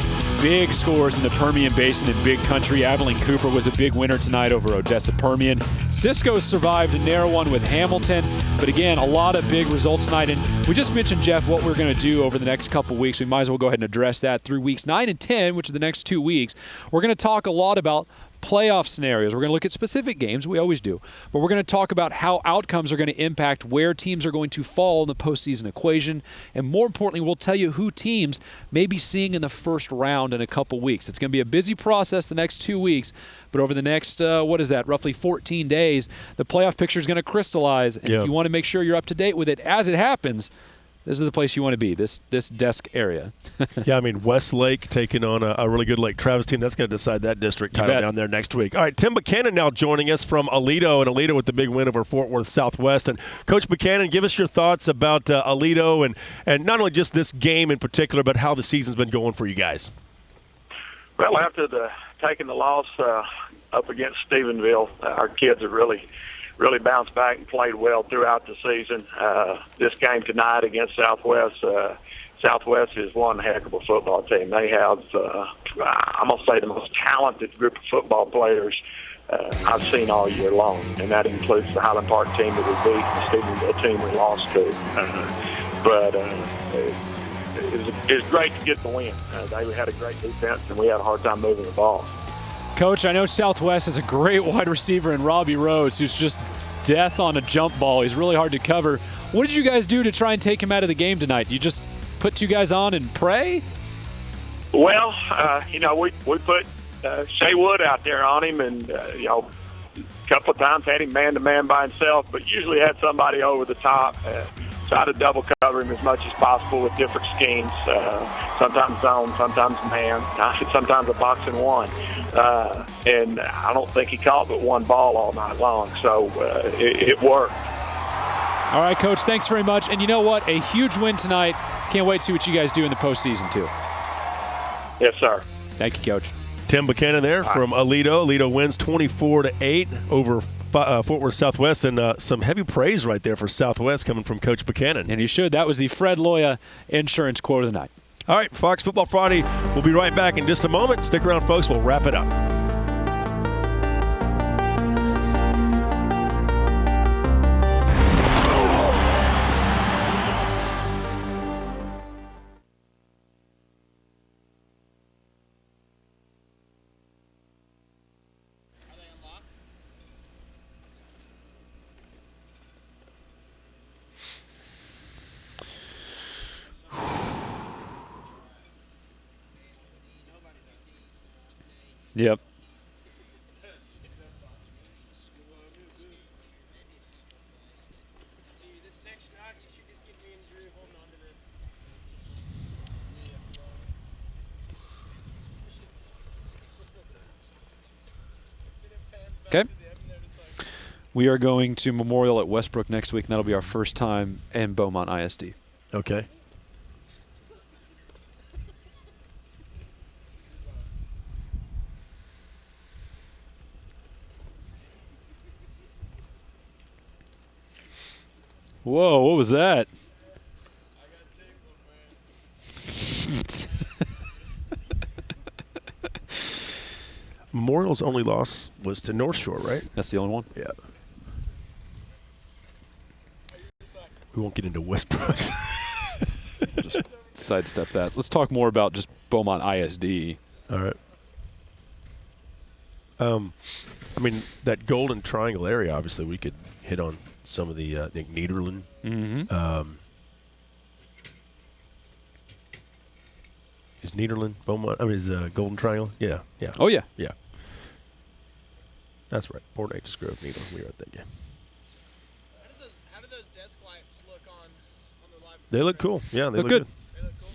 Speaker 4: scores in the Permian Basin in Big Country. Abilene Cooper was a big winner tonight over Odessa Permian. Cisco survived a narrow one with Hamilton, but again, a lot of big results tonight. And we just mentioned, Jeff, what we're going to do over the next couple weeks. We might as well go ahead and address that through weeks 9 and 10, which are the next 2 weeks. We're going to talk a lot about playoff scenarios. We're going to look at specific games. We always do. But we're going to talk about how outcomes are going to impact where teams are going to fall in the postseason equation. And more importantly, we'll tell you who teams may be seeing in the first round in a couple weeks. It's going to be a busy process the next 2 weeks. But over the next, roughly 14 days, the playoff picture is going to crystallize. And if you want to make sure you're up to date with it as it happens, This is the place you want to be, this desk area.
Speaker 2: Yeah, I mean, Westlake taking on a really good Lake Travis team. That's going to decide that district title down there next week. All right, Tim Buchanan now joining us from Aledo, and Aledo with the big win over Fort Worth Southwest. And Coach Buchanan, give us your thoughts about Aledo and not only just this game in particular, but how the season's been going for you guys.
Speaker 12: Well, after taking the loss up against Stephenville, our kids have really bounced back and played well throughout the season. This game tonight against Southwest, Southwest is one heck of a football team. They have, I'm going to say, the most talented group of football players I've seen all year long, and that includes the Highland Park team that we beat and the Stephenville team we lost to. But it was great to get the win. They had a great defense, and we had a hard time moving the ball.
Speaker 4: Coach, I know Southwest has a great wide receiver in Robbie Rhodes, who's just death on a jump ball. He's really hard to cover. What did you guys do to try and take him out of the game tonight? You just put two guys on and pray?
Speaker 12: Well, we put Shea Wood out there on him, and a couple of times had him man-to-man by himself, but usually had somebody over the top. Try to double cover him as much as possible with different schemes. Sometimes zone, sometimes man, sometimes a box and one. And I don't think he caught but one ball all night long, so it worked.
Speaker 4: All right, Coach, thanks very much. And you know what? A huge win tonight. Can't wait to see what you guys do in the postseason, too.
Speaker 12: Yes, sir.
Speaker 4: Thank you, Coach.
Speaker 2: Tim Buchanan there from Aledo. Aledo wins 24-8 over Fort Worth Southwest, and some heavy praise right there for Southwest coming from Coach Buchanan.
Speaker 4: And you should. That was the Fred Loya insurance quote of the night.
Speaker 2: All right, Fox Football Friday. We'll be right back in just a moment. Stick around, folks. We'll wrap it up.
Speaker 4: Yep. Okay. We are going to Memorial at Westbrook next week, and that'll be our first time in Beaumont ISD.
Speaker 2: Okay.
Speaker 4: Whoa, what was that?
Speaker 2: Memorial's only loss was to North Shore, right?
Speaker 4: That's the only one?
Speaker 2: Yeah. We won't get into Westbrook.
Speaker 4: Just sidestep that. Let's talk more about just Beaumont ISD.
Speaker 2: All right. I mean, that Golden Triangle area, obviously, we could hit on some of the Nick Niederland.
Speaker 4: Mm-hmm.
Speaker 2: Is Niederland Beaumont? I mean, is Golden Triangle? Yeah, yeah.
Speaker 4: Oh yeah,
Speaker 2: yeah. That's right. Port Neches Grove, Niederland. We were at that game.
Speaker 15: How do those desk lights look on the live?
Speaker 2: They look cool. Yeah, they look
Speaker 4: good.
Speaker 15: They look cool.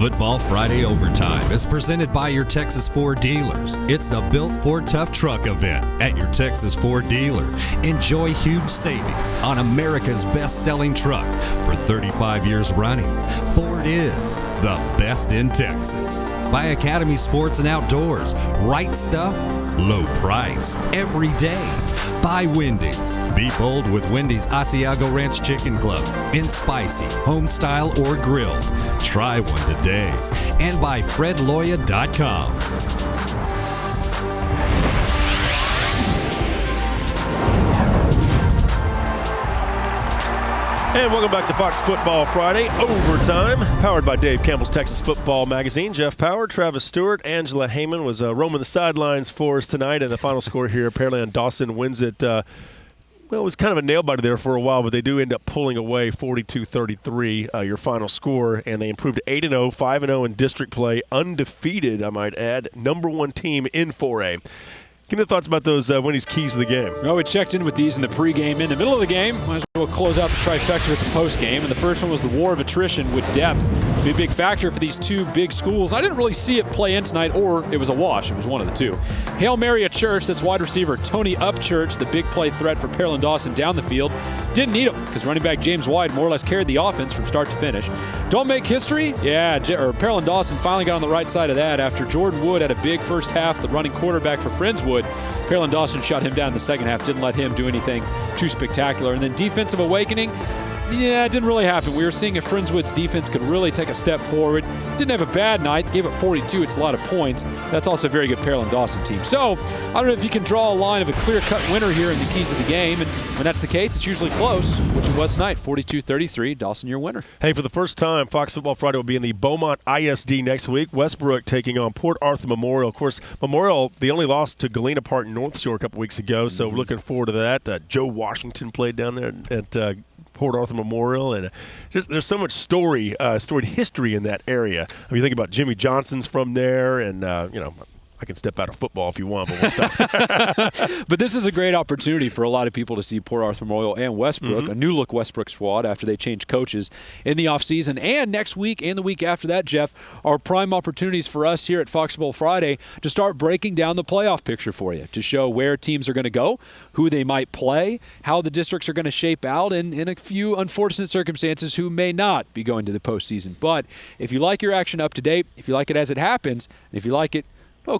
Speaker 7: Football Friday Overtime is presented by your Texas Ford dealers. It's the Built Ford Tough Truck event at your Texas Ford dealer. Enjoy huge savings on America's best-selling truck for 35 years running. Ford is the best in Texas. By Academy Sports and Outdoors. Right stuff, low price, every day. By Wendy's. Be bold with Wendy's Asiago Ranch Chicken Club. In spicy, home style, or grilled. Try one today. And by FredLoya.com.
Speaker 2: And welcome back to Fox Football Friday Overtime, powered by Dave Campbell's Texas Football Magazine. Jeff Power, Travis Stewart, Angela Heyman was roaming the sidelines for us tonight. And the final score here, Pearland Dawson wins it Well, it was kind of a nail-biter there for a while, but they do end up pulling away 42-33, your final score, and they improved to 8-0, 5-0 in district play, undefeated, I might add, number 1 team in 4A. Give me the thoughts about those Wendy's keys to the game.
Speaker 4: Well, we checked in with these in the pregame. In the middle of the game, might as well close out the trifecta with the postgame. And the first one was the war of attrition with depth. It'd be a big factor for these two big schools. I didn't really see it play in tonight, or it was a wash. It was one of the two. Hail Mary at Church, that's wide receiver Tony Upchurch, the big play threat for Pearland Dawson down the field. Didn't need him because running back James White more or less carried the offense from start to finish. Don't make history? Yeah, Pearland Dawson finally got on the right side of that after Jordan Wood had a big first half, the running quarterback for Friendswood. Pearland Dawson shut him down in the second half, didn't let him do anything too spectacular. And then defensive awakening, yeah, it didn't really happen. We were seeing if Friendswood's defense could really take a step forward. Didn't have a bad night, gave up 42. It's a lot of points. That's also a very good Pearland Dawson team. So I don't know if you can draw a line of a clear-cut winner here in the keys of the game. And when that's the case, it's usually close, which it was tonight, 42-33. Dawson, your winner.
Speaker 2: Hey, for the first time, Fox Football Friday will be in the Beaumont ISD next week. Westbrook taking on Port Arthur Memorial. Of course, Memorial, they only lost to Galena Park North Shore a couple weeks ago, so we're looking forward to that. Joe Washington played down there at Port Arthur Memorial, and there's so much storied history in that area. I mean, you think about Jimmy Johnson's from there, and I can step out of football if you want, but we'll stop.
Speaker 4: But this is a great opportunity for a lot of people to see Port Arthur Memorial and Westbrook, a new-look Westbrook squad after they changed coaches in the offseason. And next week and the week after that, Jeff, are prime opportunities for us here at Fox Football Friday to start breaking down the playoff picture for you, to show where teams are going to go, who they might play, how the districts are going to shape out, and in a few unfortunate circumstances, who may not be going to the postseason. But if you like your action up to date, if you like it as it happens, and if you like it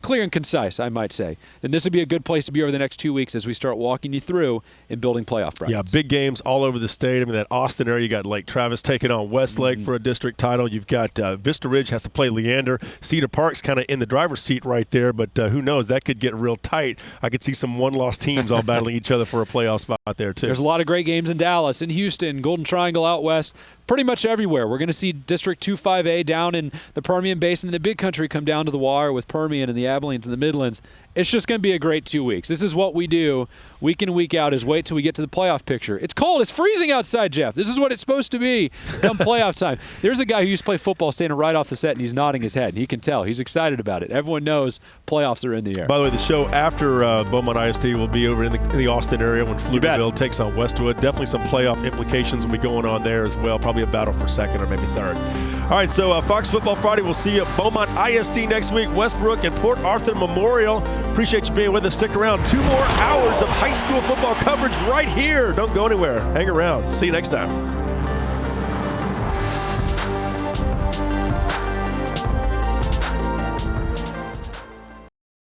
Speaker 4: clear and concise, I might say, then this would be a good place to be over the next 2 weeks as we start walking you through and building playoff brackets.
Speaker 2: Yeah, big games all over the state. I mean, that Austin area, you got Lake Travis taking on Westlake for a district title. You've got Vista Ridge has to play Leander. Cedar Park's kind of in the driver's seat right there, but who knows? That could get real tight. I could see some one-loss teams all battling each other for a playoff spot there, too.
Speaker 4: There's a lot of great games in Dallas, in Houston, Golden Triangle out west. Pretty much everywhere. We're going to see District 2-5A down in the Permian Basin and the Big Country come down to the wire with Permian and the Abilenes and the Midlands. It's just going to be a great 2 weeks. This is what we do week in and week out, is wait till we get to the playoff picture. It's cold. It's freezing outside, Jeff. This is what it's supposed to be come playoff time. There's a guy who used to play football standing right off the set, and he's nodding his head. He can tell. He's excited about it. Everyone knows playoffs are in the air.
Speaker 2: By the way, the show after Beaumont ISD will be over in the Austin area when Pflugerville takes on Westwood. Definitely some playoff implications will be going on there as well. Probably a battle for second or maybe third. All right, so Fox Football Friday, we'll see you at Beaumont ISD next week, Westbrook and Port Arthur Memorial. Appreciate you being with us. Stick around. 2 more hours of high school football coverage right here. Don't go anywhere. Hang around. See you next time.